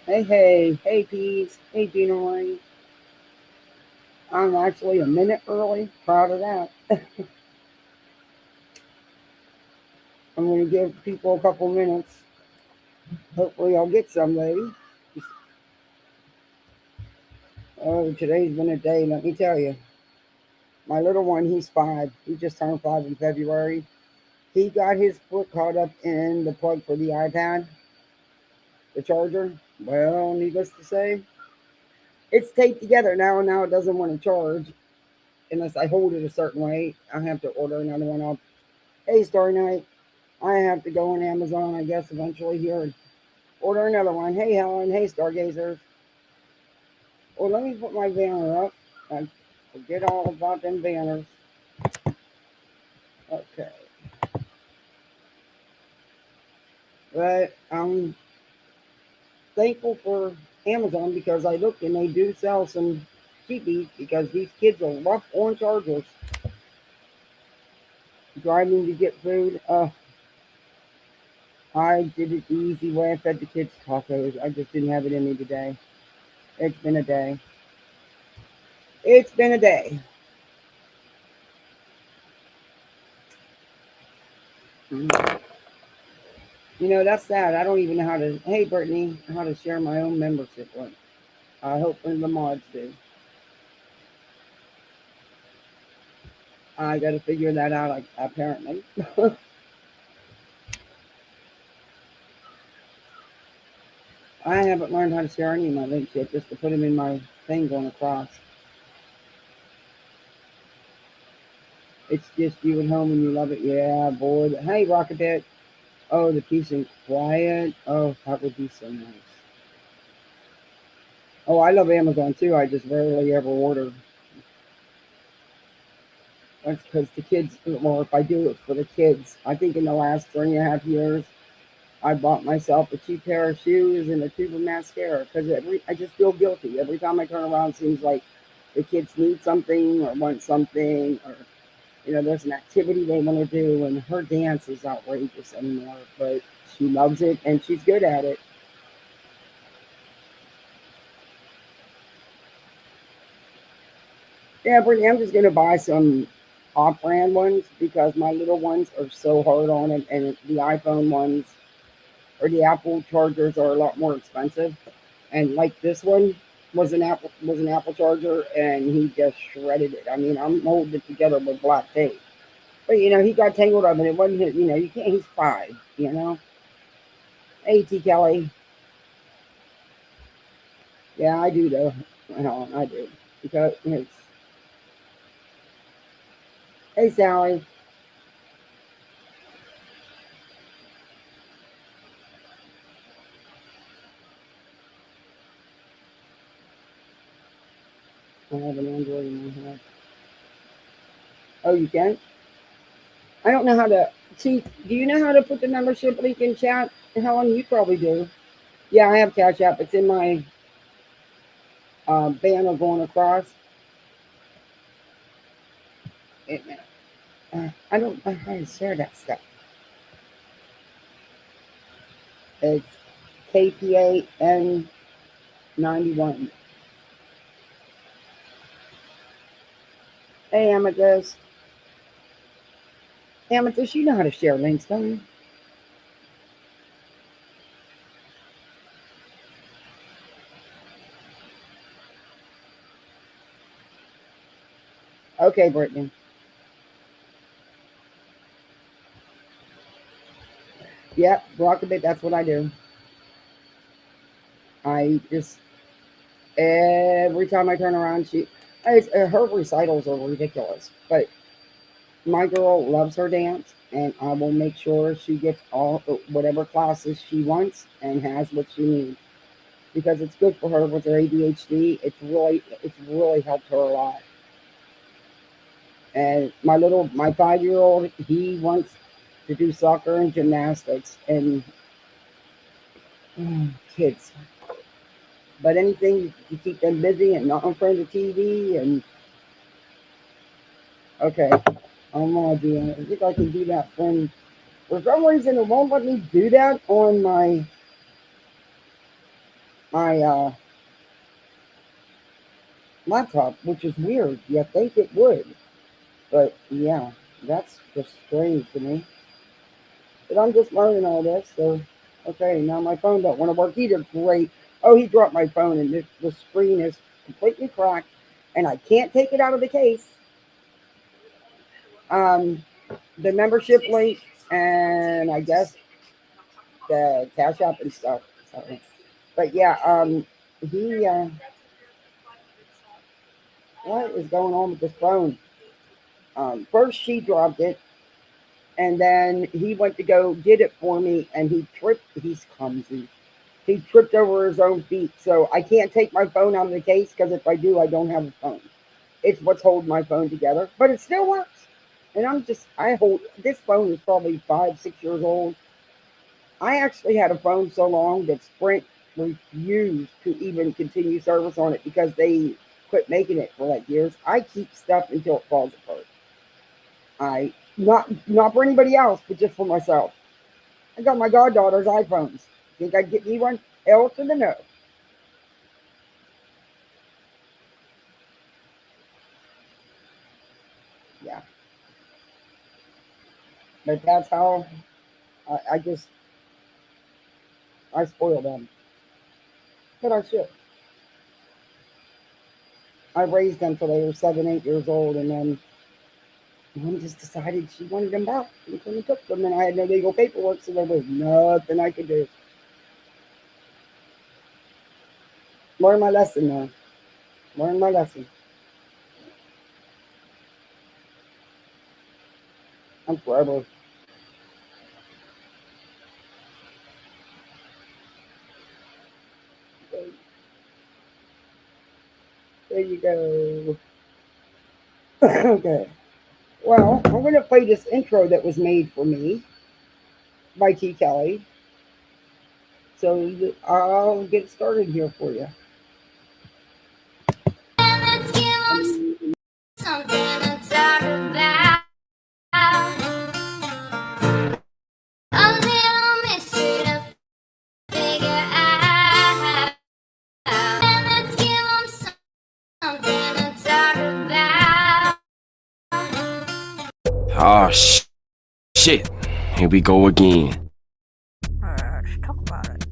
Hey, Peas. Hey, Gina. I'm actually a minute early. Proud of that. I'm going to give people a couple minutes. Hopefully, I'll get somebody. Oh, today's been a day, let me tell you. My little one, he's 5. He just turned 5 in February. He got his foot caught up in the plug for the iPad, the charger. Well, needless to say, it's taped together now, and now it doesn't want to charge unless I hold it a certain way. I have to order another one up. Hey, Starry Night. I have to go on Amazon, I guess, eventually here and order another one. Hey, Helen. Hey, Stargazers. Well, let me put my banner up. I forget all about them banners. Okay. But I'm thankful for Amazon because I looked and they do sell some cheapies because these kids are rough on chargers. Driving to get food. I did it the easy way. I fed the kids tacos. I just didn't have it in me today. It's been a day. It's been a day. Mm. That's sad. I don't even know how to. Hey, Brittany, how to share my own membership link. I hope the mods do. I got to figure that out. Apparently, I haven't learned how to share any of my links yet. Just to put them in my thing going across. It's just you at home and you love it. Yeah, boy. Hey, Rocket. Oh, the peace and quiet. Oh, that would be so nice. Oh, I love Amazon too. I just rarely ever order. That's because the kids, well, if I do it for the kids, I think in the last 3.5 years, I bought myself a cheap pair of shoes and a tube of mascara because I just feel guilty every time I turn around. It seems like the kids need something or want something, or there's an activity they want to do, and her dance is outrageous anymore, but she loves it and she's good at it. Yeah, Brittany, I'm just gonna buy some off-brand ones because my little ones are so hard on it, and the iPhone ones or the Apple chargers are a lot more expensive. And like this one was an Apple charger, and he just shredded it. I mean, I'm holding it together with black tape, but he got tangled up, and it wasn't his. You can't. He's 5. Hey, T. Kelly. Yeah, I do though. I do because it's. Hey, Sally. I have an Android in my head. Oh, you can? I don't know how to. Chief, do you know how to put the membership link in chat? Helen, you probably do. Yeah, I have Cash App. It's in my banner going across. It, I don't know how to share that stuff. It's KPAN91. Hey, Amethyst. Amethyst, you know how to share links, don't you? Okay, Brittany. Yep, Rockabit, that's what I do. I just, every time I turn around, her recitals are ridiculous. But my girl loves her dance, and I will make sure she gets all whatever classes she wants and has what she needs because it's good for her with her ADHD. It's really helped her a lot. And my 5-year old, he wants to do soccer and gymnastics and kids. But anything to keep them busy and not in front of the TV. And okay, I'm gonna do that. I think I can do that from. For some reason, it won't let me do that on my my laptop, which is weird. You think it would, but yeah, that's just strange to me. But I'm just learning all this. So, okay, now my phone don't want to work either. Great. Oh, he dropped my phone, and the screen is completely cracked, and I can't take it out of the case. Um, the membership link, and I guess the Cash App and stuff. So, but yeah, he. What is going on with this phone? First she dropped it, and then he went to go get it for me, and he tripped. He's clumsy. He tripped over his own feet, so I can't take my phone out of the case because if I do, I don't have a phone. It's what's holding my phone together, but it still works. And I hold this phone is probably 5, 6 years old. I actually had a phone so long that Sprint refused to even continue service on it because they quit making it for like years. I keep stuff until it falls apart. I not for anybody else, but just for myself. I got my goddaughter's iPhones. Think I'd get me one? Hell to the no. Yeah, but that's how I just I spoil them. But I should. I raised them till they were 7, 8 years old, and then mom just decided she wanted them back and couldn't took them, and I had no legal paperwork, so there was nothing I could do. Learn my lesson now. Learn my lesson. I'm forever. There you go. Okay. Well, I'm going to play this intro that was made for me by T. Kelly. So I'll get started here for you. Let's give 'em something to talk about. A little mystery to figure out. Let's give 'em something to talk about. Oh, shit. Here we go again. Let's talk about it.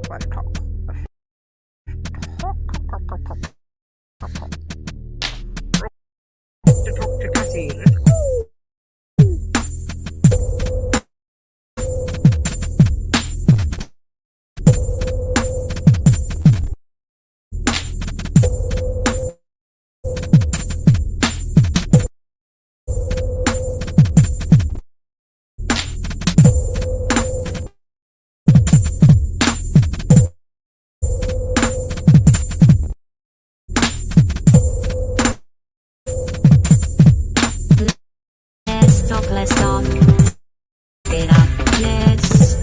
Let's talk. Talk to Cassie. Let's talk it up. Let's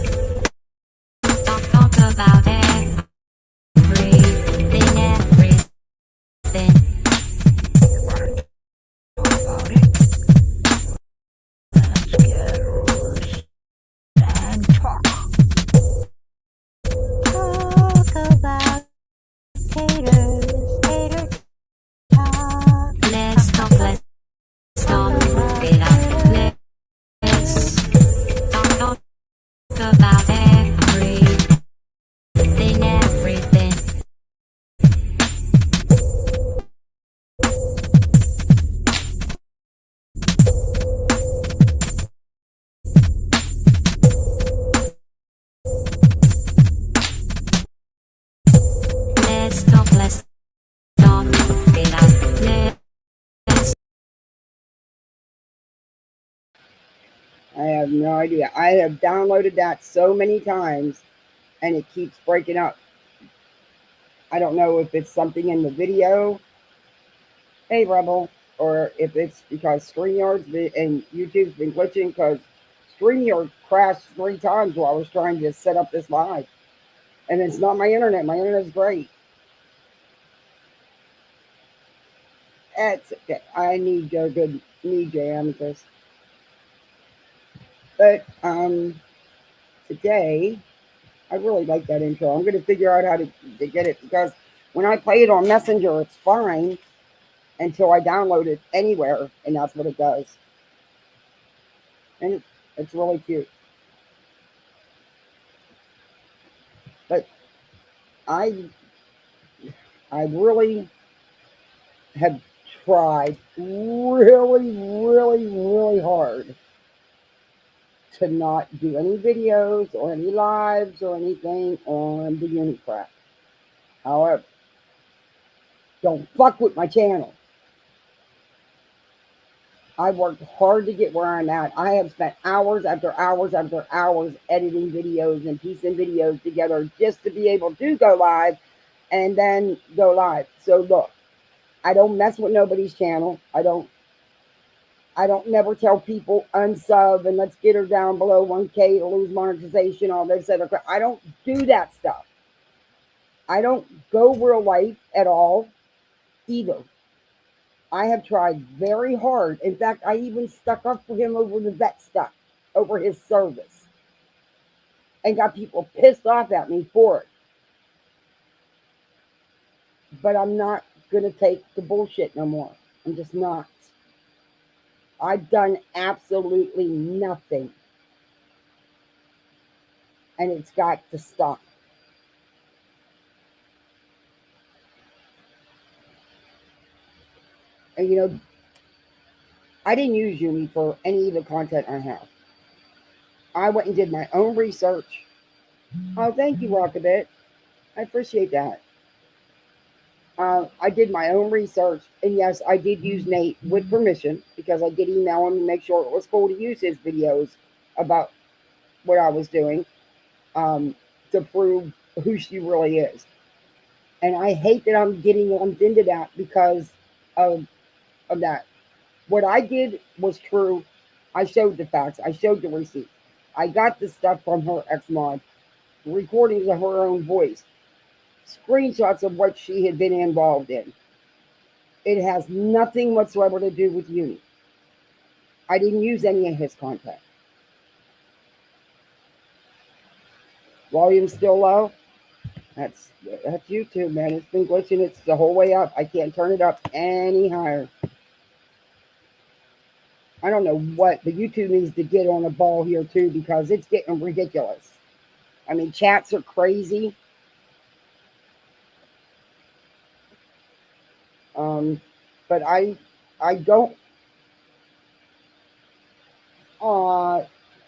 talk about everything, everything. About it. Let's get loose and talk. Talk about haters, hater talk. Let's talk it up. Let's talk about everything, everything. Let's talk it up. Let's I have no idea. I have downloaded that so many times and it keeps breaking up. I don't know if it's something in the video, hey Rebel, or if it's because and YouTube's been glitching because StreamYard crashed 3 times while I was trying to set up this live. And it's not my internet. My internet's great. That's okay. I need your amethyst. But today, I really like that intro. I'm going to figure out how to get it because when I play it on Messenger, it's fine until I download it anywhere, and that's what it does. And it's really cute. But I I really have tried really hard to not do any videos or any lives or anything on the uni crap. However, don't fuck with my channel. I worked hard to get where I'm at. I have spent hours after hours after hours editing videos and piecing videos together just to be able to go live and then go live. So look, I don't mess with nobody's channel. I don't never tell people unsub and let's get her down below 1K to lose monetization, all this other crap. I don't do that stuff. I don't go real life at all either. I have tried very hard. In fact, I even stuck up for him over the vet stuff, over his service, and got people pissed off at me for it. But I'm not going to take the bullshit no more. I'm just not. I've done absolutely nothing. And it's got to stop. And you know, I didn't use Uni for any of the content I have. I went and did my own research. Oh, thank you, Rockabit. I appreciate that. I did my own research, and yes, I did use Nate with permission because I did email him and make sure it was cool to use his videos about what I was doing to prove who she really is. And I hate that I'm getting lumped into that because of that. What I did was true. I showed the facts. I showed the receipts. I got the stuff from her ex-mod, recordings of her own voice, screenshots of what she had been involved in. It has nothing whatsoever to do with Uni. I didn't use any of his content. Volume's still low. That's YouTube, man. It's been glitching. It's the whole way up. I can't turn it up any higher. I don't know what, but YouTube needs to get on the ball here too because it's getting ridiculous. I mean, chats are crazy. But I don't.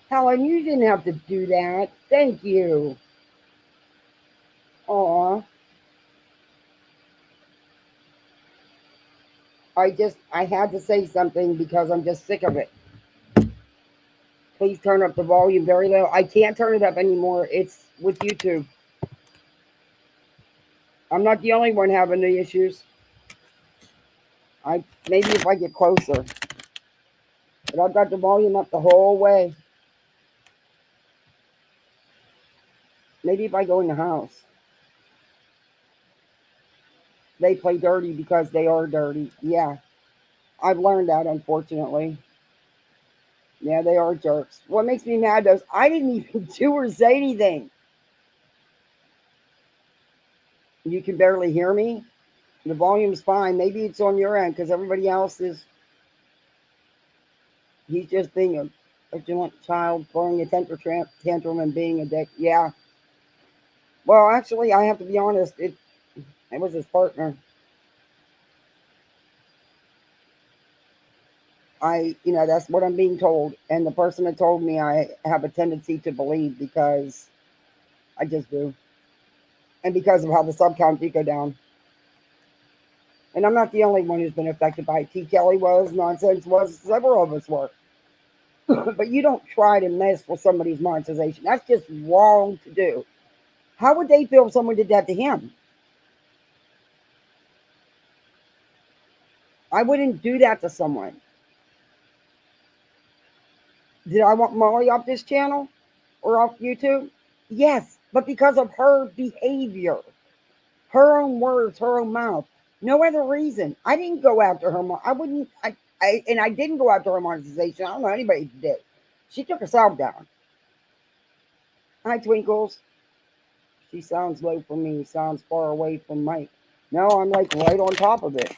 Helen, you didn't have to do that. Thank you. Aw. I had to say something because I'm just sick of it. Please turn up the volume very low. I can't turn it up anymore. It's with YouTube. I'm not the only one having the issues. Maybe if I get closer. But I've got the volume up the whole way. Maybe if I go in the house. They play dirty because they are dirty. Yeah. I've learned that, unfortunately. Yeah, they are jerks. What makes me mad is I didn't even do or say anything. You can barely hear me. The volume's fine. Maybe it's on your end because everybody else is. He's just being a vigilant child, throwing a tantrum and being a dick. Yeah. Well, actually, I have to be honest. It was his partner. That's what I'm being told. And the person that told me I have a tendency to believe because I just do. And because of how the sub count did go down. And I'm not the only one who's been affected by it. T. Kelly was, Nonsense was, several of us were. But you don't try to mess with somebody's monetization. That's just wrong to do. How would they feel if someone did that to him? I wouldn't do that to someone. Did I want Molly off this channel or off YouTube? Yes, but because of her behavior, her own words, her own mouth. No other reason. I didn't go after her. I didn't go after her monetization. I don't know anybody who did. She took herself down. Hi, Twinkles. She sounds low for me. Sounds far away from Mike. No, I'm like right on top of it.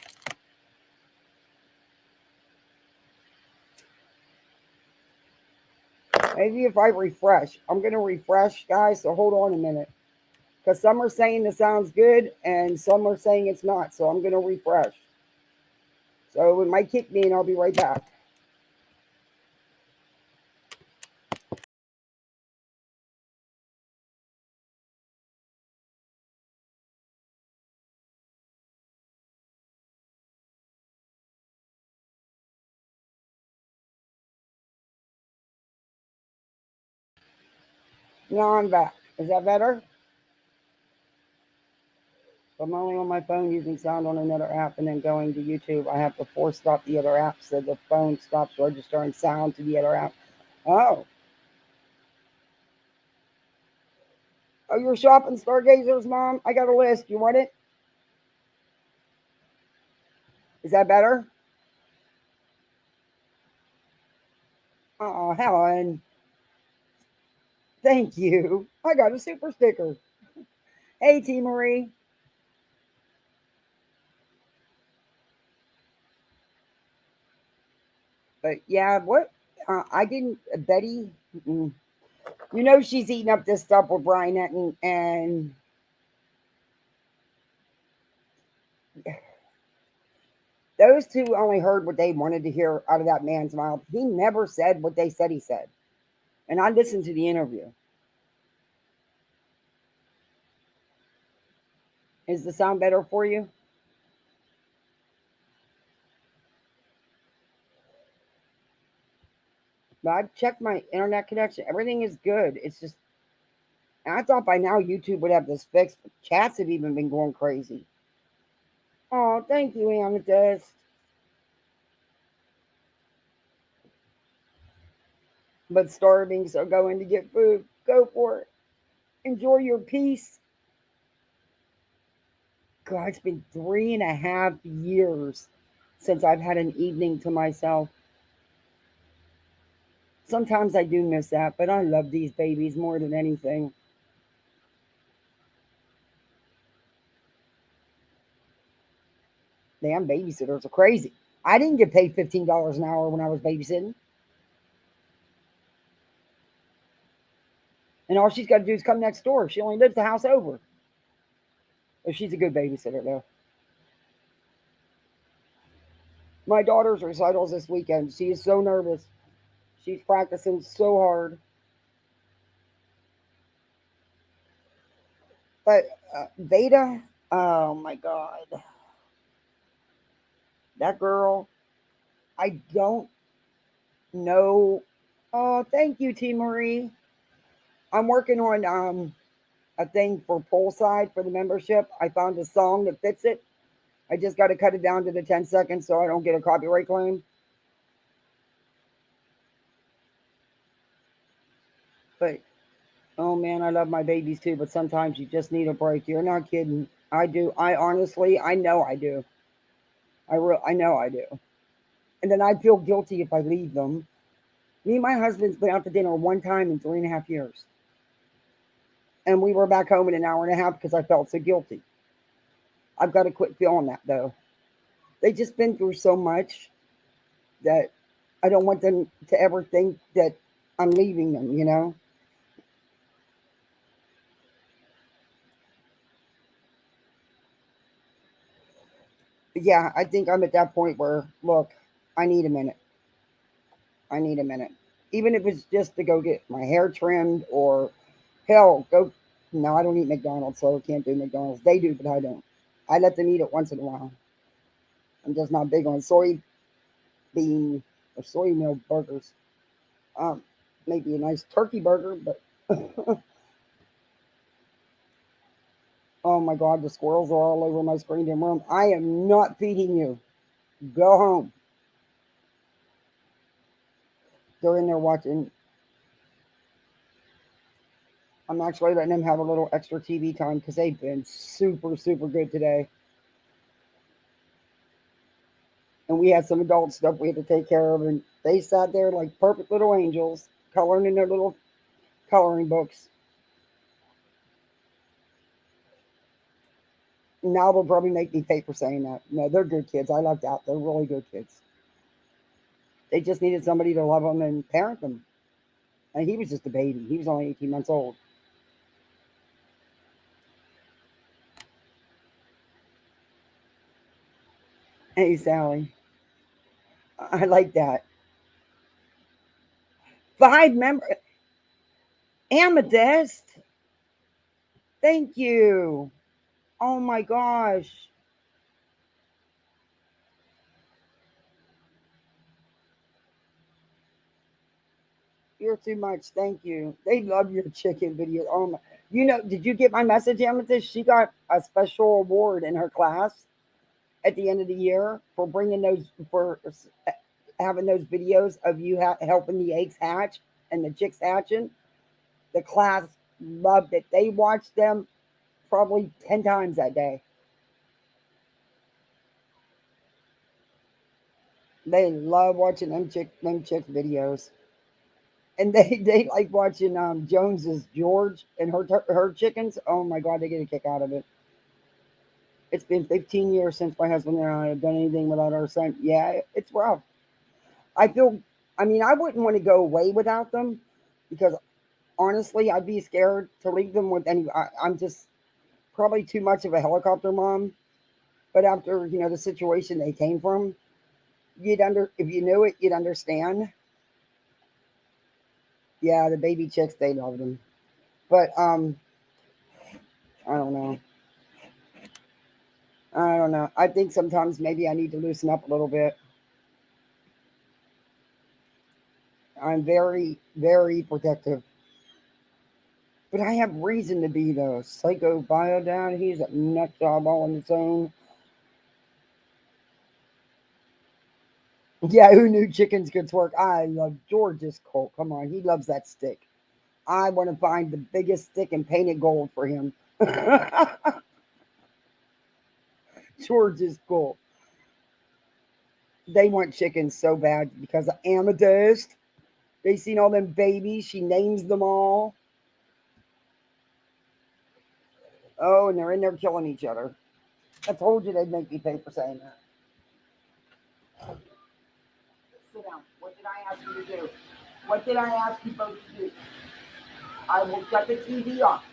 Maybe if I refresh. I'm going to refresh, guys, so hold on a minute. Because some are saying the sound's good and some are saying it's not. So I'm going to refresh. So it might kick me and I'll be right back. Now I'm back. Is that better? I'm only on my phone using sound on another app and then going to YouTube. I have to force stop the other app so the phone stops registering sound to the other app. Oh. Oh, you're shopping stargazers, Mom? I got a list. You want it? Is that better? Oh, Helen. Thank you. I got a super sticker. Hey, T. Marie. But yeah, what? I didn't. Betty. Mm, you know she's eating up this stuff with Brian and those two only heard what they wanted to hear out of that man's mouth. He never said what they said he said. And I listened to the interview. Is the sound better for you? But I've checked my internet connection. Everything is good. It's just, I thought by now YouTube would have this fixed. Chats have even been going crazy. Oh, thank you, Amethyst. But starving, so going to get food. Go for it. Enjoy your peace. God, it's been 3.5 years since I've had an evening to myself. Sometimes I do miss that, but I love these babies more than anything. Damn, babysitters are crazy. I didn't get paid $15 an hour when I was babysitting. And all she's got to do is come next door. She only lives the house over. But she's a good babysitter, though. My daughter's recitals this weekend. She is so nervous. She's practicing so hard. But Veda, oh my God. That girl, I don't know. Oh, thank you, T. Marie. I'm working on a thing for Poolside for the membership. I found a song that fits it. I just got to cut it down to the 10 seconds so I don't get a copyright claim. But oh man, I love my babies too. But sometimes you just need a break. You're not kidding. I do. I honestly, I know I do. I know I do. And then I feel guilty if I leave them. Me and my husband's been out to dinner one time in 3.5 years, and we were back home in an hour and a half because I felt so guilty. I've got to quit feeling that though. They just been through so much that I don't want them to ever think that I'm leaving them, you know? But yeah, I think I'm at that point where, look, I need a minute. I need a minute. Even if it's just to go get my hair trimmed or hell, go. No, I don't eat McDonald's, so I can't do McDonald's. They do, but I don't. I let them eat it once in a while. I'm just not big on soybean or soy meal burgers. Um, Maybe a nice turkey burger, but oh my God, the squirrels are all over my screen room. I am not feeding you. Go home. They're in there watching. I'm actually letting them have a little extra TV time because they've been super, super good today. And we had some adult stuff we had to take care of, and they sat there like perfect little angels, coloring in their little coloring books. Now they'll probably make me pay for saying that. No, they're good kids. I lucked out. They're really good kids. They just needed somebody to love them and parent them. And he was just a baby. He was only 18 months old. Hey, Sally. I like that. 5 member Amethyst. Thank you. Oh my gosh. You're too much. Thank you. They love your chicken video. Oh my. Did you get my message, Amethyst? She got a special award in her class at the end of the year for bringing those for having those videos of you helping the eggs hatch and the chicks hatching. The class loved it. They watched them probably 10 times that day. They love watching them chick videos. And they like watching Jones's George and her chickens. Oh my god, they get a kick out of it. It's been 15 years since my husband and I have done anything without our son. Yeah, it's rough. I feel, I mean, I wouldn't want to go away without them because honestly, I'd be scared to leave them with any. I'm just probably too much of a helicopter mom. But after the situation they came from, if you knew it, you'd understand. Yeah, the baby chicks, they love them. But I don't know. I don't know. I think sometimes maybe I need to loosen up a little bit. I'm very, very protective. But I have reason to be though. Psycho bio dad, he's a nut job all on his own. Yeah, who knew chickens could twerk? I love George's Colt. Come on, he loves that stick. I want to find the biggest stick and paint it gold for him. George's Colt. They want chickens so bad because of Amethyst. They seen all them babies. She names them all. Oh, and they're in there killing each other. I told you they'd make me pay for saying that. Sit down. What did I ask you to do? What did I ask you both to do? I will shut the TV off.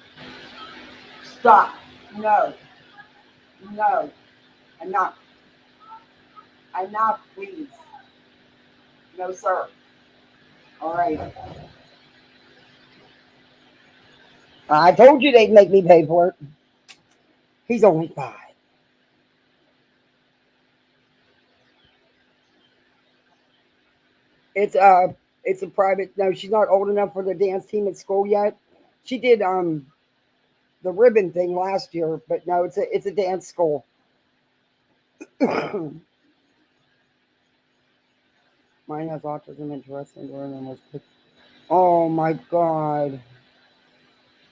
Stop. No. No. Enough. Enough, please. No, sir. All right. I told you they'd make me pay for it. He's only 5. It's it's a private. No, she's not old enough for the dance team at school yet. She did the ribbon thing last year, but no, it's a dance school. Mine has autism, interesting, and was. Oh my god.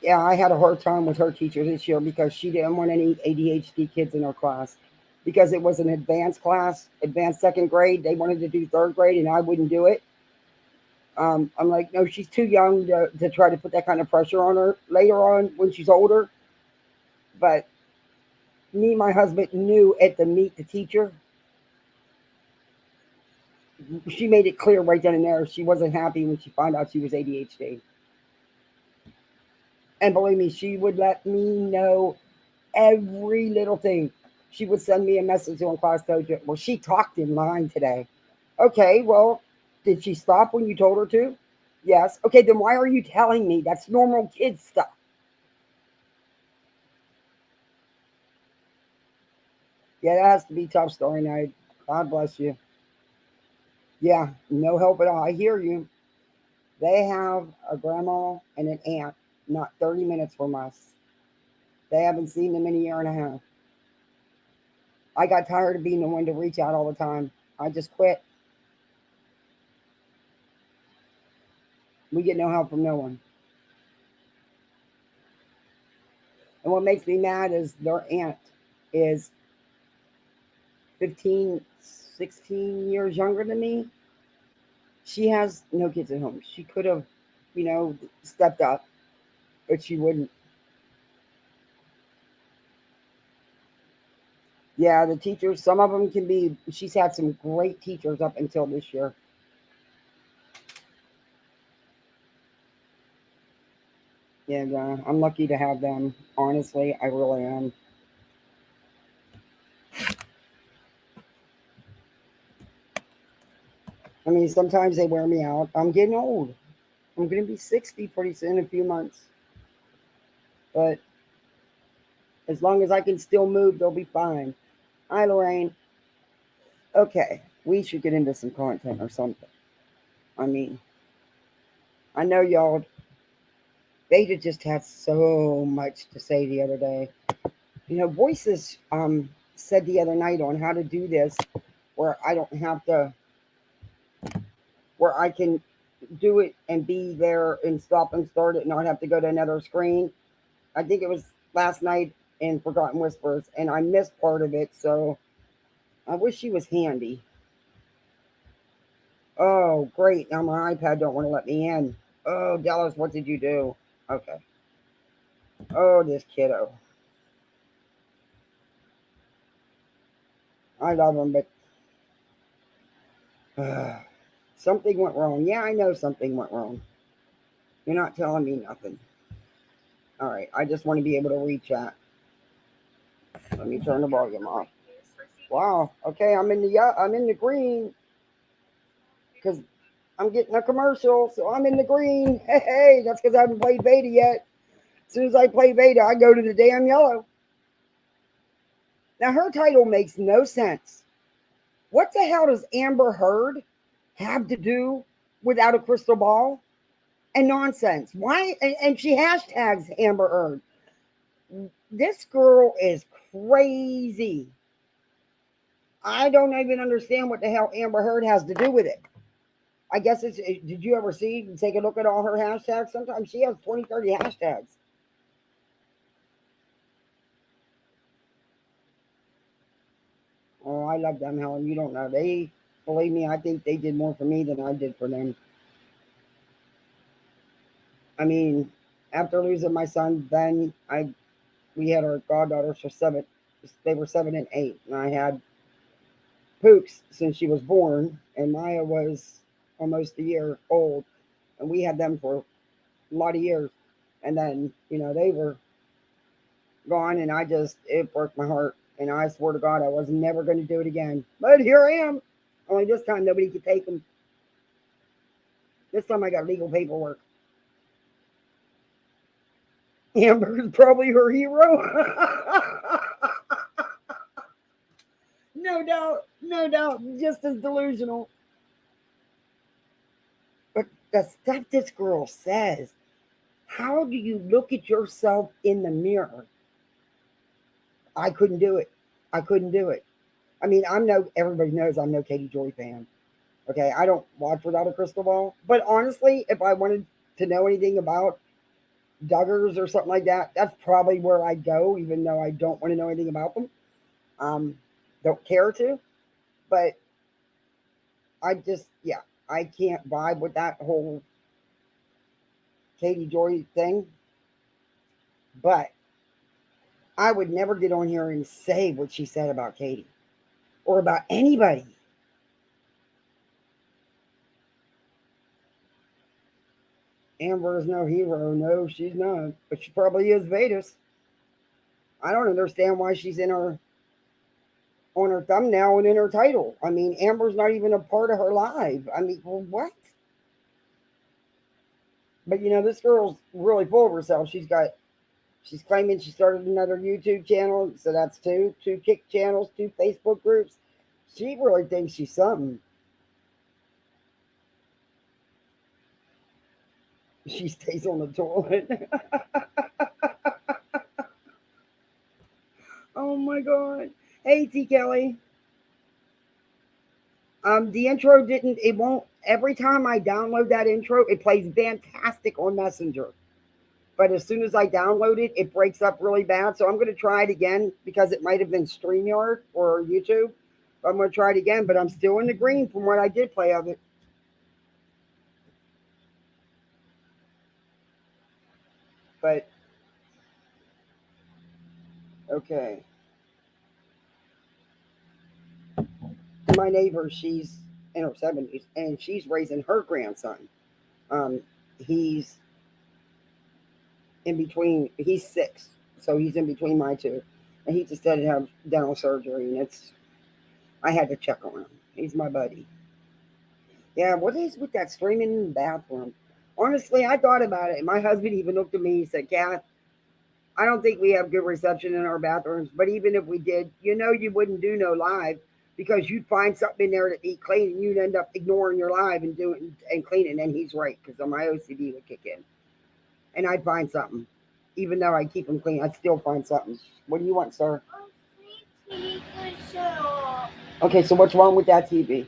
Yeah, I had a hard time with her teacher this year because she didn't want any ADHD kids in her class because it was an advanced class, advanced second grade. They wanted to do third grade, and I wouldn't do it. I'm like, no, she's too young to try to put that kind of pressure on her later on when she's older. But me and my husband knew at the meet the teacher. She made it clear right then and there she wasn't happy when she found out she was ADHD. And believe me, she would let me know every little thing. She would send me a message on class dojo. Well, she talked in line today. Okay, well, did she stop when you told her to? Yes. Okay, then why are you telling me? That's normal kid stuff. Yeah, that has to be tough story night. God bless you. Yeah, no help at all. I hear you. They have a grandma and an aunt not 30 minutes from us. They haven't seen them in a year and a half. I got tired of being the one to reach out all the time. I just quit. We get no help from no one. And what makes me mad is their aunt is 15, 16 years younger than me. She has no kids at home. She could have, stepped up, but she wouldn't. Yeah, the teachers, some of them can be, she's had some great teachers up until this year. And I'm lucky to have them. Honestly, I really am. I mean, sometimes they wear me out. I'm getting old. I'm going to be 60 pretty soon, in a few months. But as long as I can still move, they'll be fine. Hi, Lorraine. Okay, we should get into some content or something. I mean, I know y'all, Veda just had so much to say the other day. You know, Voices said the other night on how to do this where I don't have to, where I can do it and be there and stop and start it, not have to go to another screen. I think it was last night in Forgotten Whispers, and I missed part of it, so I wish she was handy. Oh, great. Now my iPad don't want to let me in. Oh, Dallas, what did you do? Okay. Oh, this kiddo. I love him, but something went wrong. Yeah, I know something went wrong. You're not telling me nothing. All right, I just want to be able to read chat. Let me turn the volume off. Wow. Okay, I'm in the green because I'm getting a commercial, so I'm in the green. Hey, that's because I haven't played Veda yet. As soon as I play Veda, I go to the damn yellow. Now her title makes no sense. What the hell does Amber Heard have to do without a crystal ball? And nonsense. Why? And she hashtags Amber Heard. This girl is crazy. I don't even understand what the hell Amber Heard has to do with it. I guess it's. Did you ever see? Take a look at all her hashtags. Sometimes she has 20, 30 hashtags. Oh, I love them, Helen. You don't know. They, believe me, I think they did more for me than I did for them. I mean, after losing my son, then we had our goddaughters for 7. They were 7 and 8, and I had Pooks since she was born, and Maya was almost a year old, and we had them for a lot of years. And then they were gone, and it broke my heart. And I swear to God, I was never going to do it again. But here I am. Only this time nobody could take them. This time I got legal paperwork. Amber's probably her hero. No doubt, no doubt, just as delusional. But the stuff this girl says, how do you look at yourself in the mirror? I couldn't do it. I couldn't do it. I mean, everybody knows I'm no Katie Joy fan. Okay, I don't watch without a crystal ball. But honestly, if I wanted to know anything about Duggars or something like that, that's probably where I'd go, even though I don't want to know anything about them. Um, don't care to. But yeah, I can't vibe with that whole Katie Joy thing. But I would never get on here and say what she said about Katie or about anybody. Amber is no hero. No, she's not. But she probably is Vedas. I don't understand why she's on her thumbnail and in her title. I mean, Amber's not even a part of her live. I mean, well, what? But this girl's really full of herself. She's claiming she started another YouTube channel, so that's two Kick channels, 2 Facebook groups. She really thinks she's something. She stays on the toilet. Oh my God. Hey, T. Kelly. The intro didn't, it won't, every time I download that intro, it plays fantastic on Messenger. But as soon as I download it, it breaks up really bad. So I'm going to try it again because it might have been StreamYard or YouTube. I'm going to try it again, but I'm still in the green from what I did play of it. But, okay. my neighbor, she's in her 70s, and she's raising her grandson. Um, he's in between. He's 6, so he's in between my two, and he just had to have dental surgery, and I had to check on him. He's my buddy. Yeah, what is with that streaming in the bathroom? Honestly, I thought about it, and my husband even looked at me and said, "Kath, I don't think we have good reception in our bathrooms, but even if we did, you wouldn't do no live because you'd find something in there to be clean, and you'd end up ignoring your live and doing and cleaning." And he's right because my OCD would kick in, and I'd find something, even though I keep them clean. I'd still find something. What do you want, sir? Okay, so what's wrong with that TV?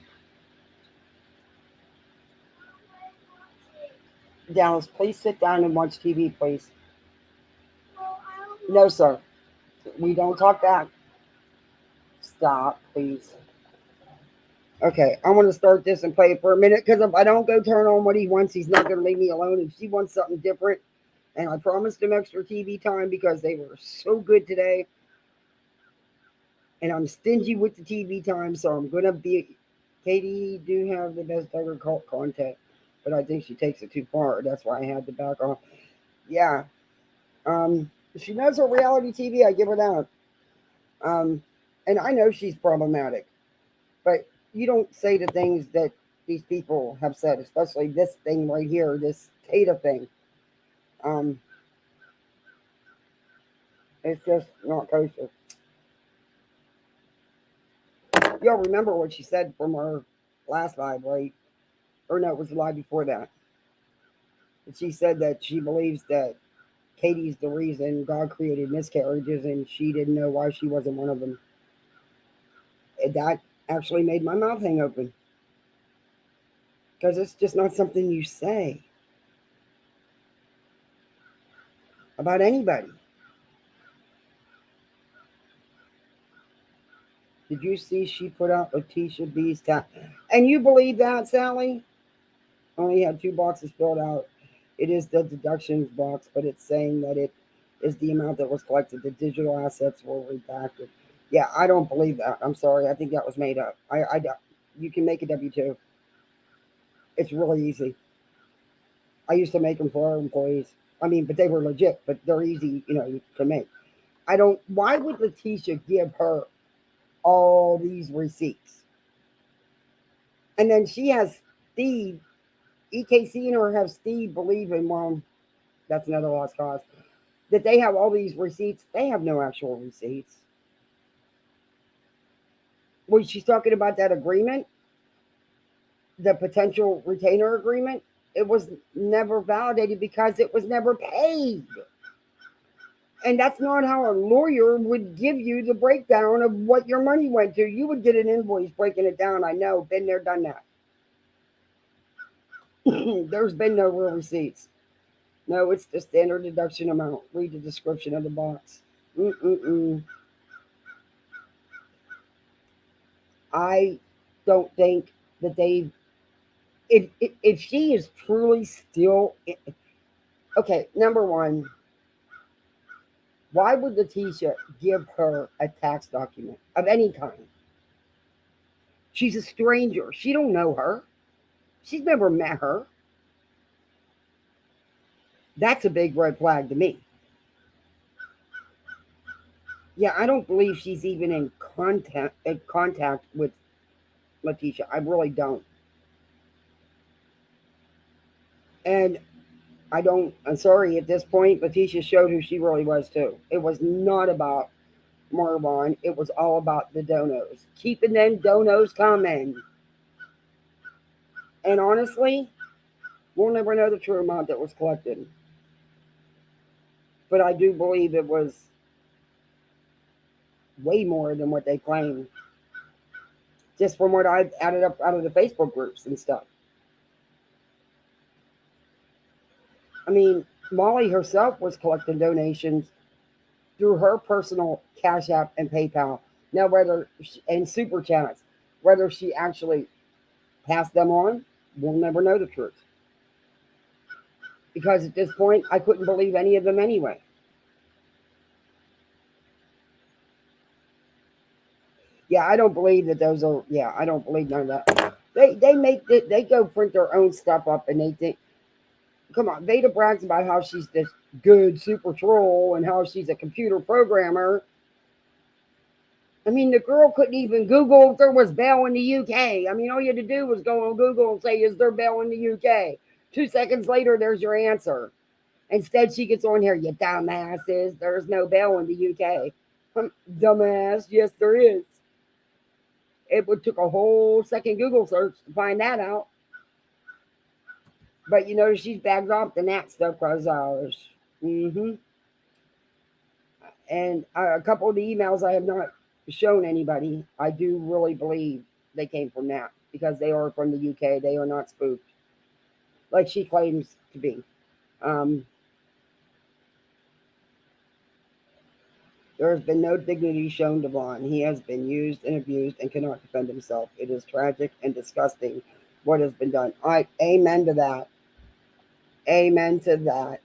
Dallas, please sit down and watch TV, please. No, sir. We don't talk back. Stop, please. Okay, I want to start this and play it for a minute because if I don't go turn on what he wants, he's not going to leave me alone. If she wants something different, and I promised him extra TV time because they were so good today, and I'm stingy with the TV time, so I'm going to be. Katie do have the best ever cult content, but I think she takes it too far. That's why I had to back off. Yeah. She knows her reality TV. I give her that. And I know she's problematic, but you don't say the things that these people have said, especially this thing right here, this Tata thing. It's just not kosher. Y'all remember what she said from her last live, right? Or no, it was the live before that. She said that she believes that Katie's the reason God created miscarriages, and she didn't know why she wasn't one of them. And that actually made my mouth hang open because it's just not something you say about anybody. Did you see she put out Letitia B's tap? And you believe that, Sally? Only had 2 boxes filled out. It is the deductions box, but it's saying that it is the amount that was collected. The digital assets were redacted. Yeah, I don't believe that. I'm sorry. I think that was made up. You can make a W-2. It's really easy. I used to make them for our employees. I mean, but they were legit, but they're easy, to make. Why would Letitia give her all these receipts? And then she has Steve, EKC and her have Steve believing, well, that's another lost cause, that they have all these receipts. They have no actual receipts. When she's talking about that agreement, the potential retainer agreement, it was never validated because it was never paid. And that's not how a lawyer would give you the breakdown of what your money went to. You would get an invoice breaking it down. I know, been there, done that. There's been no real receipts. No, it's the standard deduction amount. Read the description of the box. I don't think that they. If she is truly still okay, number one, why would Letitia give her a tax document of any kind? She's a stranger. She don't know her. She's never met her. That's a big red flag to me. Yeah, I don't believe she's even in contact with Letitia. I really don't. And I'm sorry, at this point, Letitia showed who she really was too. It was not about Marwan. It was all about the donos. Keeping them donos coming. And honestly, we'll never know the true amount that was collected. But I do believe it was way more than what they claimed. Just from what I've added up out of the Facebook groups and stuff. I mean, Molly herself was collecting donations through her personal Cash App and PayPal. Now, and Super Chats, whether she actually passed them on, we'll never know the truth. Because at this point, I couldn't believe any of them anyway. Yeah, I don't believe that those are. Yeah, I don't believe none of that. They go print their own stuff up and they think. Come on, Veda brags about how she's this good super troll and how she's a computer programmer. I mean, the girl couldn't even Google if there was bail in the UK. I mean, all you had to do was go on Google and say, "Is there bail in the UK?" 2 seconds later, there's your answer. Instead, she gets on here, "You dumbasses, there's no bail in the UK." Dumbass, yes, there is. It would took a whole second Google search to find that out. But you know, she's bagged off the that stuff because mm-hmm. And a couple of the emails I have not shown anybody. I do really believe they came from that because they are from the UK. They are not spoofed like she claims to be. Um, there has been no dignity shown to Vaughn. He has been used and abused and cannot defend himself. It is tragic and disgusting what has been done. I amen to that. Amen to that.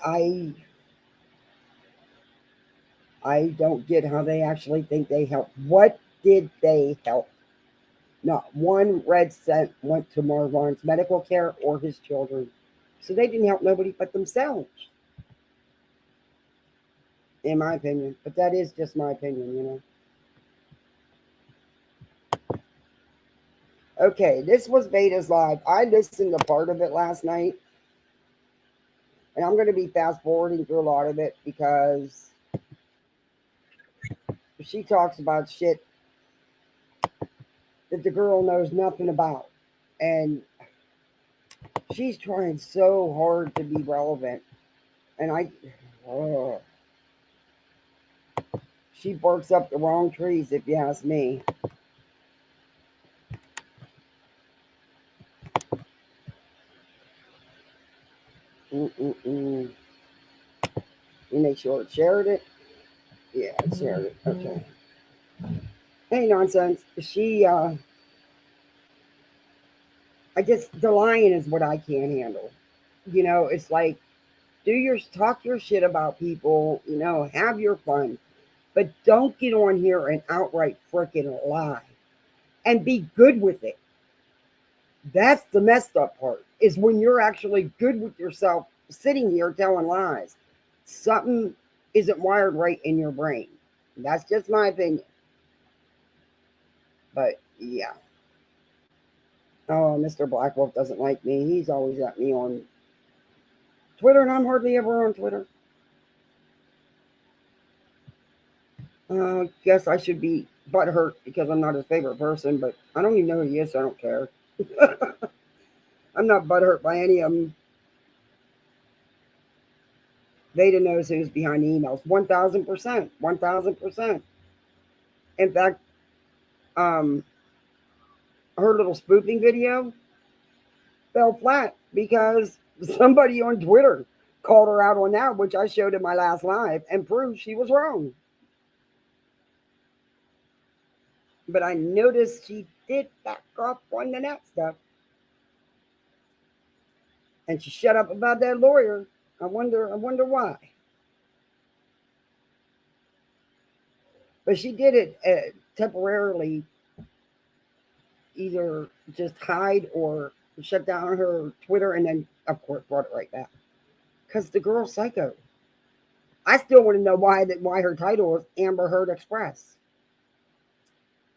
I I don't get how they actually think they helped. What did they help? Not one red cent went to Marwan's medical care or his children. So they didn't help nobody but themselves, in my opinion. But that is just my opinion, you know. Okay, this was Veda's live. I listened to part of it last night. And I'm going to be fast forwarding through a lot of it because she talks about shit that the girl knows nothing about. And she's trying so hard to be relevant. And she barks up the wrong trees, if you ask me. You make sure it shared it. Yeah, it shared it. Okay. Hey, nonsense. I guess the lying is what I can't handle. You know, it's like, talk your shit about people, you know, have your fun, but don't get on here and outright freaking lie and be good with it. That's the messed up part, is when you're actually good with yourself sitting here telling lies. Something isn't wired right in your brain. That's just my opinion. But yeah. Oh, Mr. Black Wolf doesn't like me. He's always at me on Twitter, and I'm hardly ever on Twitter. Guess I should be butthurt because I'm not his favorite person, but I don't even know who he is, so I don't care. I'm not butthurt by any of them. Veda knows who's behind the emails. 1,000%. 1,000%. In fact, her little spoofing video fell flat because somebody on Twitter called her out on that, which I showed in my last live, and proved she was wrong. But I noticed she did back off on the net stuff. And she shut up about that lawyer. I wonder why. But she did it temporarily, either just hide or shut down her Twitter, and then, of course, brought it right back. Because the girl's psycho. I still want to know why her title is Amber Heard Express,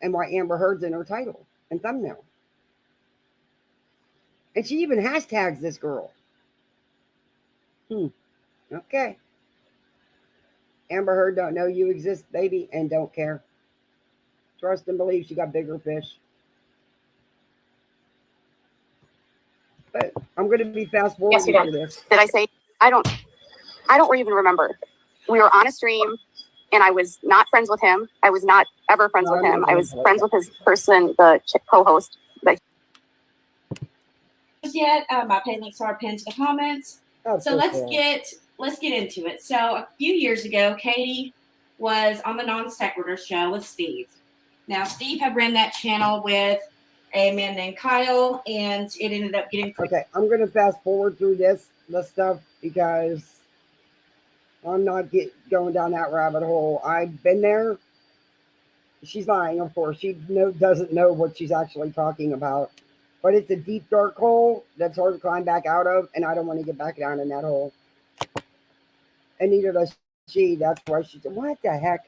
and why Amber Heard's in her title and thumbnail. And she even hashtags this girl. Okay. Amber Heard don't know you exist, baby, and don't care. Trust and believe she got bigger fish. But I'm going to be fast forwarding Yes, you through did. this. Did I say? I don't even remember. We were on a stream, and I was not friends with him. I was not ever friends with him. I was friends with his person, the co-host. But yet, I put links to our pin to the comments. So let's get into it. So a few years ago, Katie was on the Non Sequitur show with Steve. Now Steve had ran that channel with a man named Kyle, and it ended up getting okay. I'm going to fast forward through this stuff because I'm not going down that rabbit hole. I've been there. She's lying, of course. She doesn't know what she's actually talking about. But it's a deep, dark hole that's hard to climb back out of, and I don't want to get back down in that hole. And neither does she. That's why she said, what the heck?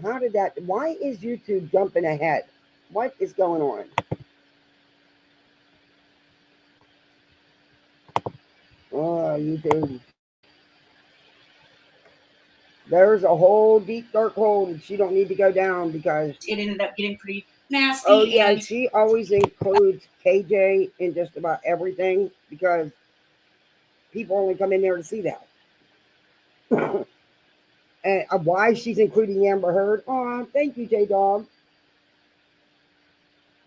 How did that? Why is YouTube jumping ahead? What is going on? Oh, YouTube. There's a whole deep, dark hole that she don't need to go down because it ended up getting pretty nasty. Oh yeah, she always includes KJ in just about everything because people only come in there to see that. And why she's including Amber Heard? Oh, thank you, J Dog.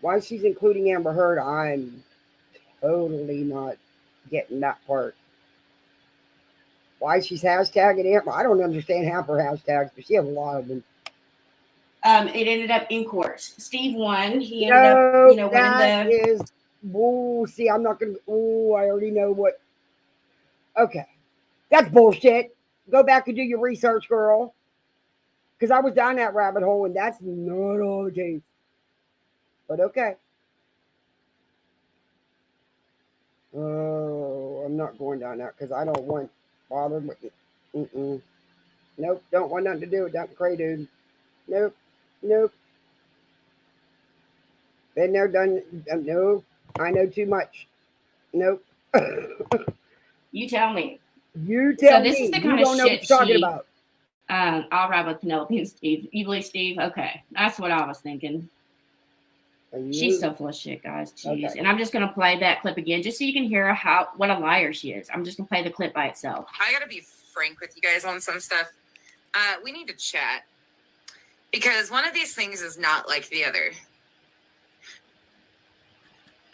Why she's including Amber Heard? I'm totally not getting that part. Why she's hashtagging Amber? I don't understand half her hashtags, but she has a lot of them. It ended up in court. Steve won. He ended up, winning the. Ooh, see, I'm not gonna. Ooh, I already know what. Okay, that's bullshit. Go back and do your research, girl. Because I was down that rabbit hole, and that's not all the case. But okay. Oh, I'm not going down that because I don't want bothered with it. Nope, don't want nothing to do with that cray dude. Nope. Been there, done. No, I know too much. Nope. You tell me. You tell me. So this is the kind you of don't know shit what you're talking about. I'll ride with Penelope and Steve. You believe Steve? Okay, that's what I was thinking. She's so full of shit, guys. Jeez. Okay. And I'm just gonna play that clip again, just so you can hear what a liar she is. I'm just gonna play the clip by itself. I gotta be frank with you guys on some stuff. We need to chat because one of these things is not like the other.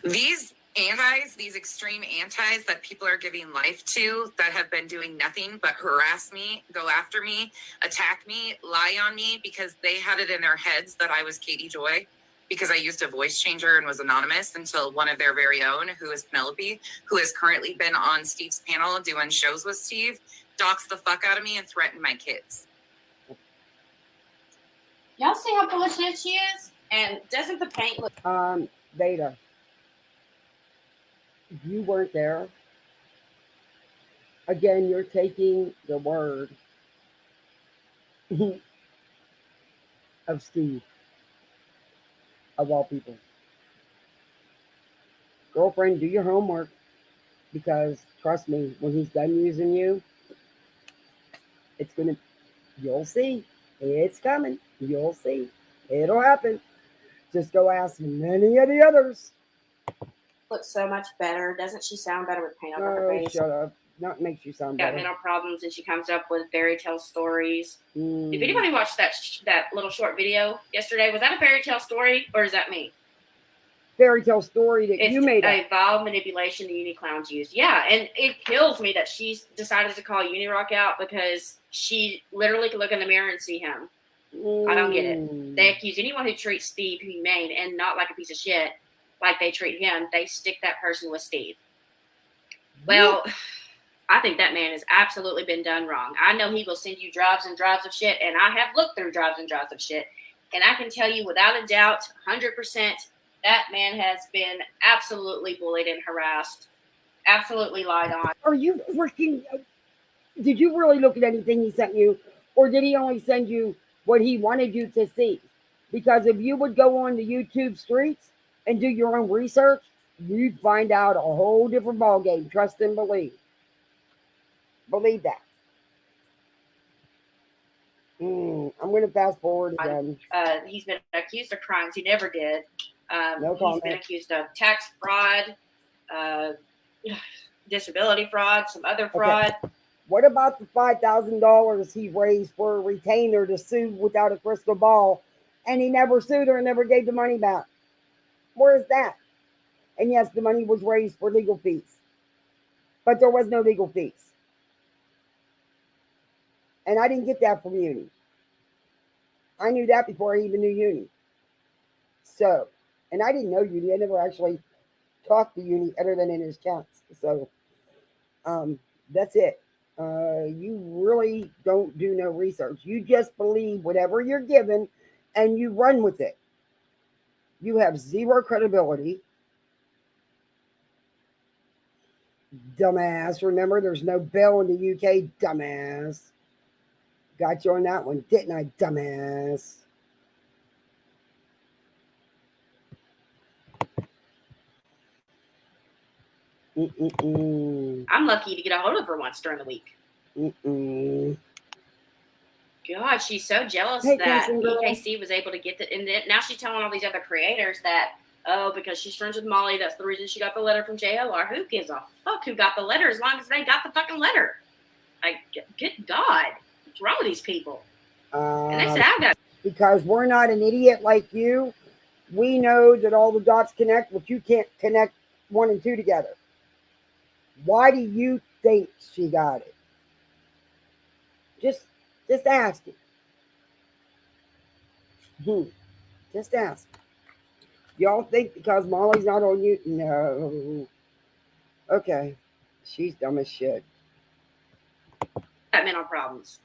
These these extreme antis that people are giving life to that have been doing nothing but harass me, go after me, attack me, lie on me because they had it in their heads that I was Katie Joy because I used a voice changer and was anonymous until one of their very own, who is Penelope, who has currently been on Steve's panel doing shows with Steve, doxed the fuck out of me and threatened my kids. Y'all see how full of shit she is? And doesn't the paint look... Vada. You weren't there. Again, you're taking the word of Steve, of all people. Girlfriend, do your homework because trust me, when he's done using you, you'll see. It's coming. You'll see. It'll happen. Just go ask many of the others. Looks so much better. Doesn't she sound better with paint over her face? Shut up. That makes you sound better. Got mental problems and she comes up with fairy tale stories. If anybody watched that little short video yesterday, was that a fairy tale story or is that me? Fairy tale story that you made. It's a vile manipulation the uni clowns use. Yeah, and it kills me that she's decided to call Uni Rock out because she literally can look in the mirror and see him. I don't get it. They accuse anyone who treats Steve humane and not like a piece of shit like they treat him. They stick that person with Steve. Well, I think that man has absolutely been done wrong. I know he will send you drives and drives of shit, and I have looked through drives and drives of shit, and I can tell you without a doubt, 100%, that man has been absolutely bullied and harassed, absolutely lied on. Are you freaking... Did you really look at anything he sent you, or did he only send you what he wanted you to see? Because if you would go on the YouTube streets and do your own research, you'd find out a whole different ballgame. Trust and believe. Believe that. I'm going to fast forward again. He's been accused of crimes he never did. No he's been accused of tax fraud, disability fraud, some other fraud. Okay. What about the $5,000 he raised for a retainer to sue without a crystal ball, and he never sued her and never gave the money back? Where is that? And yes, the money was raised for legal fees, but there was no legal fees. And I didn't get that from Uni. I knew that before I even knew Uni. So, and I didn't know Uni. I never actually talked to Uni other than in his chats. So, That's it. You really don't do no research. You just believe whatever you're given and you run with it. You have zero credibility. Dumbass. Remember, there's no bell in the UK, dumbass. Got you on that one, didn't I, dumbass? Mm-mm-mm. I'm lucky to get a hold of her once during the week. Mm-mm. God, she's so jealous Hey, that Kristen girl. EKC was able to get the. And then now she's telling all these other creators that, oh, because she's friends with Molly, that's the reason she got the letter from JLR. Who gives a fuck who got the letter as long as they got the fucking letter? Like, good God. What's wrong with these people? And they said, I've got. Because we're not an idiot like you. We know that all the dots connect, but you can't connect 1 and 2 together. Why do you think she got it? Just ask it. Just ask. Y'all think because Molly's not on you? No. Okay. She's dumb as shit. Mental problems.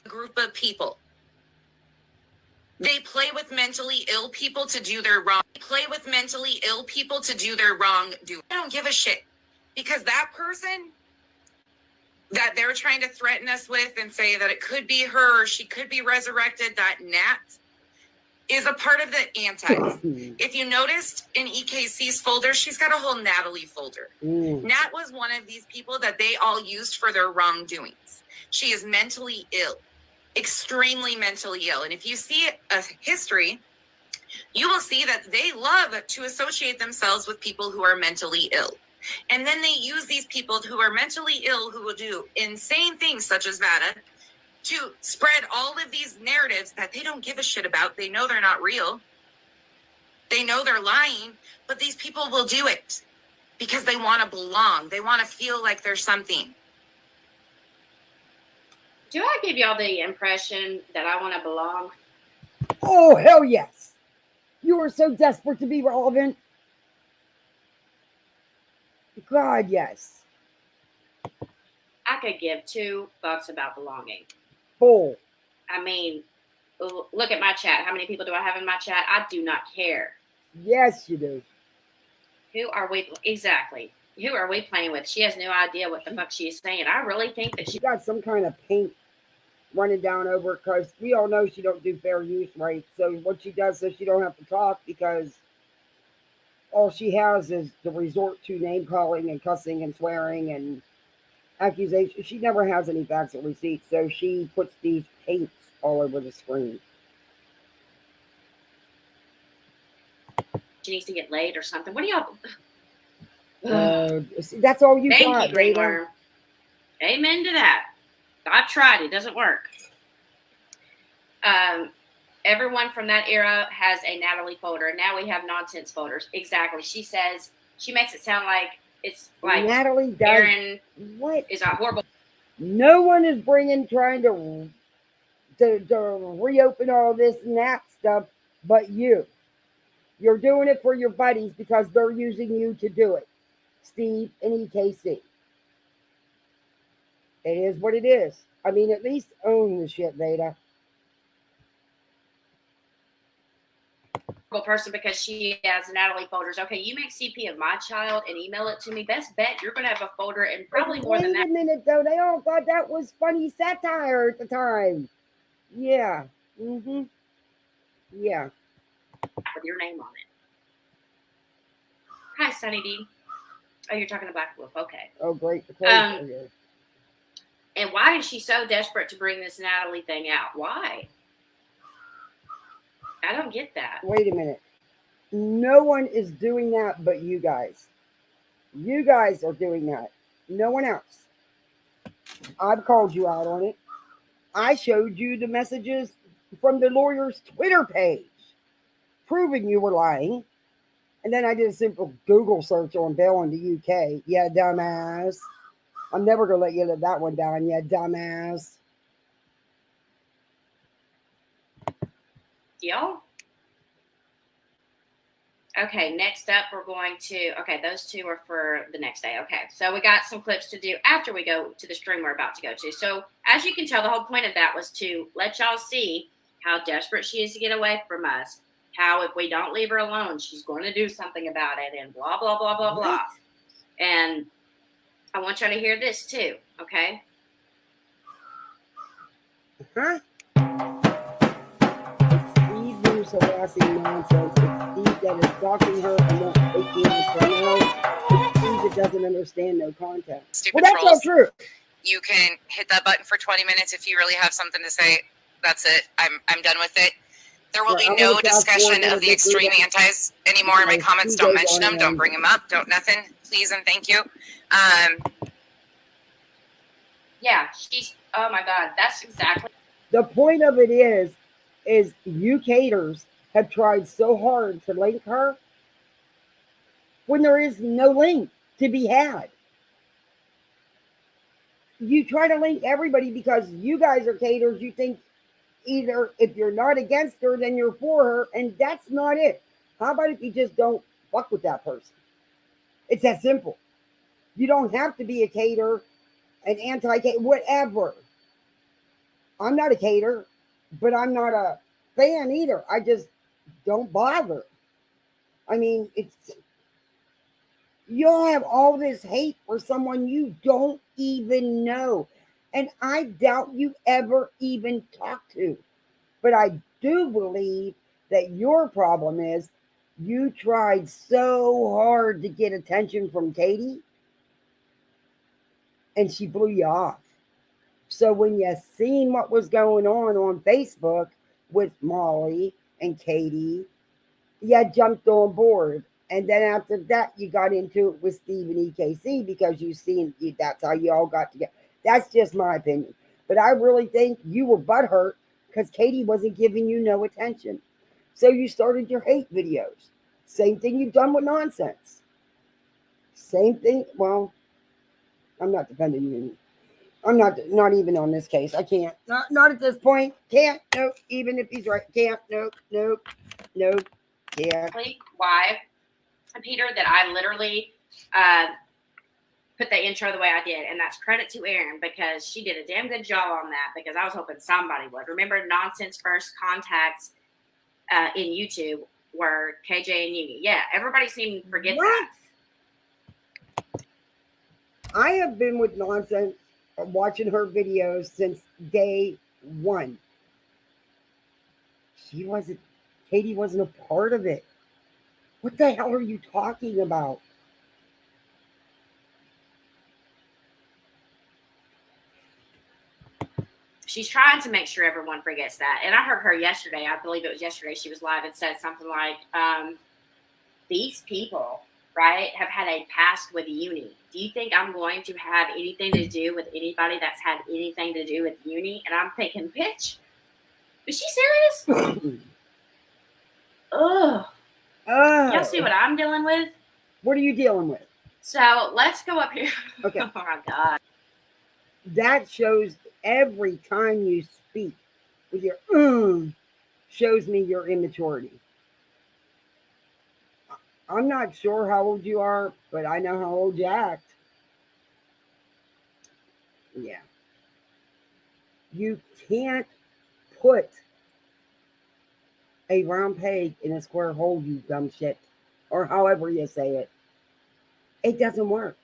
A group of people. They play with mentally ill people to do their wrong. They play with mentally ill people to do their wrong. I don't give a shit. Because that person that they're trying to threaten us with and say that it could be her, she could be resurrected, that Nat is a part of the antis. If you noticed in EKC's folder, she's got a whole Natalie folder. Nat was one of these people that they all used for their wrongdoings. She is mentally ill. Extremely mentally ill. And if you see a history, you will see that they love to associate themselves with people who are mentally ill. And then they use these people who are mentally ill, who will do insane things such as Vada, to spread all of these narratives that they don't give a shit about. They know they're not real. They know they're lying, but these people will do it because they want to belong. They want to feel like there's something. Do I give y'all the impression that I want to belong? Oh, hell yes. You are so desperate to be relevant. God, yes. I could give 2 fucks about belonging. Bull. I mean, look at my chat. How many people do I have in my chat? I do not care. Yes, you do. Who are we? Exactly. Who are we playing with? She has no idea what the fuck she is saying. I really think that she got some kind of paint running down over it because we all know she don't do fair use right. So what she does is she don't have to talk because all she has is to resort to name calling and cussing and swearing and accusation. She never has any facts or receipts, so she puts these paints all over the screen. She needs to get laid or something. What do y'all? That's all you Thank got. You, Greenworm. Amen to that. I've tried. It doesn't work. Everyone from that era has a Natalie folder. Now we have nonsense folders. Exactly. She says, she makes it sound like it's like Natalie does. Aaron what is a horrible. No one is trying to reopen all this and that stuff but you. You're doing it for your buddies because they're using you to do it. Steve and EKC. It is what it is. I mean, at least own the shit, Vada. Person because she has Natalie folders. Okay, you make CP of my child and email it to me. Best bet you're going to have a folder and probably more than that. Wait a minute, though. They all thought that was funny satire at the time. Yeah. Mm-hmm. Yeah. With your name on it. Hi, Sunny D. Oh, you're talking to Black Wolf. Okay. Oh, great. And why is she so desperate to bring this Natalie thing out? Why? I don't get that. Wait a minute. No one is doing that but you guys. You guys are doing that. No one else. I've called you out on it. I showed you the messages from the lawyer's Twitter page proving you were lying. And then I did a simple Google search on Bell in the UK. Yeah, dumbass. I'm never going to let you live that one down. Yeah, dumbass. Y'all? Okay, next up, we're going to, okay, those two are for the next day. Okay, so we got some clips to do after we go to the stream we're about to go to. So as you can tell, the whole point of that was to let y'all see how desperate she is to get away from us, how if we don't leave her alone, she's going to do something about it, and blah, blah, blah, blah, blah. And I want y'all to hear this too, okay? Huh? Steve who's harassing nonsense. It's Steve that is stalking her and won't take the answer no. It's Steve that doesn't understand no content. Stupid Well, that's trolls. not true. You can hit that button for 20 minutes if you really have something to say. That's it. I'm done with it. There will be no discussion of the extreme antis anymore in my comments. Don't mention them. Don't bring them up. Don't nothing. Please and thank you. Yeah, she's, oh my God, that's exactly. The point of it is you caters have tried so hard to link her when there is no link to be had. You try to link everybody because you guys are caters. You think either if you're not against her, then you're for her, and that's not it. How about if you just don't fuck with that person? It's that simple. You don't have to be a cater, an anti-cater, whatever. I'm not a cater, but I'm not a fan either. I just don't bother. I mean, it's you'll have all this hate for someone you don't even know. And I doubt you ever even talk to. But I do believe that your problem is you tried so hard to get attention from Katie and she blew you off. So when you seen what was going on Facebook with Molly and Katie, you jumped on board. And then after that, you got into it with Steve and EKC because you seen that's how you all got together. That's just my opinion. But I really think you were butthurt because Katie wasn't giving you no attention. So you started your hate videos. Same thing you've done with nonsense. Same thing. Well, I'm not defending you. I'm not even on this case. I can't. Not at this point. Can't. Nope. Even if he's right. Can't. Nope. Nope. Nope. Can't. Why, Peter, that I literally put the intro the way I did, and that's credit to Erin because she did a damn good job on that because I was hoping somebody would. Remember, Nonsense first contacts in YouTube were KJ and Uni. Yeah, everybody seemed to forget that. I have been with Nonsense watching her videos since day one. Katie wasn't a part of it. What the hell are you talking about? She's trying to make sure everyone forgets that. And I heard her yesterday. I believe it was yesterday. She was live and said something like, these people, right, have had a past with Uni. Do you think I'm going to have anything to do with anybody that's had anything to do with Uni? And I'm thinking, bitch, is she serious? Ugh. Y'all see what I'm dealing with? What are you dealing with? So let's go up here. Okay. Oh my God. That shows every time you speak with your shows me your immaturity. I'm not sure how old you are, but I know how old you act. Yeah. You can't put a round peg in a square hole, you dumb shit. Or however you say it. It doesn't work.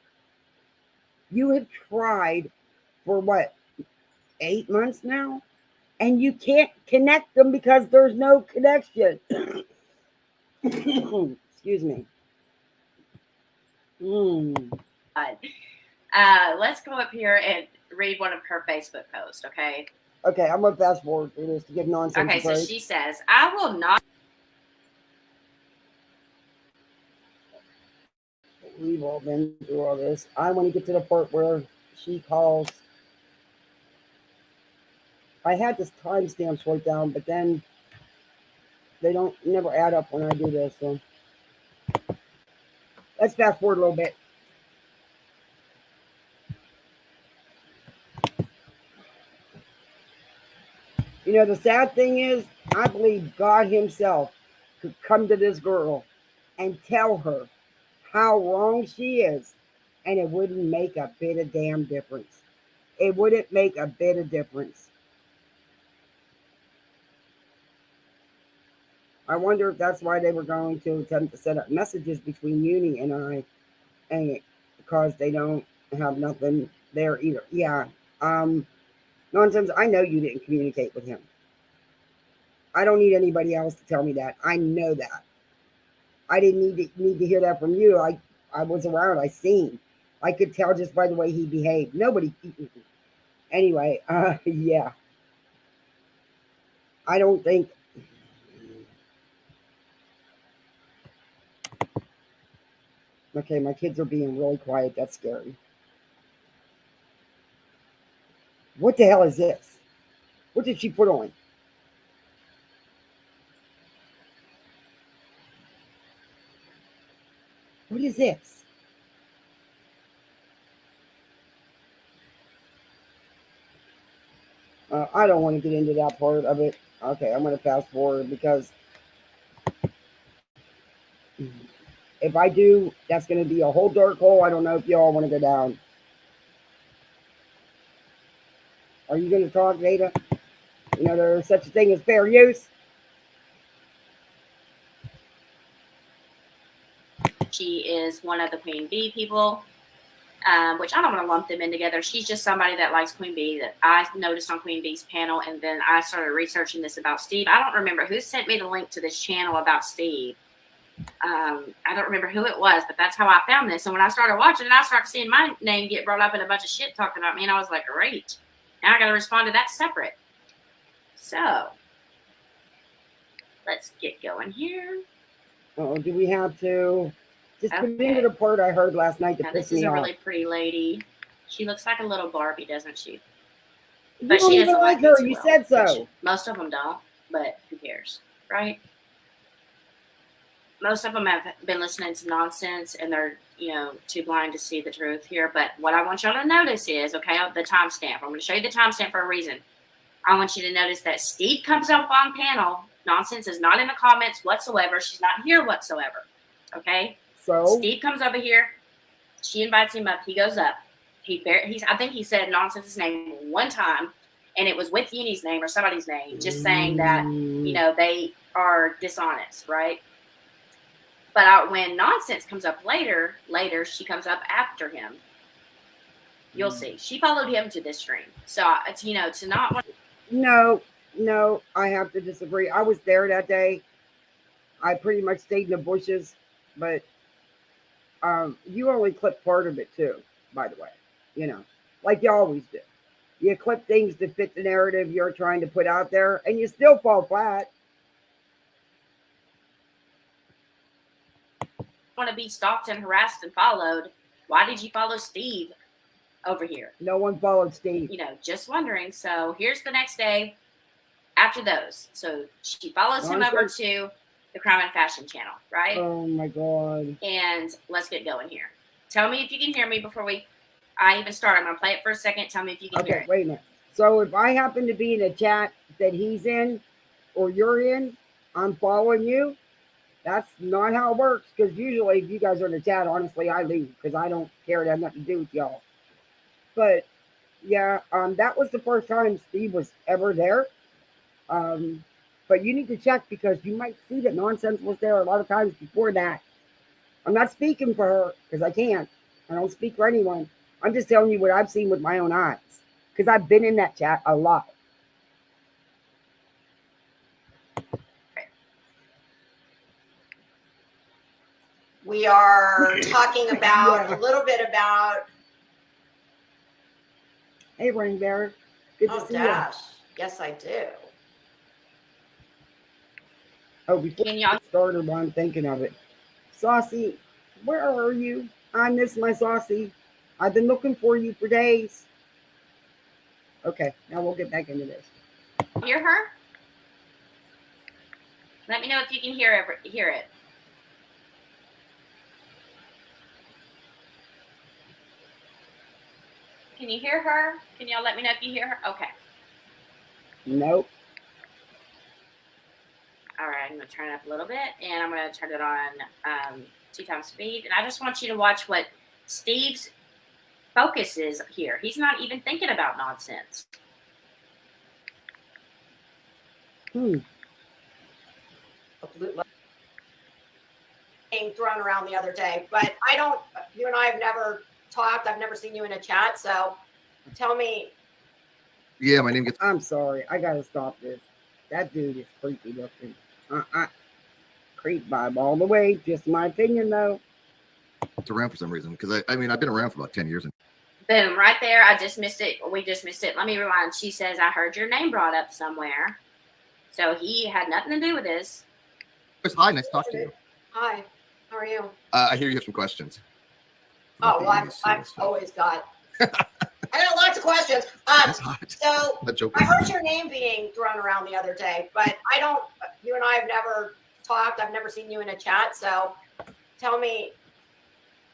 You have tried for what, 8 months now? And you can't connect them because there's no connection. Excuse me. Let's go up here and read one of her Facebook posts, okay? Okay, I'm going to fast forward through this to give Nonsense Okay, so she says, I will not. We've all been through all this. I want to get to the part where she calls. I had this timestamps wrote down, but then they never add up when I do this. So let's fast forward a little bit. You know, the sad thing is, I believe God himself could come to this girl and tell her how wrong she is, and it wouldn't make a bit of damn difference. It wouldn't make a bit of difference. I wonder if that's why they were going to attempt to set up messages between Uni and I, and because they don't have nothing there either. Yeah, nonsense. I know you didn't communicate with him. I don't need anybody else to tell me that. I know that. I didn't need to hear that from you. I was around. I seen. I could tell just by the way he behaved. Nobody. Anyway, yeah. I don't think. Okay, my kids are being really quiet. That's scary. What the hell is this? What did she put on? What is this? I don't want to get into that part of it. Okay, I'm going to fast forward because if I do, that's going to be a whole dark hole. I don't know if y'all want to go down. Are you going to talk, Vada? You know, there's such a thing as fair use. She is one of the Queen Bee people, which I don't want to lump them in together. She's just somebody that likes Queen Bee that I noticed on Queen Bee's panel, and then I started researching this about Steve. I don't remember who sent me the link to this channel about Steve. I don't remember who it was, but that's how I found this. And when I started watching it, I started seeing my name get brought up in a bunch of shit talking about me, and I was like, great. Now I got to respond to that separate. So let's get going here. Oh, do we have to just put into the part I heard last night? Now this is a really pretty lady. She looks like a little Barbie, doesn't she? You But don't she even doesn't like me her. too You well, said so. which most of them don't, but who cares, right? Most of them have been listening to nonsense, and they're, you know, too blind to see the truth here. But what I want y'all to notice is, okay, the timestamp. I'm going to show you the timestamp for a reason. I want you to notice that Steve comes up on panel. Nonsense is not in the comments whatsoever. She's not here whatsoever. Okay? So Steve comes over here. She invites him up. He goes up. I think he said Nonsense's name one time, and it was with Uni's name or somebody's name, just saying that, you know, they are dishonest, right? But when Nonsense comes up later, she comes up after him. You'll see. She followed him to this stream. So, you know, to not want. No, I have to disagree. I was there that day. I pretty much stayed in the bushes, but you only clip part of it too, by the way. You know, like you always do. You clip things to fit the narrative you're trying to put out there, and you still fall flat. Want to be stalked and harassed and followed. Why did you follow Steve over here? No one followed Steve. You know, just wondering. So here's the next day after those. So she follows him over to the Crime and Fashion channel, right? Oh my God. And let's get going here. Tell me if you can hear me before I even start. I'm going to play it for a second. Tell me if you can hear it. Wait a minute. So if I happen to be in a chat that he's in or you're in, I'm following you. That's not how it works, because usually if you guys are in the chat, honestly, I leave because I don't care to have nothing to do with y'all. But yeah, that was the first time Steve was ever there. But you need to check, because you might see that Nonsense was there a lot of times before that. I'm not speaking for her because I can't. I don't speak for anyone. I'm just telling you what I've seen with my own eyes, because I've been in that chat a lot. We are talking about a little bit about. Hey, Rain Bear. Good to see Dash. Yes, I do. Oh, before I started, while I'm thinking of it, Saucy, where are you? I miss my Saucy. I've been looking for you for days. Okay, now we'll get back into this. Hear her? Let me know if you can hear it. Can you hear her? Can y'all let me know if you hear her? Okay. Nope. All right. I'm going to turn it up a little bit, and I'm going to turn it on 2 times speed. And I just want you to watch what Steve's focus is here. He's not even thinking about nonsense. Being thrown around the other day, but you and I have never talked. I've never seen you in a chat. So tell me. Yeah, my name gets. I'm sorry. I got to stop this. That dude is creepy looking. Creep vibe all the way. Just my opinion, though. It's around for some reason because I mean I've been around for about 10 years. And Boom, right there. I just missed it. We just missed it. Let me rewind. She says, I heard your name brought up somewhere. So he had nothing to do with this. Hi, nice to talk to you. Hi, how are you? I hear you have some questions. Oh, well, I've always got. I got lots of questions. So I heard your name being thrown around the other day, but you and I have never talked. I've never seen you in a chat. So tell me.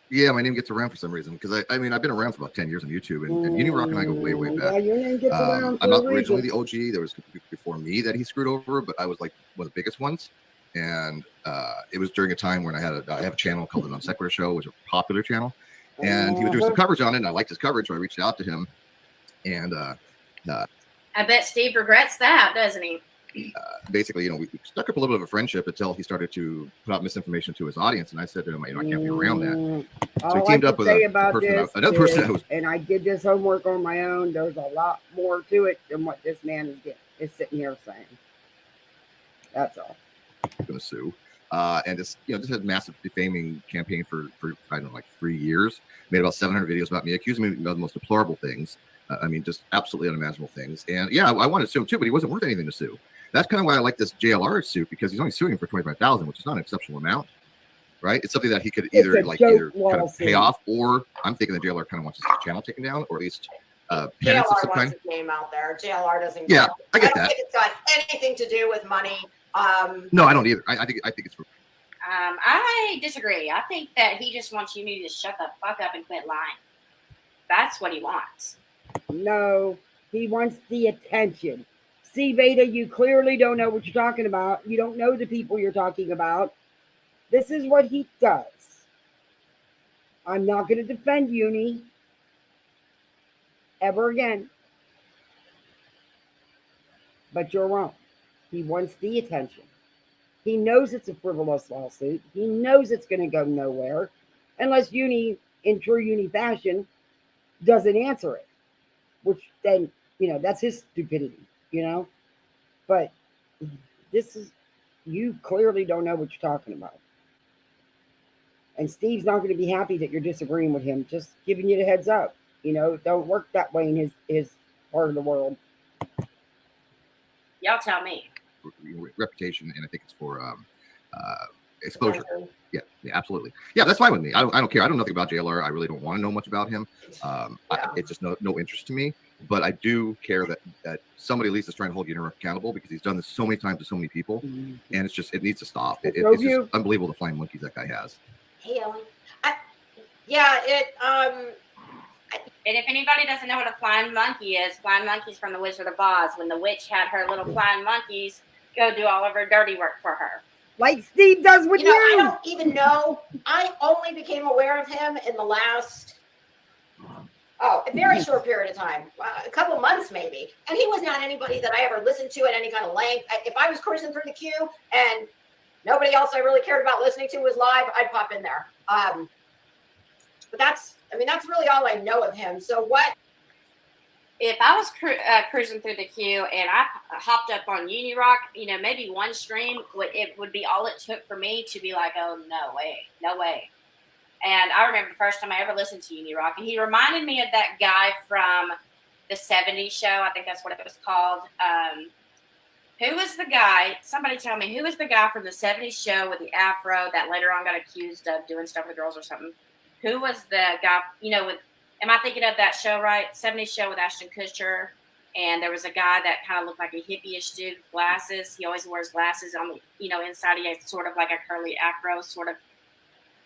Yeah, my name gets around for some reason because I mean I've been around for about 10 years on YouTube, and Unirock and I go way back. Yeah, your name gets around. I'm not originally the OG. There was before me that he screwed over, but I was like one of the biggest ones. And it was during a time when I have a channel called the Non-Sequitur Show, which is a popular channel, and he was doing some coverage on it, and I liked his coverage, so I reached out to him, and I bet Steve regrets that, doesn't he? Basically, we stuck up a little bit of a friendship until he started to put out misinformation to his audience, and I said to him, I can't be around that. So he teamed up with another person that was. And I did this homework on my own. There's a lot more to it than what this man is sitting here saying. That's all. Going to sue, and just had a massive defaming campaign for I don't know, like 3 years. Made about 700 videos about me, accusing me of the most deplorable things. I mean, just absolutely unimaginable things. And yeah, I wanted to sue him too, but he wasn't worth anything to sue. That's kind of why I like this JLR suit, because he's only suing him for $25,000, which is not an exceptional amount, right? It's something that he could either kind of pay off, or I'm thinking the JLR kind of wants his channel taken down, or at least penance of some kind. Wants his name out there. JLR doesn't. Yeah, I get that. I don't think it's got anything to do with money. No, I don't either. I think it's. I disagree. I think that he just wants you to shut the fuck up and quit lying. That's what he wants. No, he wants the attention. See, Vada, you clearly don't know what you're talking about. You don't know the people you're talking about. This is what he does. I'm not going to defend Uni ever again. But you're wrong. He wants the attention. He knows it's a frivolous lawsuit. He knows it's going to go nowhere unless Uni, in true Uni fashion, doesn't answer it. Which then, that's his stupidity, But you clearly don't know what you're talking about. And Steve's not going to be happy that you're disagreeing with him. Just giving you the heads up. Don't work that way in his part of the world. Y'all tell me. Reputation, and I think it's for exposure. Yeah, absolutely. Yeah, that's fine with me. I don't care. I don't know nothing about JLR. I really don't want to know much about him. It's just no interest to me. But I do care that somebody at least is trying to hold Unirock accountable, because he's done this so many times to so many people, and it needs to stop. It's just unbelievable the flying monkeys that guy has. Hey, Ellen. And if anybody doesn't know what a flying monkey is, flying monkeys from the Wizard of Oz, when the witch had her little flying monkeys go do all of her dirty work for her. Like Steve does with you. I don't even know. I only became aware of him in the last, a very short period of time, a couple months maybe. And he was not anybody that I ever listened to at any kind of length. If I was cruising through the queue and nobody else I really cared about listening to was live, I'd pop in there. But that's really all I know of him. So what? If I was cruising through the queue and I hopped up on Unirock, maybe one stream would be all it took for me to be like, oh, no way. And I remember the first time I ever listened to Unirock, and he reminded me of that guy from the 70s show. I think that's what it was called. Who was the guy? Somebody tell me, who was the guy from the 70s show with the afro that later on got accused of doing stuff with girls or something? Who was the guy, am I thinking of that show right? 70s show with Ashton Kutcher. And there was a guy that kind of looked like a hippie-ish dude with glasses. He always wears glasses on the, inside he has sort of like a curly afro sort of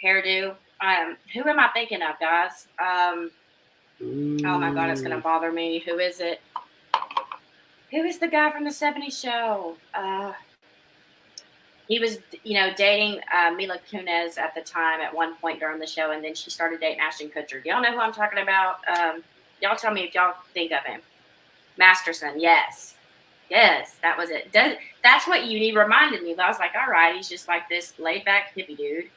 hairdo. Who am I thinking of, guys? Oh my God, it's going to bother me. Who is it? Who is the guy from the 70s show? he was, dating Mila Kunis at the time at one point during the show, and then she started dating Ashton Kutcher. Do y'all know who I'm talking about? Y'all tell me if y'all think of him. Masterson, yes, that was it. That's what Uni reminded me of. I was like, all right, he's just like this laid back hippie dude.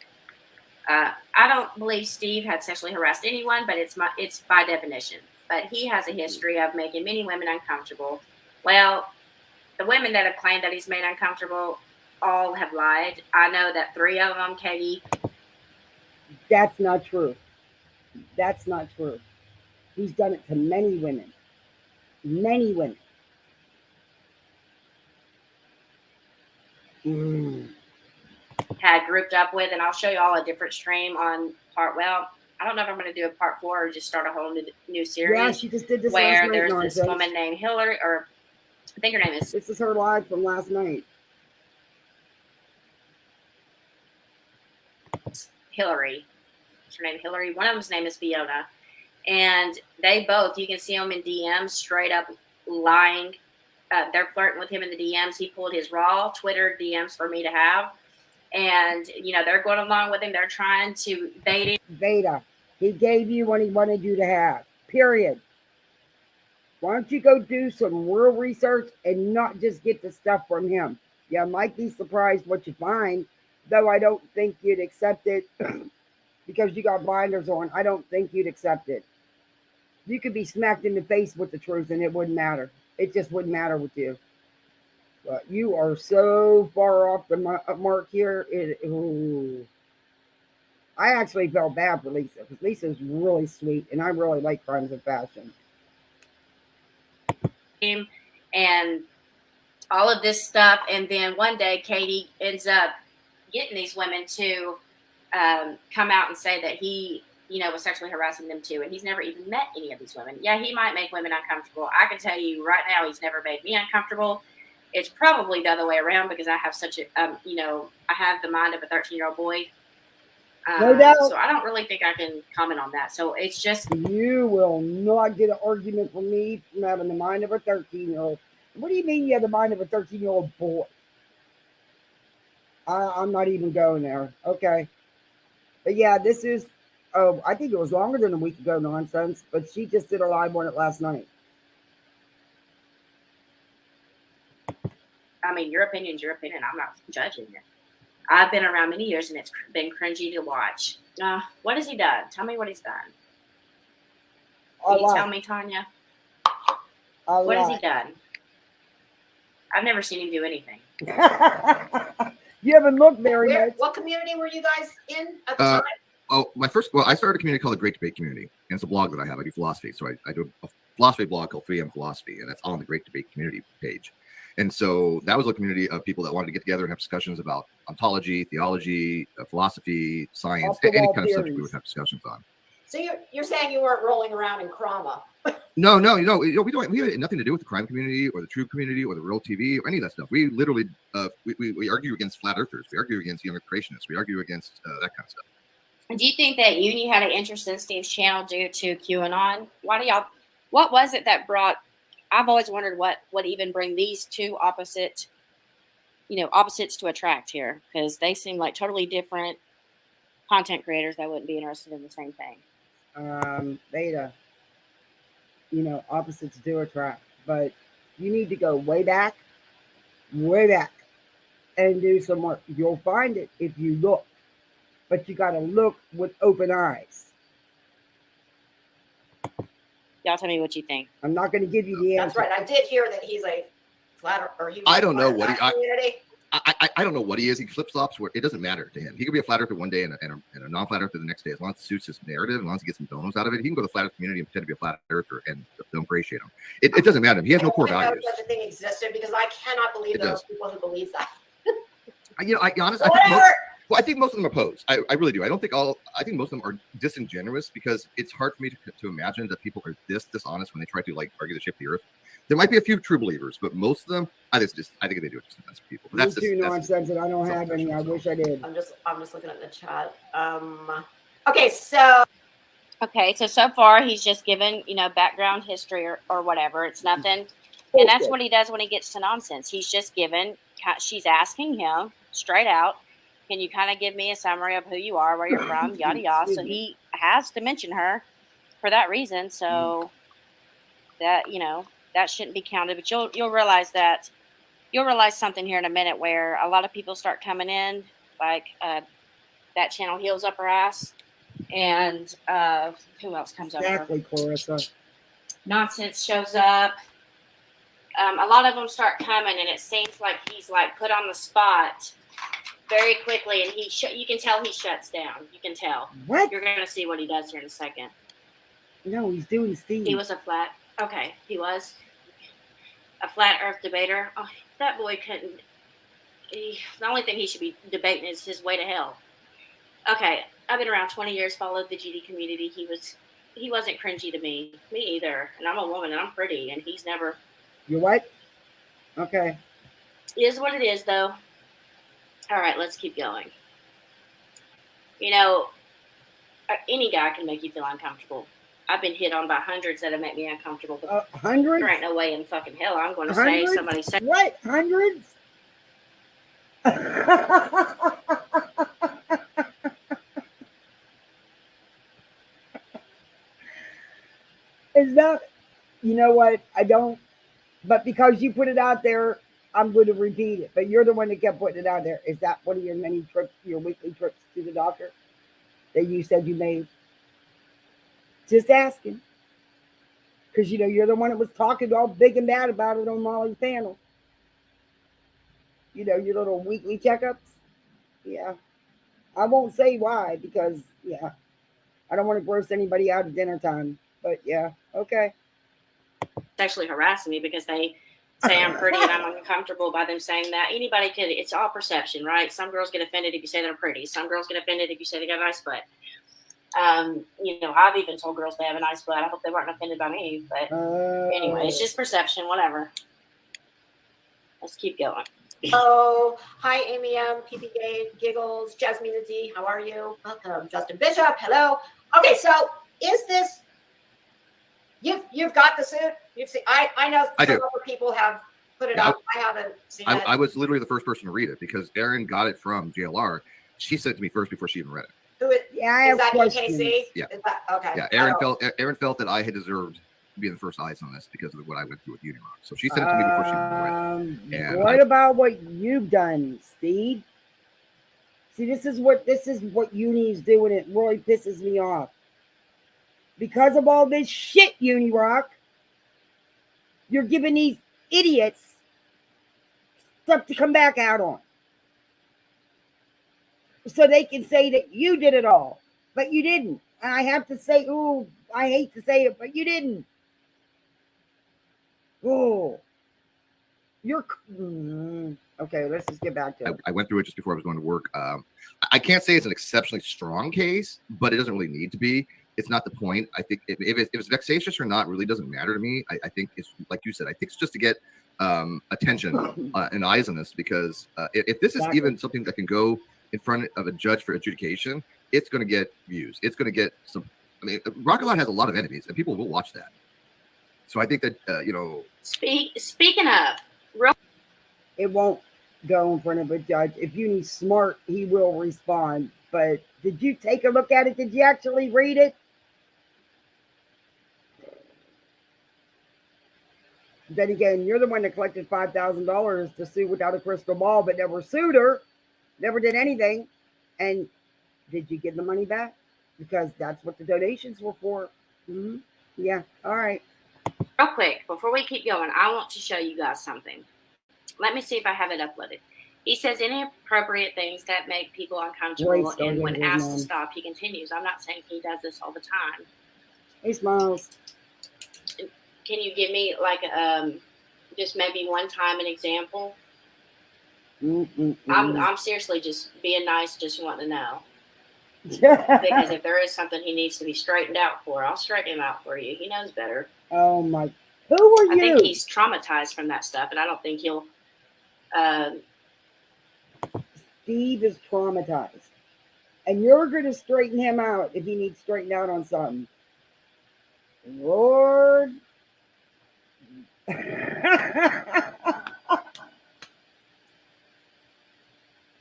I don't believe Steve had sexually harassed anyone, but it's by definition. But he has a history of making many women uncomfortable. Well, the women that have claimed that he's made uncomfortable all have lied. I know that 3 of them, Katie. That's not true. That's not true. He's done it to many women. Many women. Had grouped up with, and I'll show you all a different stream on part. Well, I don't know if I'm going to do a part 4 or just start a whole new series. Yeah, she just did this where last night, there's nonsense. this woman named Hillary, or I think her name is. This is her live from last night. Hillary. What's her name? Hillary. One of them's name is Fiona. And they both, you can see them in DMs, straight up lying. They're flirting with him in the DMs. He pulled his raw Twitter DMs for me to have. And, they're going along with him. They're trying to bait him. Vada. He gave you what he wanted you to have. Period. Why don't you go do some real research and not just get the stuff from him? You might be surprised what you find, though I don't think you'd accept it because you got blinders on. I don't think you'd accept it. You could be smacked in the face with the truth and it wouldn't matter. It just wouldn't matter with you. But you are so far off the mark here. I actually felt bad for Lisa because Lisa's really sweet and I really like Crimes of Passion. And all of this stuff. And then one day Katie ends up getting these women to come out and say that he, was sexually harassing them too. And he's never even met any of these women. Yeah, he might make women uncomfortable. I can tell you right now, he's never made me uncomfortable. It's probably the other way around because I have such a, I have the mind of a 13-year-old boy. No doubt. So I don't really think I can comment on that. So it's just. You will not get an argument from me from having the mind of a 13-year-old. What do you mean you have the mind of a 13-year-old boy? I'm not even going there. Okay. But yeah, this is, I think it was longer than a week ago nonsense, but she just did a live on it last night. I mean, your opinion's your opinion. I'm not judging it. I've been around many years, and it's been cringy to watch. What has he done? Tell me what he's done. Can you tell me, Tanya? What has he done? I've never seen him do anything. You haven't looked very much. What community were you guys in at the time? I started a community called the Great Debate Community, and it's a blog that I have. I do philosophy, so I do a philosophy blog called 3M Philosophy, and that's on the Great Debate Community page. And so that was a community of people that wanted to get together and have discussions about ontology, theology, philosophy, science, any kind of subject we would have discussions on. So you're saying you weren't rolling around in Chroma? No, we don't. We had nothing to do with the crime community or the true community or the real TV or any of that stuff. We literally we argue against flat earthers. We argue against younger creationists. We argue against that kind of stuff. Do you think that Uni had an interest in Steve's channel due to QAnon? What was it that brought? I've always wondered what would even bring these two opposites to attract here, because they seem like totally different content creators that wouldn't be interested in the same thing. Vada, opposites do attract, but you need to go way back, and do some work. You'll find it if you look, but you got to look with open eyes. Y'all tell me what you think. I'm not going to give you the answer. That's right. I did hear that he's a flat or he. I don't know what I don't know what he is. He flip-flops where it doesn't matter to him. He could be a flat earther one day and a non-flat earther the next day. As long as it suits his narrative, as long as he gets some donos out of it, he can go to the flat earth community and pretend to be a flat earther and they'll appreciate him. It doesn't matter. He has no core values. Such a thing existed because I cannot believe there are people who believe that. I think most of them are posed. I really do. I think most of them are disingenuous because it's hard for me to imagine that people are this dishonest when they try to argue the shape of the earth. There might be a few true believers, but most of them, I think they do it just to mess with people. But that's just nonsense, and I don't have any. I wish I did. I'm just looking at the chat. Okay, so far he's just given background history or whatever. It's nothing, and that's what he does when he gets to nonsense. He's just given. She's asking him straight out. Can you kind of give me a summary of who you are, where you're from, yada yada? So he has to mention her for that reason. So that that shouldn't be counted. But you'll realize that something here in a minute where a lot of people start coming in, like that channel heals up her ass, and who else comes over? Exactly, Clarissa. Nonsense shows up. A lot of them start coming, and it seems like he's like put on the spot very quickly, and you can tell he shuts down. You can tell. What? You're gonna see what he does here in a second. No, he's doing Steve. He was a flat. Okay, he was a flat Earth debater. Oh, that boy couldn't. The only thing he should be debating is his way to hell. Okay, I've been around 20 years, followed the GD community. He wasn't cringy to me either. And I'm a woman and I'm pretty, and he's never. You what? Okay. It is what it is, though. All right, let's keep going. You know, any guy can make you feel uncomfortable. I've been hit on by hundreds that have made me uncomfortable. But hundreds? There ain't no way in fucking hell I'm going to say somebody said. What? Hundreds? Is that, you know what? I don't, but because you put it out there, I'm going to repeat it. But you're the one that kept putting it out there. Is that one of your many trips, your weekly trips to the doctor that you said you made? Just asking. Because, you're the one that was talking all big and bad about it on Molly's panel. Your little weekly checkups. Yeah. I won't say why because, yeah, I don't want to gross anybody out at dinner time. But, yeah, okay. Sexually harassing me because they say I'm pretty and I'm uncomfortable by them saying that. Anybody could, it's all perception, right? Some girls get offended if you say they're pretty. Some girls get offended if you say they got a nice butt. I've even told girls they have a nice butt. I hope they weren't offended by me, but anyway, it's just perception, whatever. Let's keep going. Oh, hi, Amy M, PP Giggles, Jasmine the D, how are you? Welcome, Justin Bishop, hello. Okay, so is this, you've got the suit? You've seen, I know some other people have put it up. I haven't seen it. I was literally the first person to read it because Erin got it from JLR. She sent it to me first before she even read it. Yeah, I have questions. EKC? Yeah. Okay. Yeah, Erin felt that I had deserved to be the first eyes on this because of what I went through with Unirock. So she sent it to me before she read it. And what about what you've done, Steve? See, this is what Uni's doing. It really pisses me off. Because of all this shit, Unirock, you're giving these idiots stuff to come back out on. So they can say that you did it all, but you didn't. And I have to say, ooh, I hate to say it, but you didn't. Oh, you're okay. Let's just get back to it. I went through it just before I was going to work. I can't say it's an exceptionally strong case, but it doesn't really need to be. It's not the point. I think if it's vexatious or not really doesn't matter to me. I think it's like you said. I think it's just to get attention and eyes on this because if this is even something that can go in front of a judge for adjudication, it's going to get views. It's going to get some. I mean, Rocket Lot has a lot of enemies, and people will watch that. So I think that Speaking of, it won't go in front of a judge. If Uni's smart, he will respond. But did you take a look at it? Did you actually read it? Then again, you're the one that collected $5,000 to sue without a crystal ball, but never sued her, never did anything. And did you get the money back? Because that's what the donations were for. Mm-hmm. Yeah. All right. Real quick, before we keep going, I want to show you guys something. Let me see if I have it uploaded. He says inappropriate things that make people uncomfortable, and when asked to stop, he continues. I'm not saying he does this all the time. He smiles. Can you give me like just maybe one time an example? I'm seriously just being nice, just wanting to know. Because if there is something he needs to be straightened out for, I'll straighten him out for you. He knows better. Oh my! Who are you? I think he's traumatized from that stuff, and I don't think he'll. Steve is traumatized, and you're going to straighten him out if he needs straightened out on something. Lord.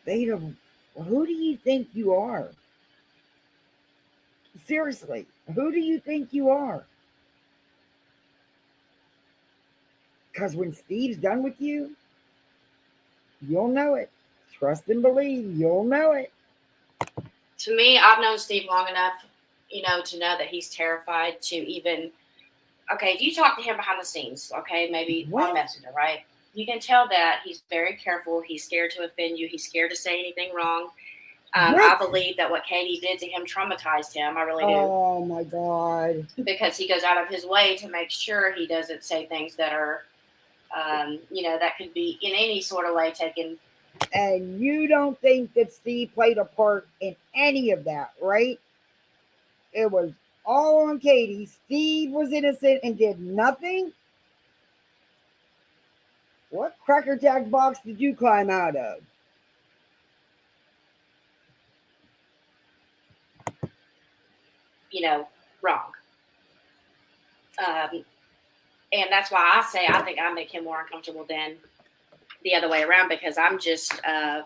Veda, who do you think you are? Seriously, who do you think you are? Because when Steve's done with you, you'll know it. Trust and believe, you'll know it. To me, I've known Steve long enough, to know that he's terrified to even. Okay, if you talk to him behind the scenes, okay, maybe on Messenger, right? You can tell that he's very careful. He's scared to offend you. He's scared to say anything wrong. I believe that what Katie did to him traumatized him. I really do. Oh my God. Because he goes out of his way to make sure he doesn't say things that are, that could be in any sort of way taken. And you don't think that Steve played a part in any of that, right? It was all on Katie. Steve was innocent and did nothing. What Cracker Jack box did you climb out of? Wrong. And that's why I say I think I make him more uncomfortable than the other way around, because I'm just a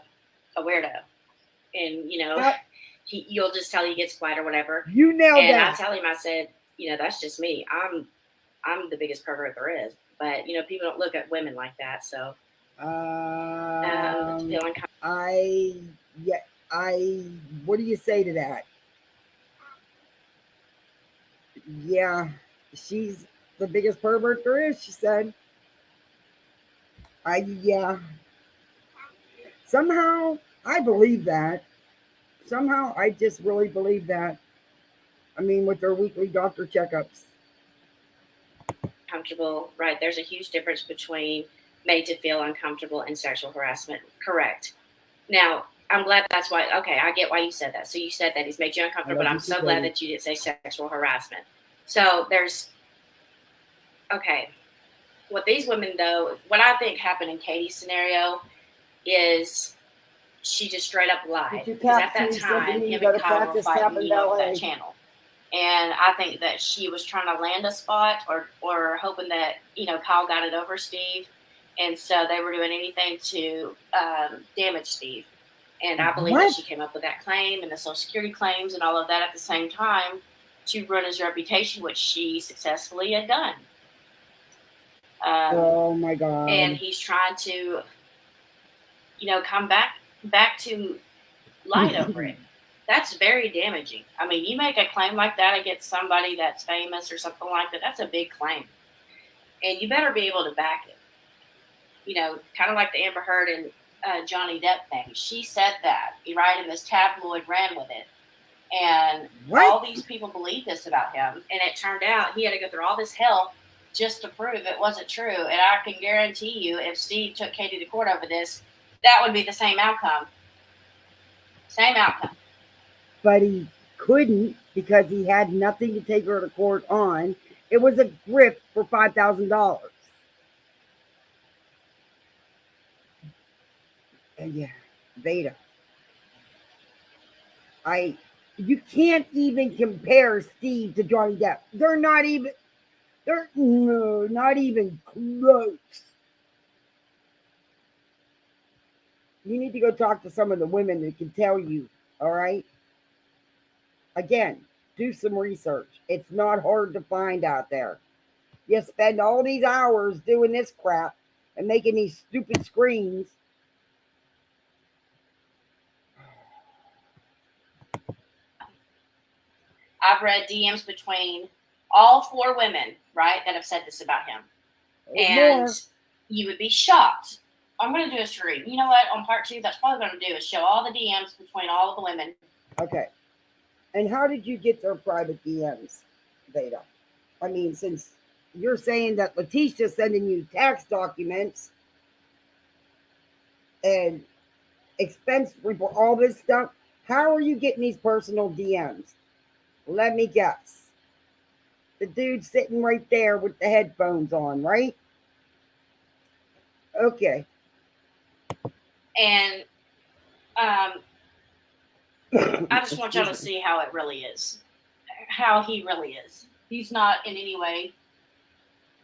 weirdo. And, you'll just tell he gets quiet or whatever. You nailed and that. I tell him, I said, that's just me. I'm the biggest pervert there is. But, people don't look at women like that. So, what do you say to that? Yeah, she's the biggest pervert there is, she said. Yeah. Somehow I believe that. Somehow I just really believe that. I mean, with their weekly doctor checkups. Comfortable, right? There's a huge difference between made to feel uncomfortable and sexual harassment. Correct. Now, I'm glad that's why. Okay, I get why you said that. So you said that he's made you uncomfortable, but I'm so glad that you didn't say sexual harassment. So what these women, though, what I think happened in Katie's scenario is she just straight up lied. Because at that time, him and Kyle were fighting off that channel. And I think that she was trying to land a spot or hoping that, Kyle got it over Steve. And so they were doing anything to damage Steve. And I believe that she came up with that claim and the Social Security claims and all of that at the same time to ruin his reputation, which she successfully had done. Oh my God. And he's trying to, come back to light over it. That's very damaging. I mean, you make a claim like that against somebody that's famous or something like that, that's a big claim. And you better be able to back it. Kind of like the Amber Heard and Johnny Depp thing. She said that, right? And this tabloid ran with it. And all these people believed this about him. And it turned out he had to go through all this hell just to prove it wasn't true. And I can guarantee you, if Steve took Katie to court over this, that would be the same outcome. Same outcome. But he couldn't because he had nothing to take her to court on. It was a grift for $5,000. And yeah, Veda. You can't even compare Steve to Johnny Depp. They're not even close. You need to go talk to some of the women that can tell you, all right? Again, do some research. It's not hard to find out there. You spend all these hours doing this crap and making these stupid screens. I've read DMs between all 4 women, right, that have said this about him. And you would be shocked. I'm going to do a stream. You know what? On part 2, that's probably going to do is show all the DMs between all of the women. Okay. And how did you get their private DMs, Veda? I mean, since you're saying that Letitia's sending you tax documents and expense report, all this stuff, how are you getting these personal DMs? Let me guess. The dude sitting right there with the headphones on, right? Okay. And I just want y'all to see how it really is. How he really is. He's not in any way,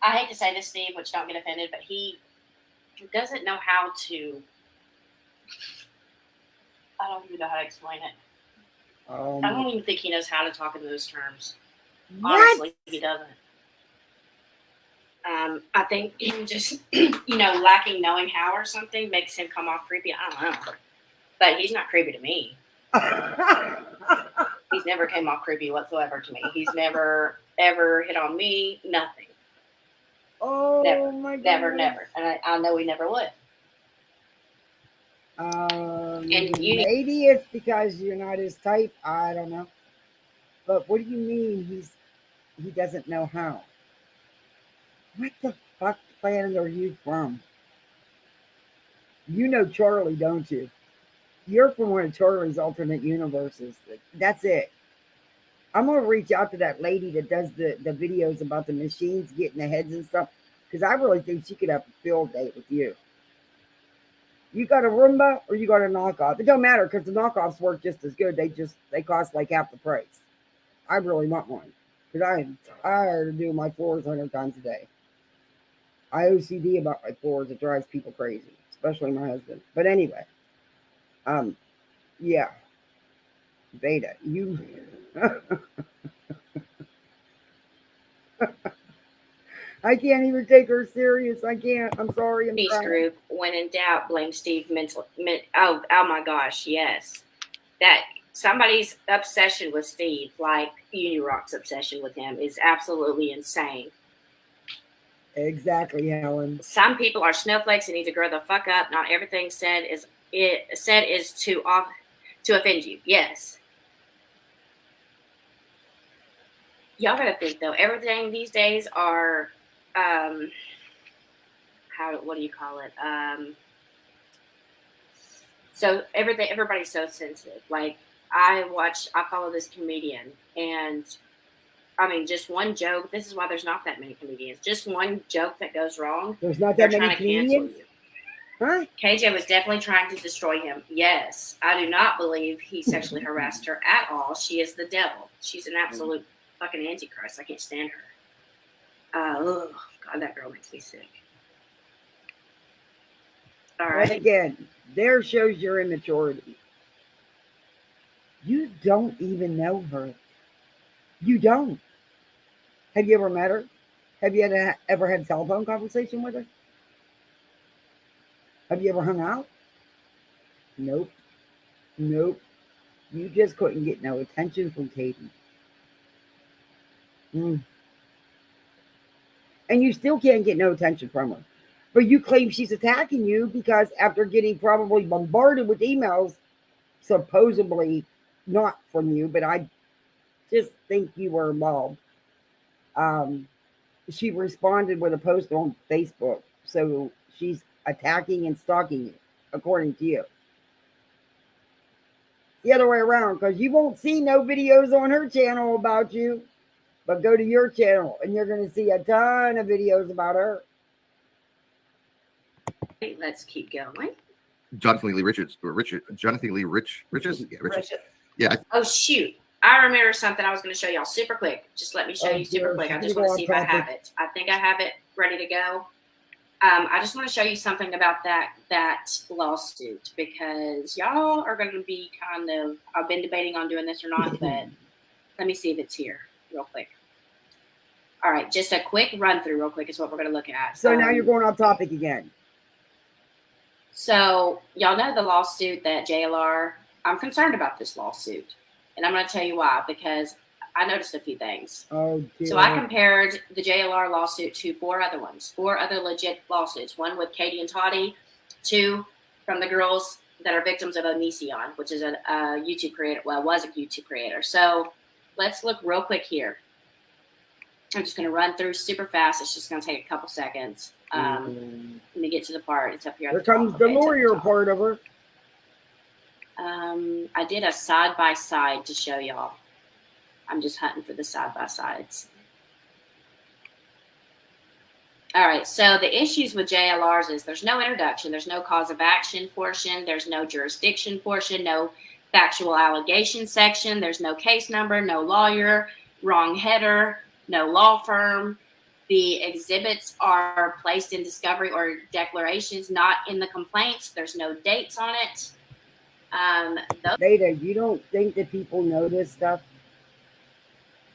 I hate to say this, Steve, which don't get offended, but he doesn't know how to I don't even know how to explain it. I Um, don't even think he knows how to talk in those terms. what? Honestly, he doesn't. I think him just, lacking knowing how or something makes him come off creepy. I don't know. But he's not creepy to me. He's never came off creepy whatsoever to me. He's never, ever hit on me. Nothing. Oh Never. my God. Never. And I know he never would. Maybe it's because you're not his type. I don't know. But what do you mean he doesn't know how? What the fuck planet are you from? You know Charlie, don't you? You're from one of Charlie's alternate universes. That's it. I'm gonna reach out to that lady that does the videos about the machines getting the heads and stuff, because I really think she could have a field day with you. You got a Roomba or you got a knockoff? It don't matter, because the knockoffs work just as good. They cost like half the price. I really want one, because I am tired of doing my floors 100 times a day. I OCD about my floors. It drives people crazy, especially my husband. But anyway, yeah, Vada, you. I can't even take her serious. I can't. I'm sorry. Peace group. When in doubt, blame Steve. Oh my gosh, yes. That somebody's obsession with Steve, like Unirock's obsession with him, is absolutely insane. Exactly, Helen. Some people are snowflakes and need to grow the fuck up. Not everything said is to offend you. Yes. Y'all gotta think though. Everything these days are what do you call it? So everybody's so sensitive. Like I follow this comedian, and I mean, just one joke. This is why there's not that many comedians. Just one joke that goes wrong. There's not that many comedians? Huh? KJ was definitely trying to destroy him. Yes. I do not believe he sexually harassed her at all. She is the devil. She's an absolute fucking antichrist. I can't stand her. Oh, God, that girl makes me sick. All right. And again, there shows your immaturity. You don't even know her. You don't. Have you ever met her? Have you ever had a telephone conversation with her? Have you ever hung out? Nope. You just couldn't get no attention from Katie. And you still can't get no attention from her. But you claim she's attacking you because after getting probably bombarded with emails, supposedly not from you, but I just think you were involved. She responded with a post on Facebook. So she's attacking and stalking you, according to you. The other way around, because you won't see no videos on her channel about you, but go to your channel and you're going to see a ton of videos about her. Let's keep going. Jonathan Lee Richards. Yeah. Oh, shoot. I remember something I was going to show y'all super quick. Just let me show you super quick. I just want to see if I have it. I think I have it ready to go. I just want to show you something about that lawsuit, because y'all are going to be kind of, I've been debating on doing this or not, but let me see if it's here real quick. All right, just a quick run through real quick is what we're going to look at. So now you're going off topic again. So y'all know the lawsuit that JLR, I'm concerned about this lawsuit, and I'm going to tell you why, because I noticed a few things. Oh, dear. So I compared the JLR lawsuit to four other legit lawsuits. One with Katie and Toddy, two from the girls that are victims of Onision, which is a YouTube creator. Well, was a YouTube creator. So let's look real quick here. I'm just going to run through super fast. It's just going to take a couple seconds. Let me get to the part. It's up here. Here comes the lawyer part of her. I did a side-by-side to show y'all. I'm just hunting for the side-by-sides. All right, so the issues with JLRs is there's no introduction, there's no cause of action portion, there's no jurisdiction portion, no factual allegation section, there's no case number, no lawyer, wrong header, no law firm. The exhibits are placed in discovery or declarations, not in the complaints. There's no dates on it. Vada, you don't think that people know this stuff?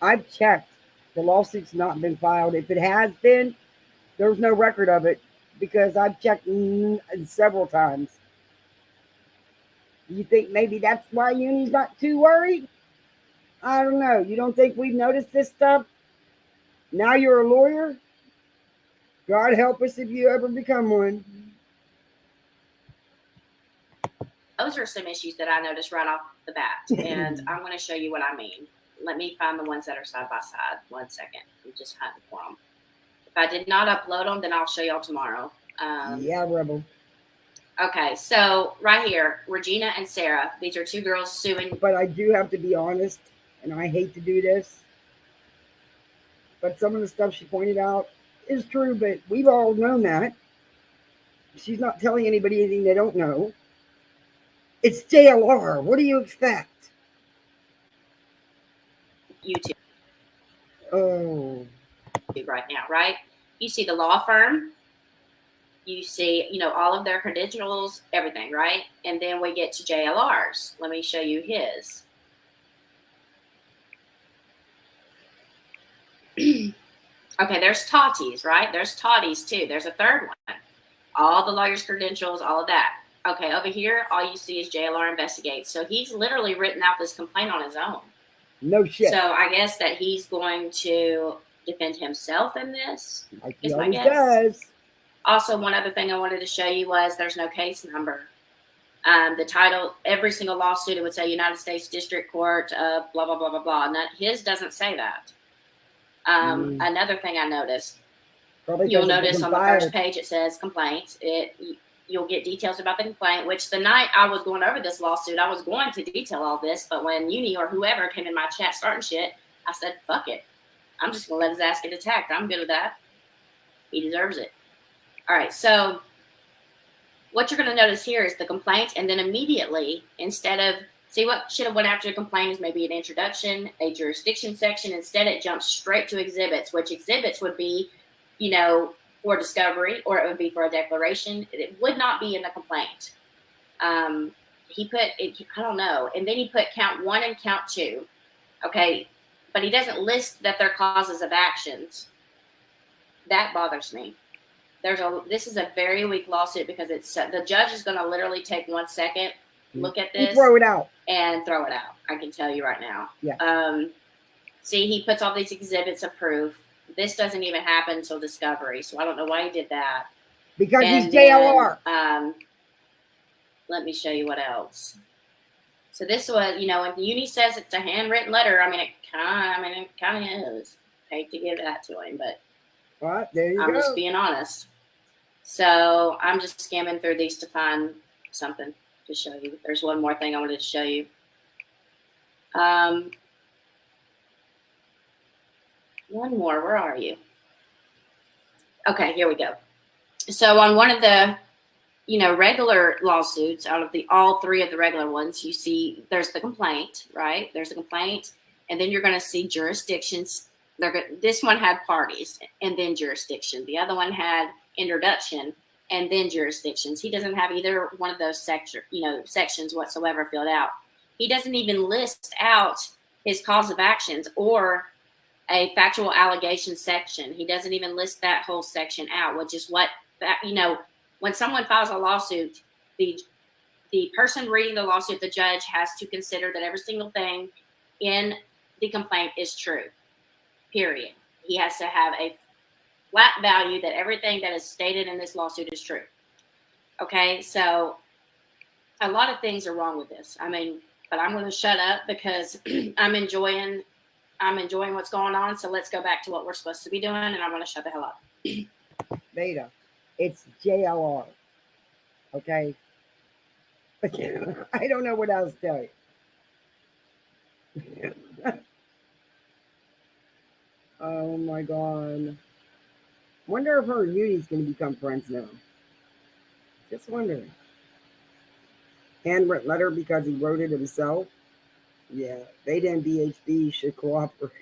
I've checked. The lawsuit's not been filed. If it has been, there's no record of it because I've checked several times. You think maybe that's why Uni's not too worried? I don't know. You don't think we've noticed this stuff? Now you're a lawyer? God help us if you ever become one. Those are some issues that I noticed right off the bat, and I'm going to show you what I mean. Let me find the ones that are side by side. 1 second. I'm just hunting for them. If I did not upload them, then I'll show y'all tomorrow. Yeah, Rebel. Okay, so right here, Regina and Sarah. These are two girls suing. But I do have to be honest, and I hate to do this, but some of the stuff she pointed out is true, but we've all known that. She's not telling anybody anything they don't know. It's JLR. What do you expect? YouTube. Oh. Right now, right? You see the law firm. You see, all of their credentials, everything, right? And then we get to JLR's. Let me show you his. Okay, there's Tati's, right? There's Tati's too. There's a third one. All the lawyer's credentials, all of that. Okay, over here, all you see is JLR investigates. So he's literally written out this complaint on his own. No shit. So I guess that he's going to defend himself in this. Like is he my always guess. does. Also, one other thing I wanted to show you was there's no case number. The title, every single lawsuit, it would say United States District Court of blah, blah, blah, blah, blah. His doesn't say that. Another thing I noticed, you'll notice on the first page it says complaint. You'll get details about the complaint, which the night I was going over this lawsuit, I was going to detail all this, but when Uni or whoever came in my chat starting shit, I said, fuck it. I'm just going to let his ass get attacked. I'm good with that. He deserves it. All right, so what you're going to notice here is the complaint, and then immediately, instead of, see what should have went after the complaint is maybe an introduction, a jurisdiction section. Instead, it jumps straight to exhibits, which exhibits would be, for discovery, or it would be for a declaration. It would not be in the complaint. He put, I don't know, and then he put count 1 and count 2, okay, but he doesn't list that they're causes of actions. That bothers me. This is a very weak lawsuit because the judge is going to literally take 1 second, look at this, and throw it out. I can tell you right now. Yeah. See, he puts all these exhibits of proof. This doesn't even happen until discovery, so I don't know why he did that. Because he's JLR. Let me show you what else. So this was, when Uni says it's a handwritten letter, it kind of is. I hate to give that to him, but what? There you I'm go. just being honest. So I'm just skimming through these to find something to show you. There's one more thing I wanted to show you. One more. Where are you? Okay, here we go. So on one of the, regular lawsuits, out of all 3 of the regular ones, you see there's the complaint, right? There's a complaint, and then you're going to see jurisdictions. This one had parties and then jurisdiction. The other one had introduction and then jurisdictions. He doesn't have either one of those sections whatsoever filled out. He doesn't even list out his cause of actions or a factual allegation section. He doesn't even list that whole section out, which is what, when someone files a lawsuit, the person reading the lawsuit, the judge has to consider that every single thing in the complaint is true, period. He has to have a flat value that everything that is stated in this lawsuit is true. Okay, so a lot of things are wrong with this. But I'm going to shut up because I'm enjoying what's going on. So let's go back to what we're supposed to be doing, and I'm going to shut the hell up. Vada, it's JLR. Okay? I don't know what else to tell you. Oh my God. Wonder if her and Uni's going to become friends now. Just wondering. Handwritten letter because he wrote it himself. Yeah, Vada and BHB should cooperate.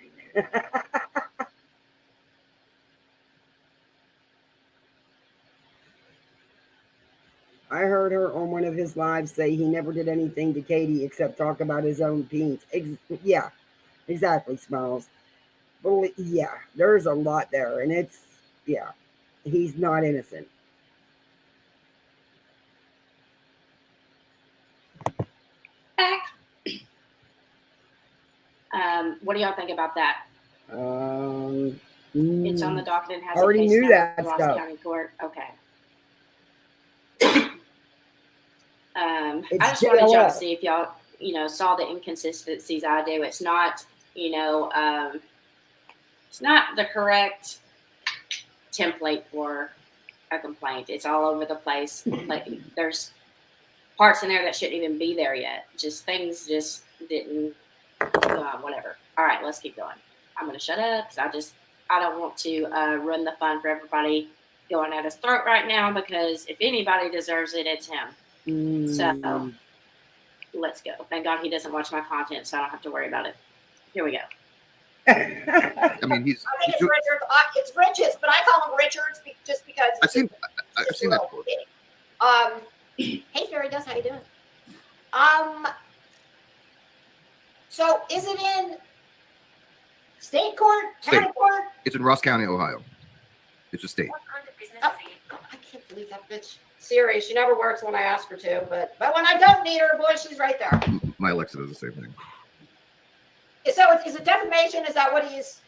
I heard her on one of his lives say he never did anything to Katie except talk about his own peens. Yeah, exactly, Smiles. But yeah, there's a lot there, and yeah, he's not innocent. Back. What do y'all think about that? It's on the docket and has already a case knew now that in Ross stuff. County Court. Okay. I just wanted y'all to see if y'all, saw the inconsistencies I do. It's not, it's not the correct template for a complaint. It's all over the place. Like there's parts in there that shouldn't even be there yet. Just things just didn't, whatever. All right, let's keep going. I'm going to shut up because I don't want to ruin the fun for everybody going at his throat right now, because if anybody deserves it, it's him. So let's go. Thank God he doesn't watch my content, so I don't have to worry about it. Here we go. I mean, it's Richards. It's Richards, but I call him Richards just because. I've seen that before. Hey, Fairy Dust, how you doing? So is it in state court, county court? It's in Ross County, Ohio. It's a state. Oh, God, I can't believe that bitch. Siri, she never works when I ask her to, but when I don't need her, boy, she's right there. My Alexa does the same thing. So is it defamation? Is that what he's?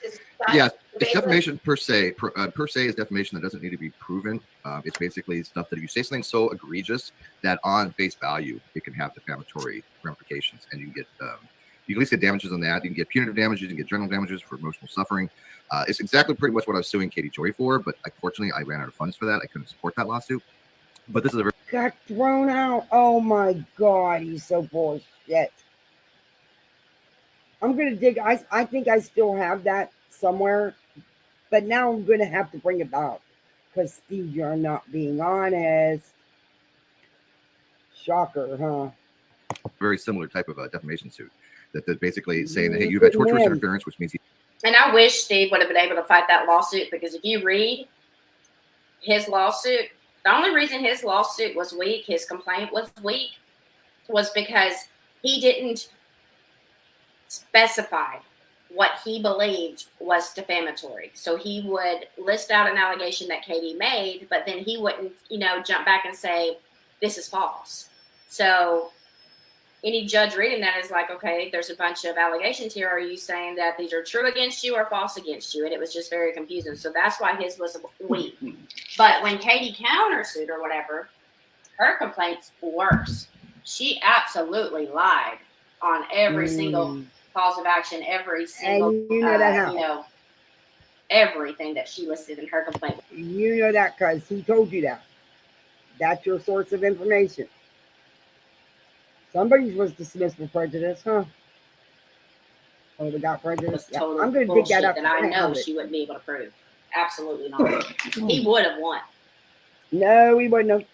Yes, it's defamation per se. Per se is defamation that doesn't need to be proven. It's basically stuff that if you say something so egregious that on face value it can have defamatory ramifications, and you can get you can at least get damages on that. You can get punitive damages, you can get general damages for emotional suffering. It's exactly pretty much what I was suing Katie Joy for, but unfortunately I ran out of funds for that. I couldn't support that lawsuit. But this is a got thrown out. Oh my God, he's so bullshit. I'm gonna dig. I think I still have that somewhere, but now I'm gonna have to bring it back because Steve, you're not being honest. Shocker, huh? very similar type of a defamation suit that basically saying that hey, you've had torturous interference, which means he. And I wish Steve would have been able to fight that lawsuit, because if you read his lawsuit, the only reason his lawsuit was weak, his complaint was weak, was because he didn't specify what he believed was defamatory. So he would list out an allegation that Katie made, but then he wouldn't, jump back and say, this is false. So any judge reading that is like, okay, there's a bunch of allegations here. Are you saying that these are true against you or false against you? And it was just very confusing. So that's why his was weak. But when Katie countersued or whatever, her complaint's worse. She absolutely lied on every single cause of action, every single, everything that she listed in her complaint. You know that because he told you that. That's your source of information. Somebody was dismissed for prejudice, huh? Oh, they got prejudice. Yeah. I'm going to dig that up. And I know she wouldn't be able to prove. Absolutely not. He would have won. No, he wouldn't have.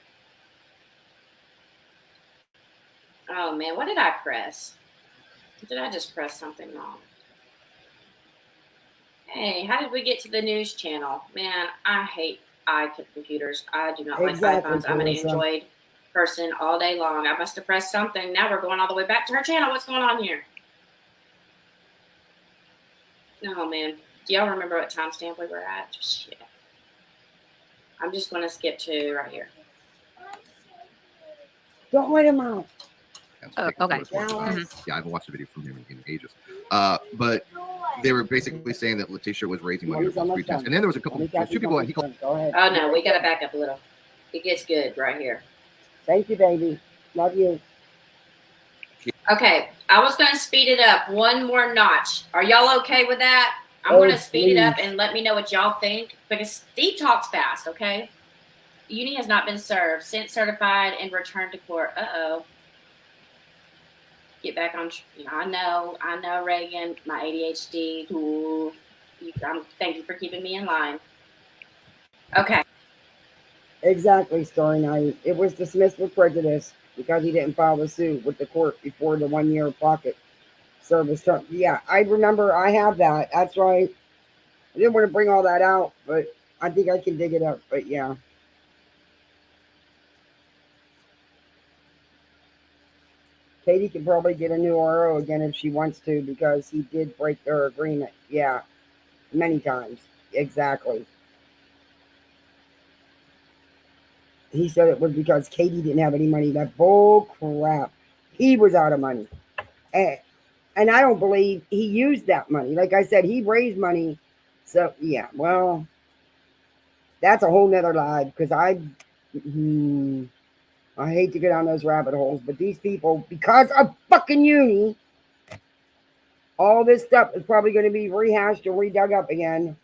Oh man, what did I press? Did I just press something wrong? Hey, how did we get to the news channel? Man, I hate computers. I do not like iPhones. I'm an Android person all day long. I must have pressed something. Now we're going all the way back to her channel. What's going on here? Oh man, do y'all remember what timestamp we were at? Shit. I'm just going to skip to right here. Don't let him out. Oh, okay. Yeah, I haven't watched a video from him in ages. But they were basically saying that Letitia was raising money for false pretense. And then there was a couple, two people that he called. Oh no, we got to back up a little. It gets good right here. Thank you, baby. Love you. Okay, I was going to speed it up one more notch. Are y'all okay with that? I'm going to speed it up and let me know what y'all think, because Steve talks fast, okay? Uni has not been served, sent certified, and returned to court. Uh-oh. Get back on. I know, Reagan, my ADHD. Ooh, thank you for keeping me in line. Okay. Exactly, Story Night. It was dismissed with prejudice because he didn't file the suit with the court before the 1 year pocket service term. Yeah, I remember I have that. That's right. I didn't want to bring all that out, but I think I can dig it up. But yeah. Katie can probably get a new RO again if she wants to because he did break their agreement. Yeah, many times. Exactly. He said it was because Katie didn't have any money. That bull crap. He was out of money. And I don't believe he used that money. Like I said, he raised money. So, yeah, well, that's a whole nother lie because I hate to go down those rabbit holes, but these people, because of fucking uni, all this stuff is probably going to be rehashed and redug up again.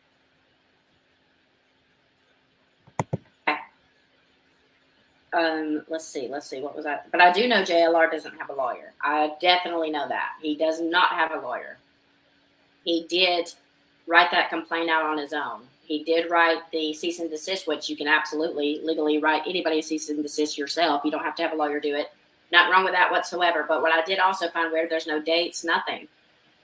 Let's see. What was that? But I do know JLR doesn't have a lawyer. I definitely know that. He does not have a lawyer. He did write that complaint out on his own. He did write the cease and desist, which you can absolutely legally write anybody a cease and desist yourself. You don't have to have a lawyer do it. Not wrong with that whatsoever. But what I did also find weird, there's no dates, nothing.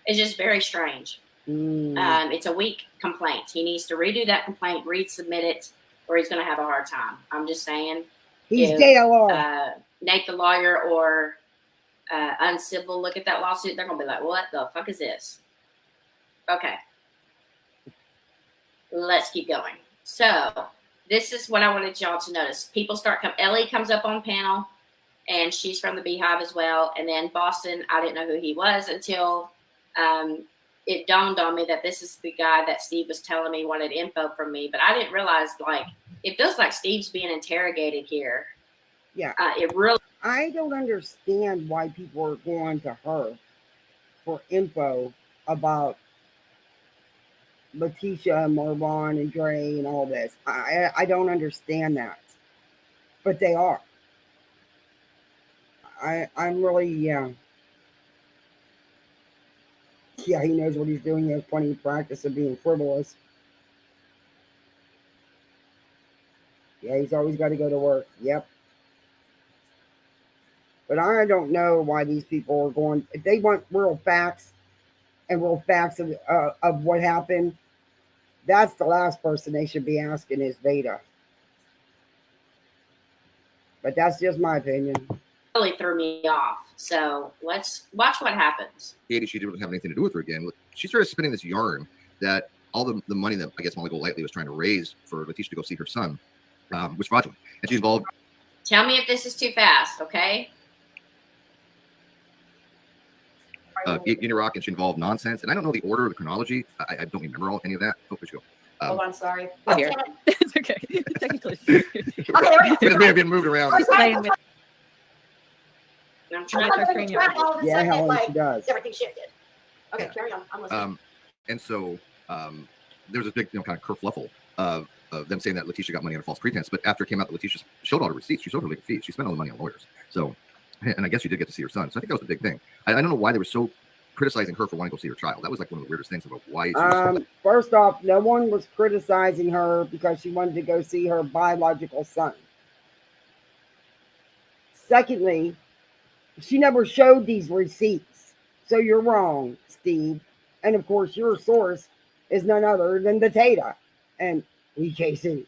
It's just very strange. It's a weak complaint. He needs to redo that complaint, resubmit it, or he's going to have a hard time. I'm just saying. He's JLR. Nate the lawyer or Uncivil look at that lawsuit, they're going to be like, what the fuck is this? Okay. Let's keep going. So this is what I wanted y'all to notice. People start coming. Ellie comes up on panel, and she's from the Beehive as well. And then Boston, I didn't know who he was until it dawned on me that this is the guy that Steve was telling me wanted info from me. But I didn't realize, like, it feels like Steve's being interrogated here. Yeah. It really. I don't understand why people are going to her for info about Letitia and Marwan and Dre and all this. I don't understand that. But they are. I'm really, yeah. Yeah, he knows what he's doing. He has plenty of practice of being frivolous. Yeah, he's always got to go to work. Yep. But I don't know why these people are going. If they want real facts and real facts of what happened, that's the last person they should be asking is Vada. But that's just my opinion. Really threw me off. So let's watch what happens. Katie, she didn't have anything to do with her again. She started spinning this yarn that all the money that I guess Molly Golightly was trying to raise for Letitia to go see her son was fraudulent. And she's involved. Tell me if this is too fast, okay? In Iraq, and she involved nonsense. And I don't know the order or the chronology. I don't remember any of that. Oh, where'd you go? Hold on, sorry. Oh, here. It's okay. Technically. Okay, there we go. It may have been moved around. I'm trying All of a Yeah, sudden, Helen, like, she does. everything shifted. Okay, carry on. I'm listening. And so there's this big, kind of kerfluffle of them saying that Letitia got money under false pretense. But after it came out that Letitia showed all the receipts, she showed her legal fees. She spent all the money on lawyers. So, and I guess she did get to see her son. So I think that was the big thing. I don't know why they were so criticizing her for wanting to go see her child. That was like one of the weirdest things about why. First off, no one was criticizing her because she wanted to go see her biological son. Secondly, she never showed these receipts. So you're wrong, Steve. And of course, your source is none other than the Tata and EKC.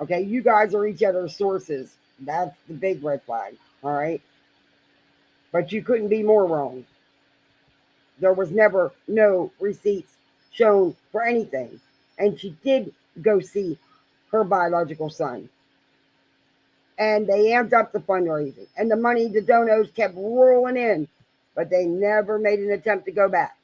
Okay, you guys are each other's sources. That's the big red flag. All right. But you couldn't be more wrong. There was never no receipts shown for anything. And she did go see her biological son. And they amped up the fundraising. And the money, the donos kept rolling in. But they never made an attempt to go back.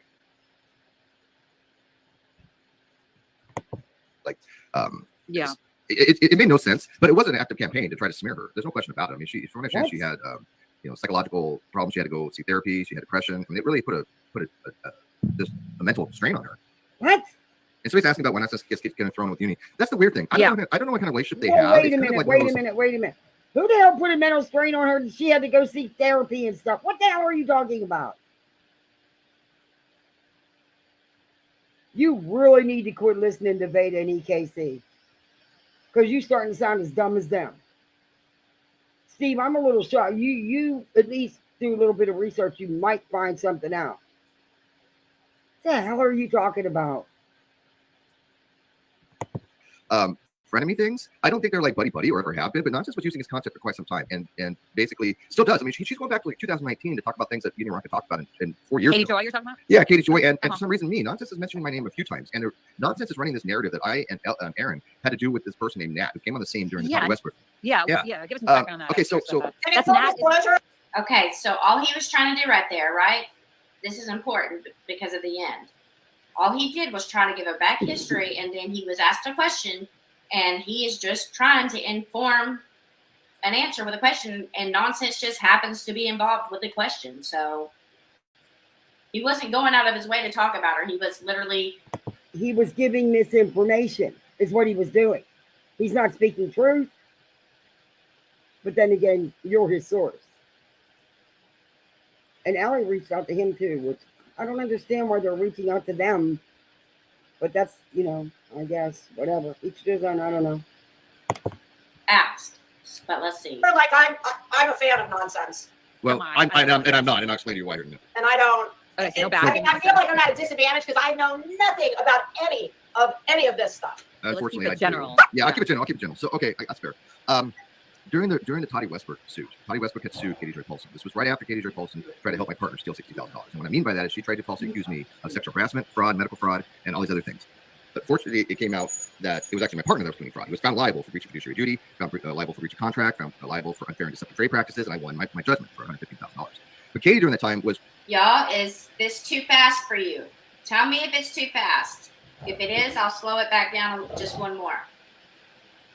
Yeah. It made no sense, but it was an active campaign to try to smear her. There's no question about it. I mean, she had psychological problems. She had to go see therapy. She had depression. I mean, it really put a mental strain on her. What? And so he's asking about when SS gets kind of thrown with uni. That's the weird thing. I don't know what kind of relationship they Whoa, have. Wait a minute. Who the hell put a mental strain on her that she had to go seek therapy and stuff? What the hell are you talking about? You really need to quit listening to Vada and EKC. Because you're starting to sound as dumb as them. Steve, I'm a little shocked. You at least do a little bit of research. You might find something out. What the hell are you talking about? frenemy things. I don't think they're like buddy or ever have been, but Nonsense was using his concept for quite some time and basically still does. I mean, she's going back to like 2019 to talk about things that you and Ron could talk about in 4 years Katie ago. Joy, you're talking about? Yeah, Katie Joy, and for some reason, Nonsense is mentioning my name a few times, and Nonsense is running this narrative that I and Aaron had to do with this person named Nat, who came on the scene during the Toddy Westbrook. Yeah. Give us some background on that. Okay, so that's Nat. Okay, so all he was trying to do right there, right? This is important because of the end. All he did was try to give a back history, and then he was asked a question, and he is just trying to inform an answer with a question, and Nonsense just happens to be involved with the question. So he wasn't going out of his way to talk about her. He was literally... He was giving misinformation is what he was doing. He's not speaking truth. But then again, you're his source. And Allie reached out to him too, which I don't understand why they're reaching out to them. But that's, I guess, whatever. Each to his own, I don't know. Asked. But let's see. Like I'm a fan of Nonsense. Well, I'm not, and I'll explain to you why you're not. And I don't. Okay, no I feel like I'm at a disadvantage because I know nothing about any of this stuff. Unfortunately, I general. Yeah, I'll keep it general. So, okay, that's fair. During the Toddy Westbrook suit, Toddy Westbrook had sued Katie Joy Paulson. This was right after Katie Joy Paulson tried to help my partner steal $60,000. And what I mean by that is she tried to falsely accuse me of sexual harassment, fraud, medical fraud, and all these other things. But fortunately, it came out that it was actually my partner that was committing fraud. He was found liable for breach of fiduciary duty, found liable for breach of contract, found liable for unfair and deceptive trade practices, and I won my judgment for $115,000. But Katie during that time was... Y'all, is this too fast for you? Tell me if it's too fast. If it is, I'll slow it back down just one more.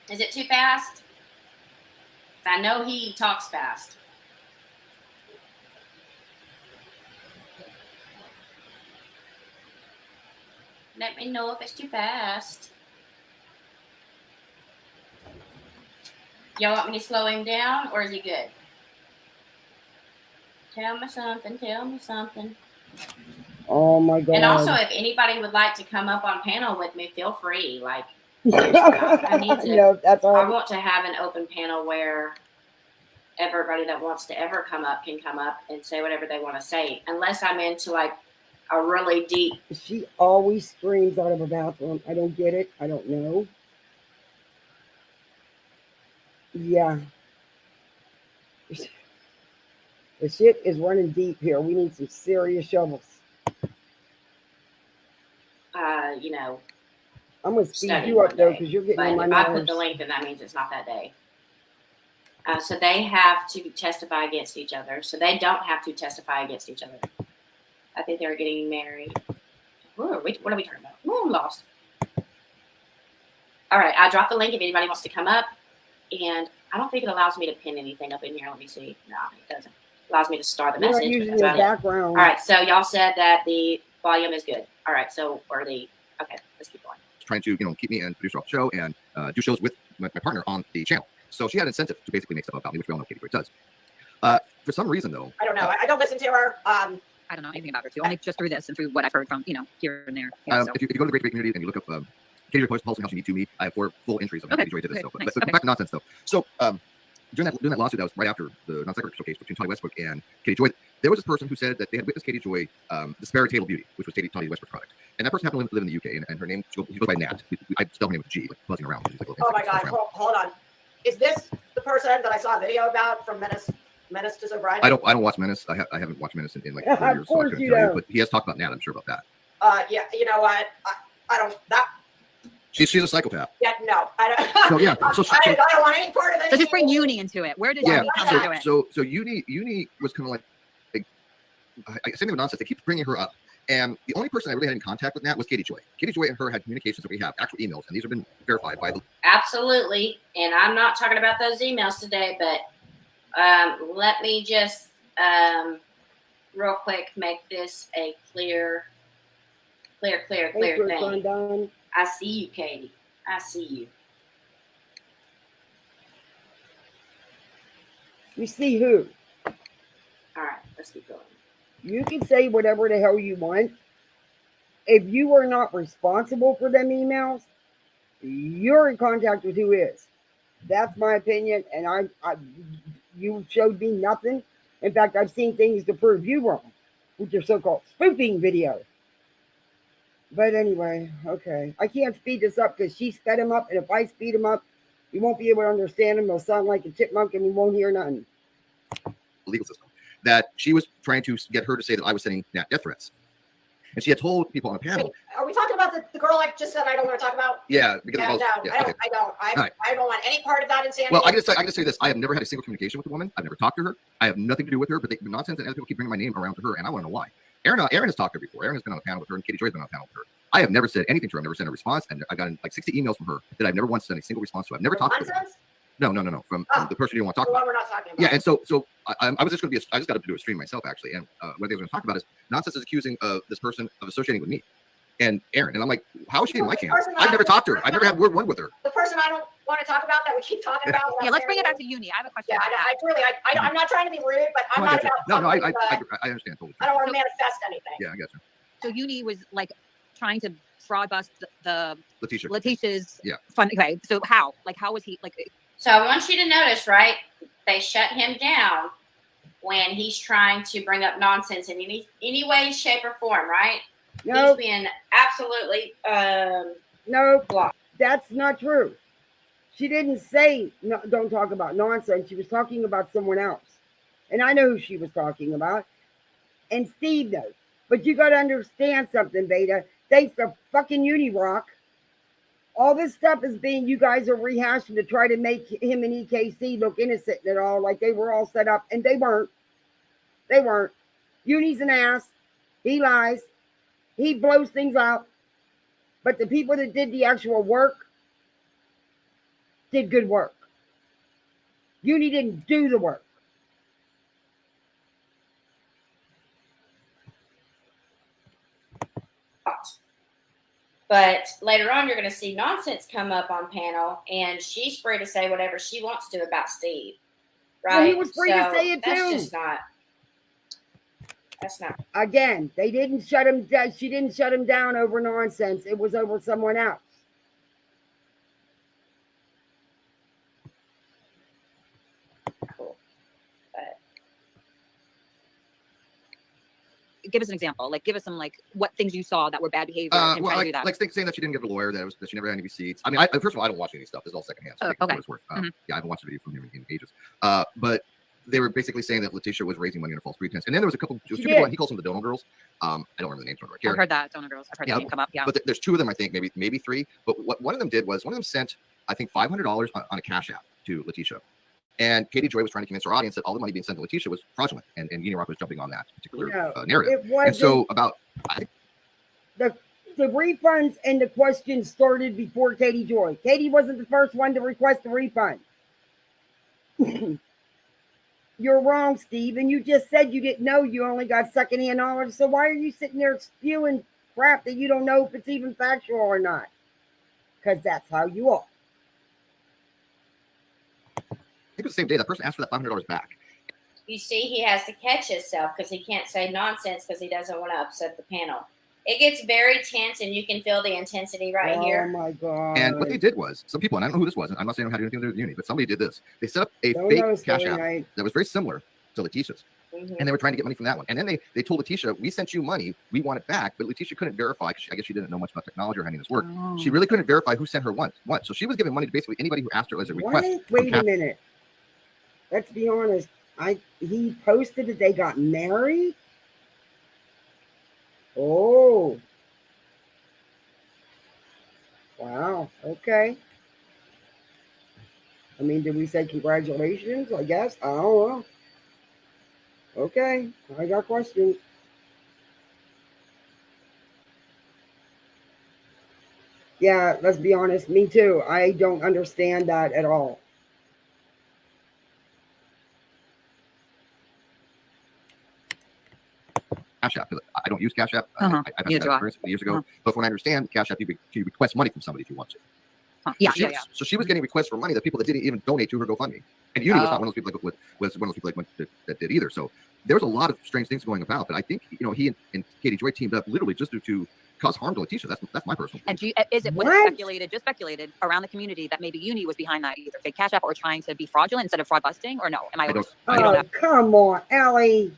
Is it too fast? I know he talks fast. Let me know if it's too fast. Y'all want me to slow him down, or is he good? Tell me something. Oh my God. And also, if anybody would like to come up on panel with me, feel free. Like, I need to. No, that's all. I want to have an open panel where everybody that wants to ever come up can come up and say whatever they want to say, unless I'm into like a really deep. She always screams out of a bathroom. I don't get it. I don't know. Yeah. The shit is running deep here. We need some serious shovels. I'm gonna speed you up though, because you're getting on my nerves. If I nerves. put the link, then that means it's not that day. So they have to testify against each other. So they don't have to testify against each other. I think they're getting married. What are we talking about? Oh, I'm lost. All right, I dropped the link if anybody wants to come up. And I don't think it allows me to pin anything up in here. Let me see. No, it doesn't. It allows me to start the message. Using the background. All right, so y'all said that the volume is good. All right, so okay, let's keep going. Trying to keep me and produce off the show and do shows with my partner on the channel. So she had incentive to basically make stuff about me, which we all know Katie Joy does. For some reason, though, I don't know. I don't listen to her. I don't know anything about her too. Only just through this and through what I've heard from here and there. Yeah, so. If you go to the Great Debate community and you look up Katie Joy Paulson, how she need to me, I have 4 full entries of how Katie Joy did this. So, nice. but back to Nonsense though. So during that lawsuit that was right after the non-sequitur showcase between Toddy Westbrook and Katie Joy, there was this person who said that they had witnessed Katie Joy disparage Table Beauty, which was Toddy Westbrook's product. And that person happened to live in the UK, and her name, she goes by Nat. I spell her name with a G, like buzzing around. Like, oh my God, hold on. Is this the person that I saw a video about from Menace to O'Brien? I don't watch Menace. I haven't watched Menace in like 4 years, so I couldn't tell you. But he has talked about Nat. I'm sure about that. Yeah, you know what? I don't. She's a psychopath. Yeah, no, I don't. So yeah, I don't want any part of it. So just bring Uni into it. Where did Uni come into it? So Uni was kind of like same thing with Nonsense. They keep bringing her up. And the only person I really had in contact with Nat was Katie Joy. Katie Joy and her had communications that we have, actual emails, and these have been verified by the... Absolutely. And I'm not talking about those emails today, but let me just real quick make this a clear thing. I see you, Katie. I see you. You see who? All right, let's keep going. You can say whatever the hell you want. If you are not responsible for them emails, you're in contact with who is. That's my opinion, and you showed me nothing. In fact, I've seen things to prove you wrong with your so-called spoofing video. But anyway, okay. I can't speed this up because she sped him up, and if I speed him up, you won't be able to understand him. He'll sound like a chipmunk, and we won't hear nothing. Legal system that she was trying to get her to say that I was sending death threats. And she had told people on a panel. Are we talking about the girl I just said I don't want to talk about? Yeah, because I don't want any part of that insanity. Well, I just say this. I have never had a single communication with the woman. I've never talked to her. I have nothing to do with her, but the nonsense and other people keep bringing my name around to her, and I want to know why. Aaron has talked to her before. Aaron has been on a panel with her, and Katie Joy's been on a panel with her. I have never said anything to her. I've never sent a response, and I've gotten like 60 emails from her that I've never once sent a single response to. I've never talked to her. No. From the person you don't want to talk about. We're not talking about. Yeah, and so I was just going to I just got to do a stream myself actually, and what they were going to talk about is nonsense is accusing this person of associating with me and Aaron, and I'm like, how is she in my camp? I've never talked to her. I've never had word one with her. The person I don't want to talk about that we keep talking about. Yeah, let's bring it back to Uni. I have a question. Yeah, I'm not trying to be rude, but I'm not about. No, I understand totally. I don't want to manifest anything. Yeah, I guess. So Uni was like trying to fraud bust the Letitia's yeah. fund. Okay, so how? Like, how was he like? So I want you to notice, right? They shut him down when he's trying to bring up nonsense in any way, shape, or form, right? No, he's being absolutely no, blocked. That's not true. She didn't say no, don't talk about nonsense. She was talking about someone else, and I know who she was talking about, and Steve knows. But you got to understand something, Vada. Thanks to fucking Unirock, all this stuff is being, you guys are rehashing to try to make him and EKC look innocent and all, like they were all set up, and they weren't. They weren't. Uni's an ass. He lies. He blows things out. But the people that did the actual work did good work. Uni didn't do the work. But later on, you're going to see nonsense come up on panel, and she's free to say whatever she wants to about Steve, right? Well, he was free to say it too. That's just not. That's not. Again, they didn't shut him down. She didn't shut him down over nonsense. It was over someone else. Cool. But give us an example. Like, give us some, like, what things you saw that were bad behavior. And Well, try to do that. like saying that she didn't get a lawyer, that she never had any receipts. I mean, first of all, I don't watch any stuff. This is all secondhand. So okay. It's worth. Yeah, I haven't watched a video from him in ages. But they were basically saying that Letitia was raising money under false pretense. And then there was a couple, two people, he calls them the Donor Girls. I don't remember the names. I've heard that, Donor Girls. I've heard that name come up, yeah. But there's two of them, I think, maybe three. But what one of them did was, one of them sent, I think, $500 on a Cash App to Letitia. And Katie Joy was trying to convince her audience that all the money being sent to Letitia was fraudulent. And Unirock was jumping on that particular narrative. And so the refunds and the questions started before Katie Joy. Katie wasn't the first one to request a refund. You're wrong, Steve. And you just said you didn't know you only got secondhand knowledge. So why are you sitting there spewing crap that you don't know if it's even factual or not? Because that's how you are. I think it was the same day that person asked for that $500 back. you see, he has to catch himself because he can't say nonsense because he doesn't want to upset the panel. It gets very tense, and you can feel the intensity right here. Oh my god! And what they did was, some people, and I don't know who this was, I'm not saying it had anything to do with the uni, but somebody did this. They set up a fake Cash App that was very similar to Letitia's. Mm-hmm. And they were trying to get money from that one. And then they told Letitia, we sent you money, we want it back. But Letitia couldn't verify, because I guess she didn't know much about technology or how any of this worked. Oh. She really couldn't verify who sent her what. So she was giving money to basically anybody who asked her as a request. Wait a minute. Let's be honest. He posted that they got married. Oh. Wow. Okay. I mean, did we say congratulations? I guess. I don't know. Okay. I got questions. Yeah, let's be honest. Me too. I don't understand that at all. Cash App. I don't use Cash App. I've had that experience years ago. But from what I understand, Cash App, you request money from somebody if you want to. So she was getting requests for money that people that didn't even donate to her GoFundMe. And Uni was not one of those people that did either. So there was a lot of strange things going about. But I think he and Katie Joy teamed up literally just to cause harm to Letitia. That's my personal opinion. And was it speculated around the community that maybe Uni was behind that, either fake Cash App or trying to be fraudulent instead of fraud busting, or no? Come on, Ellie.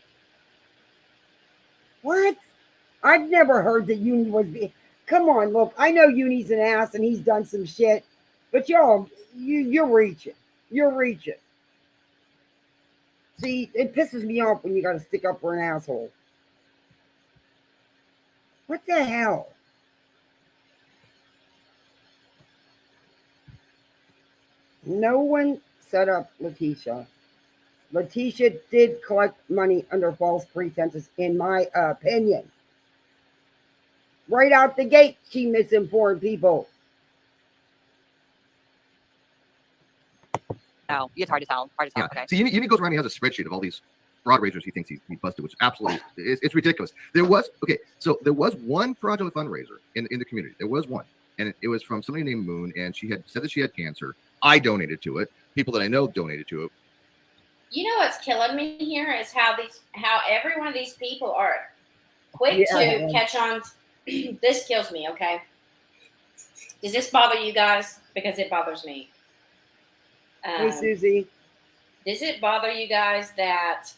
What? I've never heard that Uni was come on, look, I know Uni's an ass and he's done some shit, but you're reaching. You're reaching. See, it pisses me off when you got to stick up for an asshole. What the hell? No one set up Letitia. Letitia did collect money under false pretenses, in my opinion. Right out the gate, she misinformed people. No, it's hard to tell. Hard to tell. Yeah. Okay. So Uni goes around, he has a spreadsheet of all these fraud raisers he thinks he busted, which absolutely it's ridiculous. There was one fraudulent fundraiser in the community. There was one, and it was from somebody named Moon, and she had said that she had cancer. I donated to it. People that I know donated to it. You know what's killing me here is how every one of these people are quick to catch on. This kills me. Okay, does this bother you guys? Because it bothers me. Hey, Susie. Does it bother you guys that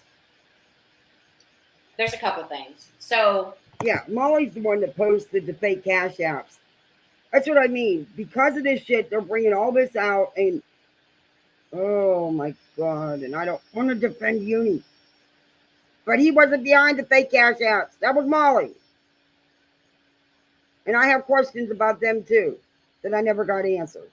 there's a couple things? So yeah, Molly's the one that posted the fake cash apps. That's what I mean. Because of this shit, they're bringing all this out, and oh my God! And I don't want to defend Uni, but he wasn't behind the fake cash apps. That was Molly, and I have questions about them too that I never got answered.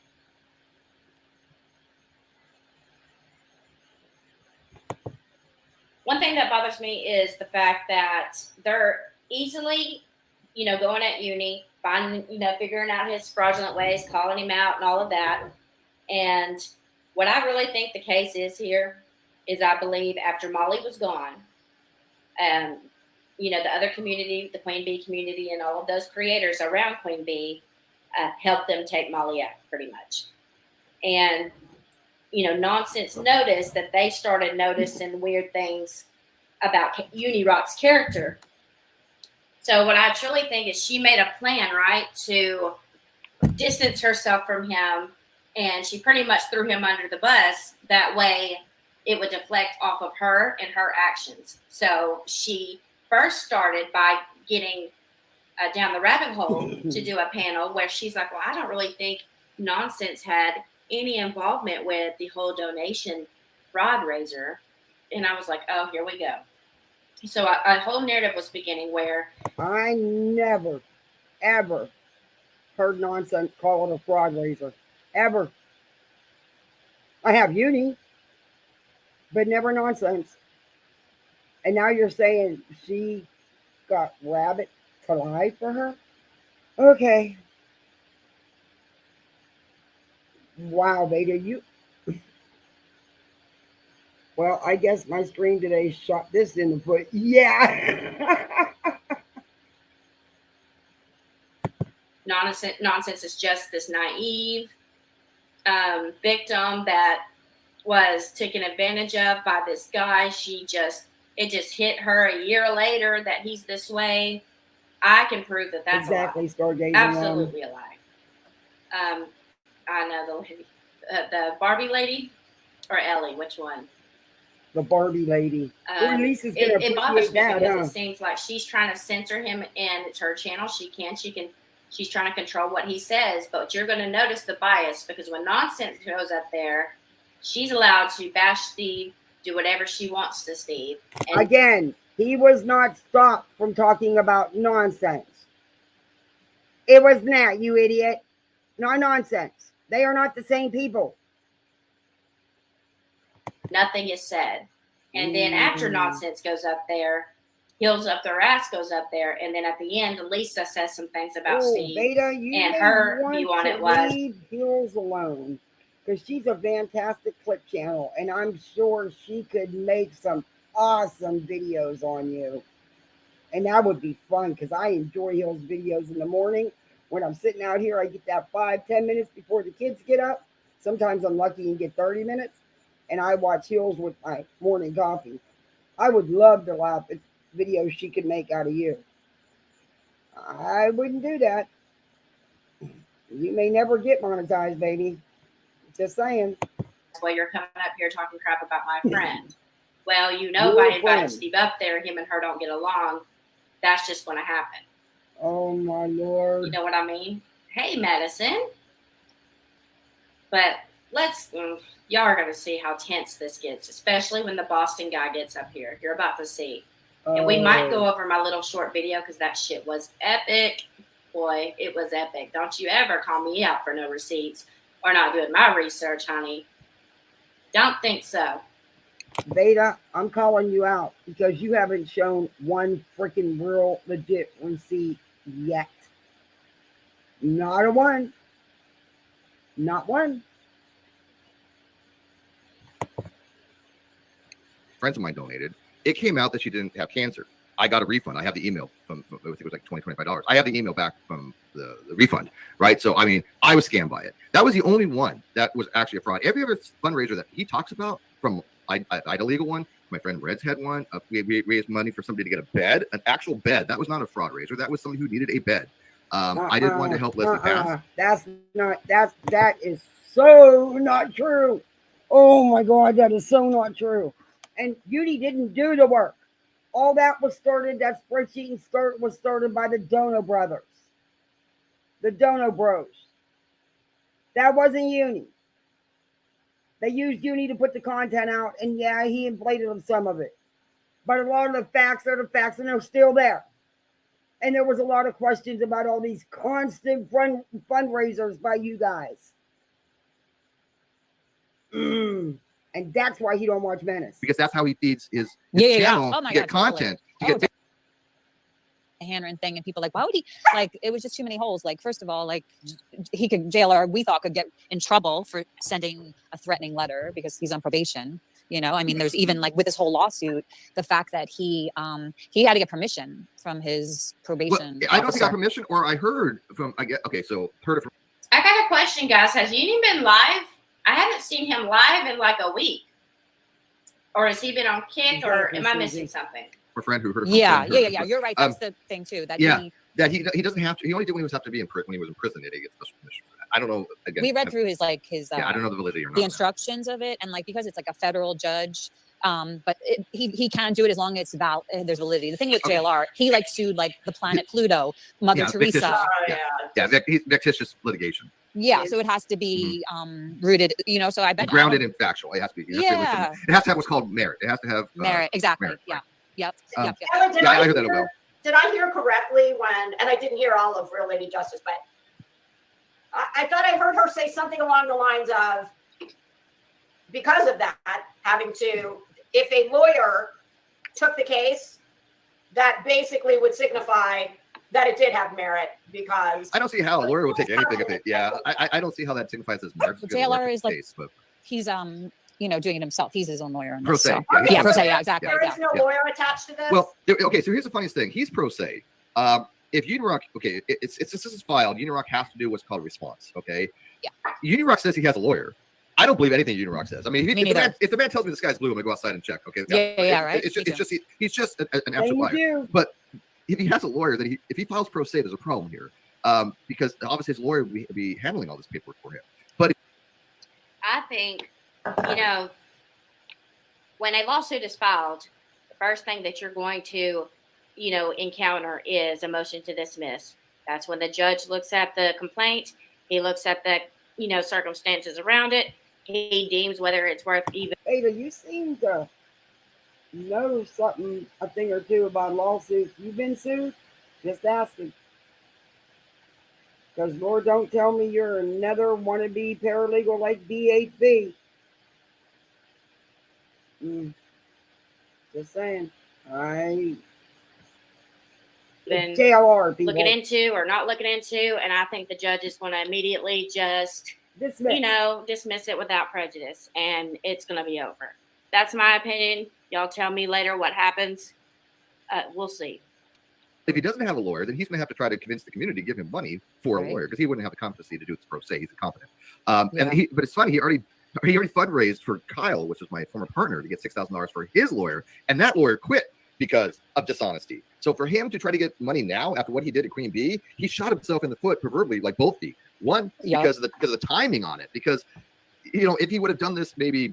one thing that bothers me is the fact that they're easily, going at Uni, finding, figuring out his fraudulent ways, calling him out and all of that. And what I really think the case is here is I believe after Molly was gone, the other community, the Queen Bee community and all of those creators around Queen Bee helped them take Molly out pretty much. And Nonsense noticed that they started noticing weird things about Uni Rock's character. So what I truly think is she made a plan, right, to distance herself from him, and she pretty much threw him under the bus. That way it would deflect off of her and her actions. So she first started by getting down the rabbit hole to do a panel where she's like, well, I don't really think Nonsense had any involvement with the whole donation fraud raiser. And I was like, oh, here we go. So a whole narrative was beginning where I never, ever heard Nonsense call it a fraud raiser. Ever. I have Uni, but never Nonsense. And now you're saying she got Rabbit to lie for her? Okay. Wow, Vada, you... Well, I guess my stream today shot this in the foot. Yeah. Nonsense is just this naive victim that was taken advantage of by this guy. It just hit her a year later that he's this way. I can prove that that's exactly, a lie. Stargazing. Absolutely a lie. I know the lady, the Barbie lady, or Ellie, which one? The Barbie lady. It bothers me because it seems like she's trying to censor him, and it's her channel. She's trying to control what he says, but you're going to notice the bias because when Nonsense goes up there, she's allowed to bash Steve, do whatever she wants to Steve. And again, he was not stopped from talking about Nonsense. It was Nat, you idiot. Not Nonsense. They are not the same people. Nothing is said. And then after Nonsense goes up there, Heels Up Their Ass goes up there, and then at the end, Lisa says some things about Steve. Vada, you and her view on it was leave Heels alone, because she's a fantastic clip channel, and I'm sure she could make some awesome videos on you. And that would be fun, because I enjoy Heels videos in the morning. When I'm sitting out here, I get that 5-10 minutes before the kids get up. Sometimes I'm lucky and get 30 minutes. And I watch Heels with my morning coffee. I would love to laugh at videos she could make out of you. I wouldn't do that. You may never get monetized, baby. Just saying. Well, you're coming up here talking crap about my friend. Well, by inviting Steve up there, him and her don't get along. That's just going to happen. Oh my Lord. You know what I mean? Hey, Madison. But y'all are going to see how tense this gets, especially when the Boston guy gets up here. You're about to see. And we might go over my little short video because that shit was epic. Boy, it was epic. Don't you ever call me out for no receipts or not doing my research, honey. Don't think so. Vada, I'm calling you out because you haven't shown one freaking real legit receipt yet. Not a one. Not one. Friends of mine donated. It came out that she didn't have cancer. I got a refund. I have the email from I think it was like $25. I have the email back from the refund, right? So, I mean, I was scammed by it. That was the only one that was actually a fraud. Every other fundraiser that he talks about, from I had a legal one. My friend Red's had one. We raised money for somebody to get a bed, an actual bed. That was not a fraud raiser. That was somebody who needed a bed. I did one to help Leslie pass. That is so not true. Oh my God, that is so not true. And Beauty didn't do the work. All that was started, that spreadsheet was started by the Dono brothers. The Dono bros. That wasn't Uni. They used Uni to put the content out, and yeah, he inflated some of it. But a lot of the facts are the facts, and they're still there. And there was a lot of questions about all these constant fundraisers by you guys. And that's why he don't watch Menace. Because that's how he feeds his channel Oh my to get God, content. Totally. A handwritten thing, and people like, why would he? Like, it was just too many holes. Like, first of all, like, he could, JLR, we thought, could get in trouble for sending a threatening letter because he's on probation. You know, I mean, there's even like with this whole lawsuit, the fact that he had to get permission from his probation. Well, I don't know if he got permission, or I heard from, heard it from. I got a question, guys. Has Uni been live? I haven't seen him live in like a week. Or has he been on Kick, or am I missing something? A friend who heard it. Yeah. You're right. That's the thing too. That he doesn't have to. He only did when he was have to be in prison. When he was in prison, he gets special permission for that. I don't know. Again, we read through his I don't know the validity or not. The instructions of it, and like because it's like a federal judge, but he can do it as long as there's validity. The thing with JLR, he like sued like the planet Pluto, Mother Teresa. Vexatious litigation. Yeah, so it has to be rooted, you know. So I bet grounded in factual. It has to be. It has to have what's called merit. It has to have merit. Exactly. Merit. Yeah. Yep. Ellen, I heard that as well. Did I hear correctly and I didn't hear all of Real Lady Justice, but I thought I heard her say something along the lines of, because of that, having to, if a lawyer took the case, that basically would signify that it did have merit, because I don't see how a lawyer would take anything if it. Yeah, I don't see how that signifies as merit. JLR is like case, but he's doing it himself. He's his own lawyer. Pro se. Yeah, pro se. Yeah, exactly. There is no lawyer attached to this. Well, okay. So here's the funniest thing. He's pro se. If Unirock, this is filed. Unirock has to do what's called a response. Okay. Yeah. Unirock says he has a lawyer. I don't believe anything Unirock says. I mean, if the man tells me the sky's blue, I'm gonna go outside and check. Okay. Right. He's just an absolute liar. But if he has a lawyer, then if he files pro se, there's a problem here, because obviously his lawyer would be handling all this paperwork for him. But I think, when a lawsuit is filed, the first thing that you're going to, encounter is a motion to dismiss. That's when the judge looks at the complaint. He looks at the, circumstances around it. He deems whether it's worth even. Ada, you seem to know something, a thing or two about lawsuits. You've been sued? Just asking. Because Lord, don't tell me you're another wannabe paralegal like BHB. Just saying. Been JLR people looking into or not looking into, and I think the judge is going to immediately just dismiss it without prejudice, and it's going to be over. That's my opinion. Y'all tell me later what happens. We'll see. If he doesn't have a lawyer, then he's going to have to try to convince the community to give him money for a lawyer, because he wouldn't have the competency to do it pro se. He's incompetent. But it's funny. He already fundraised for Kyle, which is my former partner, to get $6,000 for his lawyer, and that lawyer quit because of dishonesty. So for him to try to get money now after what he did at Queen Bee, he shot himself in the foot, proverbially, like both feet. One, because of the timing on it. Because if he would have done this maybe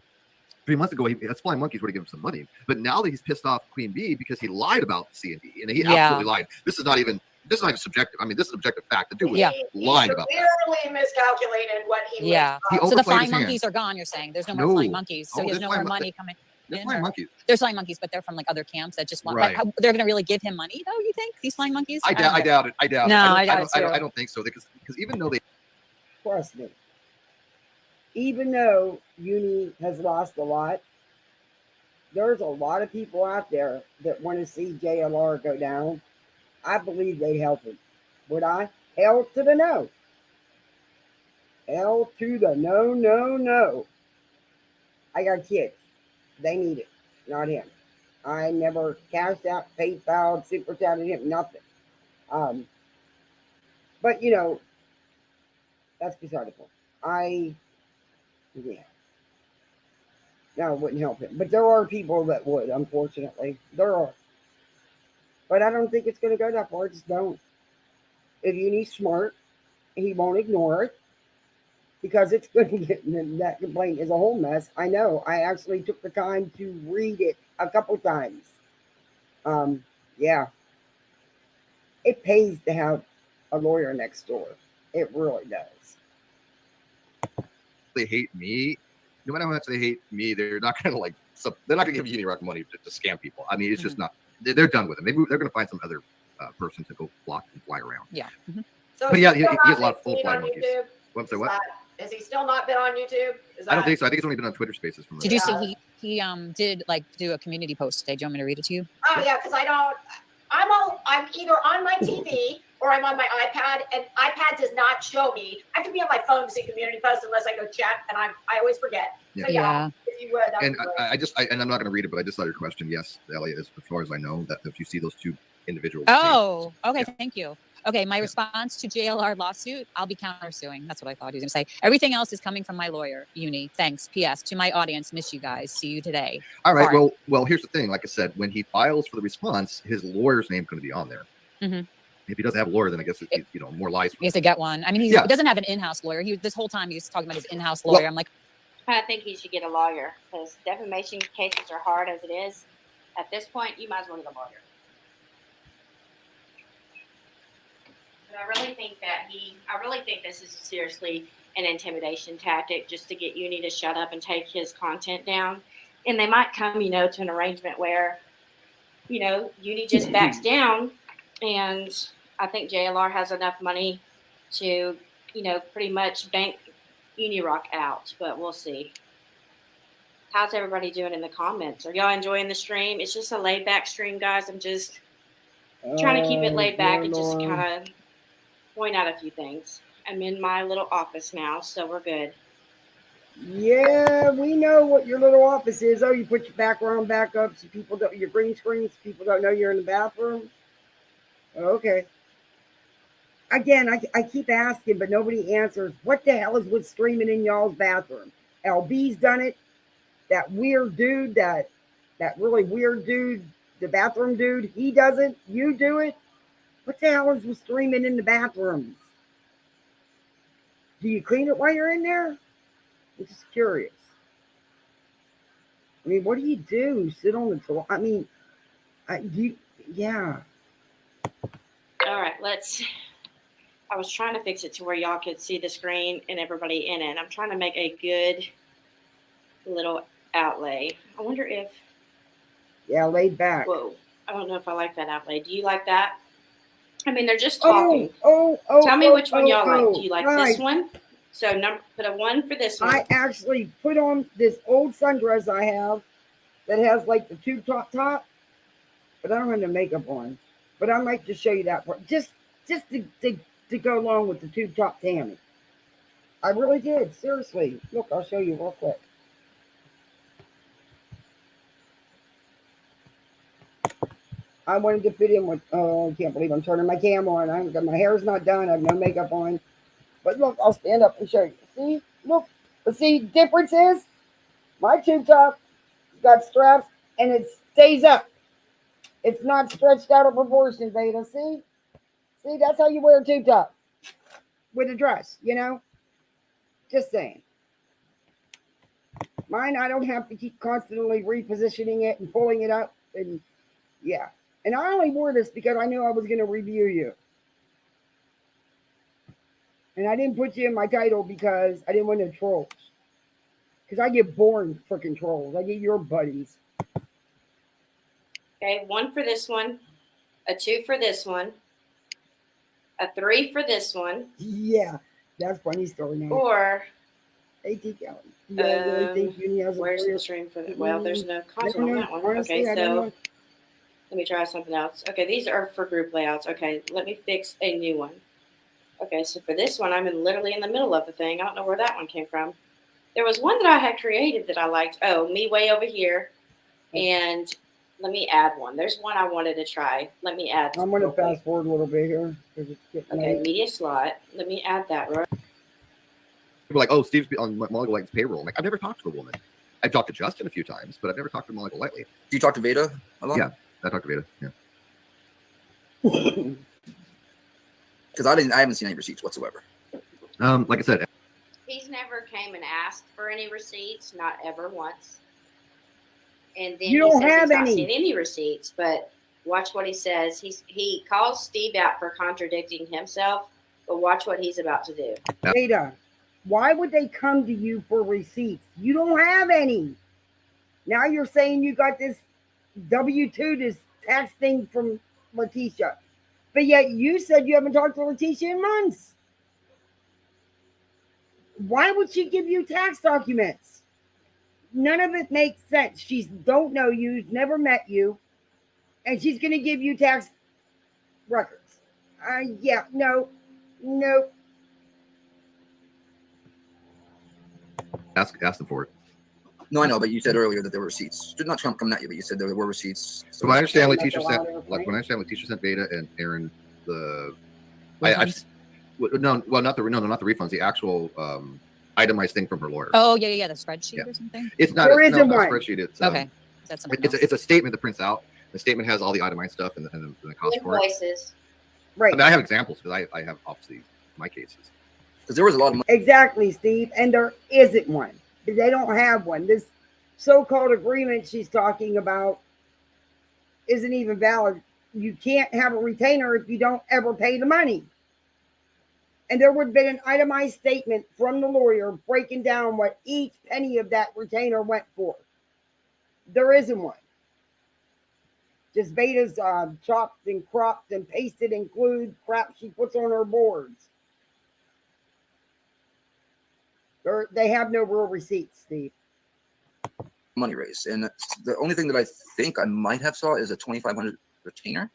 3 months ago, that's Flying Monkeys would have given him some money. But now that he's pissed off Queen Bee because he lied about C&D, and he absolutely lied. This is not even this is like subjective. I mean, this is objective fact. The dude was Yeah. lying about that. Clearly miscalculated what he Yeah. He was. So the overplayed flying his hand. monkeys are gone, you're saying? There's no more No. flying monkeys. So Oh, he has there's no flying more mon- money coming There's in? flying or- monkeys. There's flying monkeys, but they're from like other camps that just want, Right. they're going to really give him money though, you think? These flying monkeys? I doubt it. I doubt No, it. I doubt it too. I don't think so. Because even though they Trust me. Even though Uni has lost a lot, there's a lot of people out there that want to see JLR go down. I believe they'd help him. Would I? Hell to the no. Hell to the no, no, no. I got kids. They need it, not him. I never cashed out, PayPal, super chatted him, nothing. But you know, that's beside the point. Yeah. No, it wouldn't help him. But there are people that would, unfortunately. There are. But I don't think it's going to go that far. I just don't. If Uni's smart, he won't ignore it because it's going to get, that complaint is a whole mess. I know. I actually took the time to read it a couple times. Yeah. It pays to have a lawyer next door. It really does. they hate me, no matter how much they hate me, they're not going to like. They're not going to give Unirock money to scam people. I mean, it's just not. They're done with it. Maybe they're going to find some other person to go flock and fly around. Yeah. So But yeah, he still has not a lot of been full fly on monkeys. YouTube? What? Say what? Has he still not been on YouTube? I don't think so. I think it's only been on Twitter Spaces. From Did you see he did like do a community post today? Do you want me to read it to you? Oh yeah, because I'm either on my TV or I'm on my iPad, and iPad does not show me. I have to be on my phone to see community posts unless I go check, and I always forget. So yeah, if you would. And and I'm not going to read it, but I just saw your question. Yes, Elliot, as far as I know, that if you see those two individuals. Oh, okay. Yeah. Thank you. Okay, my response to JLR lawsuit, I'll be countersuing. That's what I thought he was going to say. Everything else is coming from my lawyer, Uni. Thanks. P.S. To my audience, miss you guys. See you today. All right. Well, here's the thing. Like I said, when he files for the response, his lawyer's name's going to be on there. Mm-hmm. If he doesn't have a lawyer, then I guess it's, more lies. He has to get one. I mean, he doesn't have an in-house lawyer. This whole time he's talking about his in-house lawyer. I'm like, I think he should get a lawyer because defamation cases are hard as it is. At this point, you might as well get a lawyer. But I really think this is seriously an intimidation tactic just to get Uni to shut up and take his content down. And they might come, to an arrangement where, Uni just backs down. And I think JLR has enough money to, pretty much bank Unirock out, but we'll see. How's everybody doing in the comments? Are y'all enjoying the stream? It's just a laid back stream, guys. I'm just trying to keep it laid back and just kind of point out a few things. I'm in my little office now, so we're good. Yeah, we know what your little office is. Oh, you put your background back up so people don't, your green screens, people don't know you're in the bathroom. Okay. Again, I keep asking, but nobody answers. What the hell is with streaming in y'all's bathroom? LB's done it. That weird dude, that really weird dude, the bathroom dude, he does it. You do it. What the hell is with streaming in the bathrooms? Do you clean it while you're in there? I'm just curious. I mean, what do you do? Sit on the toilet? I mean, yeah. All right, I was trying to fix it to where y'all could see the screen and everybody in it. I'm trying to make a good little outlay. I wonder if... Yeah, laid back. Whoa. I don't know if I like that outlay. Do you like that? I mean, they're just talking. Tell me which one y'all like. Do you like this one? So put a 1 for this one. I actually put on this old sundress I have that has like the tube top, but I don't have the makeup on. But I might just show you that part. Just to go along with the tube top Tammy. I really did. Seriously. Look, I'll show you real quick. I wanted to fit in with, I can't believe I'm turning my cam on. My hair's not done. I have no makeup on. But look, I'll stand up and show you. See? Look. But see, difference is my tube top got straps and it stays up. It's not stretched out of proportion, Vada. See? See, that's how you wear a tube top. With a dress, Just saying. Mine, I don't have to keep constantly repositioning it and pulling it up. And yeah. And I only wore this because I knew I was going to review you. And I didn't put you in my title because I didn't want no trolls. Because I get bored freaking trolls. I get your buddies. Okay, 1 for this one, a 2 for this one, a 3 for this one, Yeah, that's funny story now. or AT Kelly. Yeah, I really think Uni has a where's career. the stream for that? Well, there's no I content don't on know. that one. Honestly, Okay, I don't so know. let me try something else. Okay, these are for group layouts. Okay, let me fix a new one. Okay, so for this one, I'm literally in the middle of the thing. I don't know where that one came from. There was one that I had created that I liked. Oh, me way over here. And let me add one. There's one I wanted to try. Let me add. I'm going to fast forward a little bit here. Because it's getting Okay, late. media slot. Let me add that. Right. People are like, oh, Steve's on Molly Golight's payroll. I'm like, I've never talked to a woman. I've talked to Justin a few times, but I've never talked to Molly Golightly. Do you talk to Vada a lot? Yeah, I talked to Vada. Yeah. Because I haven't seen any receipts whatsoever. Like I said, He's never came and asked for any receipts, not ever once. And then You don't have he's not any. seen any receipts, but watch what he says. He calls Steve out for contradicting himself, but watch what he's about to do. Vada, why would they come to you for receipts? You don't have any. Now you're saying you got this W-2, this tax thing from Letitia. But yet you said you haven't talked to Letitia in months. Why would she give you tax documents? None of it makes sense. She don't know you, never met you, and she's going to give you tax records. Yeah, no. ask them for it. No, I know, but you said earlier that there were receipts. Did not Trump coming at you, but you said there were receipts. So when I understand That's Letitia a sent, lot of like when I understand Letitia sent Vada and Aaron the, Refunds? not the refunds, the actual itemized thing from her lawyer. Oh, yeah, the spreadsheet Yeah. or something. It's not. There It's isn't not a one. spreadsheet. It's Okay, that's something else. it's a statement that prints out. The statement has all the itemized stuff and the cost for it. Invoices. Right. I mean, I have examples because I have obviously my cases. Because there was a lot of money. Exactly, Steve. And there isn't one. They don't have one. This so-called agreement she's talking about isn't even valid. You can't have a retainer if you don't ever pay the money. And there would have been an itemized statement from the lawyer breaking down what each penny of that retainer went for. There isn't one. Just Vada's chopped and cropped and pasted and glued crap she puts on her boards. They have no real receipts, Steve. Money raised, and the only thing that I think I might have saw is a 2,500 retainer.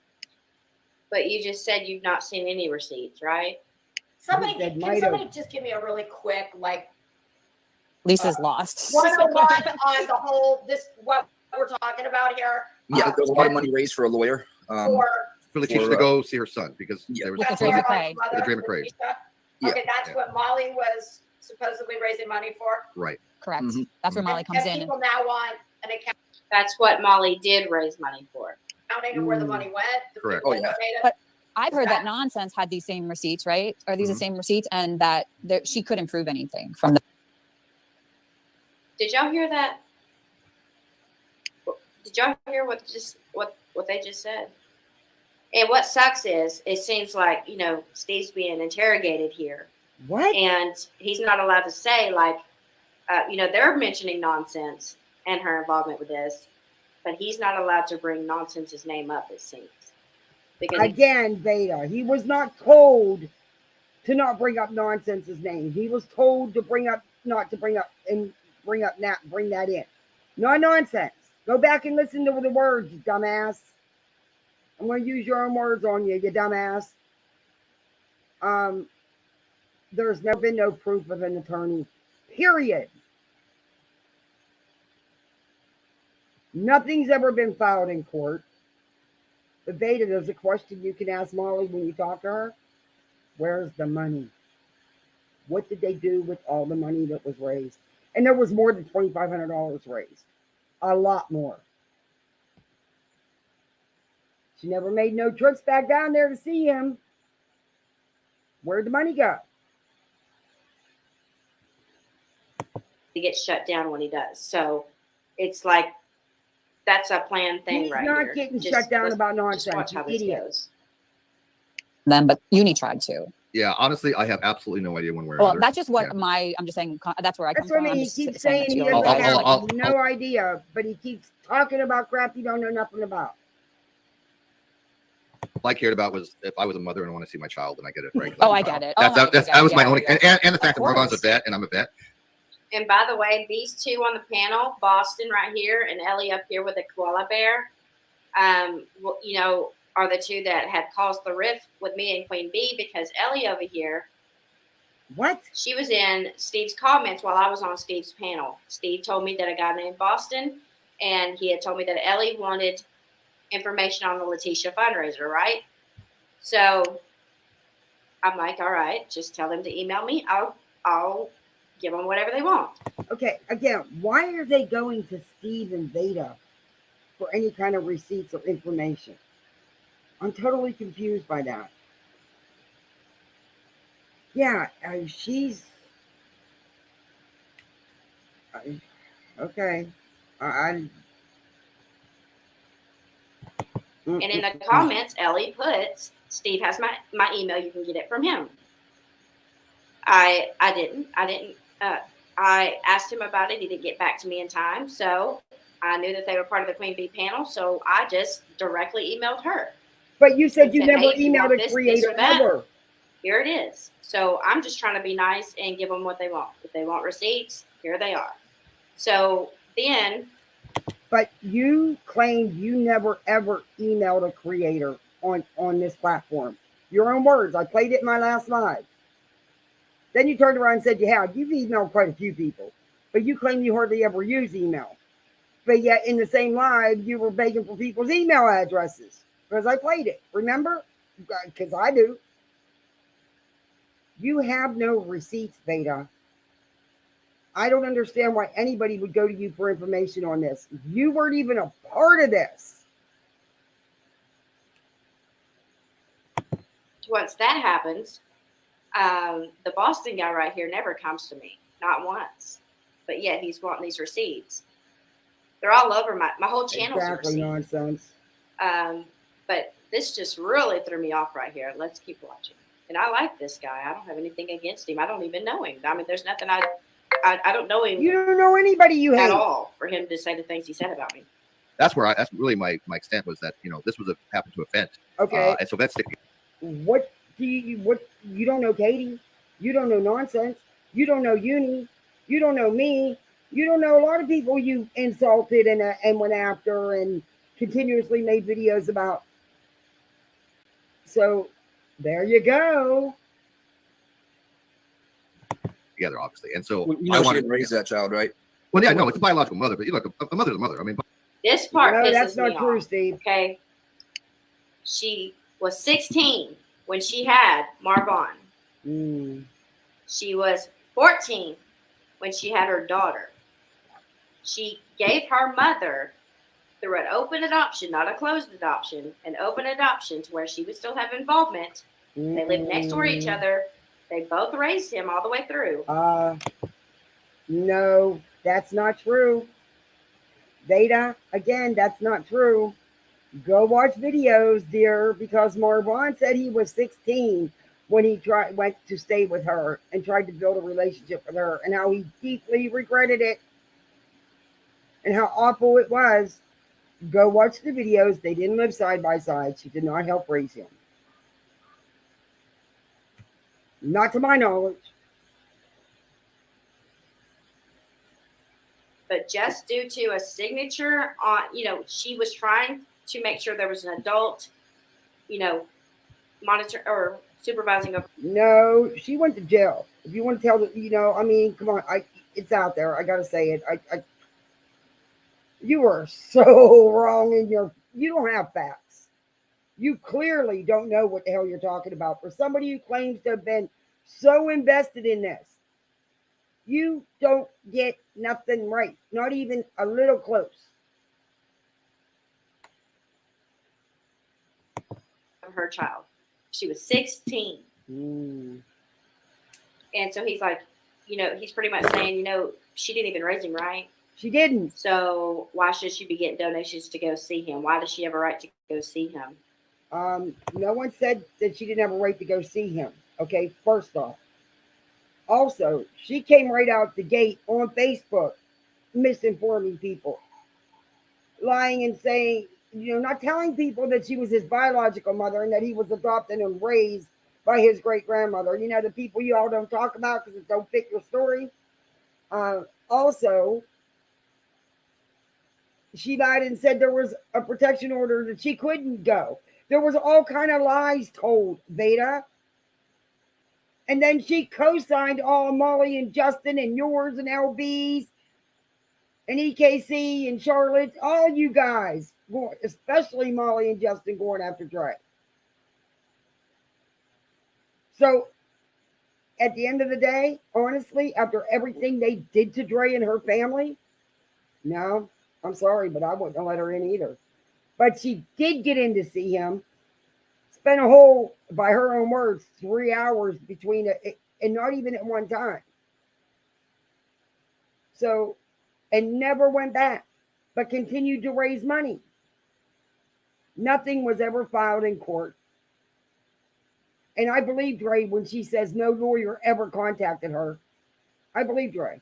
But you just said you've not seen any receipts, right? Somebody, That can might somebody have- just give me a really quick, like, Lisa's lost. 101 on the whole, what we're talking about here? Yeah, there was a lot of money raised for a lawyer. For For Letitia For, to go see her son because yeah. there was With the that's Dre where McRae. my mother, The Dre McRae. Letitia- Yeah. Okay, that's Yeah. what Molly was supposedly raising money for. right. Correct. Mhm. That's where Molly And- comes and in. people now want an That's what Molly did raise money for. accounting of where the money went. the Correct. people Oh, yeah. that made it. But I've heard that that- Nonsense had these same receipts, right? Are these the Mhm. same receipts? And that she couldn't prove anything from the. Did y'all hear that? Did y'all hear what they just said? And what sucks is it seems like, Steve's being interrogated here, What? and he's not allowed to say, like, they're mentioning Nonsense and her involvement with this, but he's not allowed to bring Nonsense's name up, it seems. Because Again, Vada, he was not told to not bring up Nonsense's name. He was told to bring that in. No nonsense. Go back and listen to the words, you dumbass. I'm going to use your own words on you, you dumbass. There's never been no proof of an attorney, period. Nothing's ever been filed in court. But Vada, there's a question you can ask Molly when you talk to her. Where's the money? What did they do with all the money that was raised? And there was more than $2,500 raised. A lot more. She never made no trips back down there to see him. Where'd the money go? he gets shut down when he does. So it's like that's a planned thing He's right not here. getting Just shut down let's about just nonsense, watch how you this idiot. goes. Them, but Uni tried to. Yeah, honestly, I have absolutely no idea one way or Well, another. that's just what Yeah. I'm just saying. That's where I come That's what I from. mean. I'm He just keeps saying saying he that doesn't have I'll- no idea, but he keeps talking about crap you don't know nothing about. All I cared about was if I was a mother and I want to see my child, then I get it right. Oh, I get it. Oh, That was my only, yeah. and the fact that Margon's a course. vet and I'm a vet. And by the way, these two on the panel, Boston right here and Ellie up here with the koala bear, you know, are the two that had caused the rift with me and Queen Bee, because Ellie over here, what? She was in Steve's comments while I was on Steve's panel. Steve told me that a guy named Boston, and he had told me that Ellie wanted information on the Letitia fundraiser, right? So I'm like, all right, just tell them to email me. I'll give them whatever they want. Okay, again, why are they going to Steve and Vada for any kind of receipts or information? I'm totally confused by that. Yeah, she's okay. And in the comments, Ellie puts, Steve has my email. You can get it from him. I asked him about it. He didn't get back to me in time. So I knew that they were part of the Queen Bee panel. So I just directly emailed her. But you said you never hey, emailed a creator ever. Here it is. So I'm just trying to be nice and give them what they want. If they want receipts, here they are. So then. But you claimed you never ever emailed a creator on this platform. Your own words. I played it in my last live. Then you turned around and said you have. You've emailed quite a few people, but you claim you hardly ever use email. But yet in the same live, you were begging for people's email addresses because I played it. Remember? Because I do. You have no receipts, Vada. I don't understand why anybody would go to you for information on this. You weren't even a part of this. Once that happens, the Boston guy right here never comes to me, not once. But yet he's wanting these receipts. They're all over my whole channel's Exactly nonsense. But this just really threw me off right here. Let's keep watching. And I like this guy. I don't have anything against him. I don't even know him. I mean, there's nothing I don't know him. You don't know anybody you hate at all for him to say the things he said about me. That's really my extent was that, you know, this was happened to a vet. Okay. And so vets. What you don't know Katie? You don't know nonsense. You don't know Uni. You don't know me. You don't know a lot of people you insulted and went after and continuously made videos about. So there you go. Together, obviously, and so well, you know, she didn't raise that child, right? Well, yeah, no, it's a biological mother, but you look, a mother's a mother. I mean, this part no, pisses that's not me true, off. Steve. Okay, she was 16 when she had Marvon. She was 14 when she had her daughter. She gave her mother, through an open adoption, not a closed adoption, an open adoption to where she would still have involvement. They lived next door to each other. They both raised him all the way through. No, that's not true. Vada, again, that's not true. Go watch videos, dear, because Marvon said he was 16 when he went to stay with her and tried to build a relationship with her, and how he deeply regretted it and how awful it was. Go watch the videos. They didn't live side by side. She did not help raise him. Not to my knowledge. But just due to a signature on, you know, she was trying to make sure there was an adult, you know, monitor or supervising. No, she went to jail. If you want to tell the, you know, I mean, come on, it's out there. I gotta say it. You are so wrong in you don't have facts. You clearly don't know what the hell you're talking about. For somebody who claims to have been so invested in this, you don't get nothing right. Not even a little close. Her child. She was 16. And so he's like, you know, he's pretty much saying, you know, she didn't even raise him, right? She didn't. So why should she be getting donations to go see him? Why does she have a right to go see him? No one said that she didn't have a right to go see him. Okay, first off. Also, she came right out the gate on Facebook, misinforming people, lying and saying, not telling people that she was his biological mother and that he was adopted and raised by his great grandmother. The people you all don't talk about because it don't fit your story. Also, she lied and said there was a protection order that she couldn't go. There was all kind of lies told, Vada. And then she co-signed all Molly and Justin and yours and LB's and EKC and Charlotte, all you guys, especially Molly and Justin, going after Dre. So at the end of the day, honestly, after everything they did to Dre and her family, no, I'm sorry, but I wouldn't let her in either. But she did get in to see him. Spent a whole, by her own words, 3 hours between it, and not even at one time. So, and never went back, but continued to raise money. Nothing was ever filed in court. And I believe Dre when she says no lawyer ever contacted her. I believe Dre.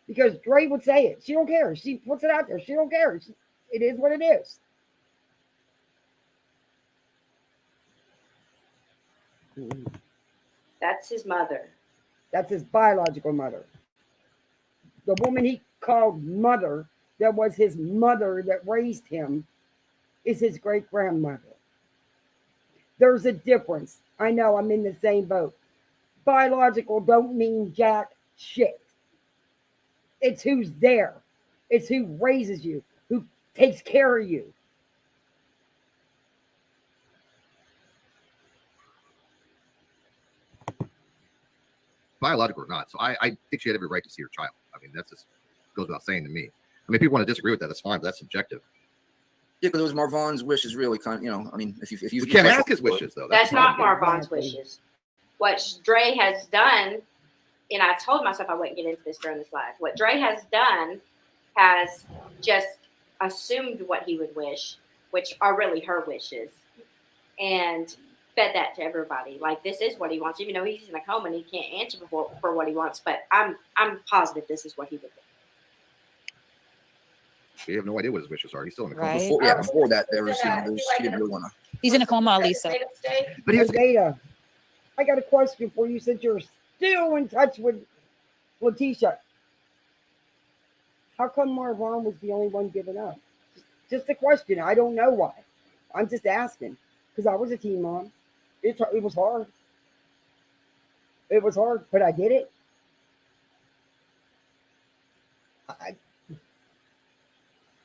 Because Dre would say it. She don't care. She puts it out there. She don't care. It is what it is. That's his mother. That's his biological mother. The woman he called mother, that was his mother that raised him, is his great grandmother. There's a difference. I know I'm in the same boat. Biological don't mean jack shit. It's who's there. It's who raises you, who takes care of you. Biological or not. So I think she had every right to see her child. I mean, that's just goes without saying to me. I mean, people want to disagree with that. That's fine, but that's subjective. Yeah, because it was Marvon's wishes, really. Kind of, I mean, if you can't ask his wishes though. That's not Marvon's wishes. What Dre has done, and I told myself I wouldn't get into this during this live. What Dre has done has just assumed what he would wish, which are really her wishes, and fed that to everybody. Like, this is what he wants, even though he's in a coma and he can't answer for what he wants. But I'm positive this is what he would do. We have no idea what his wishes are. He's still in a coma. Right. Before that, there was, she didn't really want to. He's in a coma, Lisa. But here's Vada, I got a question for you since you're still in touch with Letitia. How come Marvon was the only one giving up? Just a question. I don't know why. I'm just asking. Because I was a teen mom. It was hard. It was hard, but I did it.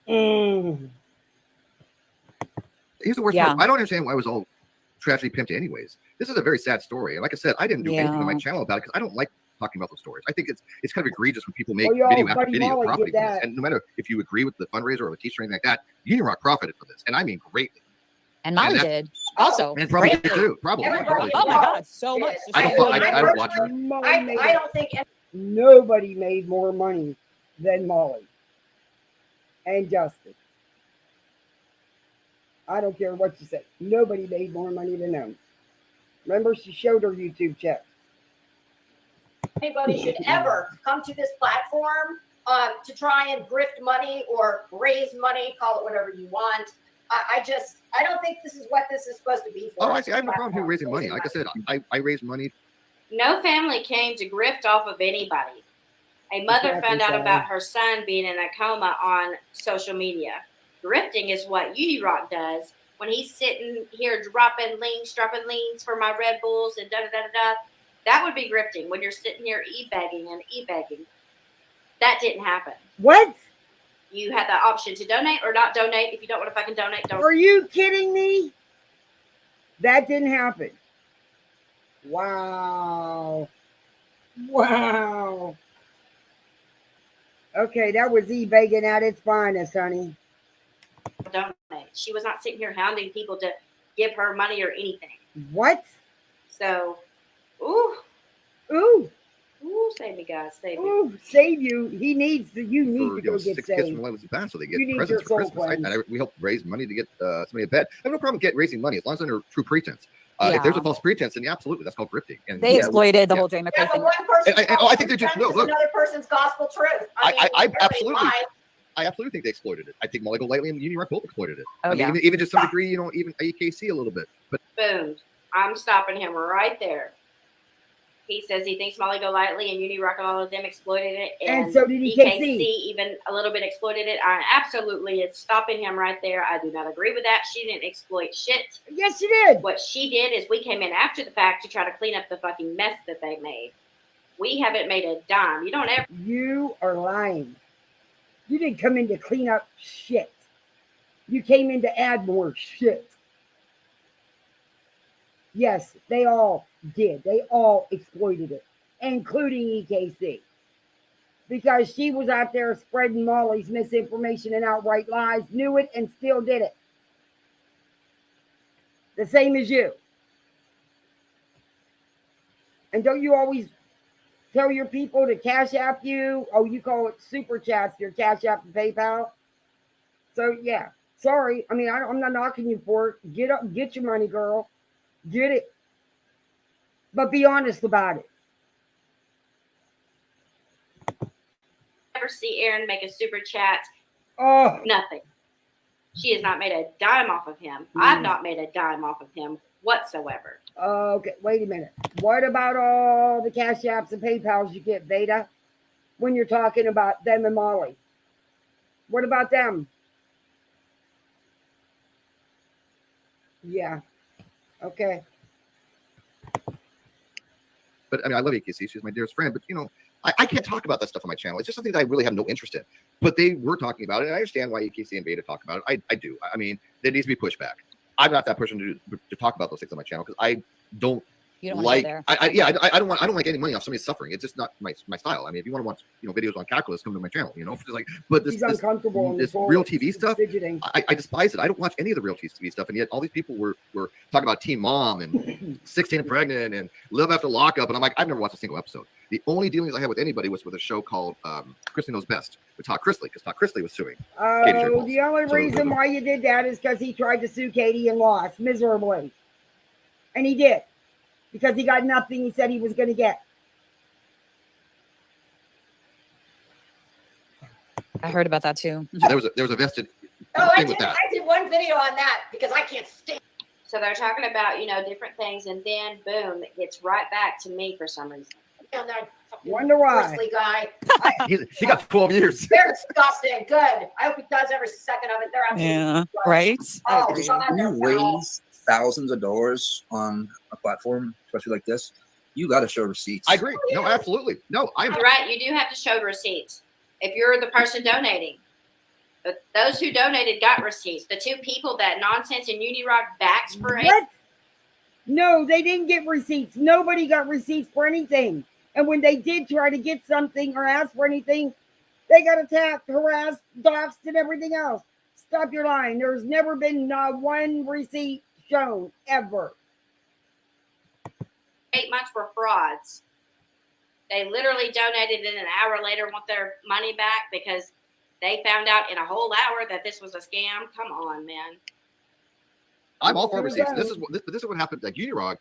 Here's the worst part. I don't understand why it was all tragedy pimped anyways. This is a very sad story. And like I said, I didn't do anything on my channel about it because I don't like talking about those stories. I think it's kind of egregious when people make video after video profiting from this. And no matter if you agree with the fundraiser or Letitia or anything like that, Union Rock profited from this. And I mean greatly. And Molly did also. And probably did too. Probably. Oh my God, so much. I don't watch her. I don't think nobody made more money than Molly and Justin. I don't care what you say. Nobody made more money than them. Remember, she showed her YouTube check. Anybody should ever come to this platform to try and grift money or raise money, call it whatever you want. I don't think this is what this is supposed to be for. Oh, I see. I have no problem with raising money. Like I said, I raise money. No family came to grift off of anybody. A mother found out about her son being in a coma on social media. Grifting is what Unirock does when he's sitting here dropping leans for my Red Bulls and da-da-da-da-da. That would be grifting when you're sitting here e-bagging. That didn't happen. What? You had the option to donate or not donate. If you don't want to fucking donate, don't. Are you kidding me? That didn't happen. Wow. Wow. Okay, that was e-bagging at its finest, honey. Donate. She was not sitting here hounding people to give her money or anything. What? So, ooh, save me, guys, save me. Ooh, save you. You need to go get 6 saved. kids from Live with so they get You need presents your for soul Christmas. cleansed. We help raise money to get somebody a bed. I have no problem raising money as long as under true pretense. If there's a Yeah. false pretense, then yeah, absolutely, that's called grifting. And They exploited the whole Jay Yeah, McRae but thing. one person's I think they just no, is look. another person's gospel truth. I everybody absolutely. lies. I absolutely think they exploited it. I think Molly Golightly and Uni Rock both exploited it. Oh, I mean, yeah. even to some degree, you know, even AKC a little bit. But Boom. I'm stopping him right there. He says he thinks Molly Golightly and Uni Rock and all of them exploited it. And so did EKC. even a little bit exploited it. I absolutely, it's stopping him right there. I do not agree with that. She didn't exploit shit. Yes, she did. What she did is we came in after the fact to try to clean up the fucking mess that they made. We haven't made a dime. You don't ever. You are lying. You didn't come in to clean up shit. You came in to add more shit. Yes, they all did. They all exploited it, including EKC. Because she was out there spreading Molly's misinformation and outright lies, knew it, and still did it. The same as you. And don't you always tell your people to cash app you? Oh, you call it super chats, your cash app and PayPal. So yeah, sorry. I mean, I'm not knocking you for it. Get up, get your money, girl. Get it. But be honest about it. Ever see Aaron make a super chat? Oh, Nothing. She has not made a dime off of him. I've not made a dime off of him whatsoever. okay. Wait a minute. What about all the cash apps and PayPals you get, Vada? When you're talking about them and Molly, what about them? Yeah. Okay. But I mean, I love AKC. She's my dearest friend. But you know, I can't talk about that stuff on my channel. It's just something that I really have no interest in. But they were talking about it, and I understand why AKC and Vada talk about it. I do. I mean, there needs to be pushback. I'm not that person to talk about those things on my channel because I don't. You don't want to go like there. I don't want getting money off somebody's suffering. It's just not my style. I mean, if you want to watch videos on calculus, come to my channel. You know, it's like, but She's uncomfortable on this the real TV stuff, fidgeting. I despise it. I don't watch any of the real TV stuff, and yet all these people were talking about Teen Mom and 16 and Pregnant and Live After Lockup, and I'm like, I've never watched a single episode. The only dealings I had with anybody was with a show called Chrisley Knows Best with Todd Chrisley, because Todd Chrisley was suing. Oh, the only reason why you did that is because he tried to sue Katie and lost miserably. And he did. Because he got nothing he said he was going to get. I heard about that too. So there was a vested thing with that. I did one video on that because I can't stand. So they're talking about, different things, and then boom, it gets right back to me for some reason. And that Wonder why. Grizzly guy. He got 12 years. They're disgusting. Good. I hope he does every second of it. They're absolutely Yeah, gross. right? Oh, When God, they're you foul. raise thousands of dollars on a platform, especially like this, you got to show receipts. I agree. No, absolutely. No, I'm You're right. You do have to show receipts if you're the person donating. But those who donated got receipts. The two people that Nonsense and Unirock backs for it. What? No, they didn't get receipts. Nobody got receipts for anything. And when they did try to get something or ask for anything, they got attacked, harassed, doxxed, and everything else. Stop your lying. There's never been one receipt shown, ever. 8 months were frauds. They literally donated and an hour later want their money back because they found out in a whole hour that this was a scam. Come on, man. I'm all for receipts. This is what happened. Like Unirog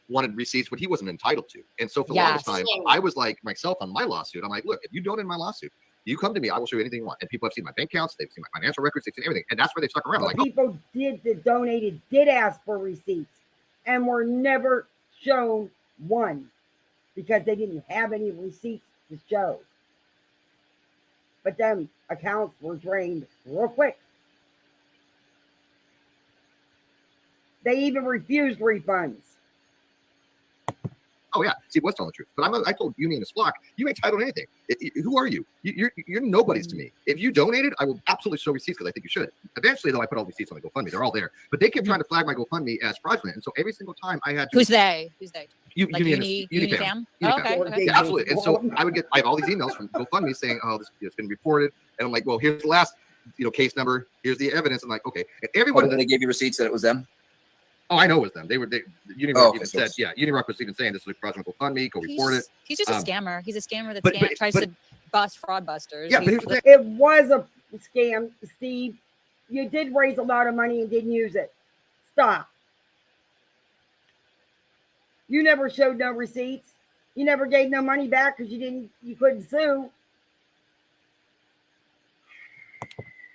wanted receipts, what he wasn't entitled to. And so for the longest time, I was like myself on my lawsuit. I'm like, look, if you donate my lawsuit, you come to me, I will show you anything you want. And people have seen my bank accounts, they've seen my financial records, they've seen everything. And that's where they stuck around. But Like, people that donated did ask for receipts and were never shown one because they didn't have any receipts to show. But then accounts were drained real quick. They even refused refunds. oh yeah, see, what's telling the truth. But I told Uni and his flock, you ain't titled to anything. Who are you? You're nobodies to me. If you donated, I will absolutely show receipts because I think you should. Eventually, though, I put all the receipts on the GoFundMe. They're all there. But they kept trying to flag my GoFundMe as fraudulent. And so every single time I had to. Who's they? Like Uni fam. Oh, okay. Yeah, absolutely. And so I have all these emails from GoFundMe saying, oh, it's been reported. And I'm like, well, here's the last case number. Here's the evidence. I'm like, okay. And everyone. They gave you receipts that it was them? Oh, I know it was them. Unirock even said, yeah, Unirock was even saying this is a fraudulent GoFundMe, go report it. He's just a scammer. He's a scammer that but tries to bust fraud busters. Yeah, but here's the thing. It was a scam, Steve. You did raise a lot of money and didn't use it. Stop. You never showed no receipts. You never gave no money back because you couldn't sue.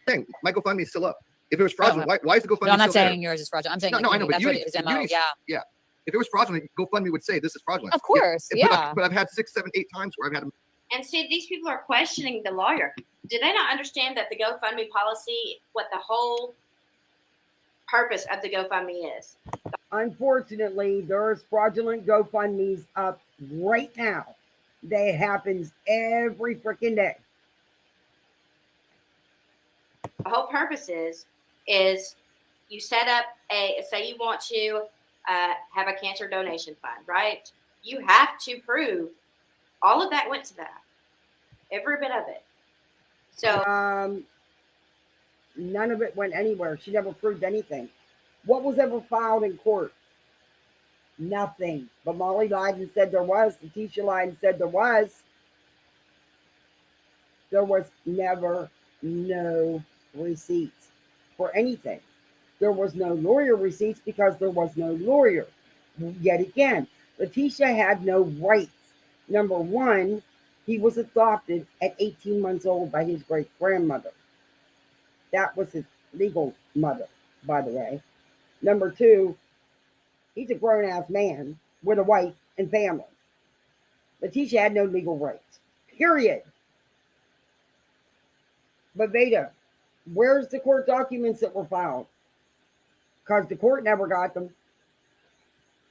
Thing, my GoFundMe is still up. If it was fraudulent, why is the GoFundMe But I'm not still saying there? yours is fraudulent. I'm saying No, I know, but that's what his MO. Yeah. Yeah. If it was fraudulent, GoFundMe would say this is fraudulent. Of course, yeah. But I've had 6, 7, 8 times where I've had them. And see, these people are questioning the lawyer. Do they not understand that the GoFundMe policy, what the whole purpose of the GoFundMe is? Unfortunately, there's fraudulent GoFundMes up right now. That happens every freaking day. The whole purpose is you set up say you want to have a cancer donation fund, right? You have to prove all of that went to that, every bit of it. So none of it went anywhere. She never proved anything. What was ever filed in court? Nothing. But Molly lied and said there was. Letitia lied and said there was. There was never no receipts for anything. There was no lawyer receipts because there was no lawyer. Yet again, Letitia had no rights. Number one, he was adopted at 18 months old by his great-grandmother. That was his legal mother, by the way. Number two, he's a grown-ass man with a wife and family. Letitia had no legal rights, period. But Vada, where's the court documents that were filed? Because the court never got them.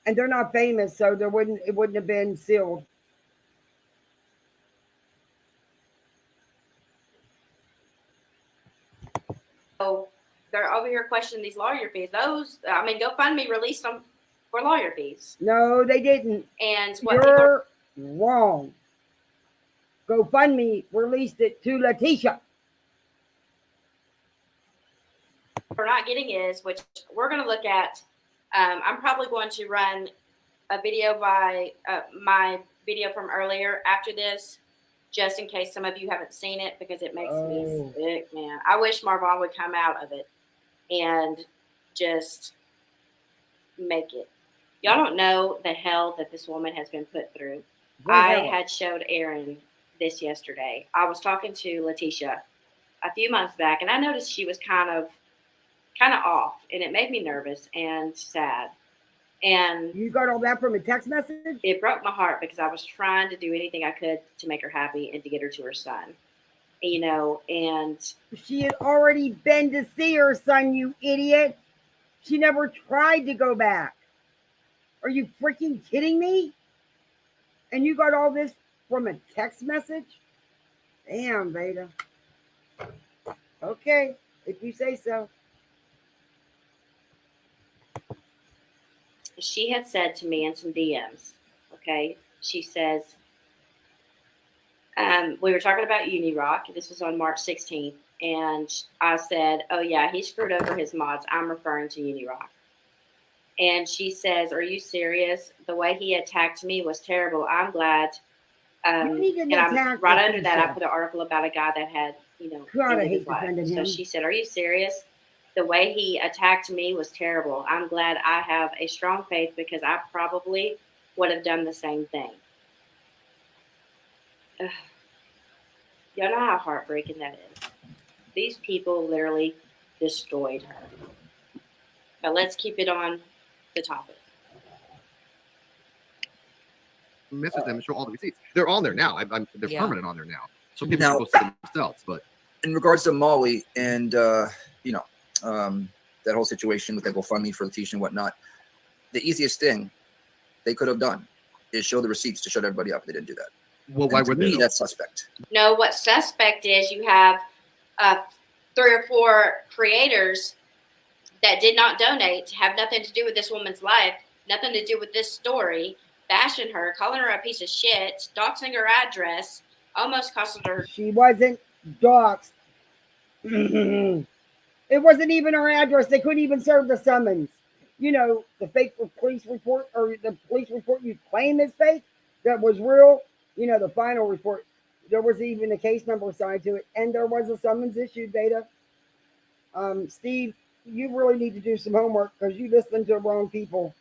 And they're not famous, so it wouldn't have been sealed. So they're over here questioning these lawyer fees. GoFundMe released them for lawyer fees. No, they didn't. And what You're wrong. GoFundMe released it to Letitia. we're not getting is, which we're going to look at. I'm probably going to run a video by my video from earlier after this, just in case some of you haven't seen it, because it makes me sick, man. I wish Marvon would come out of it and just make it. Y'all don't know the hell that this woman has been put through. I had showed Aaron this yesterday. I was talking to Letitia a few months back, and I noticed she was kind of off, and it made me nervous and sad. And you got all that from a text message? It broke my heart because I was trying to do anything I could to make her happy and to get her to her son. You know, and she had already been to see her son, you idiot. She never tried to go back. Are you freaking kidding me? And you got all this from a text message? Damn, Vada. Okay, if you say so. She had said to me in some DMs, okay, she says, we were talking about Unirock. This was on March 16th. And I said, oh, yeah, he screwed over his mods. I'm referring to Unirock. And she says, are you serious? The way he attacked me was terrible. I'm glad. And I'm right under that, I put an article about a guy that had, God, I hate his life. defending him. So she said, are you serious? The way he attacked me was terrible. I'm glad I have a strong faith because I probably would have done the same thing. Ugh. Y'all know how heartbreaking that is. These people literally destroyed her. But let's keep it on the topic. Message them and show all the receipts. They're on there now. They're permanent on there now. So people Now, can go see themselves. But in regards to Molly and that whole situation with the GoFundMe for Letitia and whatnot, the easiest thing they could have done is show the receipts to shut everybody up. They didn't do that. Well, why would they? That's suspect. No, what suspect is you have 3 or 4 creators that did not donate, have nothing to do with this woman's life, nothing to do with this story, bashing her, calling her a piece of shit, doxing her address, almost costing her. She wasn't doxed. It wasn't even her address. They couldn't even serve the summons. You know, the fake police report, or the police report you claim is fake, that was real. You know, the final report, there was even a case number assigned to it, and there was a summons issued, Vada. Steve, you really need to do some homework because you listened to the wrong people.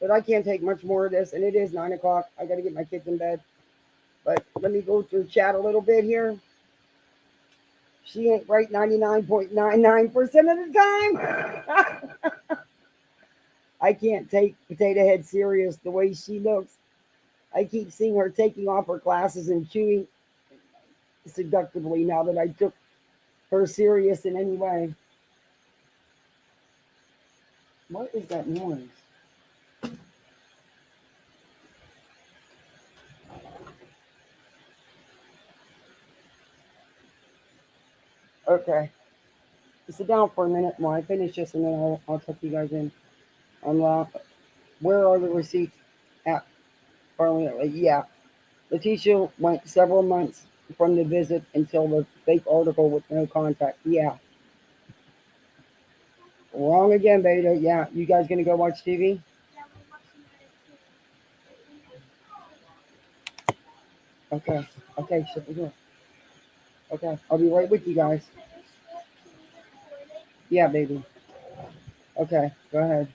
But I can't take much more of this, and it is 9 o'clock. I got to get my kids in bed. But let me go through chat a little bit here. She ain't right 99.99% of the time. I can't take Potato Head serious the way she looks. I keep seeing her taking off her glasses and chewing seductively now that I took her serious in any way. What is that noise? Okay. Sit down for a minute while I finish this, and then I'll tuck you guys in. Where are the receipts at? Permanently? Yeah. Letitia went several months from the visit until the fake article with no contact. Yeah. Wrong again, Beta. Yeah. You guys gonna go watch TV? Okay. Okay. Shut the door. Okay. I'll be right with you guys. Yeah, baby. Okay. Go ahead.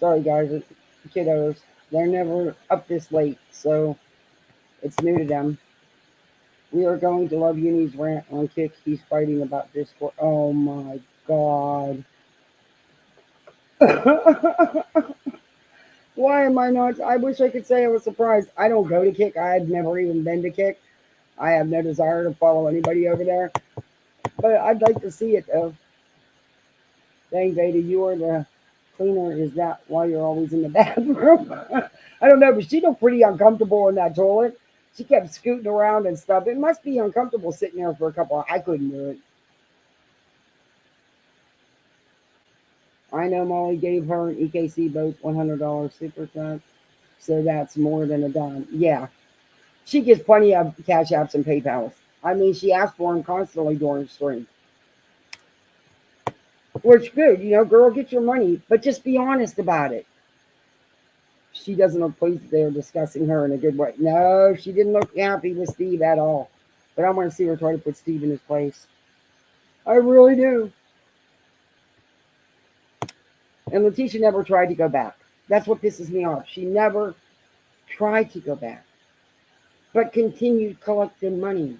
Sorry, guys. Kiddos. They're never up this late, so it's new to them. We are going to love Uni's rant on Kick. He's fighting about Discord. Oh my god. Why am I not? I wish I could say I was surprised. I don't go to Kick. I had never even been to Kick. I have no desire to follow anybody over there. But I'd like to see it though. Dang, Veda, you are the cleaner. Is that why you're always in the bathroom? I don't know, but she looked pretty uncomfortable in that toilet. She kept scooting around and stuff. It must be uncomfortable sitting there for a couple of, I couldn't do it. I know Molly gave her an EKC both $100 super chat, so that's more than a dime. Yeah, she gets plenty of cash apps and PayPals. I mean, she asks for them constantly during the stream. Which good, girl, get your money, but just be honest about it. She doesn't look pleased that they're discussing her in a good way. No, she didn't look happy with Steve at all. But I want to see her try to put Steve in his place. I really do. And Letitia never tried to go back. That's what pisses me off. She never tried to go back, but continued collecting money.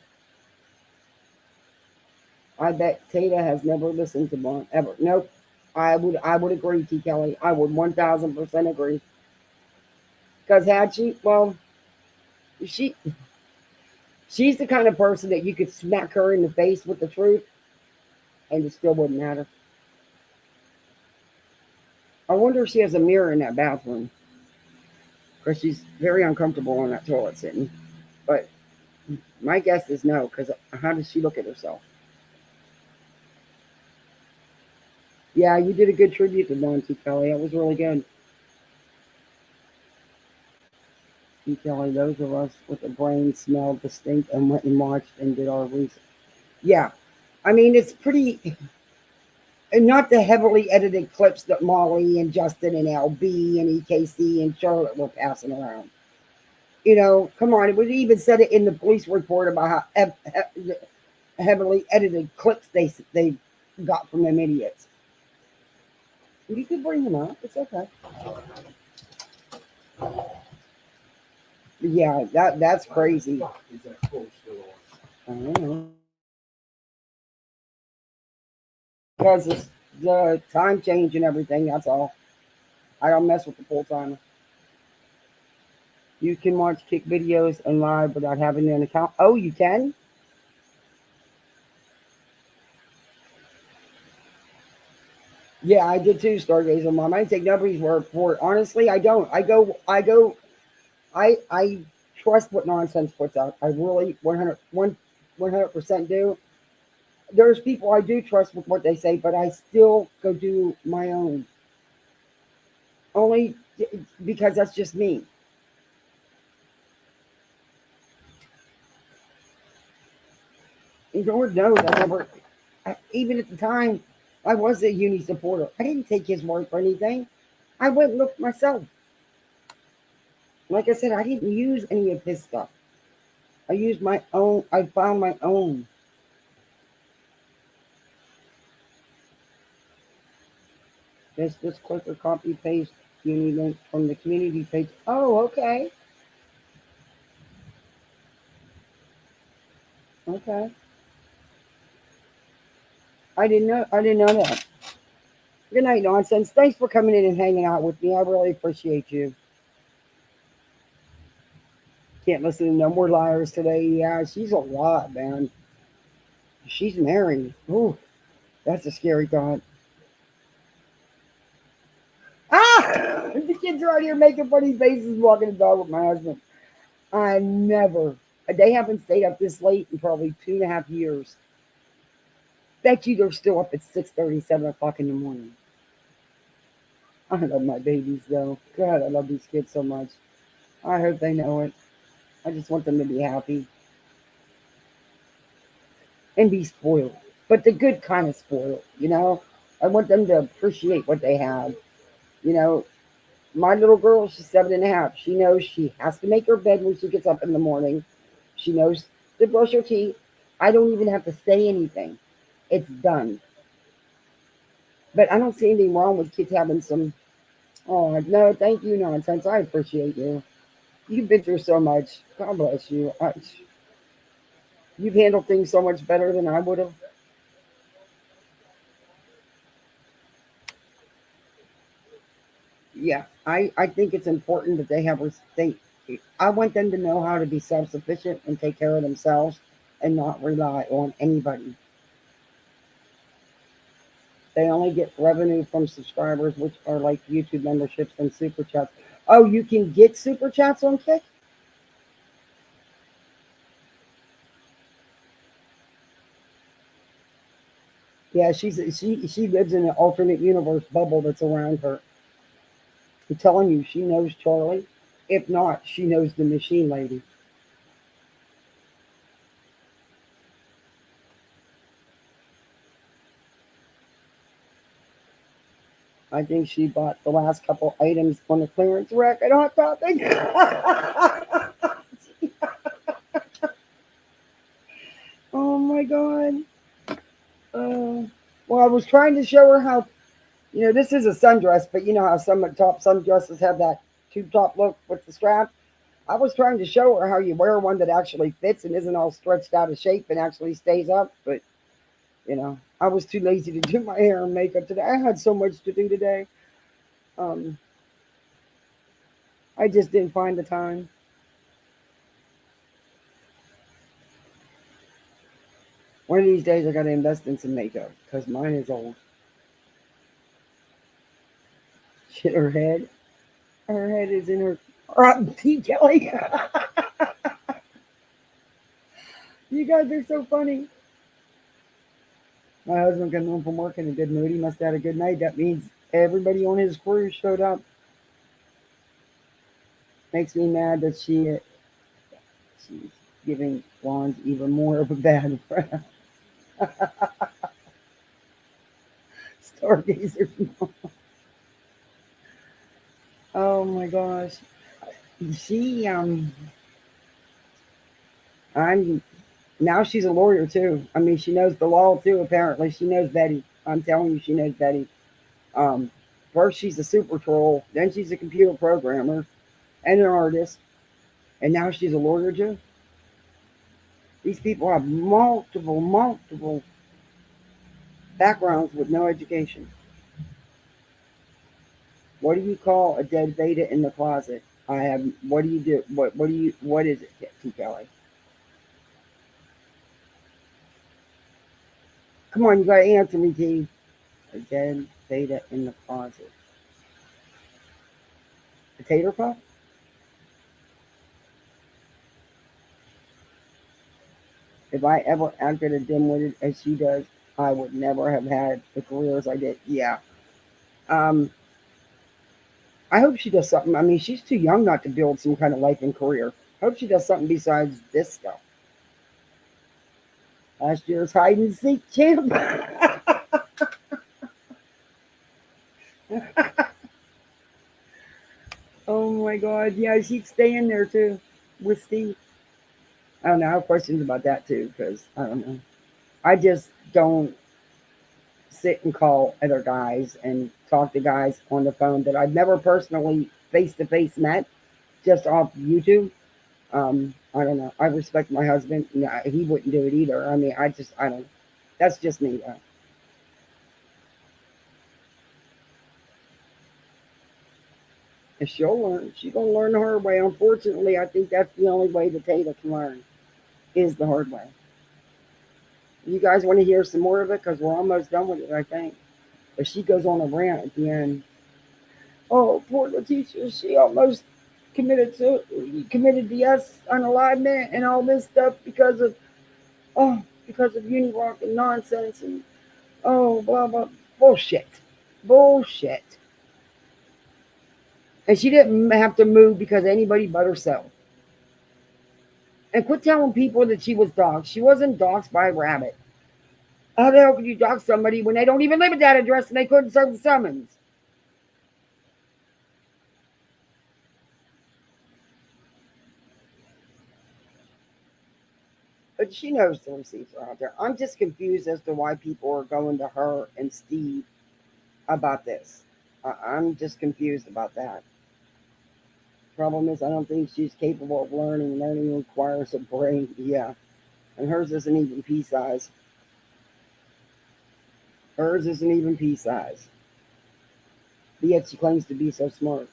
I bet Tata has never listened to Bond ever. Nope. I would agree, T. Kelly. I would 1000% agree. Because had she, well, she's the kind of person that you could smack her in the face with the truth and it still wouldn't matter. I wonder if she has a mirror in that bathroom. Because she's very uncomfortable on that toilet sitting. But my guess is no, because how does she look at herself? Yeah, you did a good tribute to Don T. Kelly. That was really good. T. Kelly, those of us with the brain smelled distinct and went and watched and did our research. Yeah. I mean, it's pretty, and not the heavily edited clips that Molly and Justin and LB and EKC and Charlotte were passing around. Come on. It would even said it in the police report about how heavily edited clips they got from them idiots. You could bring them up. It's okay. Yeah, that's crazy. I don't know. Because it's the time change and everything, that's all. I don't mess with the full timer. You can watch Kick videos and live without having an account. Oh, you can? Yeah, I did too, Stargazer Mom. I didn't take nobody's word for it. Honestly, I don't. I trust what nonsense puts out. I really 100% do. There's people I do trust with what they say, but I still go do my own. Only because that's just me. Lord knows I never, even at the time, I was a Uni supporter. I didn't take his word for anything. I went and looked myself. Like I said, I didn't use any of his stuff. I used my own. I found my own. Just click or copy paste Uni link from the community page. Oh, okay. Okay. I didn't know that. Good night, nonsense. Thanks for coming in and hanging out with me. I really appreciate you. Can't listen to no more liars today. Yeah, she's a lot, man. She's married. Ooh, that's a scary thought. Ah! The kids are out here making funny faces walking the dog with my husband. I never. They haven't stayed up this late in probably 2.5 years. Bet you they're still up at 6:30, 7 o'clock in the morning. I love my babies, though. God, I love these kids so much. I hope they know it. I just want them to be happy and be spoiled, but the good kind of spoiled, you know? I want them to appreciate what they have. You know, my little girl, she's 7.5. She knows she has to make her bed when she gets up in the morning. She knows to brush her teeth. I don't even have to say anything. It's done. But I don't see anything wrong with kids having some, oh, no, thank you, nonsense. I appreciate you. You've been through so much. God bless you. You've handled things so much better than I would have. Yeah, I think it's important that they have they I want them to know how to be self-sufficient and take care of themselves and not rely on anybody. They only get revenue from subscribers, which are like YouTube memberships and super chats. Oh, you can get super chats on Kick? Yeah, she lives in an alternate universe bubble that's around her. I'm telling you, she knows Charlie. If not, she knows the machine lady. I think she bought the last couple items on the clearance rack at Hot Topic. Oh my god. Well, I was trying to show her how, this is a sundress, but you know how some top sundresses have that tube top look with the strap. I was trying to show her how you wear one that actually fits and isn't all stretched out of shape and actually stays up, but I was too lazy to do my hair and makeup today. I had so much to do today. Um, I just didn't find the time. One of these days I got to invest in some makeup because mine is old. Shit, her head. Her head is in her rotten tea jelly. You guys are so funny. My husband came home from work in a good mood. He must have had a good night. That means everybody on his crew showed up. Makes me mad that she's giving blondes even more of a bad rap. Stargazers. Oh my gosh. She I'm now she's a lawyer too. I mean, she knows the law too. Apparently, she knows Betty. I'm telling you, she knows Betty. Um, First she's a super troll, then she's a computer programmer and an artist, and now she's a lawyer too. These people have multiple backgrounds with no education. What do you call a dead Veda in the closet? I have. What do you do? What is it, T. Kelly? Come on, you gotta answer me, T. A dead Veda in the closet. Potato puff? If I ever acted as dim-witted as she does, I would never have had the career as I did. Yeah. Um, I hope she does something. I mean, she's too young not to build some kind of life and career. I hope she does something besides this stuff. Last year's hide and seek champ. Oh my god. Yeah, she'd stay in there too with Steve. I don't know. I have questions about that too, because I don't know. I just don't sit and call other guys and talk talk to guys on the phone that I've never personally face-to-face met, just off YouTube. I don't know. I respect my husband. No, he wouldn't do it either. I mean, I don't. That's just me, though. And she'll learn. She's gonna learn the hard way. Unfortunately, I think that's the only way that Taylor can learn, is the hard way. You guys want to hear some more of it? Because we're almost done with it, I think. But she goes on a rant at the end. Oh, poor Letitia. She almost committed DS unalignment and all this stuff because of Unirock and nonsense and blah blah bullshit. And she didn't have to move because of anybody but herself. And quit telling people that she was doxxed. She wasn't doxxed by a rabbit. How the hell could you dox somebody when they don't even live at that address and they couldn't serve the summons? But she knows the receipts are out there. I'm just confused as to why people are going to her and Steve about this. I'm just confused about that. Problem is, I don't think she's capable of learning. Learning requires a brain. Yeah. And hers isn't even pea size. Hers isn't even pea size. But yet she claims to be so smart.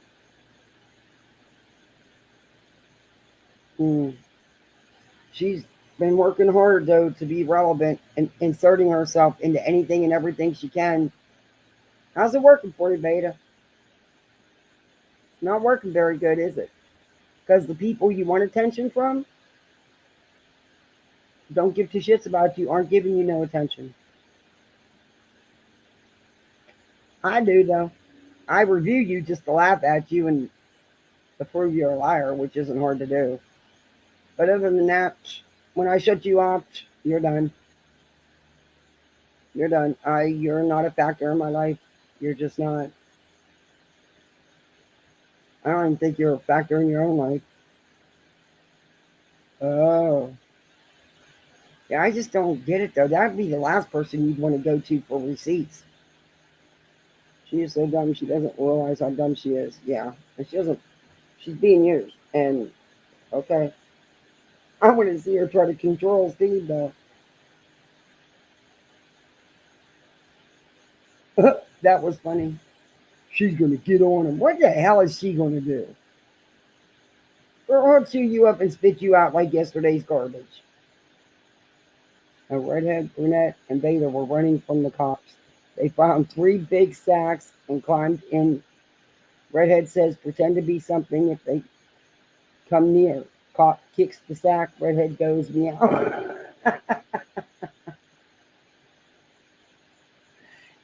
She's been working hard, though, to be relevant and inserting herself into anything and everything she can. How's it working for you, Vada? It's not working very good, is it? Because the people you want attention from don't give two shits about you, aren't giving you no attention. I do, though. I review you just to laugh at you and to prove you're a liar, which isn't hard to do. But other than that, when I shut you off, you're done. You're done. You're not a factor in my life. You're just not. I don't even think you're a factor in your own life. Oh. Yeah, I just don't get it, though. That'd be the last person you'd want to go to for receipts. She is so dumb, she doesn't realize how dumb she is. Yeah. And she doesn't. She's being used. And, okay. I want to see her try to control Steve, though. That was funny. She's going to get on him. What the hell is she going to do? Or chew you up and spit you out like yesterday's garbage. A redhead, brunette, and Vada were running from the cops. They found 3 big sacks and climbed in. Redhead says, pretend to be something if they come near. Cop kicks the sack. Redhead goes, meow.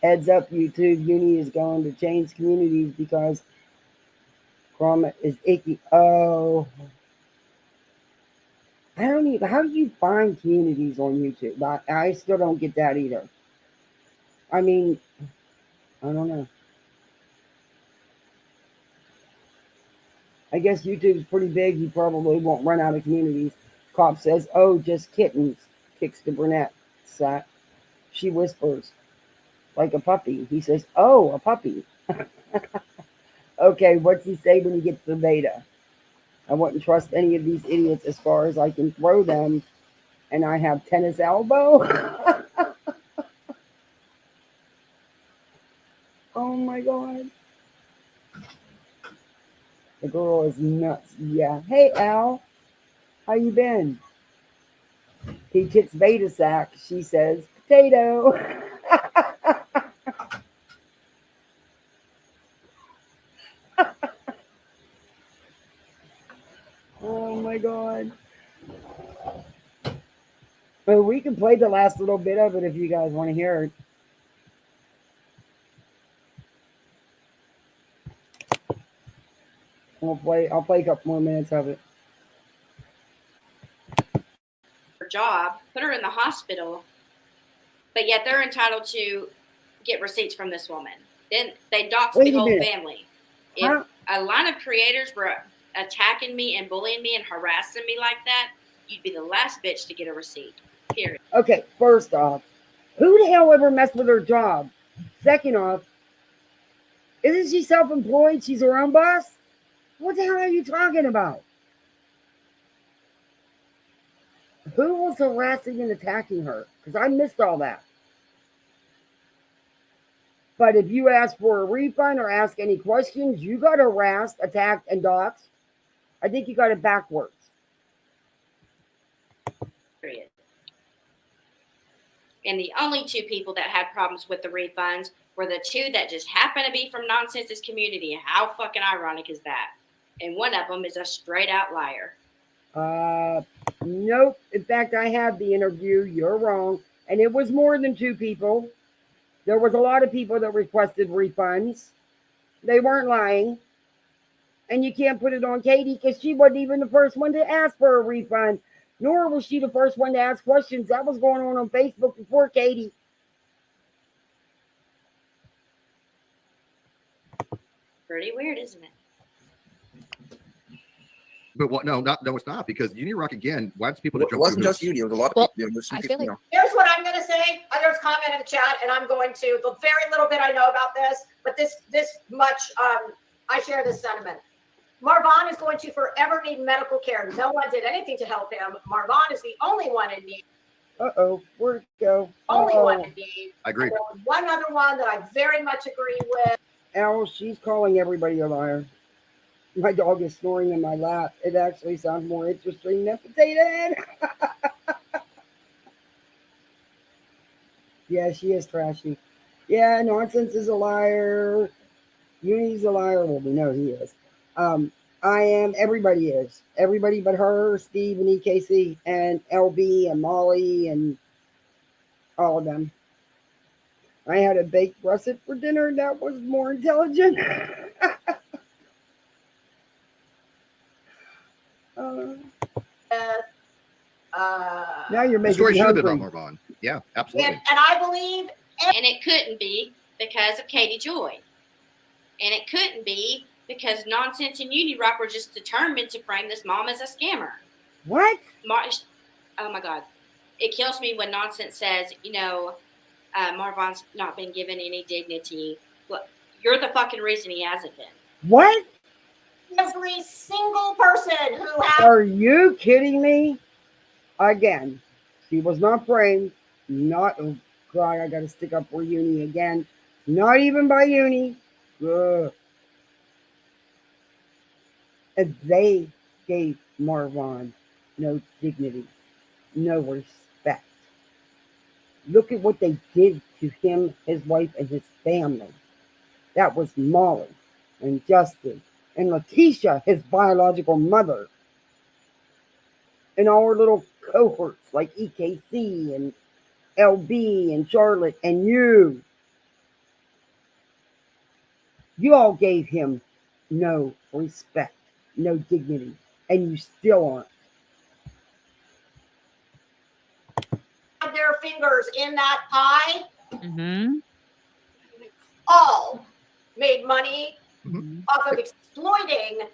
Heads up, YouTube. Uni is going to change communities because Chroma is icky. Oh. I don't even, how do you find communities on YouTube? I still don't get that either. I mean, I don't know. I guess YouTube's pretty big. You probably won't run out of communities. Cop says, oh, just kittens. Kicks the brunette sack. She whispers, like a puppy. He says, oh, a puppy. Okay, what's he say when he gets the Vada? I wouldn't trust any of these idiots as far as I can throw them. And I have tennis elbow. Oh my God. The girl is nuts. Yeah. Hey, Al. How you been? He kicks Vada sack. She says, potato. Oh my God. Well, we can play the last little bit of it if you guys want to hear it. I'll play a couple more minutes of it. Her job, put her in the hospital, but yet they're entitled to get receipts from this woman. Then they dox the whole family. If a line of creators were attacking me and bullying me and harassing me like that, you'd be the last bitch to get a receipt. Period. Okay, first off, who the hell ever messed with her job? Second off, Isn't she self-employed? She's her own boss? What the hell are you talking about? Who was harassing and attacking her? Because I missed all that. But if you ask for a refund or ask any questions, you got harassed, attacked, and doxxed. I think you got it backwards. Period. And the only two people that had problems with the refunds were the two that just happen to be from Nonsense's community. How fucking ironic is that? And one of them is a straight out liar. Nope. In fact, I have the interview. You're wrong. And it was more than two people. There was a lot of people that requested refunds. They weren't lying. And you can't put it on Katie because she wasn't even the first one to ask for a refund, nor was she the first one to ask questions. That was going on Facebook before Katie. Pretty weird, isn't it? But what? No, it's not, because Unirock again wants people to jump. It wasn't just Uni. It was a lot of people. I feel like Here's what I'm going to say. There's a comment in the chat, and I'm going to, the very little bit I know about this, but this much, I share this sentiment. Marvin is going to forever need medical care. No one did anything to help him. Marvin is the only one in need. Where'd it go? Only one in need. I agree. One other one that I very much agree with. Al, she's calling everybody a liar. My dog is snoring in my lap. It actually sounds more interesting than potato. Yeah, she is trashy. Yeah, Nonsense is a liar. Uni's a liar. Well, we know he is. I am. Everybody is. Everybody but her, Steve, and EKC, and LB, and Molly, and all of them. I had a baked russet for dinner. That was more intelligent. Now you're The making story me should have been hungry. about Marvin. Yeah, absolutely. And I believe, And it couldn't be because of Katie Joy. And it couldn't be because Nonsense and Unirock were just determined to frame this mom as a scammer. What? Oh my God. It kills me when Nonsense says, Marvin's not been given any dignity. Look, you're the fucking reason he hasn't been. What? every single person who has. Are you kidding me? Again, she was not framed. Not, oh God, I got to stick up for Uni again. Not even by Uni. Ugh. And they gave Marvin no dignity, no respect. Look at what they did to him, his wife, and his family. That was Molly and Justin and Letitia, his biological mother, and all her little cohorts like EKC and LB and Charlotte and you. You all gave him no respect, no dignity, and you still aren't. Their fingers in that pie, Mm-hmm. all made money Mhm. off of exploiting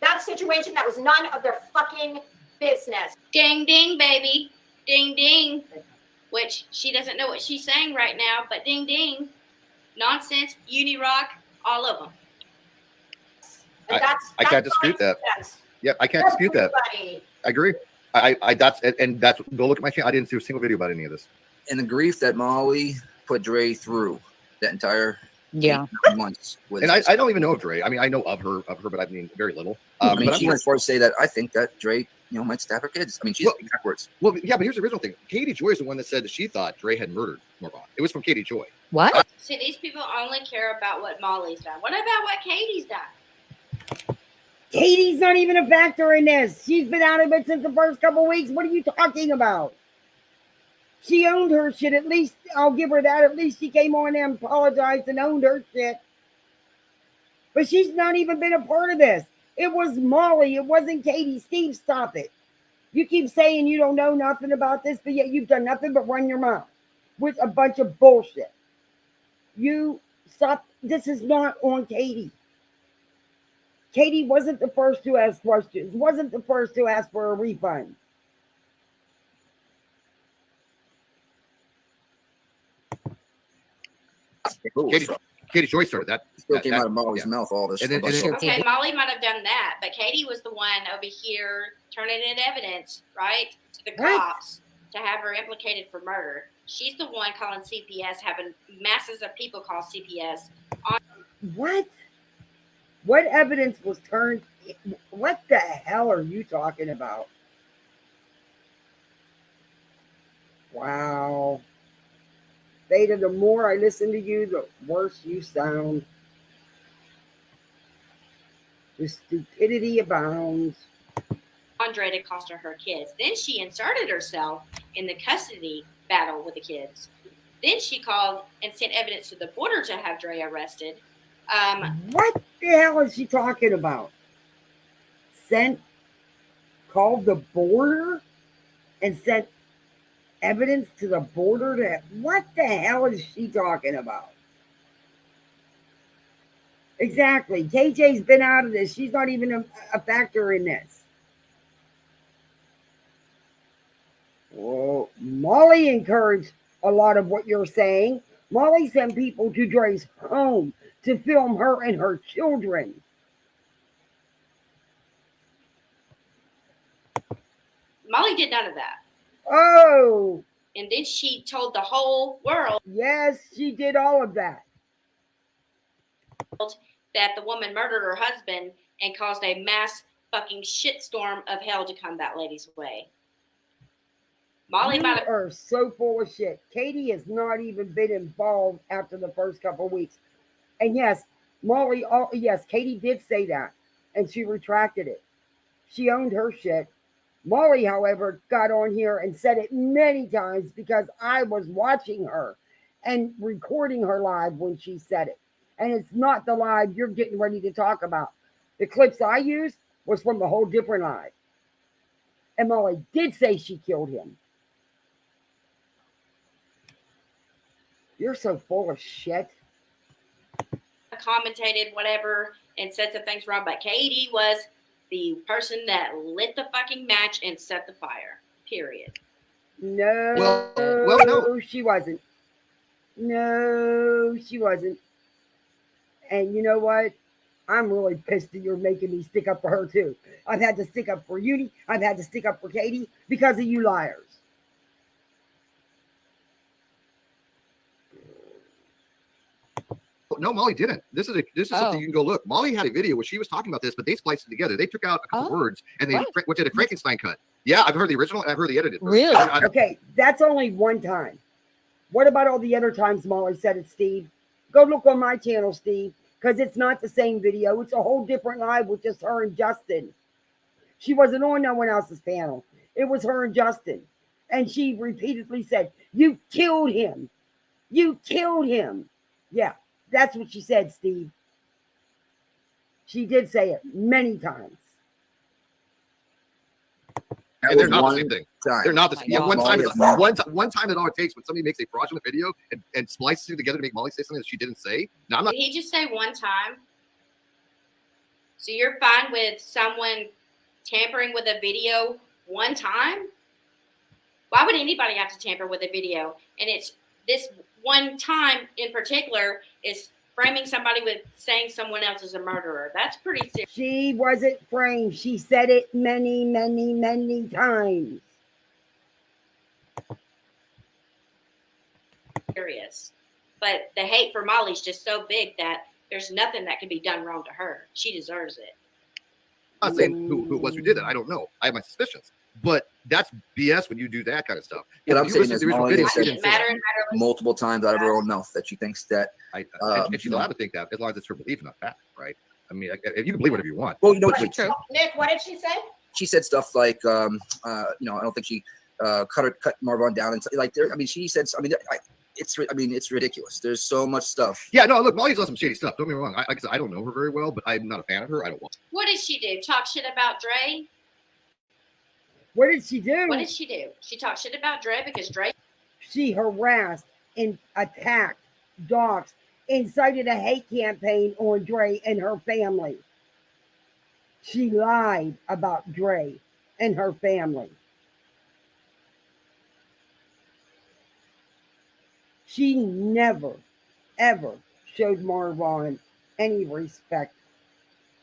that situation that was none of their fucking business. Ding, ding, baby. Ding, ding. Which she doesn't know what she's saying right now, but ding, ding. Nonsense, Unirock, all of them. And I can't dispute that. Yep, I can't dispute that. Everybody. I agree. That's go look at my channel. I didn't see a single video about any of this. And the grief that Molly put Dre through that entire 8 months was, And I don't even know of Dre. I mean, I know of her, but I mean very little. I mean, but she went forward to say that I think that Dre, might stab her kids. I mean, she's backwards. Well, yeah, but here's the original thing. Katie Joy is the one that said that she thought Dre had murdered Marvin. It was from Katie Joy. What? See, these people only care about what Molly's done. What about what Katie's done? Katie's not even a factor in this. She's been out of it since the first couple weeks. What are you talking about? She owned her shit. At least I'll give her that. At least she came on there and apologized and owned her shit. But she's not even been a part of this. It was Molly. It wasn't Katie. Steve, stop it. You keep saying you don't know nothing about this, but yet you've done nothing but run your mouth with a bunch of bullshit. You stop. This is not on Katie. Katie wasn't the first to ask questions, wasn't the first to ask for a refund. Katie Joy started that. Still came out of Molly's mouth, all this. And then- about and then- shit. Okay, Molly might have done that, but Katie was the one over here turning in evidence, right, to the What? cops to have her implicated for murder. She's the one calling CPS, having masses of people call CPS. What? What evidence was turned? What the hell are you talking about? Wow. Vada, the more I listen to you, the worse you sound. The stupidity abounds. Andre to cost her kids. Then she inserted herself in the custody battle with the kids. Then she called and sent evidence to the border to have Dre arrested. What the hell is she talking about? Called the border and sent evidence to the border to what the hell is she talking about? Exactly. KJ's been out of this. She's not even a factor in this. Well, Molly encouraged a lot of what you're saying. Molly sent people to Dre's home to film her and her children. Molly did none of that. Oh. And then she told the whole world. Yes, she did all of that. That the woman murdered her husband and caused a mass fucking shitstorm of hell to come that lady's way. Molly You might have. are so full of shit. Katie has not even been involved after the first couple of weeks. And yes, Molly, yes, Katie did say that. And she retracted it. She owned her shit. Molly, however, got on here and said it many times because I was watching her and recording her live when she said it. And it's not the live you're getting ready to talk about. The clips I used was from a whole different live. And Molly did say she killed him. You're so full of shit. Commentated whatever and said some things wrong, but Katie was the person that lit the fucking match and set the fire. Period. No, no, she wasn't. No, she wasn't. And you know what? I'm really pissed that you're making me stick up for her too. I've had to stick up for Uni. I've had to stick up for Katie because of you liars. No, Molly didn't. This is something you can go look. Molly had a video where she was talking about this, but they spliced it together. They took out a couple words and they did a Frankenstein cut. Yeah, I've heard the original and I've heard the edited. Really? Okay, that's only one time. What about all the other times Molly said it, Steve? Go look on my channel, Steve, because it's not the same video. It's a whole different live with just her and Justin. She wasn't on no one else's panel. It was her and Justin. And she repeatedly said, "You killed him. You killed him." Yeah. That's what she said, Steve. She did say it many times. And they're not the same thing. Time. They're not the same. Oh my One time that all it takes when somebody makes a fraudulent video and splices it together to make Molly say something that she didn't say. Now I'm not. Did he just say one time? So you're fine with someone tampering with a video one time? Why would anybody have to tamper with a video? And it's this one time in particular is framing somebody with saying someone else is a murderer. That's pretty serious. She wasn't framed. She said it many, many, many times. But the hate for Molly's just so big that there's nothing that can be done wrong to her. She deserves it. I'm not saying who it was who did it. I don't know. I have my suspicions. But that's BS when you do that kind of stuff. What I'm You saying listen is to the original Molly video, has she said didn't say that. multiple times out of her own mouth that she thinks that. And she's allowed to think that as long as it's her belief, not fact, right? I mean, if you can believe whatever you want. Well, you know, What- True. Nick, what did she say? she said stuff like, I don't think she cut Marvin down and like there. I mean, she said, it's ridiculous. There's so much stuff. Yeah, no, look, Molly's done some shady stuff. Don't get me wrong. Like I said, I don't know her very well, but I'm not a fan of her. I don't want. What did she do? Talk shit about Dre? What did she do? What did she do? She talked shit about Dre because Dre. She harassed and attacked, doxed, incited a hate campaign on Dre and her family. She lied about Dre and her family. She never, ever showed Marvon any respect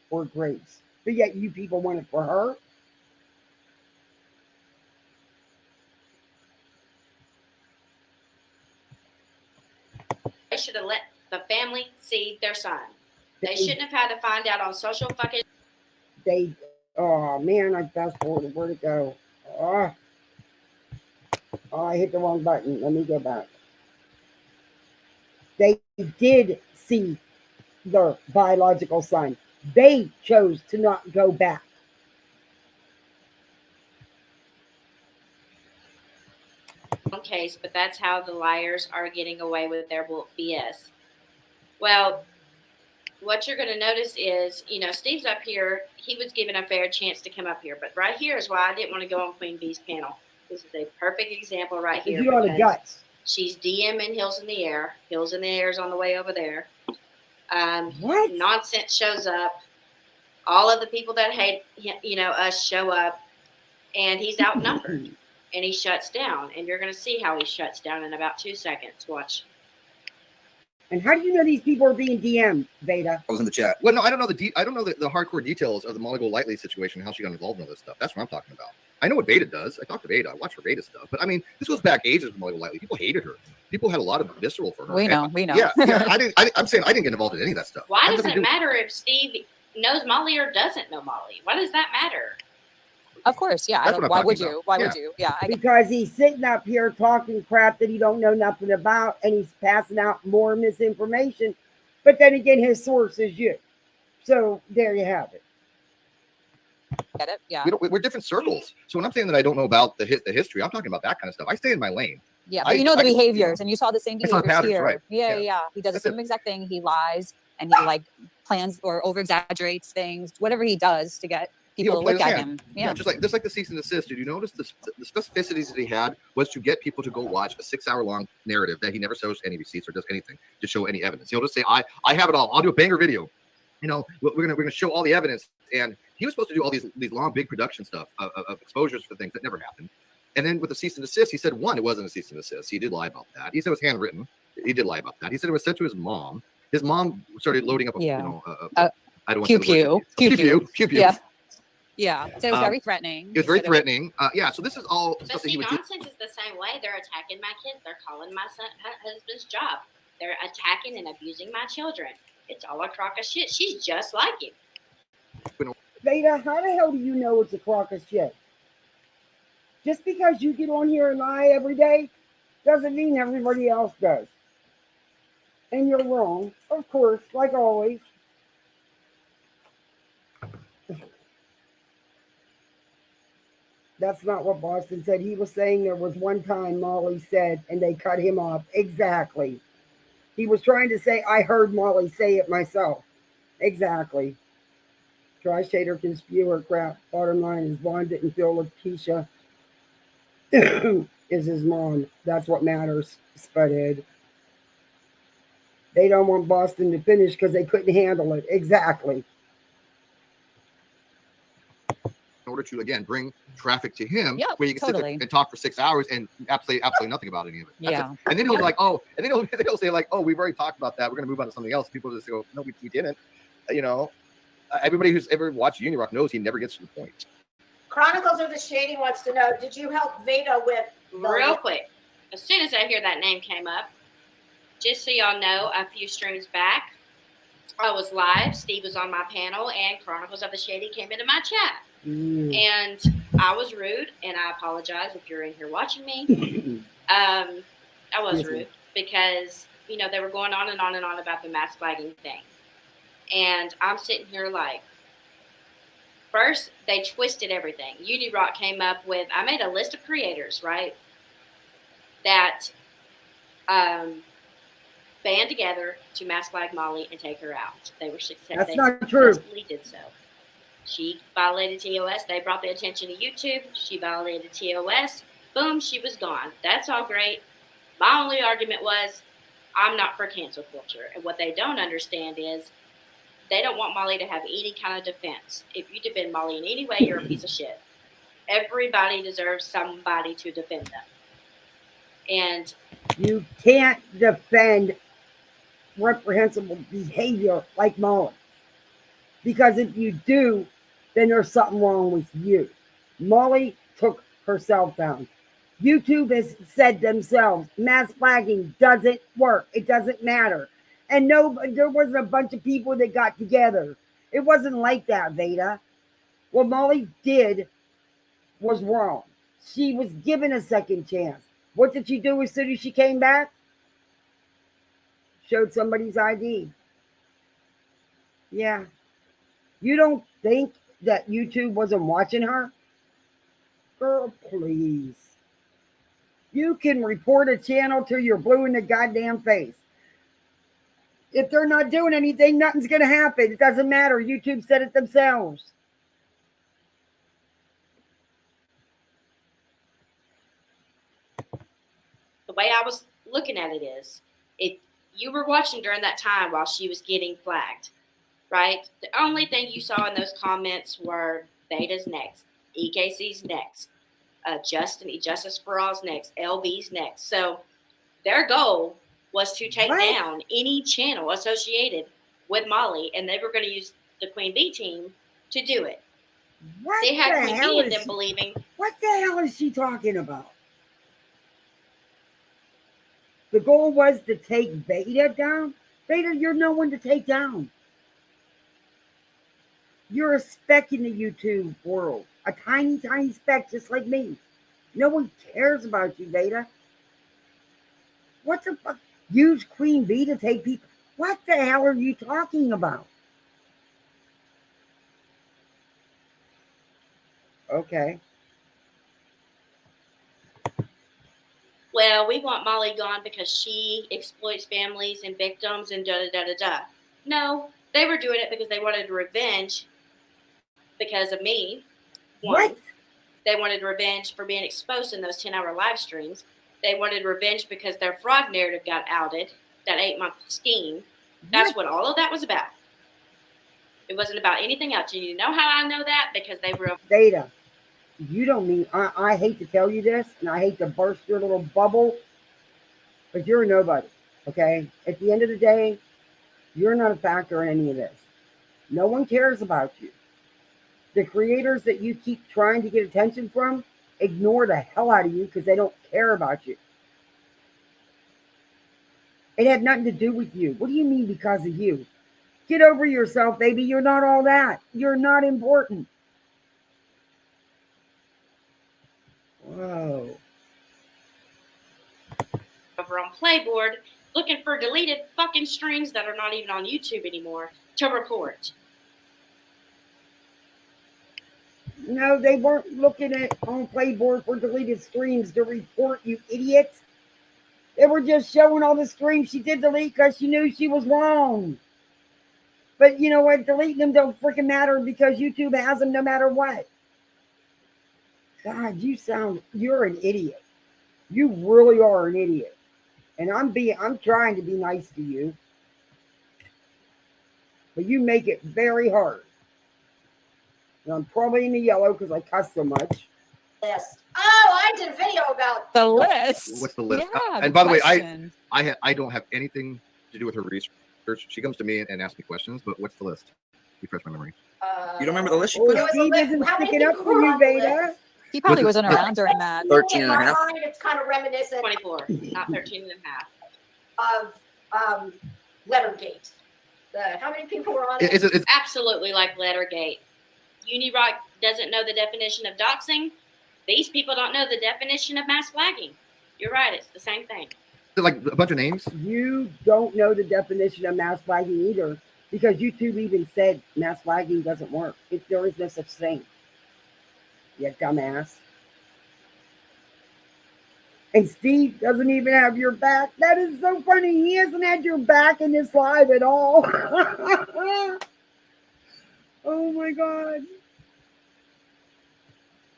or grace. But yet you people want it for her? They should have let the family see their son. They shouldn't have had to find out on social fucking. They, oh man, I fast forwarded. Where'd it go? Oh, I hit the wrong button. Let me go back. They did see their biological son. They chose to not go back. Case, but that's how the liars are getting away with their BS. Well, what you're going to notice is, you know, Steve's up here. He was given a fair chance to come up here, but right here is why I didn't want to go on Queen Bee's panel. This is a perfect example right here. You on the guts. She's DMing Hills in the Air. Hills in the Air is on the way over there. What? Nonsense shows up. All of the people that hate, you know, us show up, and he's outnumbered. And he shuts down, and you're going to see how he shuts down in about 2 seconds. Watch. And how do you know these people are being DM'd, Vada? I was in the chat. Well, no, I don't know the hardcore details of the Molly Golightly situation, how she got involved in all this stuff. That's what I'm talking about. I know what Vada does. I talk to Vada. I watch her Vada stuff. But I mean, this goes back ages with Molly Golightly. People hated her. People had a lot of visceral for her. We know. Yeah. I'm saying I didn't get involved in any of that stuff. Why does it matter if Steve knows Molly or doesn't know Molly? Why does that matter? Of course, yeah. Why would you? Why would you? Yeah. Because he's sitting up here talking crap that he don't know nothing about, and he's passing out more misinformation. But then again, his source is you. So there you have it. Get it? Yeah. We're different circles. So when I'm saying that I don't know about the history, I'm talking about that kind of stuff. I stay in my lane. Yeah, but you know the behaviors, and you saw the same I saw behaviors patterns, here. right. Yeah. He does the same exact thing. He lies, and he like plans or over exaggerates things. Whatever he does to get people to look at him. Yeah. Just like the cease and desist. Did you notice the specificities that he had was to get people to go watch a 6-hour long narrative that he never shows any receipts or does anything to show any evidence. He'll just say, I have it all. I'll do a banger video. You know, we're gonna show all the evidence. And he was supposed to do all these long, big production stuff of exposures for things that never happened. And then with the cease and desist, he said, one, it wasn't a cease and desist. He did lie about that. He said it was handwritten. He did lie about that. He said it was sent to his mom. His mom started loading up I don't want to pew. Yeah. So it was very threatening. It was very threatening. So this is all but see, nonsense is the same way. They're attacking my kids. They're calling my husband's job. They're attacking and abusing my children. It's all a crock of shit. She's just like him. Vada, how the hell do you know it's a crock of shit? Just because you get on here and lie every day doesn't mean everybody else does. And you're wrong, of course, like always. That's not what Boston said. He was saying there was one time Molly said, and they cut him off. Exactly. He was trying to say, I heard Molly say it myself. Exactly. Trash hater can spew her crap. Bottom line is Vaughn didn't feel Letitia is his mom. That's what matters, Spudhead. They don't want Boston to finish because they couldn't handle it. Exactly. In order to, again, bring traffic to him, yep, where you can sit there and talk for 6 hours and absolutely nothing about any of it. Yeah. And then he'll like, oh, and then he'll say like, oh, we've already talked about that. We're going to move on to something else. People just go, no, we didn't. You know, everybody who's ever watched Union Rock knows he never gets to the point. Chronicles of the Shady wants to know, did you help Vada with real quick? As soon as I hear that name came up, just so y'all know, a few streams back, I was live. Steve was on my panel, and Chronicles of the Shady came into my chat. And I was rude, and I apologize if you're in here watching me. I was rude because, you know, they were going on and on and on about the mask flagging thing. And I'm sitting here like, first, they twisted everything. Uni Rock came up with, I made a list of creators, right, that band together to mask flag Molly and take her out. They were successful. That's not true. Successfully did so. She violated TOS. They brought the attention to YouTube. She violated TOS. Boom, she was gone. That's all great. My only argument was, I'm not for cancel culture. And what they don't understand is they don't want Molly to have any kind of defense. If you defend Molly in any way, you're a piece of shit. Everybody deserves somebody to defend them. And you can't defend reprehensible behavior like Molly. Because if you do, then there's something wrong with you. Molly took herself down. YouTube has said themselves, mass flagging doesn't work. It doesn't matter. And no, there wasn't a bunch of people that got together. It wasn't like that, Vada. What Molly did was wrong. She was given a second chance. What did she do as soon as she came back? Showed somebody's ID. Yeah. You don't think that YouTube wasn't watching her? Girl, please. You can report a channel till you're blue in the goddamn face. If they're not doing anything, nothing's going to happen. It doesn't matter. YouTube said it themselves. The way I was looking at it is, if you were watching during that time while she was getting flagged, right? The only thing you saw in those comments were Vada's next, EKC's next, Justice for All's next, LB's next. So their goal was to take down any channel associated with Molly, and they were going to use the Queen Bee team to do it. They had Queen Bee and them believing. What the hell is she talking about? The goal was to take Vada down? Vada, you're no one to take down. You're a speck in the YouTube world. A tiny, tiny speck just like me. No one cares about you, Vada. What the fuck? Use Queen Bee to take people? What the hell are you talking about? Okay. Well, we want Molly gone because she exploits families and victims and da-da-da-da-da. No, they were doing it because they wanted revenge because of me. What? They wanted revenge for being exposed in those 10-hour live streams. They wanted revenge because their fraud narrative got outed, that 8-month scheme. That's what all of that was about. It wasn't about anything else. You know how I know that? Because they were... Vada, you don't mean... I hate to tell you this, and I hate to burst your little bubble, but you're a nobody, okay? At the end of the day, you're not a factor in any of this. No one cares about you. The creators that you keep trying to get attention from ignore the hell out of you because they don't care about you. It had nothing to do with you. What do you mean because of you? Get over yourself, baby. You're not all that. You're not important. Whoa. Over on Playboard looking for deleted fucking streams that are not even on YouTube anymore to report. No, they weren't looking at on Playboard for deleted streams to report, you idiots. They were just showing all the streams she did delete because she knew she was wrong. But you know what? Deleting them don't freaking matter because YouTube has them no matter what. God, you're an idiot. You really are an idiot. And I'm trying to be nice to you. But you make it very hard. And I'm probably in the yellow because I cuss so much. List. Oh, I did a video about the list. What's the list? Yeah, and by the way, question. I don't have anything to do with her research. She comes to me and asks me questions, but what's the list? Refresh my memory. You don't remember the list you put up? Steve isn't sticking up for you, Beta. He probably wasn't around during that. 13 and a half. It's kind of reminiscent 24, not 13 and a half. of Lettergate. How many people were on it? It's absolutely like Lettergate. Unirock doesn't know the definition of doxing. These people don't know the definition of mass flagging. You're right. It's the same thing. Like a bunch of names? You don't know the definition of mass flagging either because YouTube even said mass flagging doesn't work. There is no such thing. You dumbass. And Steve doesn't even have your back. That is so funny. He hasn't had your back in this live at all. Oh my God.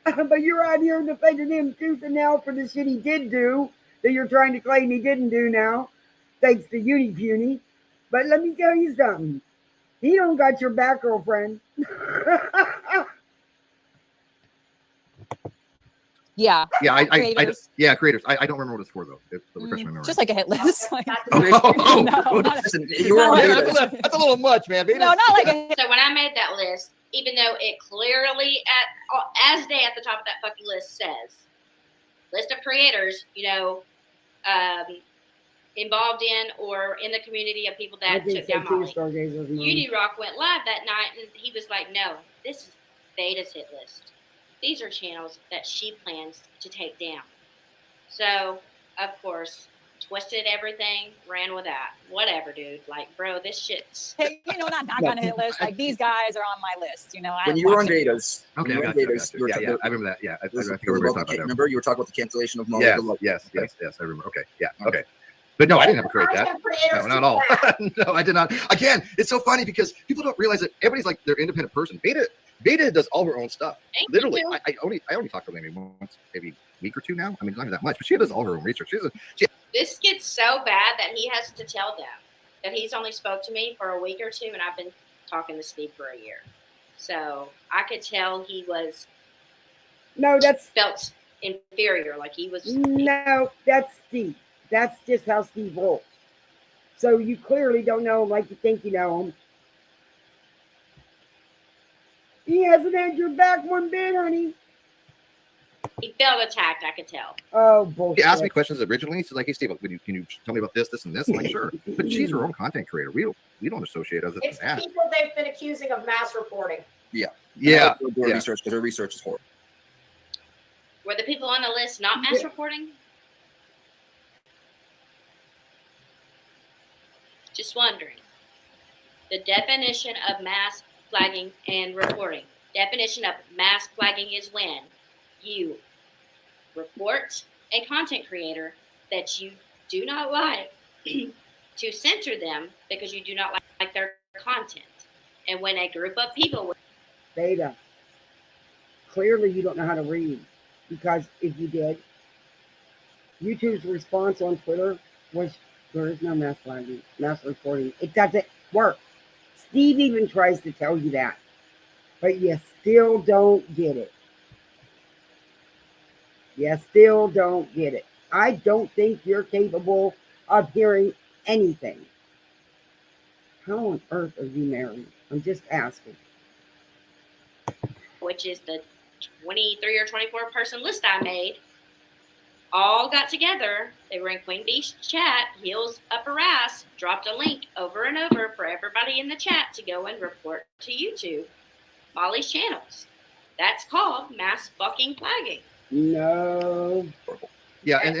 But you're out here defending him tooth and nail for the shit he did do that you're trying to claim he didn't do now, thanks to Unipuny. But let me tell you something. He don't got your back, girlfriend. Yeah. Yeah, Creators. yeah, creators. I don't remember what it's for though. It refresh my memory. Just like a hit list. Like, Oh, no, not Listen, a- you were on not Vedas. like- that's a little much, man. no, not like a hit. So when I made that list, even though it clearly as day at the top of that fucking list says list of creators, involved in or in the community of people I that think took so down too. Molly. Stargazers. Mom. Uni Rock went live that night, and he was like, "No, this is Vada's hit list. These are channels that she plans to take down." So, of course, twisted everything, ran with that. Whatever, dude. Like, bro, this shit's. Hey, not on a hit list. Like these guys are on my list. When you were on Vedas. Okay, when I you got were you. on Vedas, you were Yeah, I remember that. Yeah, I This think was we were about talking about that. remember, you were talking about the cancellation of Molly. Yes, Good luck. yes, I remember. Okay, yeah, okay. But no, I didn't have a create I that. have creators No, not do all. that. No, I did not. Again, it's so funny because people don't realize that everybody's like their independent person. Vada does all her own stuff. Literally, I only talk to her maybe once, maybe a week or two now. I mean, not that much, but she does all her own research. This gets so bad that he has to tell them that he's only spoke to me for a week or two, and I've been talking to Steve for a year. So I could tell he was felt inferior, like he was. No, that's Steve. That's just how Steve rolls. So you clearly don't know him like you think you know him. He hasn't had your back one bit, honey. He felt attacked, I could tell. Oh, bullshit. She asked me questions originally. She's like, "Hey, Steve, can you tell me about this, and this?" I'm like, "Sure," but she's her own content creator. We don't associate other than It's the that. people they've been accusing of mass reporting. Yeah. Research because her research is horrible. Were the people on the list not mass reporting? Just wondering. The definition of mass flagging and reporting. Definition of mass flagging is when you report a content creator that you do not like to censor them because you do not like their content. And when a group of people... Vada, clearly you don't know how to read, because if you did, YouTube's response on Twitter was, there is no mass flagging, mass reporting. It doesn't work. Steve even tries to tell you that, but you still don't get it. You still don't get it. I don't think you're capable of hearing anything. How on earth are you married? I'm just asking. Which is the 23 or 24 person list I made, all got together. They were in Queen Bee's chat, heels up her ass, dropped a link over and over for everybody in the chat to go and report to YouTube Molly's channels. That's called mass fucking flagging. No. Yeah, and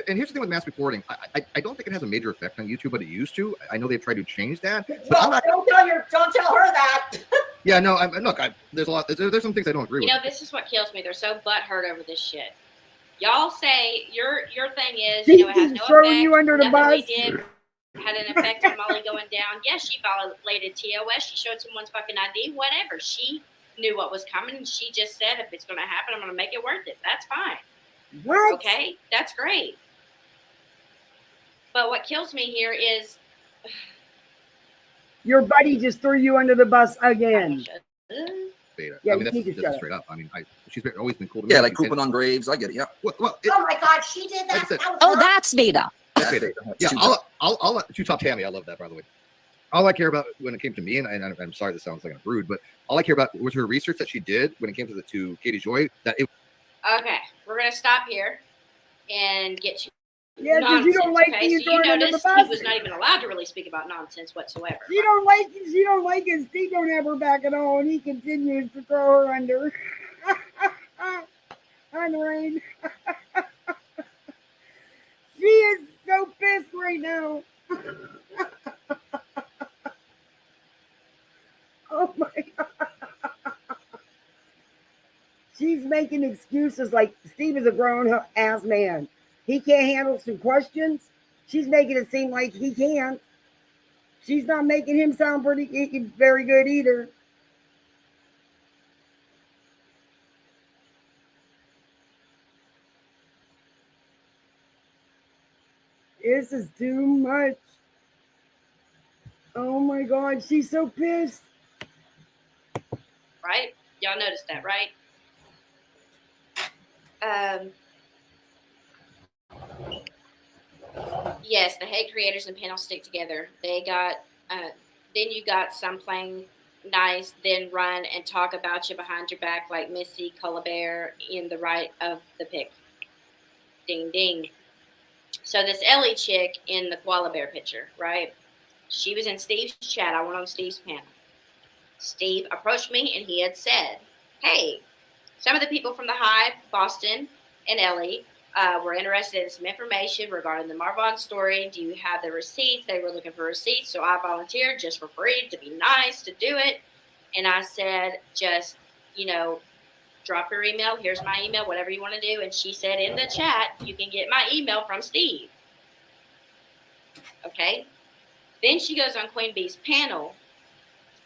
here's the thing with mass reporting. I don't think it has a major effect on YouTube, but it used to. I know they've tried to change that. But Well, don't tell her that. Yeah, no. There's a lot. There's some things I don't agree with. This is what kills me. They're so butthurt over this shit. Y'all say your thing is, She it has keeps no throwing effect. you under the Nothing bus. we did had an effect on Molly going down. Yes, she violated TOS. She showed someone's fucking ID. Whatever. She knew what was coming, and she just said, if it's going to happen, I'm going to make it worth it. That's fine. What? Okay, that's great. But what kills me here is Your buddy just threw you under the bus again. Beta. Yeah, I mean, you need to that's shut straight up. I mean, she's always been cool to me. Yeah, like pooping on graves. I get it. Yeah. Well, Oh my God, she did that. Like I said- That was Oh, her. that's Vada. That's Beta. Yeah, I'll two top Tammy. I love that, by the way. All I care about when it came to me, and I'm sorry this sounds like a rude, but all I care about was her research that she did when it came to Katie Joy. okay. We're gonna stop here and get to Yeah, because you don't like okay? being So you thrown under the noticed bus. he was not even allowed to really speak about nonsense whatsoever. She don't like it. Steve don't have her back at all, and he continues to throw her under. Unrain. She is so pissed right now. Oh my God. She's making excuses like Steve is a grown ass man. He can't handle some questions. She's making it seem like he can't. She's not making him sound very good either. This is too much. Oh my God, she's so pissed. Right? Y'all noticed that, right? Yes, the hate creators and panel stick together. They got, then you got some playing nice, then run and talk about you behind your back like Missy Colbert in the right of the pick. Ding, ding. So this Ellie chick in the koala bear picture, right? She was in Steve's chat. I went on Steve's panel. Steve approached me and he had said, hey, some of the people from the Hive, Boston, and Ellie were interested in some information regarding the Marvon story. Do you have the receipts? They were looking for receipts, so I volunteered just for free to be nice to do it. And I said, just, drop your email. Here's my email, whatever you want to do. And she said in the chat, you can get my email from Steve. Okay. Then she goes on Queen Bee's panel,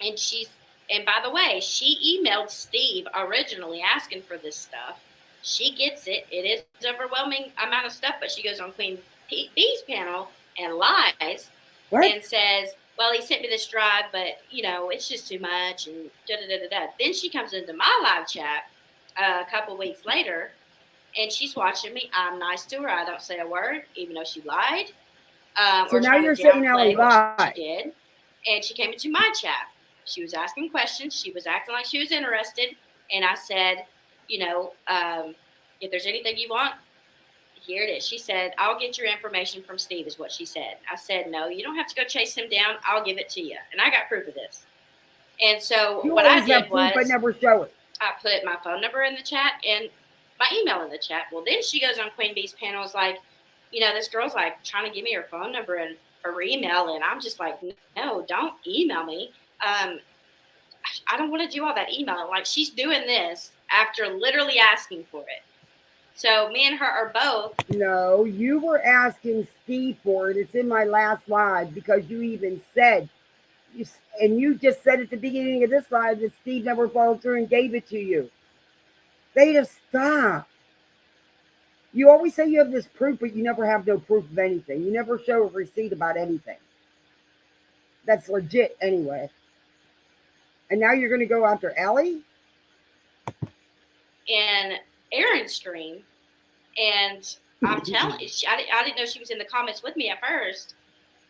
and by the way, she emailed Steve originally asking for this stuff. She gets it. It is an overwhelming amount of stuff, but she goes on Queen Bee's panel and lies and says, well, he sent me this drive, but, it's just too much and da-da-da-da-da. Then she comes into my live chat a couple weeks later, and she's watching me. I'm nice to her. I don't say a word, even though she lied. So now you're saying Ellie lied. She did. And she came into my chat. She was asking questions. She was acting like she was interested. And I said, if there's anything you want, here it is. She said, I'll get your information from Steve, is what she said. I said, no, you don't have to go chase him down. I'll give it to you. And I got proof of this. And so what I did was, but never show it. I put my phone number in the chat and my email in the chat. Well, then she goes on Queen Bee's panel, is like, this girl's like trying to give me her phone number and her email. And I'm just like, no, don't email me. I don't want to do all that email. Like, she's doing this after literally asking for it. So me and her are both. No, you were asking Steve for it. It's in my last live because you even said, you just said at the beginning of this live that Steve never followed through and gave it to you. They just stop. You always say you have this proof, but you never have no proof of anything. You never show a receipt about anything. That's legit anyway. And now you're going to go after Ellie? And Aaron's stream. And I'm telling you, I didn't know she was in the comments with me at first.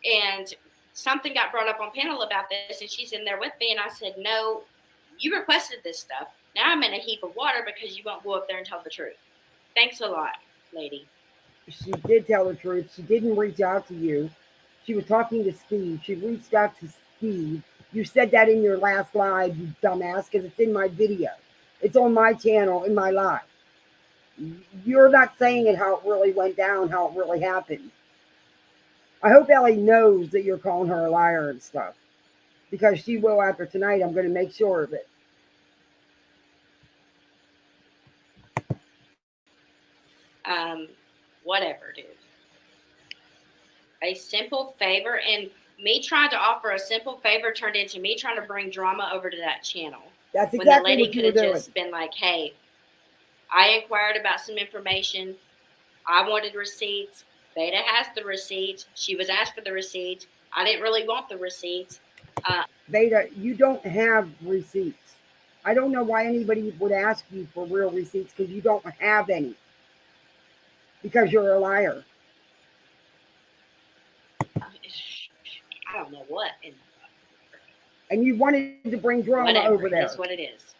And something got brought up on panel about this, and she's in there with me. And I said, no, you requested this stuff. Now I'm in a heap of water because you won't go up there and tell the truth. Thanks a lot, lady. She did tell the truth. She didn't reach out to you. She was talking to Steve. She reached out to Steve. You said that in your last live, you dumbass, because it's in my video. It's on my channel, in my live. You're not saying it how it really went down, how it really happened. I hope Ellie knows that you're calling her a liar and stuff. Because she will after tonight. I'm going to make sure of it. Whatever, dude. A simple favor, and me trying to offer a simple favor turned into me trying to bring drama over to that channel. That's exactly when the lady what you could were have doing. just been like, hey, I inquired about some information. I wanted receipts. Vada has the receipts. She was asked for the receipts. I didn't really want the receipts. Vada, you don't have receipts. I don't know why anybody would ask you for real receipts because you don't have any. Because you're a liar. I don't know what. And you wanted to bring drama over there. That's what it is.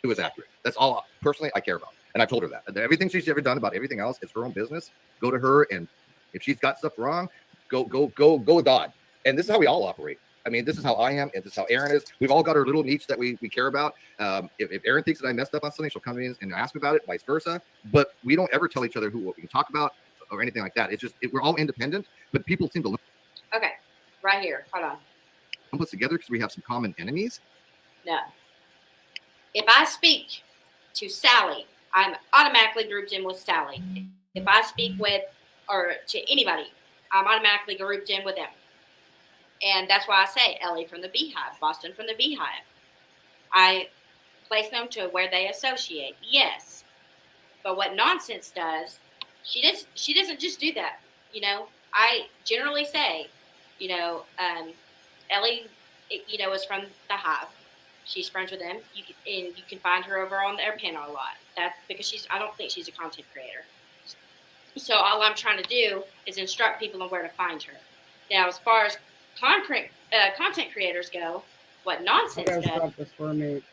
It was accurate. That's all personally I care about. And I've told her that. Everything she's ever done about everything else is her own business. Go to her, and if she's got stuff wrong, go with God. And this is how we all operate. I mean, this is how I am, and this is how Aaron is. We've all got our little niche that we care about. If Aaron thinks that I messed up on something, she'll come in and ask me about it, vice versa. But we don't ever tell each other what we can talk about or anything like that. It's just we're all independent, but people seem to look. Okay, right here. Hold on. Put together because we have some common enemies. No. If I speak to Sally, I'm automatically grouped in with Sally. If I speak with or to anybody, I'm automatically grouped in with them. And that's why I say Ellie from the Beehive, Boston from the Beehive. I place them to where they associate. Yes. But what Nonsense does, she doesn't just do that. I generally say, Ellie, is from the Hive. She's friends with them. And you can find her over on their panel a lot. That's because I don't think she's a content creator. So all I'm trying to do is instruct people on where to find her. Now, as far as content creators go, what nonsense I gotta does. stop this for a minute.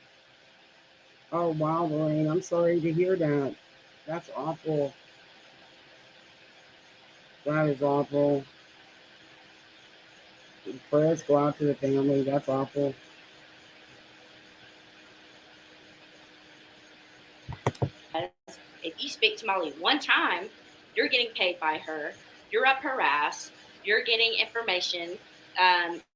Oh wow, Lorraine, I'm sorry to hear that. That's awful. That is awful. Prayers go out to the family. That's awful. If you speak to Molly one time, you're getting paid by her. You're up her ass. You're getting information.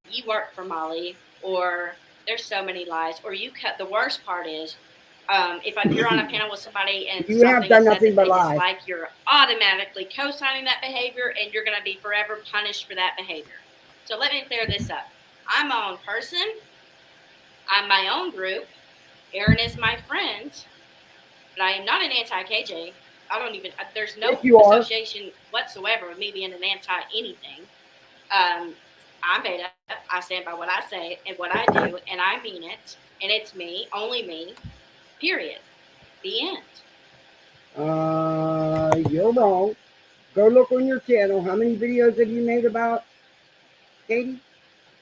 You work for Molly, or there's so many lies. Or you cut. The worst part is, if you're on a panel with somebody and You have done nothing but lie. Like you're automatically co-signing that behavior, and you're going to be forever punished for that behavior. So let me clear this up. I'm my own person. I'm my own group. Aaron is my friend. But I am not an anti-KJ. There's no association whatsoever with me being an anti-anything. I'm Vada. I stand by what I say and what I do, and I mean it. And it's me, only me, period. The end. You're wrong. Go look on your channel. How many videos have you made about Katie?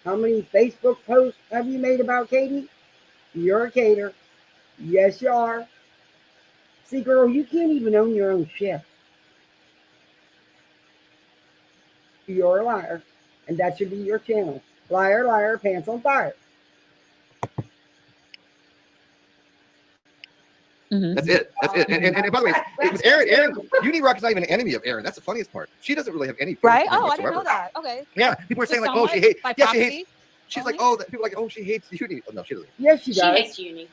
How many Facebook posts have you made about Katie? You're a cater. Yes, you are. See, girl, you can't even own your own shit. You're a liar. And that should be your channel. Liar, liar, pants on fire. Mm-hmm. That's it. That's it. And by the way, it was Aaron. Uni Rock is not even an enemy of Aaron. That's the funniest part. She doesn't really have any. Right? Oh, I didn't know that. Okay. Yeah, people are saying like, oh, she hates. Yeah, she hates. She's like, oh, people are like, oh, she hates Uni. Oh, no, she doesn't. Yes, she does. She hates Uni.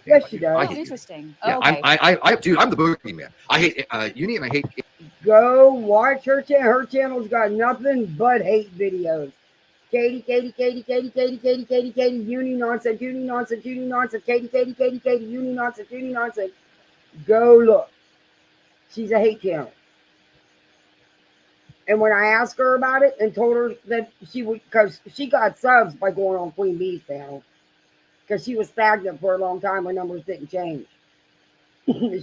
Yes, she does. Oh, interesting. Yeah, okay. Dude, I'm the boogeyman. I hate Uni and I hate. Go watch her channel. Her channel's got nothing but hate videos. Katie, uni nonsense, Katie, uni nonsense. Go look. She's a hate channel. And when I asked her about it and told her that she would, because she got subs by going on Queen Bee's panel, because she was stagnant for a long time, her numbers didn't change.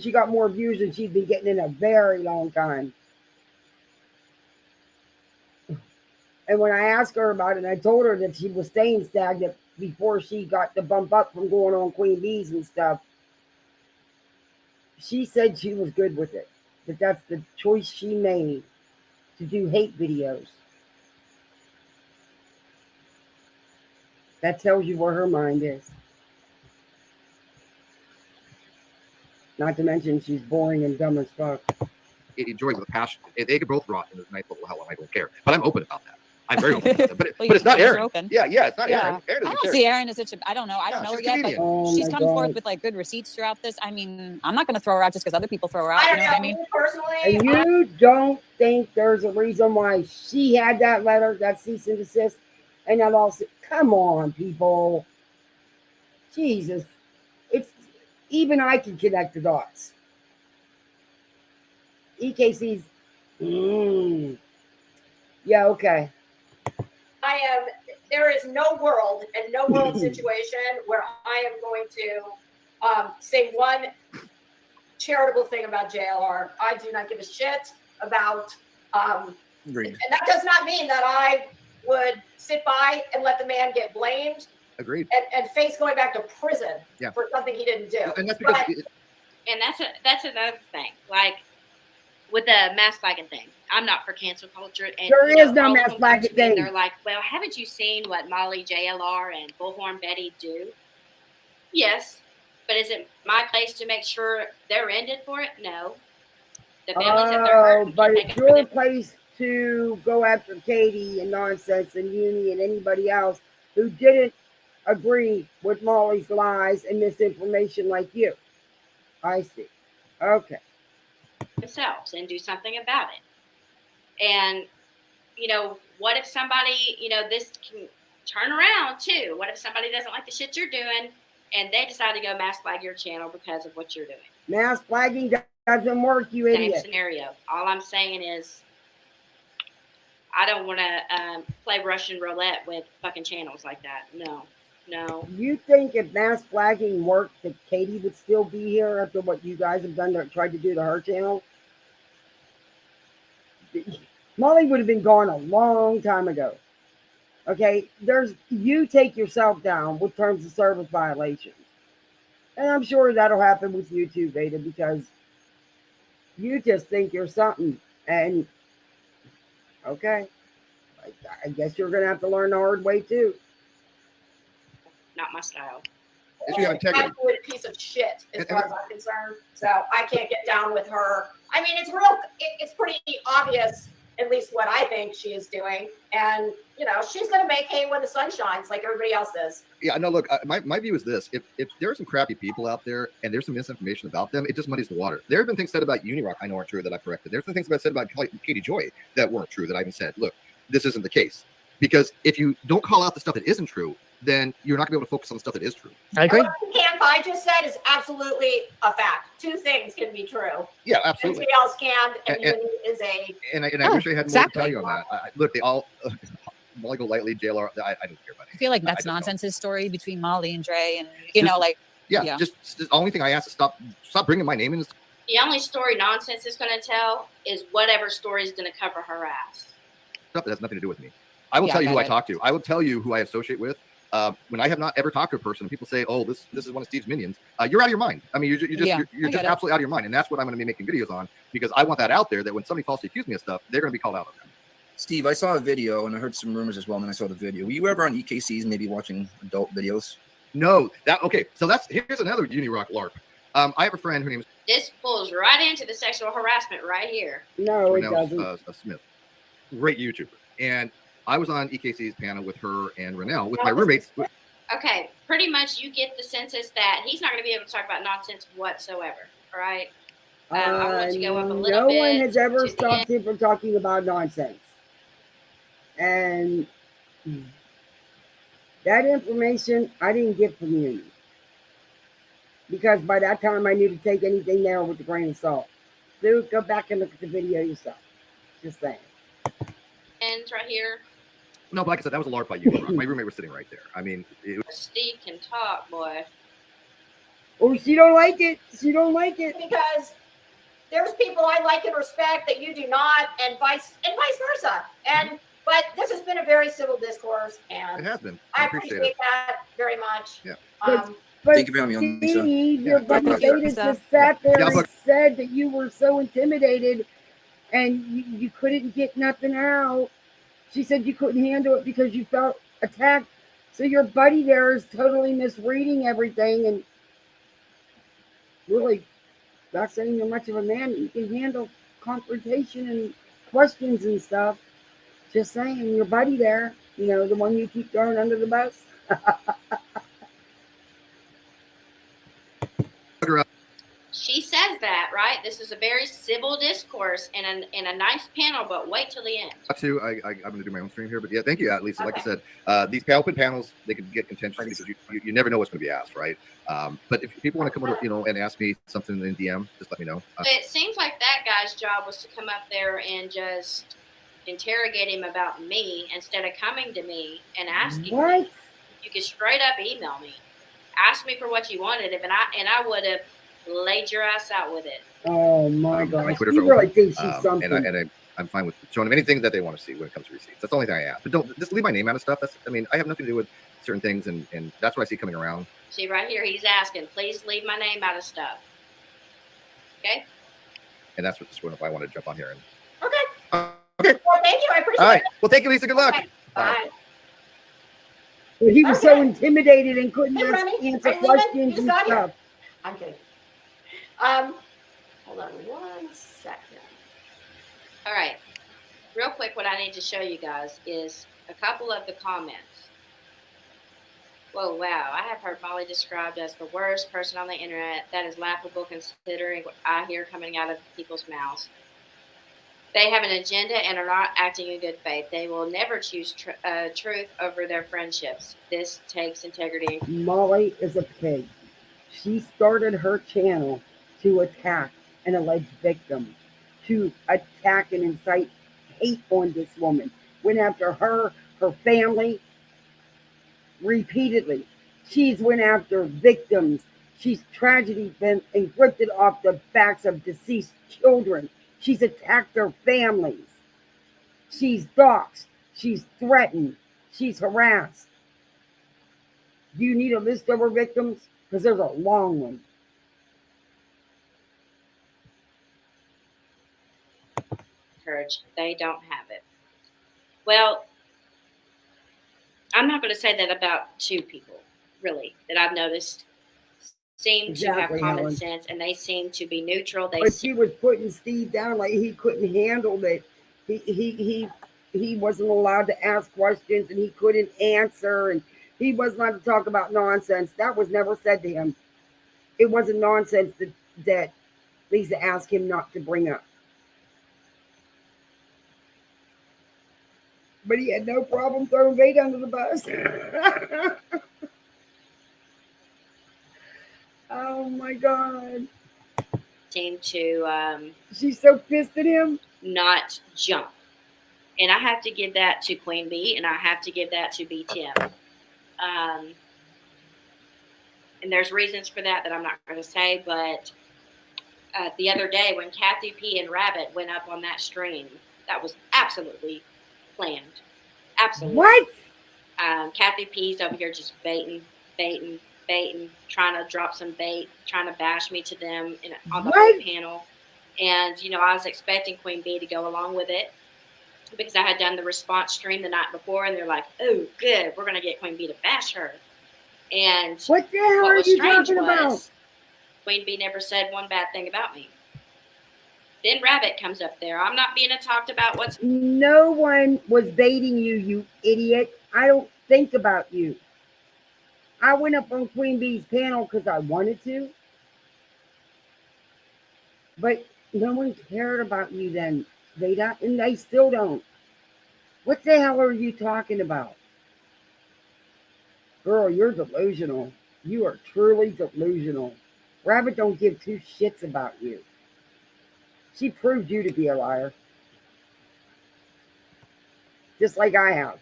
She got more views than she'd been getting in a very long time. And when I asked her about it, and I told her that she was staying stagnant before she got the bump up from going on Queen Bees and stuff, she said she was good with it. That that's the choice she made to do hate videos. That tells you where her mind is. Not to mention she's boring and dumb as fuck. It enjoys with a passion. They could both rot in a nice little hell, and I don't care. But I'm open about that. I'm very open about that. But it's not Aaron. Open. Yeah, it's not Aaron. Aaron I don't see Aaron as such a. I don't know. I don't know her yet, but she's come forth with like good receipts throughout this. I mean, I'm not going to throw her out just because other people throw her out. I don't know. What I mean? Personally, and you don't think there's a reason why she had that letter, that cease and desist, and that all? Come on, people. Jesus, it's even I can connect the dots. EKC's. Yeah, okay. There is no world and no world situation where I am going to say one charitable thing about JLR. I do not give a shit about. And that does not mean that I would sit by and let the man get blamed. Agreed. And face going back to prison for something he didn't do. And that's because. And that's another thing. Like with the mass flagging thing, I'm not for cancel culture. And there is no mass flagging thing. They're like, well, haven't you seen what Molly, JLR, and Bullhorn Betty do? Yes, but is it my place to make sure they're ended for it? No. The families that they're hurting, but it's your place to go after Katie and nonsense and Uni and anybody else who didn't agree with Molly's lies and misinformation like you. I see. Okay. Themselves and do something about it. And, what if somebody, this can turn around too. What if somebody doesn't like the shit you're doing and they decide to go mass flag your channel because of what you're doing? Mass flagging doesn't work, you idiot. Same scenario. All I'm saying is I don't want to play Russian roulette with fucking channels like that. No. No. You think if mass flagging worked, that Katie would still be here after what you guys have done to tried to do to her channel? Molly would have been gone a long time ago. Okay, you take yourself down with terms of service violations, and I'm sure that'll happen with you too, Veda, because you just think you're something, and okay, I guess you're gonna have to learn the hard way too. Not my style. If you have integrity. Absolute piece of shit, as far as I'm concerned. So I can't get down with her. I mean, it's pretty obvious, at least what I think she is doing. And, you know, she's going to make hay when the sun shines like everybody else is. Yeah, no, look, my view is this. If there are some crappy people out there and there's some misinformation about them, it just muddies the water. There have been things said about Unirock I know aren't true that I corrected. There's been things said about Katie Joy that weren't true that I even said, look, this isn't the case. Because if you don't call out the stuff that isn't true, then you're not going to be able to focus on the stuff that is true. I agree. What Camp I just said is absolutely a fact. Two things can be true. Yeah, absolutely. Everybody else can, and Uni is a... And I wish I had more to tell you on that. Look, they all... Molly Golightly, JLR, I don't care about it. I feel like that's nonsense's story between Molly and Dre, and you know, like just the only thing I ask is stop bringing my name in. The only story nonsense is going to tell is whatever story is going to cover her ass. Stuff that has nothing to do with me. I will tell you who I talk to. I will tell you who I associate with. When I have not ever talked to a person, people say, "Oh, this is one of Steve's minions." You're out of your mind. I mean, you're just absolutely out of your mind, and that's what I'm going to be making videos on because I want that out there. That when somebody falsely accuses me of stuff, they're going to be called out on that. Steve, I saw a video and I heard some rumors as well. And then I saw the video. Were you ever on EKCs, maybe watching adult videos? No. Okay. So here's another Unirock LARP. I have a friend who name's This pulls right into the sexual harassment right here. No, it doesn't. Smith, great YouTuber, and I was on EKC's panel with her and Renelle with my roommates. Okay, pretty much you get the census that he's not going to be able to talk about nonsense whatsoever. All right. I want to go up a little bit. No one has ever stopped him from talking about nonsense. And that information I didn't get from you. Because by that time I knew to take anything there with a grain of salt. Dude, go back and look at the video yourself. Just saying. Ends right here. No, but like I said, that was a LARP by Unirock. My roommate was sitting right there. I mean, Steve can talk, boy. Oh, she don't like it. She don't like it. Because there's people I like and respect that you do not, and vice versa. But this has been a very civil discourse, and it has been. I appreciate that very much. Yeah. But thank you for having me on, Lisa. Steve, your buddy David just sat there and said that you were so intimidated and you couldn't get nothing out. She said you couldn't handle it because you felt attacked. So your buddy there is totally misreading everything and really not saying you're much of a man. You can handle confrontation and questions and stuff. Just saying, your buddy there, you know, the one you keep throwing under the bus. She says that, right? This is a very civil discourse and a nice panel, but wait till the end. I'm going to do my own stream here, but yeah, thank you, Lisa. Like I said, these open panels, they can get contentious because you never know what's going to be asked, right? But if people want to come over, you know, and ask me something in DM, just let me know. It seems like that guy's job was to come up there and just interrogate him about me instead of coming to me and asking me. You could straight up email me, ask me for what you wanted, and I would have laid your ass out with it. Oh my God! You really think she's something? And I'm fine with showing them anything that they want to see when it comes to receipts. That's the only thing I ask. But don't just leave my name out of stuff. I have nothing to do with certain things, and that's what I see coming around. See right here, he's asking, please leave my name out of stuff. Okay. And that's what I want to jump on here and. Okay. Okay. Well, thank you. I appreciate it. All right. Well, thank you, Lisa. Good luck. Okay. Bye. Well, he was so intimidated and couldn't answer questions and stuff. I'm kidding. Hold on 1 second. All right. Real quick, what I need to show you guys is a couple of the comments. Whoa, wow. I have heard Molly described as the worst person on the internet. That is laughable considering what I hear coming out of people's mouths. They have an agenda and are not acting in good faith. They will never choose truth over their friendships. This takes integrity. Molly is a pig. She started her channel to attack an alleged victim, to attack and incite hate on this woman. Went after her family repeatedly. She's went after victims. She's tragedy been encrypted off the backs of deceased children. She's attacked their families. She's doxxed. She's threatened. She's harassed. Do you need a list of her victims? Because there's a long one. Courage. They don't have it. Well, I'm not going to say that about two people, really, that I've noticed seem to have common sense, and they seem to be neutral. But she was putting Steve down like he couldn't handle it. He wasn't allowed to ask questions, and he couldn't answer, and he wasn't allowed to talk about nonsense. That was never said to him. It wasn't nonsense that Lisa asked him not to bring up. But he had no problem throwing Vada under the bus. Oh my God. Seem to she's so pissed at him. Not jump. And I have to give that to Queen Bee, and I have to give that to B Tim. And there's reasons for that I'm not going to say, but the other day when Kathy P and Rabbit went up on that stream, that was absolutely planned. Absolutely. What? Kathy P's over here just baiting, trying to drop some bait, trying to bash me to them on the whole panel. And, I was expecting Queen Bee to go along with it because I had done the response stream the night before, and they're like, oh, good, we're going to get Queen Bee to bash her. And what the hell are you talking about? Queen Bee never said one bad thing about me. Then Rabbit comes up there. I'm not being talked about what's... No one was baiting you, you idiot. I don't think about you. I went up on Queen Bee's panel because I wanted to. But no one cared about you then, Vada, and they still don't. What the hell are you talking about? Girl, you're delusional. You are truly delusional. Rabbit don't give two shits about you. She proved you to be a liar. Just like I have.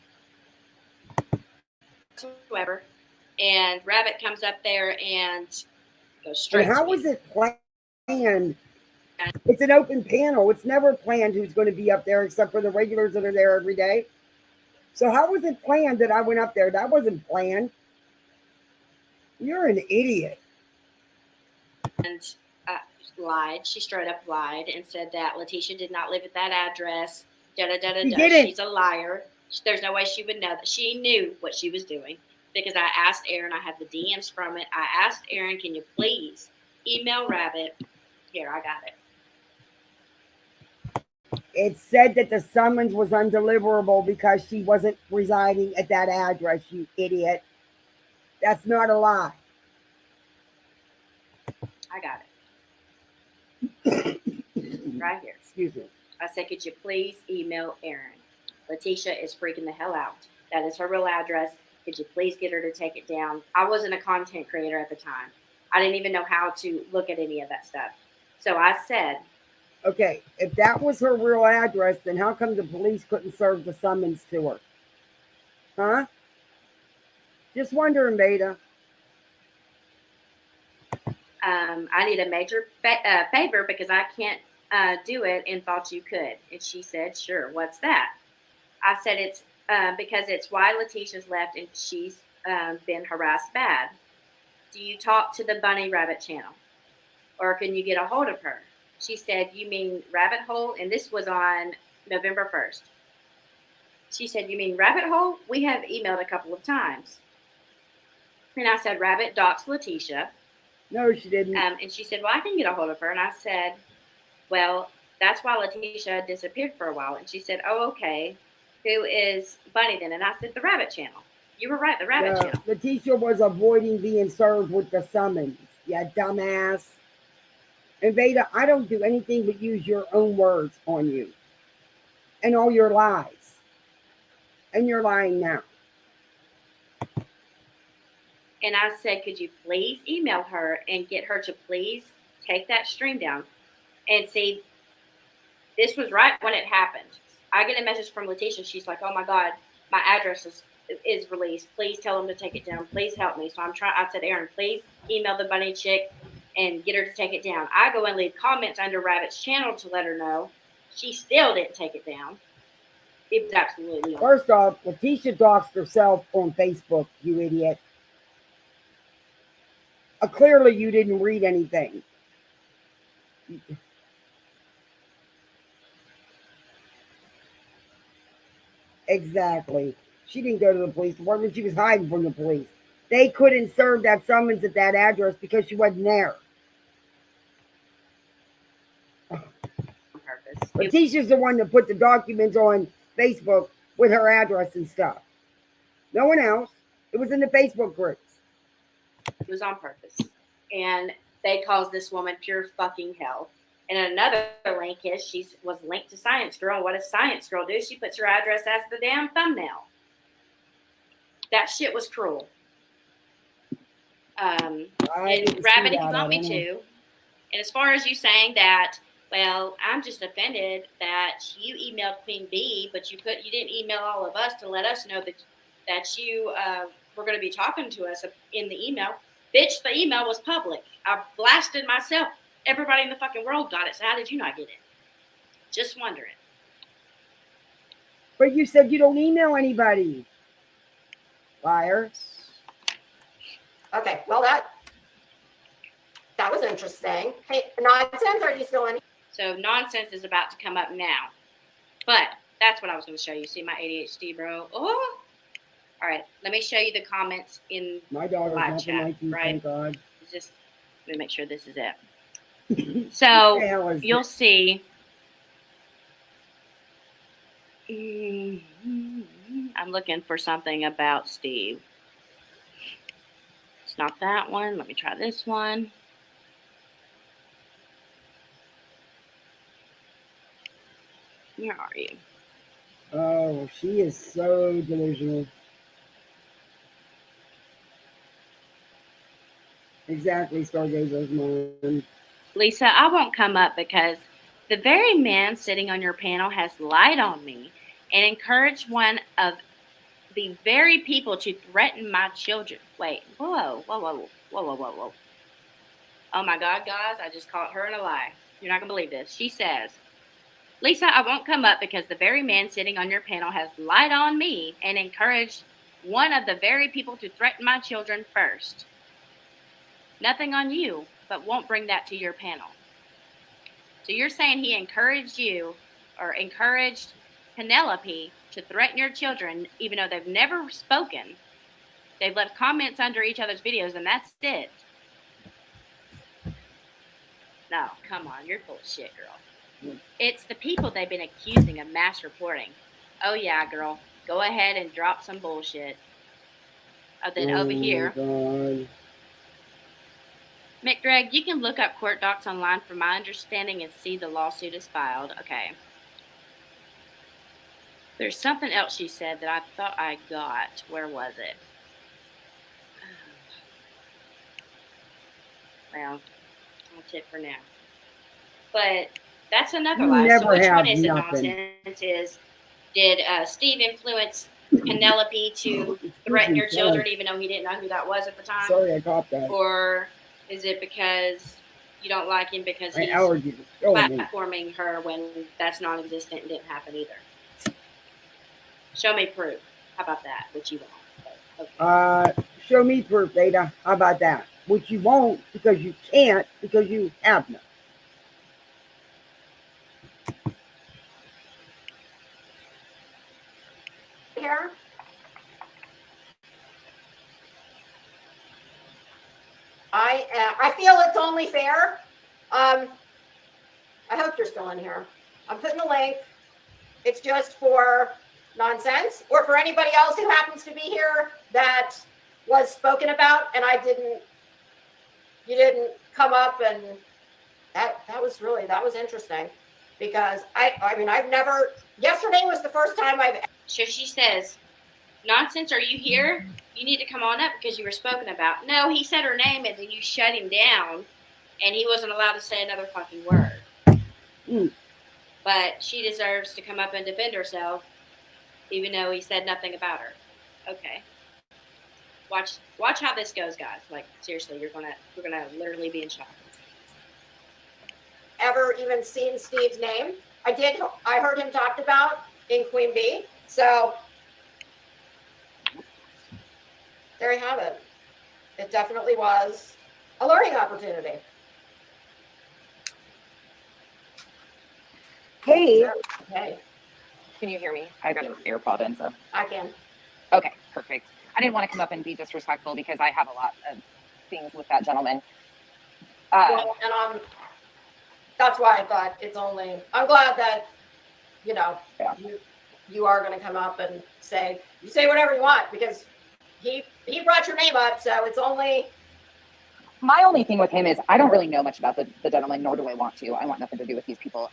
Whoever. And Rabbit comes up there and goes straight. And how was it planned? It's an open panel. It's never planned who's going to be up there except for the regulars that are there every day. So how was it planned that I went up there? That wasn't planned. You're an idiot. And lied. She straight up lied and said that Letitia did not live at that address. She's a liar. There's no way she would know that. She knew what she was doing because I asked Aaron. I have the DMs from it. I asked Aaron, can you please email Rabbit? Here, I got it. It said that the summons was undeliverable because she wasn't residing at that address, you idiot. That's not a lie. I got it. Right here. Excuse me. I said, could you please email Aaron? Letitia is freaking the hell out. That is her real address. Could you please get her to take it down? I wasn't a content creator at the time. I didn't even know how to look at any of that stuff. So I said, okay, if that was her real address, then how come the police couldn't serve the summons to her? Huh? Just wondering, Vada. I need a major favor because I can't do it and thought you could. And she said, sure, what's that? I said, it's because it's why Letitia's left and she's been harassed bad. Do you talk to the Bunny Rabbit channel? Or can you get a hold of her? She said, you mean Rabbit Hole? And this was on November 1st. She said, you mean Rabbit Hole? We have emailed a couple of times. And I said, Rabbit doxed Letitia. No, she didn't. And she said, well, I can get a hold of her. And I said, well, that's why Letitia disappeared for a while. And she said, oh, okay. Who is Bunny then? And I said, the Rabbit channel. You were right, the Rabbit channel. Letitia was avoiding being served with the summons. Yeah, dumbass. And Vada, I don't do anything but use your own words on you. And all your lies. And you're lying now. And I said, could you please email her and get her to please take that stream down? And see, this was right when it happened. I get a message from Letitia. She's like, oh my God, my address is is released. Please tell them to take it down. Please help me. So I said, Aaron, please email the bunny chick and get her to take it down. I go and leave comments under Rabbit's channel to let her know. She still didn't take it down. It was absolutely. First off, Letitia doxed herself on Facebook, you idiot. Clearly, you didn't read anything. Exactly. She didn't go to the police department. She was hiding from the police. They couldn't serve that summons at that address because she wasn't there. Letitia's the one that put the documents on Facebook with her address and stuff. No one else. It was in the Facebook groups. It was on purpose. And they caused this woman pure fucking hell. And another link is she was linked to Science Girl. And what does Science Girl do? She puts her address as the damn thumbnail. That shit was cruel. Rabbit, if you want me to. And as far as you saying that, well, I'm just offended that you emailed Queen Bee, but you didn't email all of us to let us know that you were going to be talking to us in the email. Bitch, the email was public. I blasted myself. Everybody in the fucking world got it. So how did you not get it? Just wondering. But you said you don't email anybody. Liar. Okay, well that was interesting. Hey, Nonsense, are you still in? So Nonsense is about to come up now. But that's what I was going to show you. See my ADHD, bro? Oh! All right, let me show you the comments in my daughter's live nothing chat, like you, right? thank God. Just let me make sure this is it. So you'll see. I'm looking for something about Steve. It's not that one. Let me try this one. Where are you? Oh, she is so delusional. Exactly, Stargazer's mom. Lisa, I won't come up because the very man sitting on your panel has lied on me and encouraged one of the very people to threaten my children. Wait, whoa. Oh my God, guys, I just caught her in a lie. You're not going to believe this. She says, Lisa, I won't come up because the very man sitting on your panel has lied on me and encouraged one of the very people to threaten my children first. Nothing on you, but won't bring that to your panel. So you're saying he encouraged you or encouraged Penelope to threaten your children, even though they've never spoken. They've left comments under each other's videos, and that's it. No, come on. You're full of shit, girl. It's the people they've been accusing of mass reporting. Oh, yeah, girl. Go ahead and drop some bullshit. Then over here. God. McGreg, you can look up court docs online from my understanding and see the lawsuit is filed. Okay. There's something else she said that I thought I got. Where was it? Well, I'll tip for now. But that's another lie. So which one is it, Nonsense? Did Steve influence Penelope to threaten your children even though he didn't know who that was at the time? Sorry, I caught that. Or is it because you don't like him because he's platforming her when that's non-existent and didn't happen either? Show me proof. How about that? Which you won't. Okay. Show me proof, Ada. How about that? Which you won't because you can't because you have none. Here. I feel it's only fair. I hope you're still in here. I'm putting the link. It's just for Nonsense or for anybody else who happens to be here that was spoken about and you didn't come up, and that was interesting because I mean I've never, yesterday was the first time So she says, Nonsense, are you here? You need to come on up because you were spoken about. No, he said her name and then you shut him down and he wasn't allowed to say another fucking word. But she deserves to come up and defend herself even though he said nothing about her. Okay. Watch how this goes, guys. Like seriously, we're gonna literally be in shock. Ever even seen Steve's name? I heard him talked about in Queen Bee. So there you have it. It definitely was a learning opportunity. Hey. Hey. Can you hear me? I got an AirPod in, so. I can. Okay, perfect. I didn't want to come up and be disrespectful because I have a lot of things with that gentleman. Well, and that's why I thought I'm glad that, yeah. you are going to come up and say whatever you want, because he brought your name up. So it's only. My only thing with him is I don't really know much about the gentleman, nor do I want to. I want nothing to do with these people.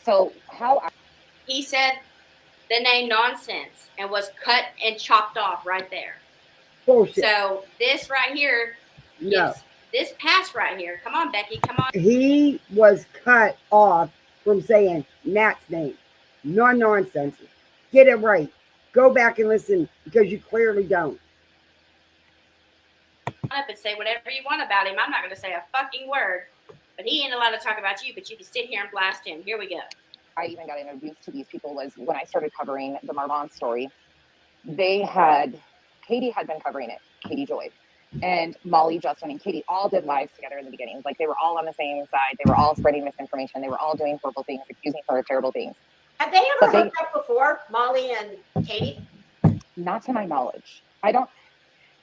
So he said the name nonsense and was cut and chopped off right there. Bullshit. So this right here, no. This pass right here. Come on, Becky. Come on. He was cut off from saying Nat's name. Non-nonsense. Get it right. Go back and listen, because you clearly don't. Up and say whatever you want about him. I'm not going to say a fucking word. But he ain't allowed to talk about you, but you can sit here and blast him. Here we go. I even got introduced to these people was when I started covering the Marvon story. Katie had been covering it, Katie Joy. And Molly, Justin, and Katie all did lives together in the beginning. Like, they were all on the same side. They were all spreading misinformation. They were all doing horrible things, accusing her of terrible things. Have they ever hooked up before, Molly and Katie? Not to my knowledge. I don't.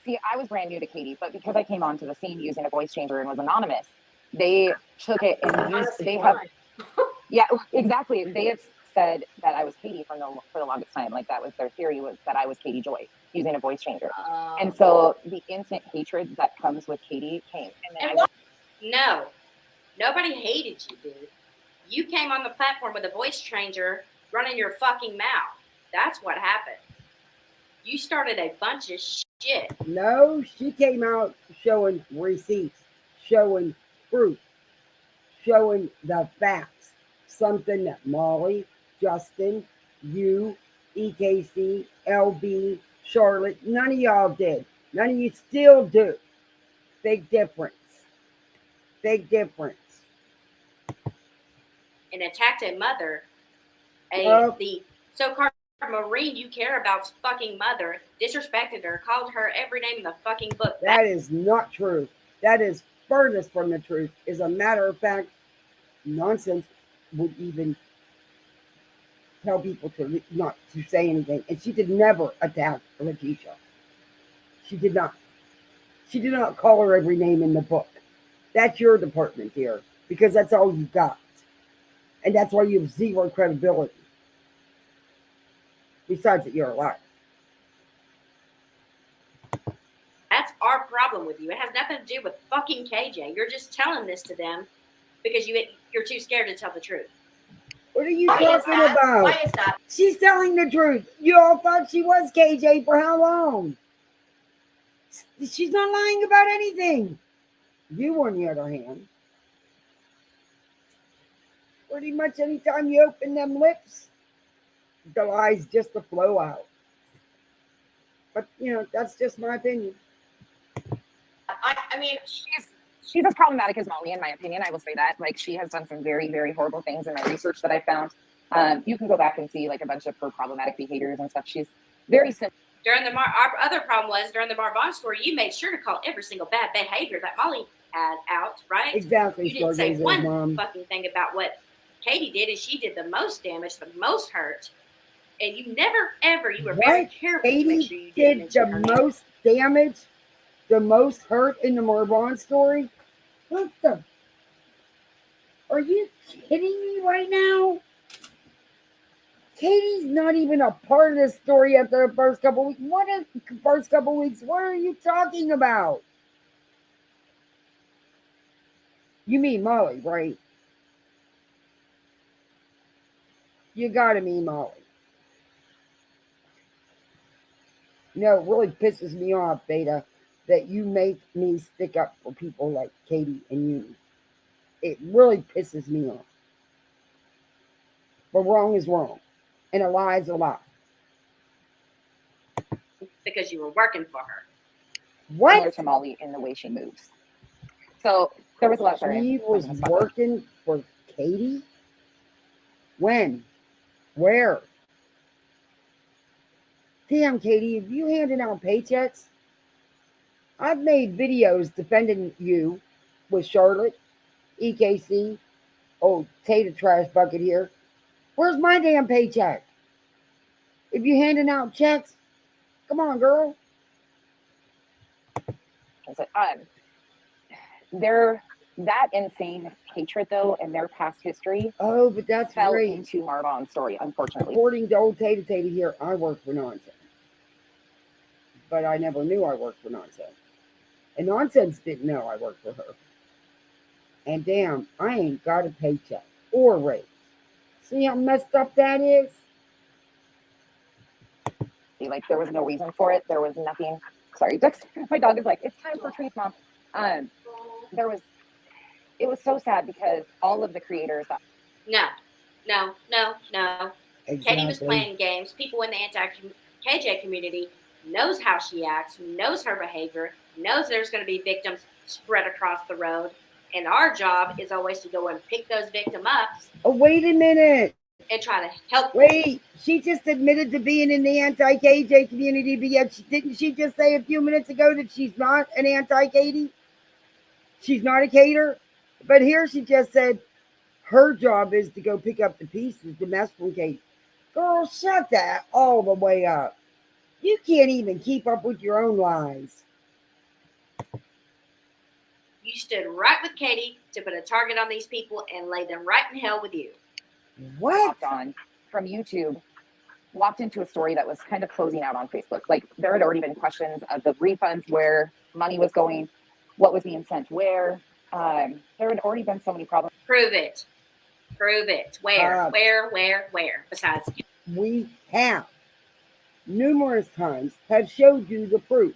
See, I was brand new to Katie, but because I came onto the scene using a voice changer and was anonymous, they took it and used. They have. Yeah, exactly. They have said that I was Katie for the longest time. Like, that was their theory, was that I was Katie Joy using a voice changer. And so the instant hatred that comes with Katie came. And then no, nobody hated you, dude. You came on the platform with a voice changer running your fucking mouth. That's what happened. You started a bunch of shit. No, she came out showing receipts, showing proof, showing the facts. Something that Molly, Justin, you, EKC, LB, Charlotte, none of y'all did. None of you still do. Big difference. Big difference. And attacked a mother, the so-called Marine you care about's fucking mother, disrespected her, called her every name in the fucking book. That is not true. That is furthest from the truth. As a matter of fact, nonsense would even tell people to not to say anything. And she did never attack Letitia. She did not. She did not call her every name in the book. That's your department, dear, because that's all you got. And that's why you have zero credibility. Besides that, you're a liar. That's our problem with you. It has nothing to do with fucking KJ. You're just telling this to them because you're too scared to tell the truth. What are you talking about? Why is that? She's telling the truth. You all thought she was KJ for how long? She's not lying about anything. You, on the other hand, pretty much anytime you open them lips, the lies just to flow out. But, that's just my opinion. I mean, she's as problematic as Molly, in my opinion. I will say that. Like, she has done some very, very horrible things in my research that I found. You can go back and see like a bunch of her problematic behaviors and stuff. She's very simple. Our other problem was during the Marvon story, you made sure to call every single bad behavior that Molly had out, right? Exactly. You didn't say one fucking thing about what Katie did, and she did the most damage, the most hurt. And you never, ever, you were very careful to make sure you did the most damage, the most hurt in the Marvon story. What the? Are you kidding me right now? Katie's not even a part of this story after the first couple weeks. What is the first couple weeks? What are you talking about? You mean Molly, right? You gotta mean Molly. It really pisses me off, Vada, that you make me stick up for people like Katie and you. It really pisses me off. But wrong is wrong. And a lie is a lie. because you were working for her. What? Similar to Molly in the way she moves. So there was a lot. Sorry, She was working for Katie? When? Where? Damn, Katie, have you handing out paychecks? I've made videos defending you with Charlotte, EKC, old tater trash bucket here. Where's my damn paycheck? If you handing out checks, come on, girl. They're that insane hatred though, and their past history. Oh, but that's fell great. into Marvon's story, unfortunately. According to old Tater here, I work for Nonsense. But I never knew I worked for Nonsense. And Nonsense didn't know I worked for her. And damn, I ain't got a paycheck or raise. See how messed up that is? Like, there was no reason for it. There was nothing. Sorry, my dog is like, it's time for treats, Mom. It was so sad because all of the creators. No. Exactly. Katie was playing games. People in the anti-KJ community knows how she acts, knows her behavior, knows there's going to be victims spread across the road. And our job is always to go and pick those victims up. Oh, wait a minute. And try to help. Wait, she just admitted to being in the anti-KJ community, but yet didn't she just say a few minutes ago that she's not an anti-Katie? She's not a cater? But here she just said her job is to go pick up the pieces to mess from Katie. Girl, shut that all the way up. You can't even keep up with your own lies. You stood right with Katie to put a target on these people and lay them right in hell with you. What? On from YouTube, walked into a story that was kind of closing out on Facebook. Like, there had already been questions of the refunds, where money was going, what was being sent where. There had already been so many problems. Prove it. Where? Besides, we have numerous times have showed you the proof.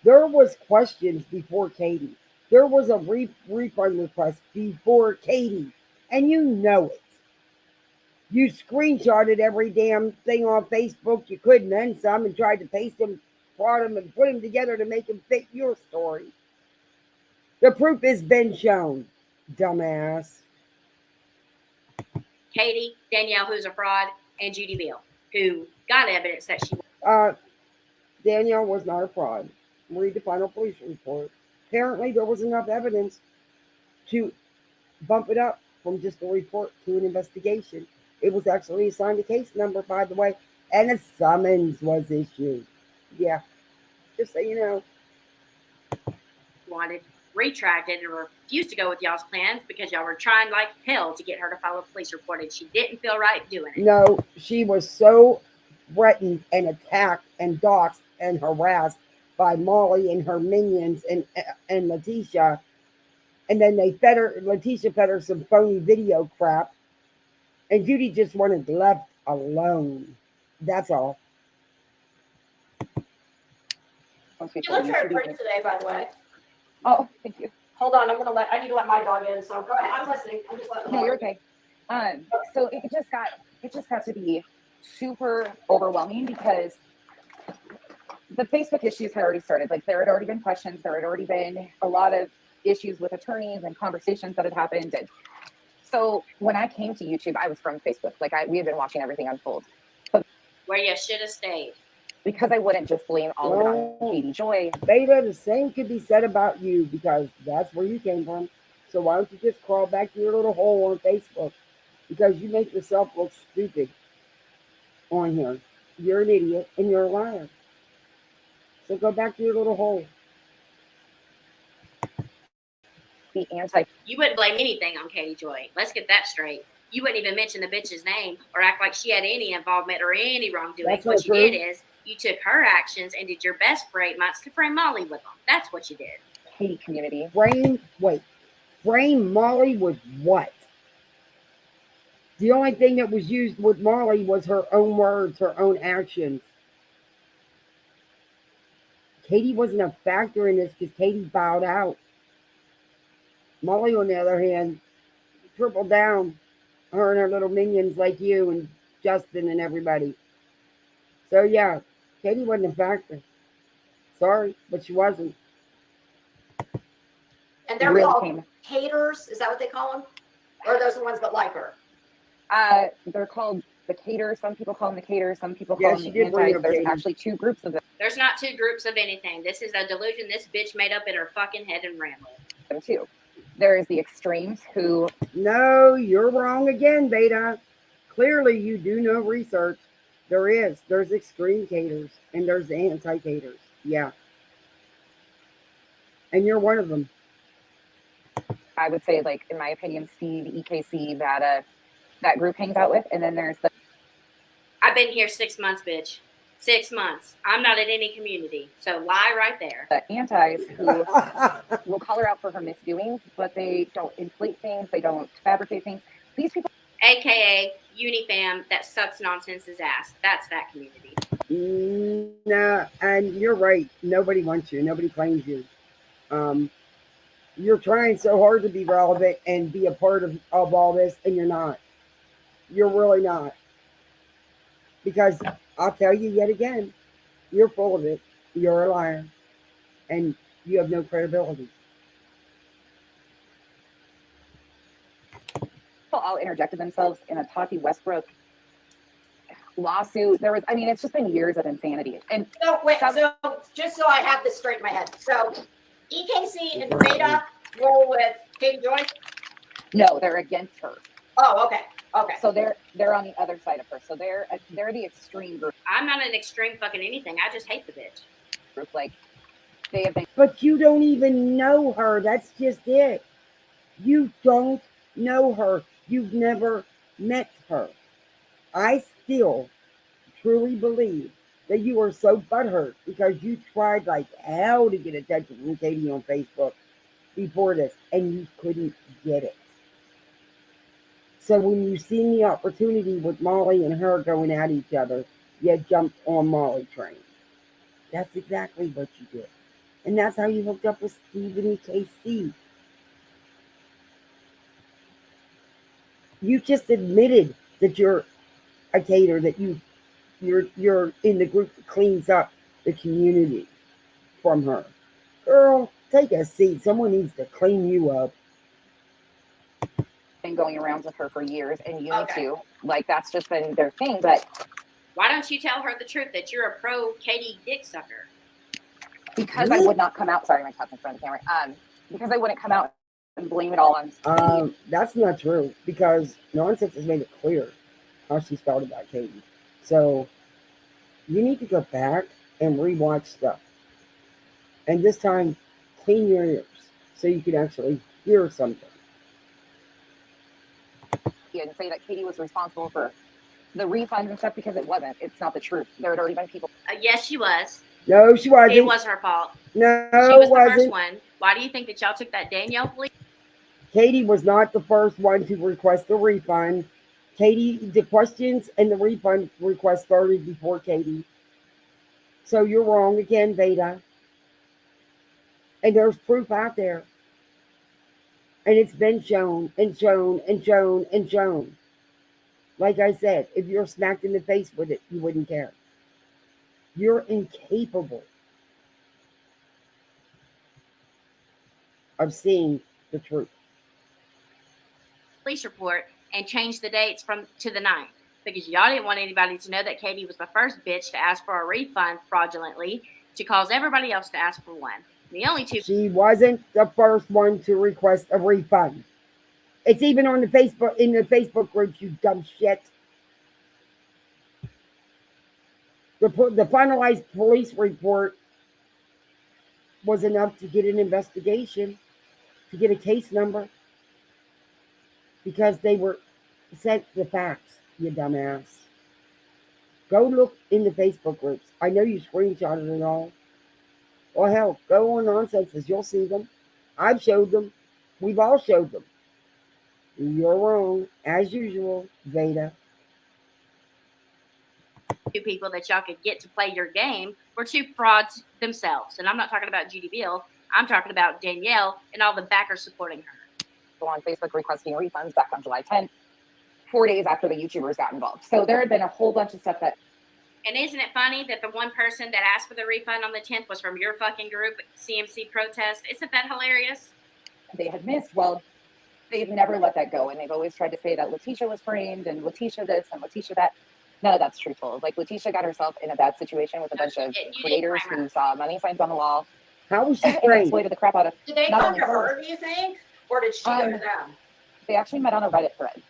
There was questions before Katie. There was a refund request before Katie, and you know it. You screenshotted every damn thing on Facebook you could, and then some, and tried to paste them, plot them, and put them together to make them fit your story. The proof has been shown, dumbass. Katie, Danielle, who's a fraud, and Judy Bill, who got evidence that she. Danielle was not a fraud. Read the final police report. Apparently, there was enough evidence to bump it up from just a report to an investigation. It was actually assigned a case number, by the way, and a summons was issued. Yeah, just so you know. Wanted retracted and refused to go with y'all's plans because y'all were trying like hell to get her to file a police report, and she didn't feel right doing it. No, she was so threatened and attacked and doxxed and harassed by Molly and her minions and Letitia. And then Letitia fed her some phony video crap. And Judy just wanted left alone. That's all. She looks very pretty today, by the way. Oh, thank you. Hold on, I need to let my dog in. So go ahead. I'm listening. I'm just letting. No, you're okay. So it just got to be super overwhelming because the Facebook issues had already started. Like, there had already been questions. There had already been a lot of issues with attorneys and conversations that had happened. And so when I came to YouTube, I was from Facebook. Like, we had been watching everything unfold. But where you should have stayed. Because I wouldn't just blame all of it on Katie Joy. Vada, the same could be said about you because that's where you came from. So why don't you just crawl back to your little hole on Facebook? Because you make yourself look stupid on here. You're an idiot and you're a liar. So go back to your little hole. You wouldn't blame anything on Katie Joy. Let's get that straight. You wouldn't even mention the bitch's name or act like she had any involvement or any wrongdoing. What you did is you took her actions and did your best for 8 months to frame Molly with them. That's what you did. Katie community. Frame Molly with what? The only thing that was used with Molly was her own words, her own actions. Katie wasn't a factor in this because Katie bowed out. Molly, on the other hand, tripled down. Her and her little minions like you and Justin and everybody. So, yeah, Katie wasn't a factor. Sorry, but she wasn't. And they're Really called came. haters. Is that what they call them? Or are those the ones that like her? They're called the cater. Some people call them the cater. Some people Yeah, call she them did the bring antis. up There's Katie. actually two groups of There's not two groups of anything. This is a delusion this bitch made up in her fucking head and ran with. them too. There's the extremes who No, you're wrong again, Vada. Clearly, you do no research. There's extreme caters and there's anti-caters. Yeah. And you're one of them. I would say, like, in my opinion, Steve, EKC, VADA, that group hangs out with. And then there's the I've been here 6 months, bitch. 6 months. I'm not in any community. So lie right there. antis who will call her out for her misdoings, but they don't inflate things. They don't fabricate things. These people, AKA Unifam that sucks nonsense's ass. That's that community. No, and you're right. Nobody wants you. Nobody claims you. You're trying so hard to be relevant and be a part of all this, and you're not. You're really not. Because I'll tell you yet again, you're full of it. You're a liar. And you have no credibility. all interjected themselves in a Tati Westbrook lawsuit. There was, I mean, it's just been years of insanity. And so wait, so just so I have this straight in my head. So EKC and VADA roll with Katie Joy? No, they're against her. Oh, okay. Okay. So they're on the other side of her. So they're the extreme group. I'm not an extreme fucking anything. I just hate the bitch. Group, like they have been. But you don't even know her. That's just it. You don't know her. You've never met her. I still truly believe that you are so butthurt because you tried like hell to get attention from Katie on Facebook before this, and you couldn't get it. So when you seen the opportunity with Molly and her going at each other, you jumped on Molly train. That's exactly what you did. And that's how you hooked up with Steve and EKC. You just admitted that you're a cater, that you're in the group that cleans up the community from her. Girl, take a seat. Someone needs to clean you up. Been going around with her for years, and you too. Like that's just been their thing. But why don't you tell her the truth that you're a pro Katie dick sucker? Because I would not come out. Sorry, my cat's in front of the camera. Because I wouldn't come out and blame it all on Steve. That's not true because Nonsense has made it clear how she felt about Katie. So you need to go back and rewatch stuff. And this time, clean your ears so you can actually hear something. And say that Katie was responsible for the refunds and stuff because it wasn't. It's not the truth. There had already been people. Yes, she was. No, she wasn't. It was her fault. No, she was it the wasn't. first one. Why do you think that y'all took that Danielle plea? Katie was not the first one to request a refund. Katie, the questions and the refund request started before Katie. So you're wrong again, Vada. And there's proof out there. And it's been shown and shown and shown and shown. Like I said, if you're smacked in the face with it, you wouldn't care. You're incapable of seeing the truth. Police report and changed the dates to the 9th because y'all didn't want anybody to know that Katie was the first bitch to ask for a refund fraudulently to cause everybody else to ask for one. The only two. She wasn't the first one to request a refund. It's even on the Facebook, in the Facebook groups, you dumb shit. The finalized police report was enough to get an investigation, to get a case number, because they were sent the facts, you dumbass. Go look in the Facebook groups. I know you screenshotted it all. Well, hell, go on Nonsenses. You'll see them. I've showed them. We've all showed them. You're wrong, as usual, Vada. Two people that y'all could get to play your game were two frauds themselves. And I'm not talking about Judy Bill. I'm talking about Danielle and all the backers supporting her. On Facebook requesting refunds back on July 10th, 4 days after the YouTubers got involved. So there had been a whole bunch of stuff that And isn't it funny that the one person that asked for the refund on the 10th was from your fucking group, CMC Protest? Isn't that hilarious? They had missed. Well, they've never let that go, and they've always tried to say that Letitia was framed and Letitia this and Letitia that. None of that's truthful. Like, Letitia got herself in a bad situation with a bunch of creators who saw money signs on the wall. How was she and framed? exploited the crap out of. Did they not come only to her, do you think? Or did she go to them? They actually met on a Reddit thread.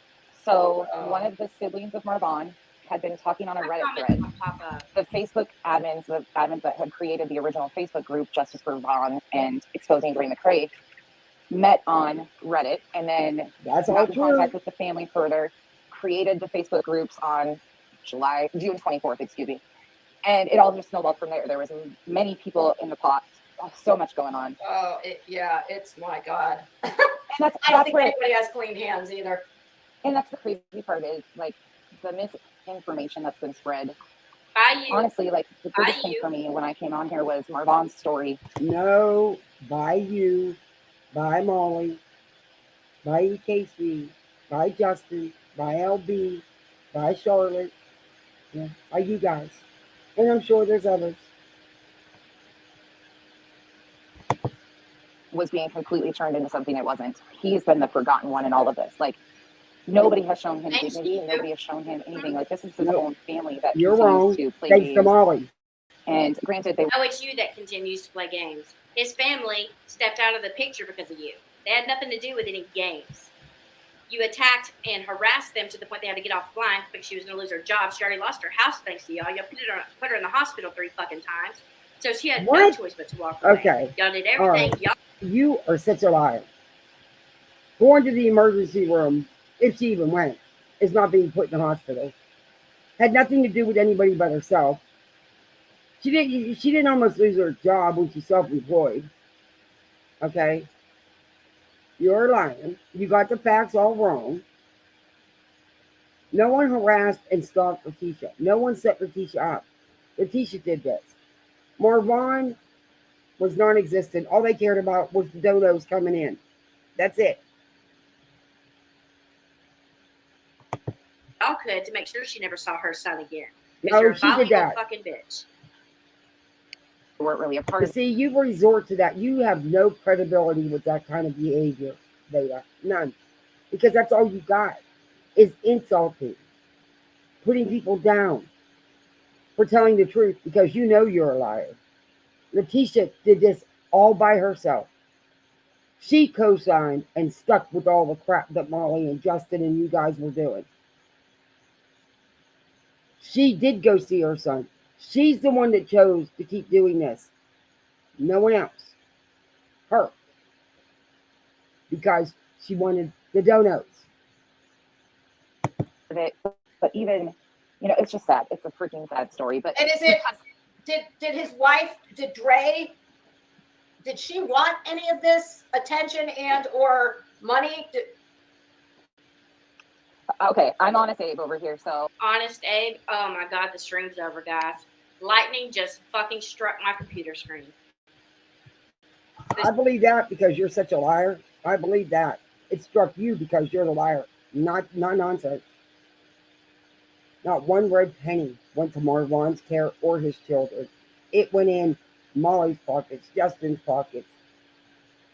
So one of the siblings of Marvon had been talking on a Reddit thread. The Facebook admins, the admins that had created the original Facebook group, Justice for Vaughn and Exposing Dwayne McCrae, met on Reddit and then got in contact with the family further, created the Facebook groups on June 24th, excuse me. And it all just snowballed from there. There was many people in the pot, so much going on. Oh, it's my God. And that's I don't think anybody has clean hands either. And that's the crazy part is, like, the misinformation that's been spread. By you. Honestly, like, the biggest thing for me when I came on here was Marvon's story. No, by you, by Molly, by EKC, by Justin, by LB, by Charlotte, by you guys. And I'm sure there's others. Was being completely turned into something it wasn't. He's been the forgotten one in all of this. Like, nobody has shown him dignity. Nobody has shown him anything. Like, this is his own family that You're continues wrong. to play Thanks games. to Molly. And granted, they. Oh, it's you that continues to play games. His family stepped out of the picture because of you. They had nothing to do with any games. You attacked and harassed them to the point they had to get offline because she was going to lose her job. She already lost her house thanks to y'all. Y'all put her in the hospital 3 fucking times. So she had no choice but to walk away. Okay. Y'all did everything. Right. You are such a liar. Going to the emergency room, if she even went, is not being put in the hospital. Had nothing to do with anybody but herself. She didn't almost lose her job when she's self-employed. Okay? You're lying. You got the facts all wrong. No one harassed and stalked Letitia. No one set Letitia up. Letitia did this. Marvon was non-existent. All they cared about was the dodos coming in. That's it. Y'all could to make sure she never saw her son again. No, you're a she did valuable that. fucking bitch. Weren't really a part of. See, you resort to that. You have no credibility with that kind of behavior, Vada. None. Because that's all you got is insulting, putting people down for telling the truth because you know you're a liar. Letitia did this all by herself. She co-signed and stuck with all the crap that Molly and Justin and you guys were doing. She did go see her son. She's the one that chose to keep doing this. No one else. Her. Because she wanted the donuts. But even, it's just sad. It's a freaking sad story. But and is it? Did his wife? Did Dre? Did she want any of this attention and or money? Okay, I'm Honest Abe over here. So Honest Abe. Oh my God, the stream's over, guys. Lightning just fucking struck my computer screen. I believe that because you're such a liar. I believe that. It struck you because you're the liar. Not nonsense. Not one red penny went to Marvon's care or his children. It went in Molly's pockets, Justin's pockets,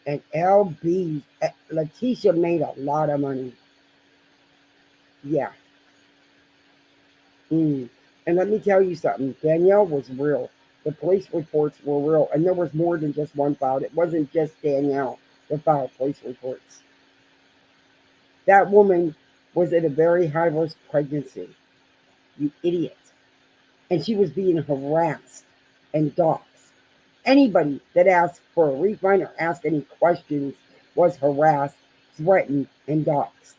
and LB's. Letitia made a lot of money. Yeah. And let me tell you something. Danielle was real. The police reports were real. And there was more than just one filed. It wasn't just Danielle that filed police reports. That woman was in a very high-risk pregnancy. You idiot. And she was being harassed and doxxed. Anybody that asked for a refund or asked any questions was harassed, threatened, and doxxed.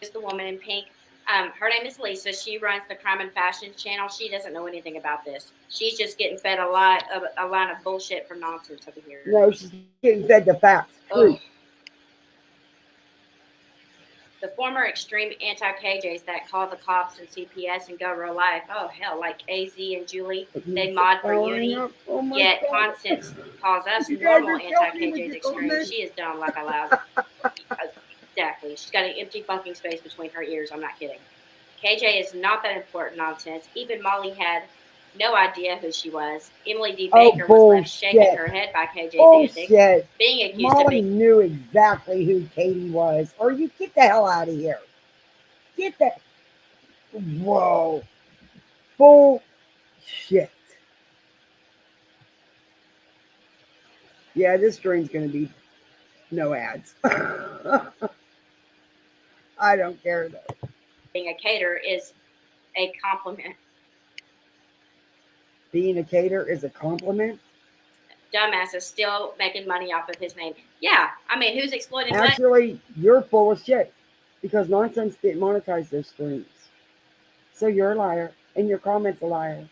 Is the woman in pink. Her name is Lisa. She runs the Crime and Fashion channel. She doesn't know anything about this. She's just getting fed a line of bullshit from nonsense over here. No, she's getting fed the facts. Truth. The former extreme anti-KJs that call the cops and CPS and go real life. Oh, hell, like AZ and Julie. They mod for Uni. Yet Constance calls us normal anti-KJs extreme. She is dumb like a loud. Exactly. She's got an empty fucking space between her ears. I'm not kidding. KJ is not that important nonsense. Even Molly had no idea who she was. Emily D. Baker was left shaking her head by KJ's antics, Bullshit. being accused Molly of being. knew exactly who Katie was. Or you get the hell out of here. Get that. Whoa. Bullshit. Yeah, this stream's going to be no ads. I don't care though. Being a caterer is a compliment. Being a caterer is a compliment? Dumbass is still making money off of his name. Yeah, I mean, who's exploiting what? Actually, you're full of shit. Because Nonsense didn't monetize their streams. So you're a liar. And your comment's a liar.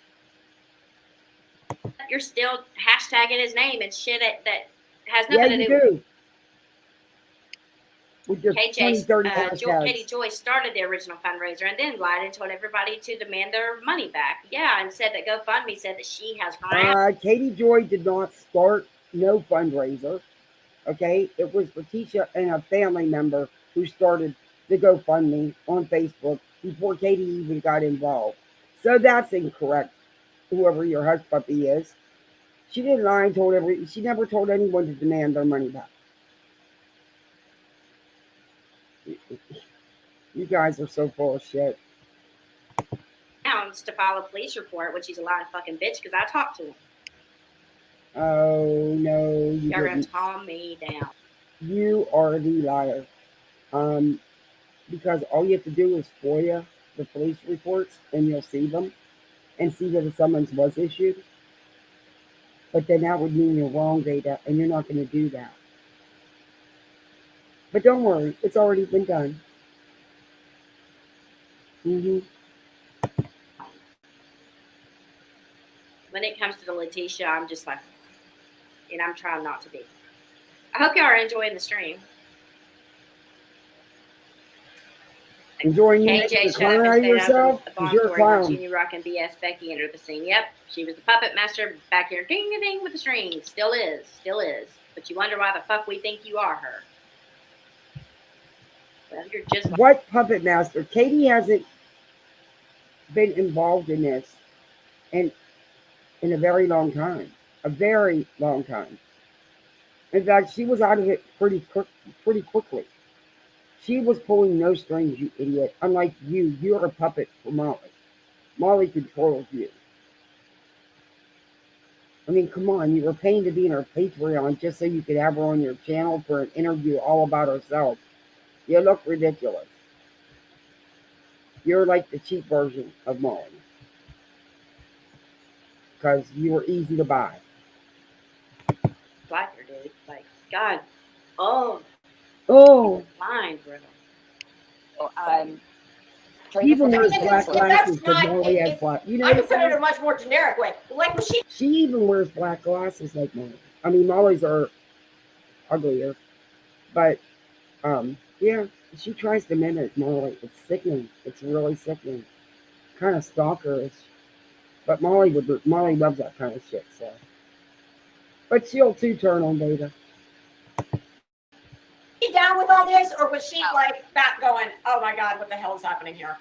You're still hashtagging his name and shit that has nothing to Yeah, you do with do. With your 20, 30 hashtags. Katie Joy started the original fundraiser and then lied and told everybody to demand their money back. Yeah, and said that GoFundMe said that she has Katie Joy did not start no fundraiser. Okay, it was Letitia and a family member who started the GoFundMe on Facebook before Katie even got involved. So that's incorrect. Whoever your hush puppy is, she didn't lie and she never told anyone to demand their money back. You guys are so full of shit. to file a police report, which he's a lying fucking bitch because I talked to him. Oh no, You're gonna calm me down. You are the liar. Because all you have to do is FOIA the police reports and you'll see them and see that a summons was issued. But then that would mean you're wrong, Vada, and you're not going to do that. But don't worry, it's already been done. When it comes to the Letitia, I'm just like, and I'm trying not to be. I hope y'all are enjoying the stream. Enjoying you KJ making a shut clown up out and of stayed out yourself? of the Because Bond you're a story when clown. Junior Rock and BS Becky entered the scene. Yep, she was the puppet master back here, ding-a-ding with the strings. Still is. But you wonder why the fuck we think you are her. Well, you're just like... What puppet master? Katie hasn't been involved in this in a very long time. A very long time. In fact, she was out of it pretty quickly. She was pulling no strings, you idiot. Unlike you, you're a puppet for Molly. Molly controls you. I mean, come on, you were paying to be in her Patreon just so you could have her on your channel for an interview all about herself. You look ridiculous. You're like the cheap version of Molly. Because you were easy to buy. Like her, dude. Like, God. Oh. Mind, bro. Even wears black glasses because Molly has black. You know, I can put it in a much more generic way. Like she even wears black glasses like Molly. I mean, Molly's are uglier, but yeah, she tries to mimic Molly. It's sickening. It's really sickening. Kind of stalkerish. But Molly loves that kind of shit. So, but she'll too turn on Vada. She down with all this, or was she like back going, oh my god, what the hell is happening here?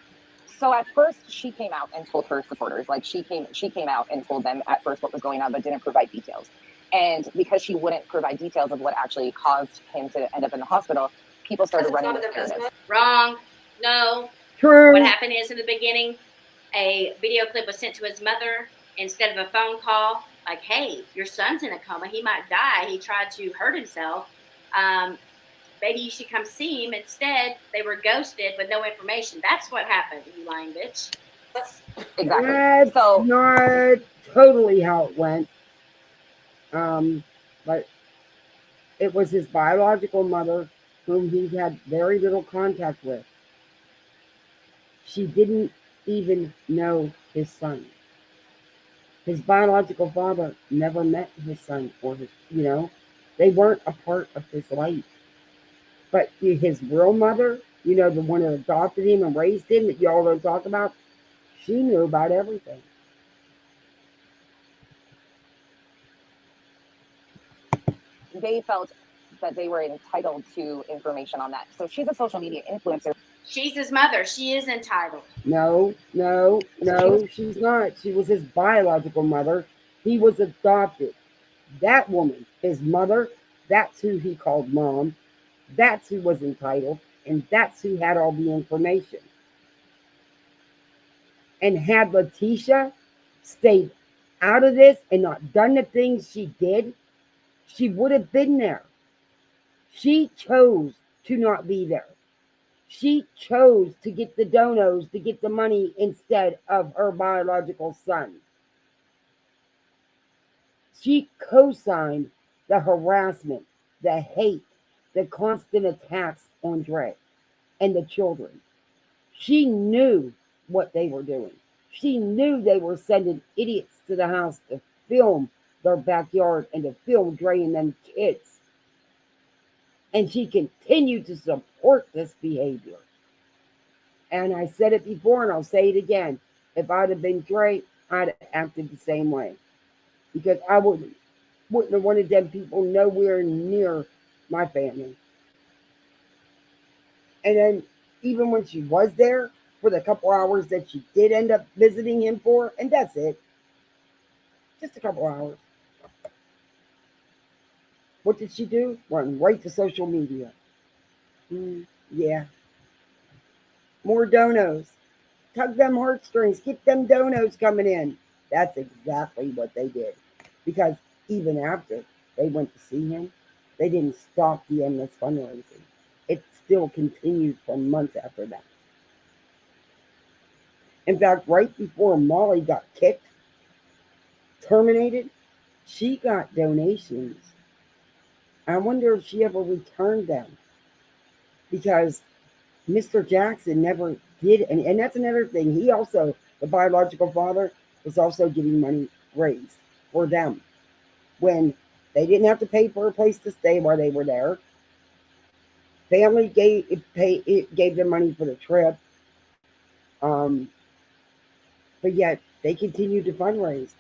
So at first she came out and told her supporters, like she came out and told them at first what was going on, but didn't provide details. And because she wouldn't provide details of what actually caused him to end up in the hospital, people started running with narratives. Wrong. No. True. What happened is in the beginning, a video clip was sent to his mother instead of a phone call. Like, hey, your son's in a coma. He might die. He tried to hurt himself. Maybe you should come see him. Instead, they were ghosted with no information. That's what happened, you lying bitch. Exactly. That's not totally how it went. But it was his biological mother whom he had very little contact with. She didn't even know his son. His biological father never met his son or his, they weren't a part of his life. But his real mother, the one that adopted him and raised him that y'all don't talk about, she knew about everything. They felt that they were entitled to information on that. So she's a social media influencer. She's his mother. She is entitled. No, she's not. She was his biological mother. He was adopted. That woman, his mother, that's who he called mom. That's who was entitled. And that's who had all the information. And had Letitia stayed out of this and not done the things she did, she would have been there. She chose to not be there. She chose to get the donos, to get the money instead of her biological son. She co-signed the harassment, the hate, the constant attacks on Dre and the children. She knew what they were doing. She knew they were sending idiots to the house to film their backyard and to film Dre and them kids. And she continued to support this behavior. And I said it before and I'll say it again. If I'd have been Dre, I'd have acted the same way. Because I wouldn't have wanted them people nowhere near my family. And then even when she was there for the couple hours that she did end up visiting him for, and that's it. Just a couple hours. What did she do? Run right to social media. Yeah. More donos. Tug them heartstrings. Get them donos coming in. That's exactly what they did. Because even after they went to see him, they didn't stop the endless fundraising. It still continued for months after that. In fact, right before Molly got kicked, terminated, she got donations. I wonder if she ever returned them. Because Mr. Jackson never did. And that's another thing. He also, the biological father, was also getting money raised for them. When they didn't have to pay for a place to stay while they were there. Family gave them money for the trip. But yet they continued to fundraise.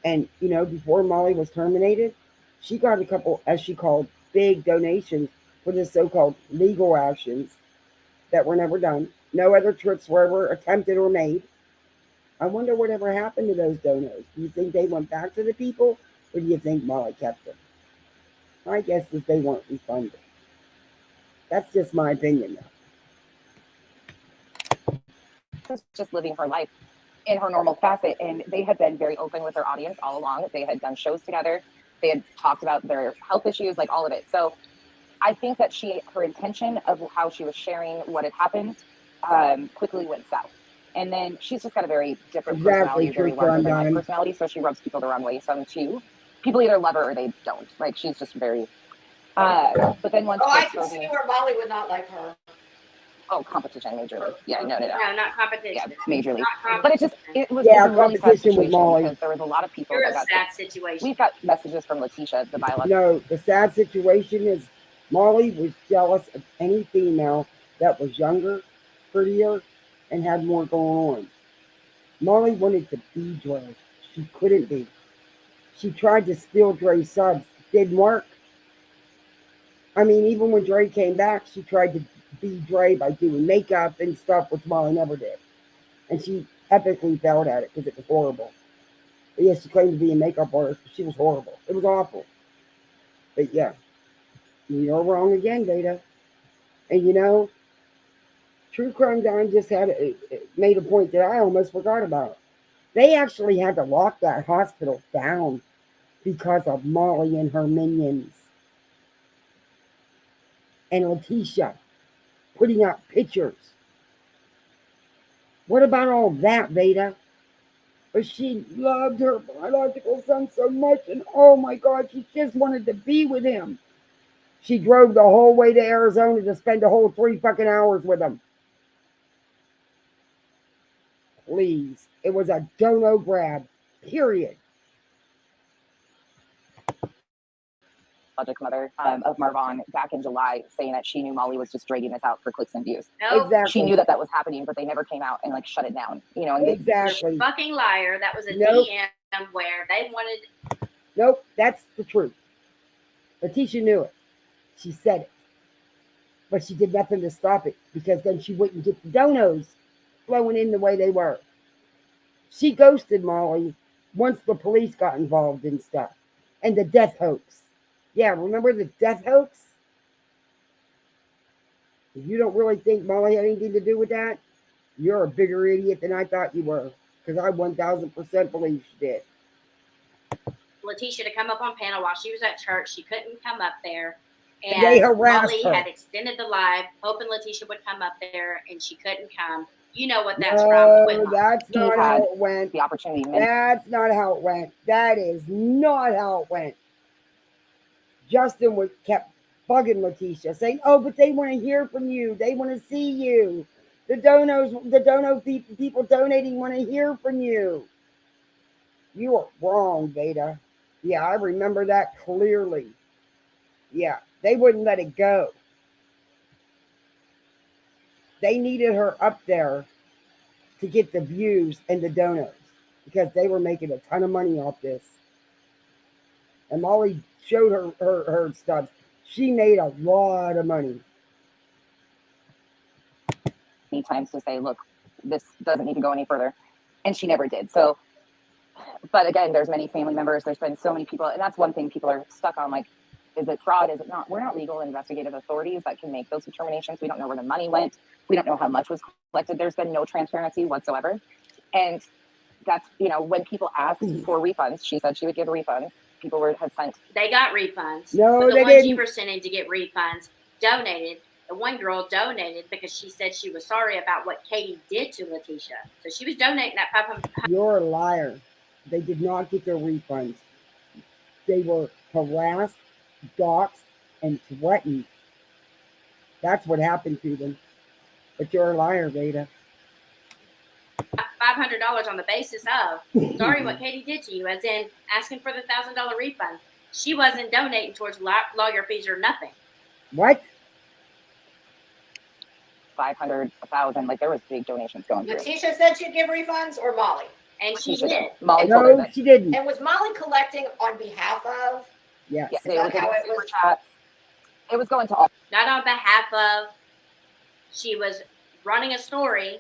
And, you know, before Molly was terminated, she got a couple, as she called, big donations for the so-called legal actions that were never done. No other trips were ever attempted or made. I wonder whatever happened to those donos. Do you think they went back to the people, or do you think Molly kept them? My guess is they weren't refunded. That's just my opinion, though. Just living her life in her normal facet, and they had been very open with their audience all along. They had done shows together. They had talked about their health issues, like all of it. So I think that her intention of how she was sharing what had happened quickly went south. And then she's just got a very different personality, very larger than life personality. So she rubs people the wrong way. Some too. People either love her or they don't. Like, she's just very. But then once. I can see where Molly would not like her. Oh, competition, majorly. Yeah, no. No, not competition. Yeah, majorly. But it was yeah, a really sad situation with Molly. because there was a lot of people You're that got sad situation. We've got messages from Letitia, the biological. No, the sad situation is Molly was jealous of any female that was younger, prettier, and had more going on. Molly wanted to be Dre. She couldn't be. She tried to steal Dre's subs. Didn't work. I mean, even when Dre came back, she tried to be Dre by doing makeup and stuff, which Molly never did. And she epically failed at it because it was horrible. But yes, she claimed to be a makeup artist, but she was horrible. It was awful. But yeah, you're wrong again, Vada. And you know, True Crime Don just made a point that I almost forgot about. They actually had to lock that hospital down because of Molly and her minions. And Letitia putting out pictures. What about all that, Vada? But she loved her biological son so much, and oh my God, she just wanted to be with him. She drove the whole way to Arizona to spend the whole 3 fucking hours with him. Please. It was a dono grab. Period. Mother of Marvon back in July, saying that she knew Molly was just dragging this out for clicks and views. Nope. Exactly. She knew that was happening, but they never came out and like shut it down. You know, and exactly. Fucking liar. That was a Nope. DM where they wanted. Nope, that's the truth. Letitia knew it. She said it. But she did nothing to stop it because then she wouldn't get the donos flowing in the way they were. She ghosted Molly once the police got involved and stuff. And the death hoax. Yeah, remember the death hoax? If you don't really think Molly had anything to do with that, you're a bigger idiot than I thought you were. Because I 1000% believe she did. Letitia to come up on panel while she was at church. She couldn't come up there. And they harassed Molly her. had extended the live, hoping Letitia would come up there, and she couldn't come. You know what that's No, from. Quit that's He not had how it went. the opportunity. That's not how it went. That is not how it went. Justin kept bugging Letitia, saying, "Oh, but they want to hear from you. They want to see you. The dono people donating want to hear from you." You are wrong, Vada. Yeah, I remember that clearly. Yeah, they wouldn't let it go. They needed her up there to get the views and the donos because they were making a ton of money off this. And Molly showed her stubs. She made a lot of money. Many times to say, look, this doesn't need to go any further. And she never did. So, but again, there's many family members. There's been so many people. And that's one thing people are stuck on. Like, is it fraud? Is it not? We're not legal investigative authorities that can make those determinations. We don't know where the money went. We don't know how much was collected. There's been no transparency whatsoever. And that's, when people ask for refunds, she said she would give refunds. People have sent. They got refunds. No, but the they one didn't. she presented to get refunds donated. The one girl donated because she said she was sorry about what Katie did to Letitia. So she was donating that $500. You're a liar. They did not get their refunds. They were harassed, doxxed, and threatened. That's what happened to them. But you're a liar, Vada. $500 on the basis of sorry what Katie did to you, as in asking for the $1,000 refund. She wasn't donating towards lawyer fees or nothing. What? 500, 1,000, like there was big donations going through. Letitia said she'd give refunds, or Molly? And she did. Molly told her No, that. she didn't. And was Molly collecting on behalf of? Yes. Yeah, they were getting how it super was? chats. It was going to all. Not on behalf of. She was running a story,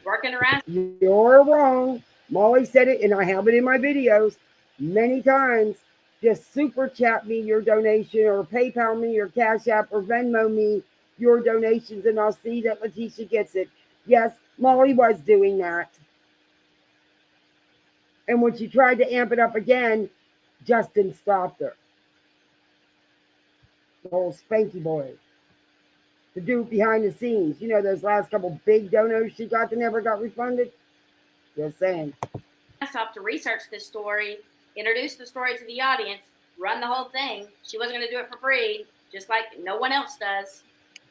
working around. You're wrong. Molly said it, and I have it in my videos many times. Just super chat me your donation, or PayPal me, or Cash App, or Venmo me your donations, and I'll see that Letitia gets it. Yes, Molly was doing that. And when she tried to amp it up again, Justin stopped her. The whole Spanky Boy. The dude behind the scenes. You know those last couple big donos she got that never got refunded? Just saying. Myself to research this story, introduce the story to the audience, run the whole thing. She wasn't going to do it for free, just like no one else does.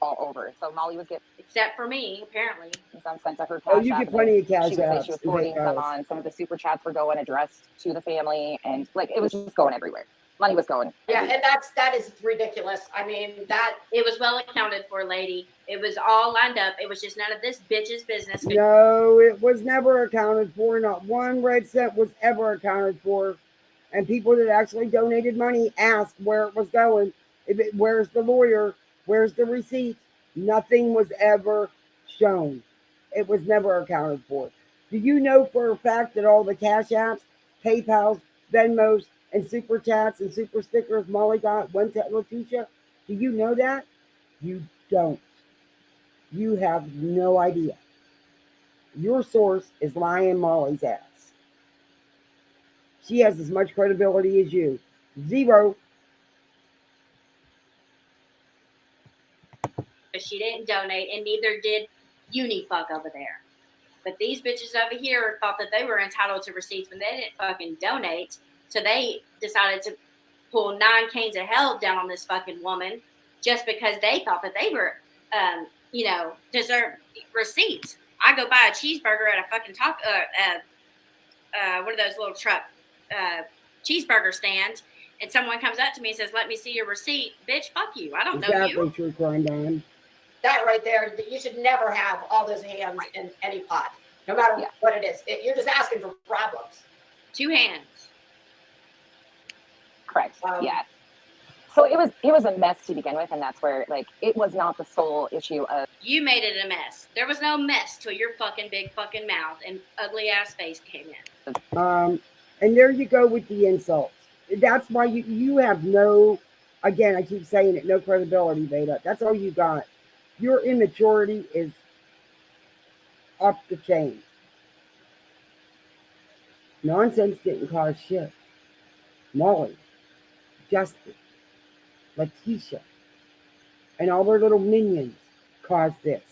All over. So Molly was getting, except for me, apparently. Some sent to her Oh, Cash you App, get plenty of Cash she would say Apps. she was forwarding some on. Some of the super chats were going addressed to the family, and like it was just going everywhere. Money was going. Yeah, and that is ridiculous. I mean, that it was well accounted for, lady. It was all lined up. It was just none of this bitch's business. No, it was never accounted for. Not one red cent was ever accounted for. And people that actually donated money asked where it was going. Where's the lawyer? Where's the receipts? Nothing was ever shown. It was never accounted for. Do you know for a fact that all the Cash Apps, PayPals, Venmos, and super chats and super stickers Molly got went to Letitia? Do you know that? You don't. You have no idea. Your source is lying Molly's ass. She has as much credibility as you. Zero. She didn't donate, and neither did Unifuck over there. But these bitches over here thought that they were entitled to receipts when they didn't fucking donate. So they decided to pull 9 canes of hell down on this fucking woman just because they thought that they were, deserved receipts. I go buy a cheeseburger at a fucking what are those little truck cheeseburger stands, and someone comes up to me and says, "Let me see your receipt." Bitch, fuck you. I don't know you. Exactly, true crime, Don. That right there, you should never have all those hands in any pot, no matter what it is. You're just asking for problems. 2 hands. Correct. Yeah. So it was a mess to begin with, and that's where like it was not the sole issue of You made it a mess. There was no mess till your fucking big fucking mouth and ugly ass face came in. And there you go with the insults. That's why you have no, again, I keep saying it, no credibility, Vada. That's all you got. Your immaturity is up the chain. Nonsense didn't cause shit. Molly, Justin, Letitia, and all their little minions caused this.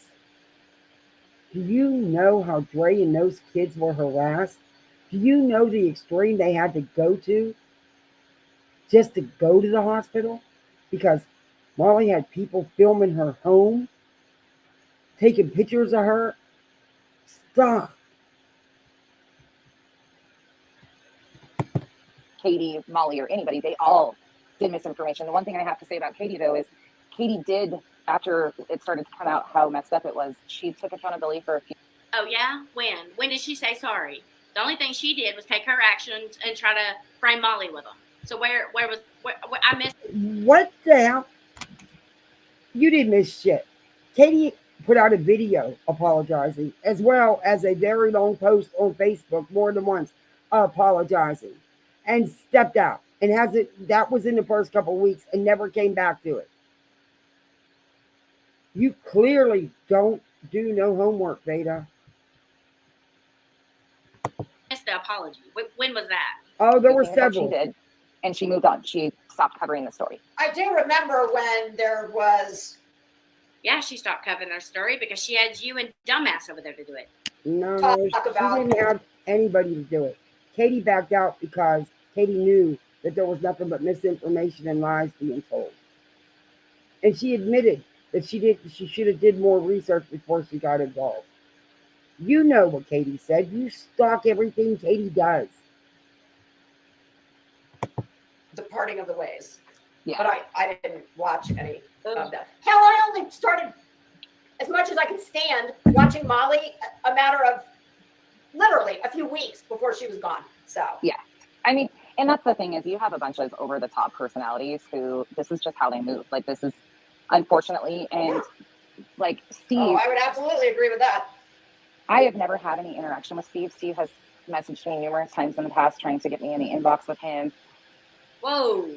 Do you know how Dre and those kids were harassed? Do you know the extreme they had to go to just to go to the hospital? Because Molly had people filming her home, taking pictures of her. Stop. Katie, Molly, or anybody, they all did misinformation. The one thing I have to say about Katie, though, is Katie did, after it started to come out how messed up it was, she took accountability for a few. Oh, yeah? When? When did she say sorry? The only thing she did was take her actions and try to frame Molly with them. So where I missed? What the hell? You didn't miss shit. Katie put out a video apologizing, as well as a very long post on Facebook more than once apologizing, and stepped out. And that was in the first couple of weeks and never came back to it. You clearly don't do no homework, Vada. Missed the apology. When was that? Oh, there were several. She did, and she moved on. She stopped covering the story. I do remember when there was. Yeah, she stopped covering their story because she had you and dumbass over there to do it. No, she didn't have anybody to do it. Katie backed out because Katie knew that there was nothing but misinformation and lies being told. And she admitted that she should have did more research before she got involved. You know what Katie said. You stalk everything Katie does. The parting of the ways. Yeah. But I didn't watch any of that. Hell, I only started, as much as I could stand, watching Molly a matter of literally a few weeks before she was gone. So yeah, I mean, and that's the thing is you have a bunch of over the top personalities who this is just how they move. Like this is unfortunately, and like Steve. Oh, I would absolutely agree with that. I have never had any interaction with Steve. Steve has messaged me numerous times in the past trying to get me in the inbox with him. Whoa,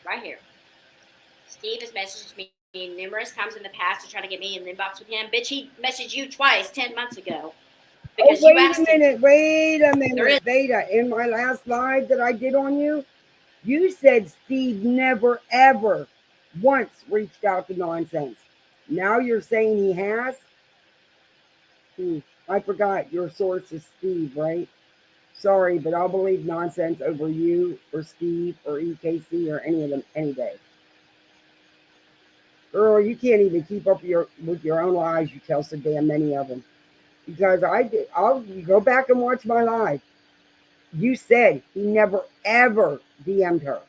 right here. Steve has messaged me numerous times in the past to try to get me in the inbox with him. Bitch, he messaged you twice 10 months ago. Wait a minute, Vada. In my last live that I did on you, you said Steve never, ever once reached out to Nonsense. Now you're saying he has? I forgot your source is Steve, right? Sorry, but I'll believe Nonsense over you or Steve or EKC or any of them any day. Girl, you can't even keep up with your own lies. You tell so damn many of them. Because I'll go back and watch my live. You said he never ever DM'd her,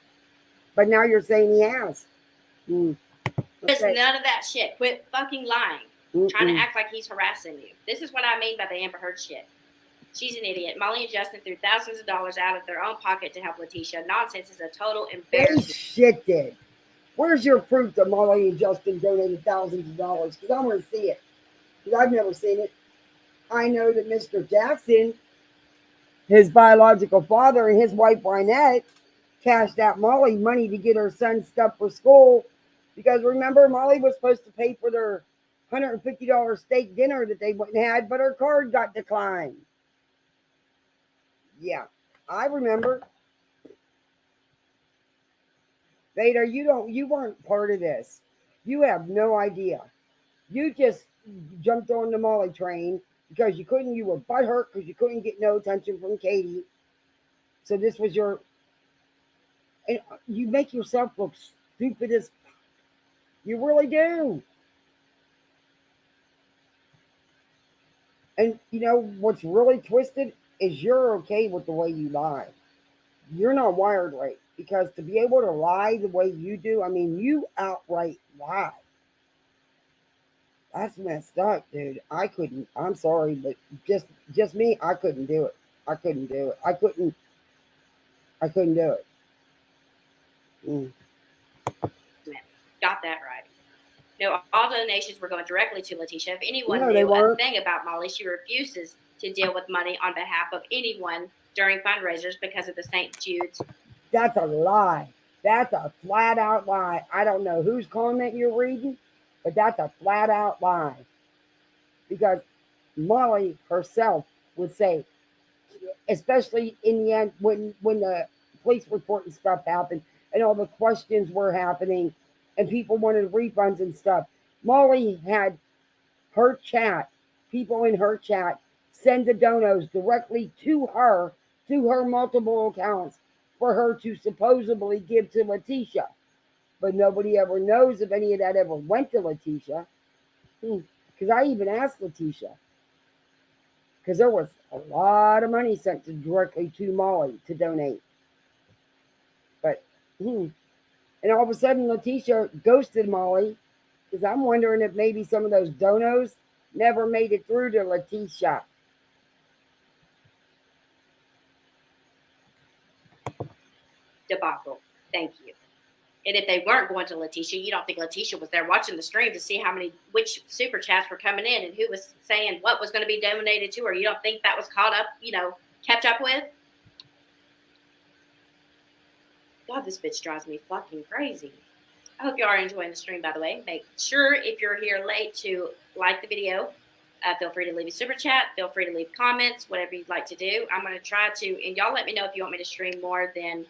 but now you're saying he has. Okay. It's none of that shit. Quit fucking lying. Trying to act like he's harassing you. This is what I mean by the Amber Heard shit. She's an idiot. Molly and Justin threw thousands of dollars out of their own pocket to help Letitia. Nonsense is a total embarrassment. They shit did. Where's your proof that Molly and Justin donated thousands of dollars? Because I want to see it. Because I've never seen it. I know that Mr. Jackson, his biological father, and his wife, Wynette, cashed out Molly money to get her son stuff for school. Because remember, Molly was supposed to pay for their $150 steak dinner that they went and had, but her card got declined. Yeah, I remember. Vader, you weren't part of this. You have no idea. You just jumped on the Molly train because you were butthurt because you couldn't get no attention from Katie. So this was and you make yourself look stupid as you really do. And you know what's really twisted is you're okay with the way you lie. You're not wired right, because to be able to lie the way you do, I mean, you outright lie. That's messed up, dude. I couldn't. I'm sorry, but just me, I couldn't do it. I couldn't do it. I couldn't do it. Got that right. No, all donations were going directly to Letitia. If anyone No, they knew a weren't. thing about Molly, she refuses to deal with money on behalf of anyone during fundraisers because of the St. Jude's. That's a lie. That's a flat out lie. I don't know whose comment you're reading, but that's a flat out lie. Because Molly herself would say, especially in the end when the police report and stuff happened and all the questions were happening and people wanted refunds and stuff, Molly had her chat, people in her chat send the donos directly to her multiple accounts for her to supposedly give to Letitia. But nobody ever knows if any of that ever went to Letitia. Because I even asked Letitia. Because there was a lot of money sent directly to Molly to donate. But, and all of a sudden Letitia ghosted Molly. Because I'm wondering if maybe some of those donos never made it through to Letitia. Debacle. Thank you. And if they weren't going to Letitia, you don't think Letitia was there watching the stream to see which super chats were coming in and who was saying what was going to be donated to her? You don't think that was caught up, kept up with? God, this bitch drives me fucking crazy. I hope you are enjoying the stream, by the way. Make sure if you're here late to like the video. Feel free to leave a super chat. Feel free to leave comments, whatever you'd like to do. I'm going to try to, and y'all let me know if you want me to stream more than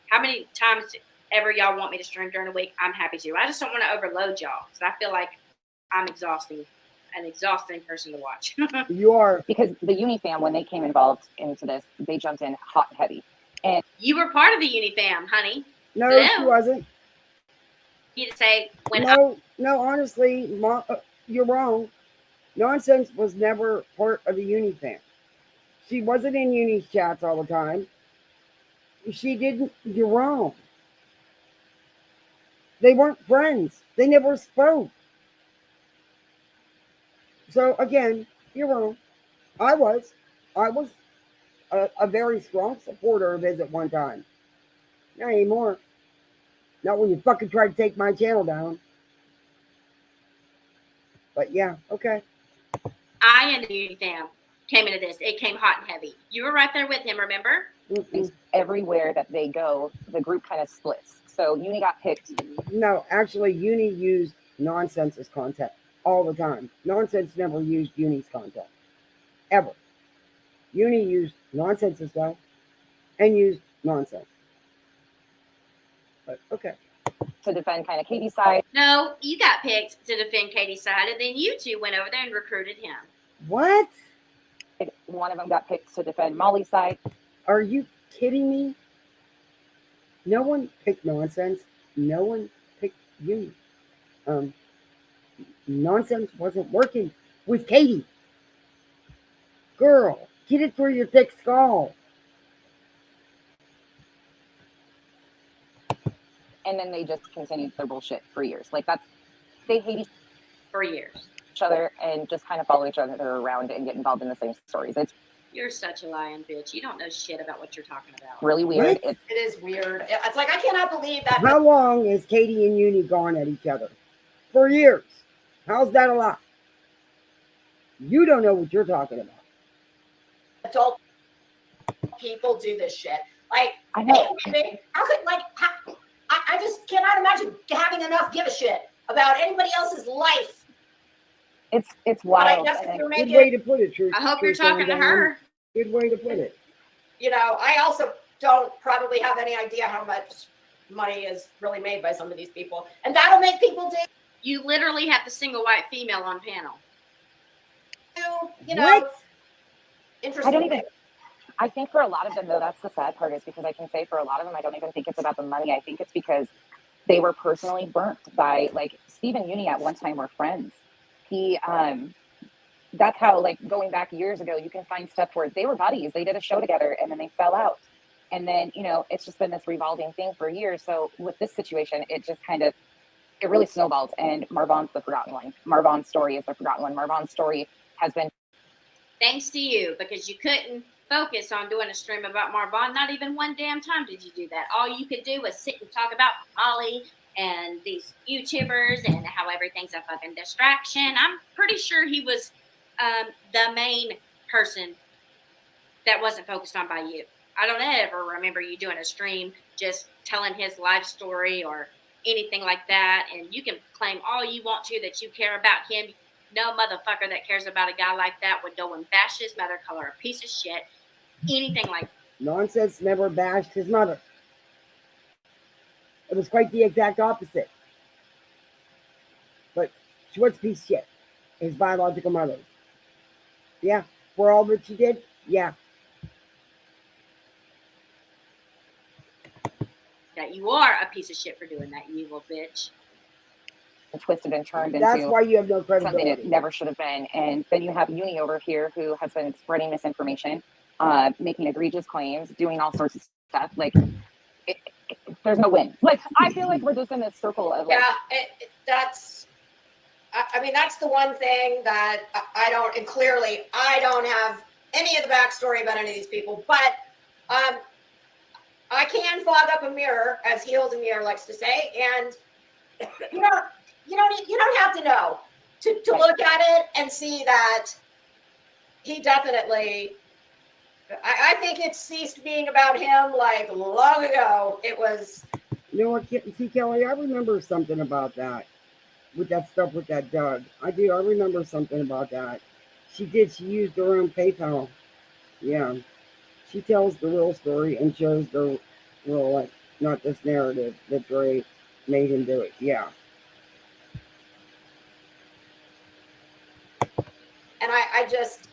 how many times ever y'all want me to stream during the week. I'm happy to. I just don't want to overload y'all because I feel like I'm an exhausting person to watch. You are. Because the Uni fam, when they came involved into this, they jumped in hot and heavy. And you were part of the Uni fam, honey. No, Hello? she wasn't. You to say when No, honestly, you're wrong. Nonsense was never part of the Uni fam. She wasn't in Uni's chats all the time. She didn't. You're wrong. They weren't friends. They never spoke. So again, you're wrong. I was a very strong supporter of his at one time. Not anymore. Not when you fucking try to take my channel down. But yeah, okay. I and the Uni fam came into this. It came hot and heavy. You were right there with him, remember? Everywhere that they go, the group kind of splits. So Uni got picked. No, actually, Uni used Nonsense's content all the time. Nonsense never used Uni's content. Ever. Uni used Nonsense's stuff and used Nonsense. But okay. To defend kind of Katie's side. No, you got picked to defend Katie's side, and then you two went over there and recruited him. What? One of them got picked to defend Molly's side. Are you kidding me? No one picked Nonsense. No one picked Uni. Nonsense wasn't working with Katie. Girl, get it through your thick skull. And then they just continued their bullshit for years. They hate for years. each other and just kind of follow each other around and get involved in the same stories. It's You're such a lying bitch. You don't know shit about what you're talking about. really weird. It is weird. It's like, I cannot believe that. How long has Katie and Uni gone at each other? For years. How's that a lie? You don't know what you're talking about. Adult people do this shit. Like, I know. How could, I just cannot imagine having enough give a shit about anybody else's life. It's wild. Good way to put it, Truth. I hope you're talking to her. Good way to put it. I also don't probably have any idea how much money is really made by some of these people. And that'll make people dig. You literally have the single white female on panel. What? Interesting. I think for a lot of them, though, that's the sad part, is because I can say for a lot of them, I don't even think it's about the money. I think it's because they were personally burnt by, Steve and Uni at one time were friends. That's how, going back years ago, you can find stuff where they were buddies. They did a show together and then they fell out. And then, it's just been this revolving thing for years. So with this situation, it just it really snowballed. And Marvon's the forgotten one. Marvon's story is the forgotten one. Marvon's story has been. Thanks to you, because you couldn't focus on doing a stream about Marvon. Not even one damn time did you do that. All you could do was sit and talk about Molly and these YouTubers and how everything's a fucking distraction. I'm pretty sure he was the main person that wasn't focused on by you. I don't ever remember you doing a stream just telling his life story or anything like that. And you can claim all you want to that you care about him. No motherfucker that cares about a guy like that would go and bash his mother, call her a piece of shit, anything like that. Nonsense never bashed his mother. It was quite the exact opposite. But she was a piece of shit. His biological mother. Yeah. For all that she did? Yeah. That you are a piece of shit for doing that, you evil bitch. Twisted and turned That's into why you have no something credibility. it never should have been. And then you have Uni over here who has been spreading misinformation, making egregious claims, doing all sorts of stuff. Like, there's no win. Like, I feel like we're just in this circle of like, that's. I mean, that's the one thing that I don't, and clearly I don't have any of the backstory about any of these people, but I can fog up a mirror, as Heels and Mirror likes to say, and you don't have to know to look at it and see that he definitely. I think it ceased being about him like long ago. It was. You know what, see, Kelly, I remember something about that. With that stuff with that Doug. I do. I remember something about that. She used her own PayPal. Yeah. She tells the real story and shows the real, like, not this narrative that Dre made him do it. Yeah. And I just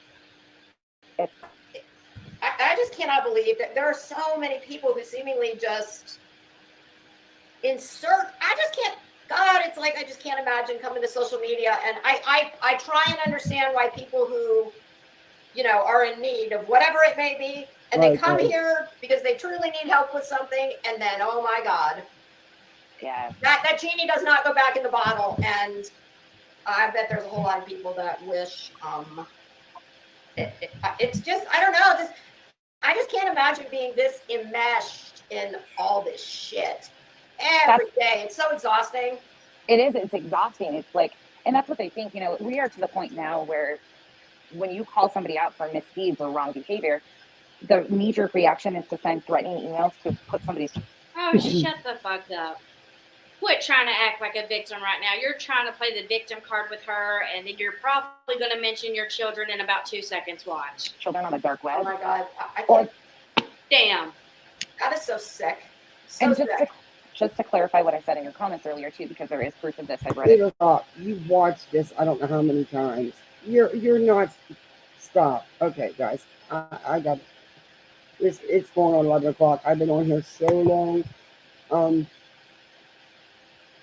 cannot believe that there are so many people who seemingly just insert. I just can't. God, it's like I just can't imagine coming to social media, and I try and understand why people who, are in need of whatever it may be, and they come here because they truly need help with something, and then oh my God, yeah, that genie does not go back in the bottle, and I bet there's a whole lot of people that wish. It's just I don't know. I just can't imagine being this enmeshed in all this shit. Every day. It's so exhausting. It is. It's exhausting. It's like, and that's what they think. We are to the point now where when you call somebody out for misdeeds or wrong behavior, the knee-jerk reaction is to send threatening emails to put somebody's. Oh, shut the fuck up. Quit trying to act like a victim right now. You're trying to play the victim card with her, and then you're probably going to mention your children in about 2 seconds. Watch. Children on the dark web. Oh my God. I can't. Damn. That is so sick. So sick. Just to clarify what I said in your comments earlier too, because there is proof of this. I've read it. You've watched this I don't know how many times. You're not. Stop. Okay, guys. I got it. It's going on 11 o'clock. I've been on here so long.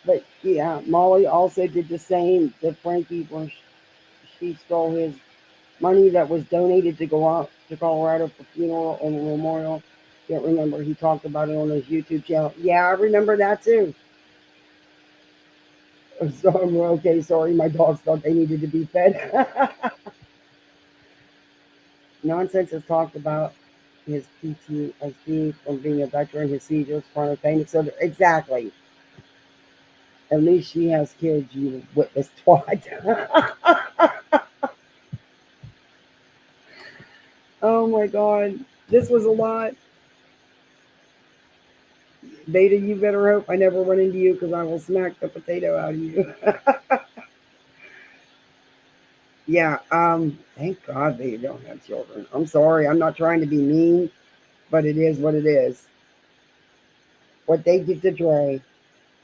But yeah, Molly also did the same to Frankie when she stole his money that was donated to go out to Colorado for funeral and memorial. Can't remember. He talked about it on his YouTube channel. Yeah, I remember that too. So, okay, sorry, my dogs thought they needed to be fed. Nonsense has talked about his PTSD from being a veteran, his seizures, chronic pain, etc. Exactly. At least she has kids, you witness twat. Oh my God. This was a lot. Beta, you better hope I never run into you because I will smack the potato out of you. Yeah, thank God Beta don't have children. I'm sorry, I'm not trying to be mean, but it is what it is. What they did to Dre,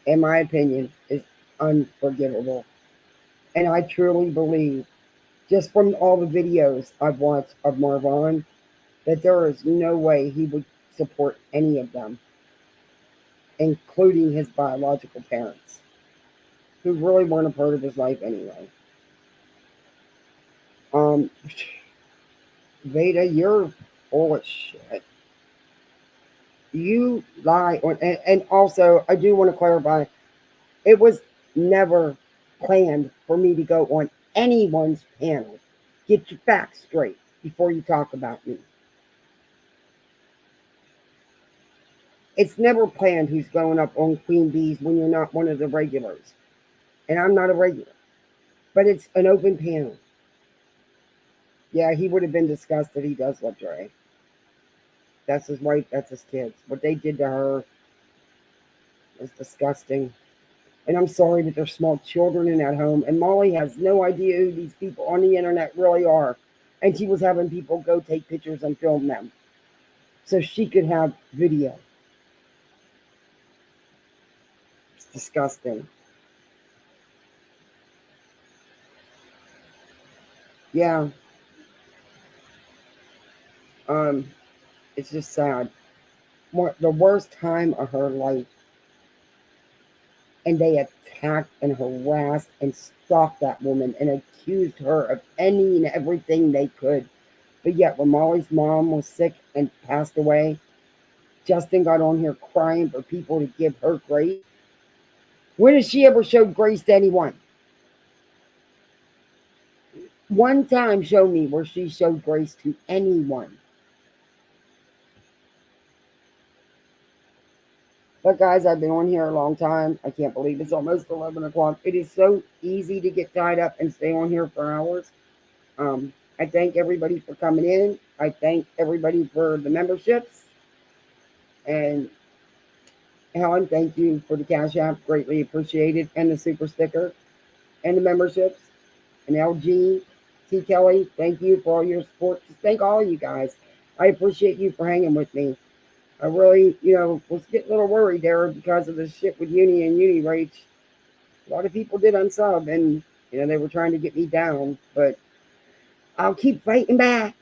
in my opinion, is unforgivable. And I truly believe, just from all the videos I've watched of Marvon, that there is no way he would support any of them, including his biological parents, who really weren't a part of his life anyway. Veda, you're full of shit. You lie on, and also I do want to clarify, it was never planned for me to go on anyone's panel. Get your facts straight before you talk about me. It's never planned who's going up on Queen Bees when you're not one of the regulars. And I'm not a regular. But it's an open panel. Yeah, he would have been disgusted. He does love Dre. That's his wife. That's his kids. What they did to her is disgusting. And I'm sorry, but there's small children in that home. And Molly has no idea who these people on the internet really are. And she was having people go take pictures and film them so she could have video. It's disgusting. Yeah. It's just sad. The worst time of her life. And they attacked and harassed and stalked that woman and accused her of any and everything they could. But yet, when Molly's mom was sick and passed away, Justin got on here crying for people to give her grace. When has she ever showed grace to anyone? One time, show me where she showed grace to anyone. But guys, I've been on here a long time. I can't believe it's almost 11 o'clock. It is so easy to get tied up and stay on here for hours. I thank everybody for coming in. I thank everybody for the memberships. And Helen, thank you for the Cash App. Greatly appreciated. And the super sticker. And the memberships. And LG, T. Kelly, thank you for all your support. Just thank all you guys. I appreciate you for hanging with me. I really, was getting a little worried there because of the shit with Uni and Uni Rage. A lot of people did unsub and, they were trying to get me down. But I'll keep fighting back.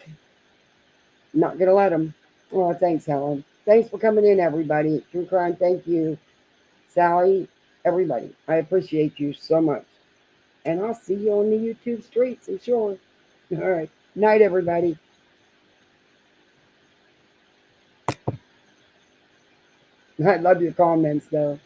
I'm not going to let them. Oh, thanks, Helen. Thanks for coming in, everybody. True Crime, thank you. Sally, everybody. I appreciate you so much. And I'll see you on the YouTube streets, I'm sure. All right. Night, everybody. I love your comments, though.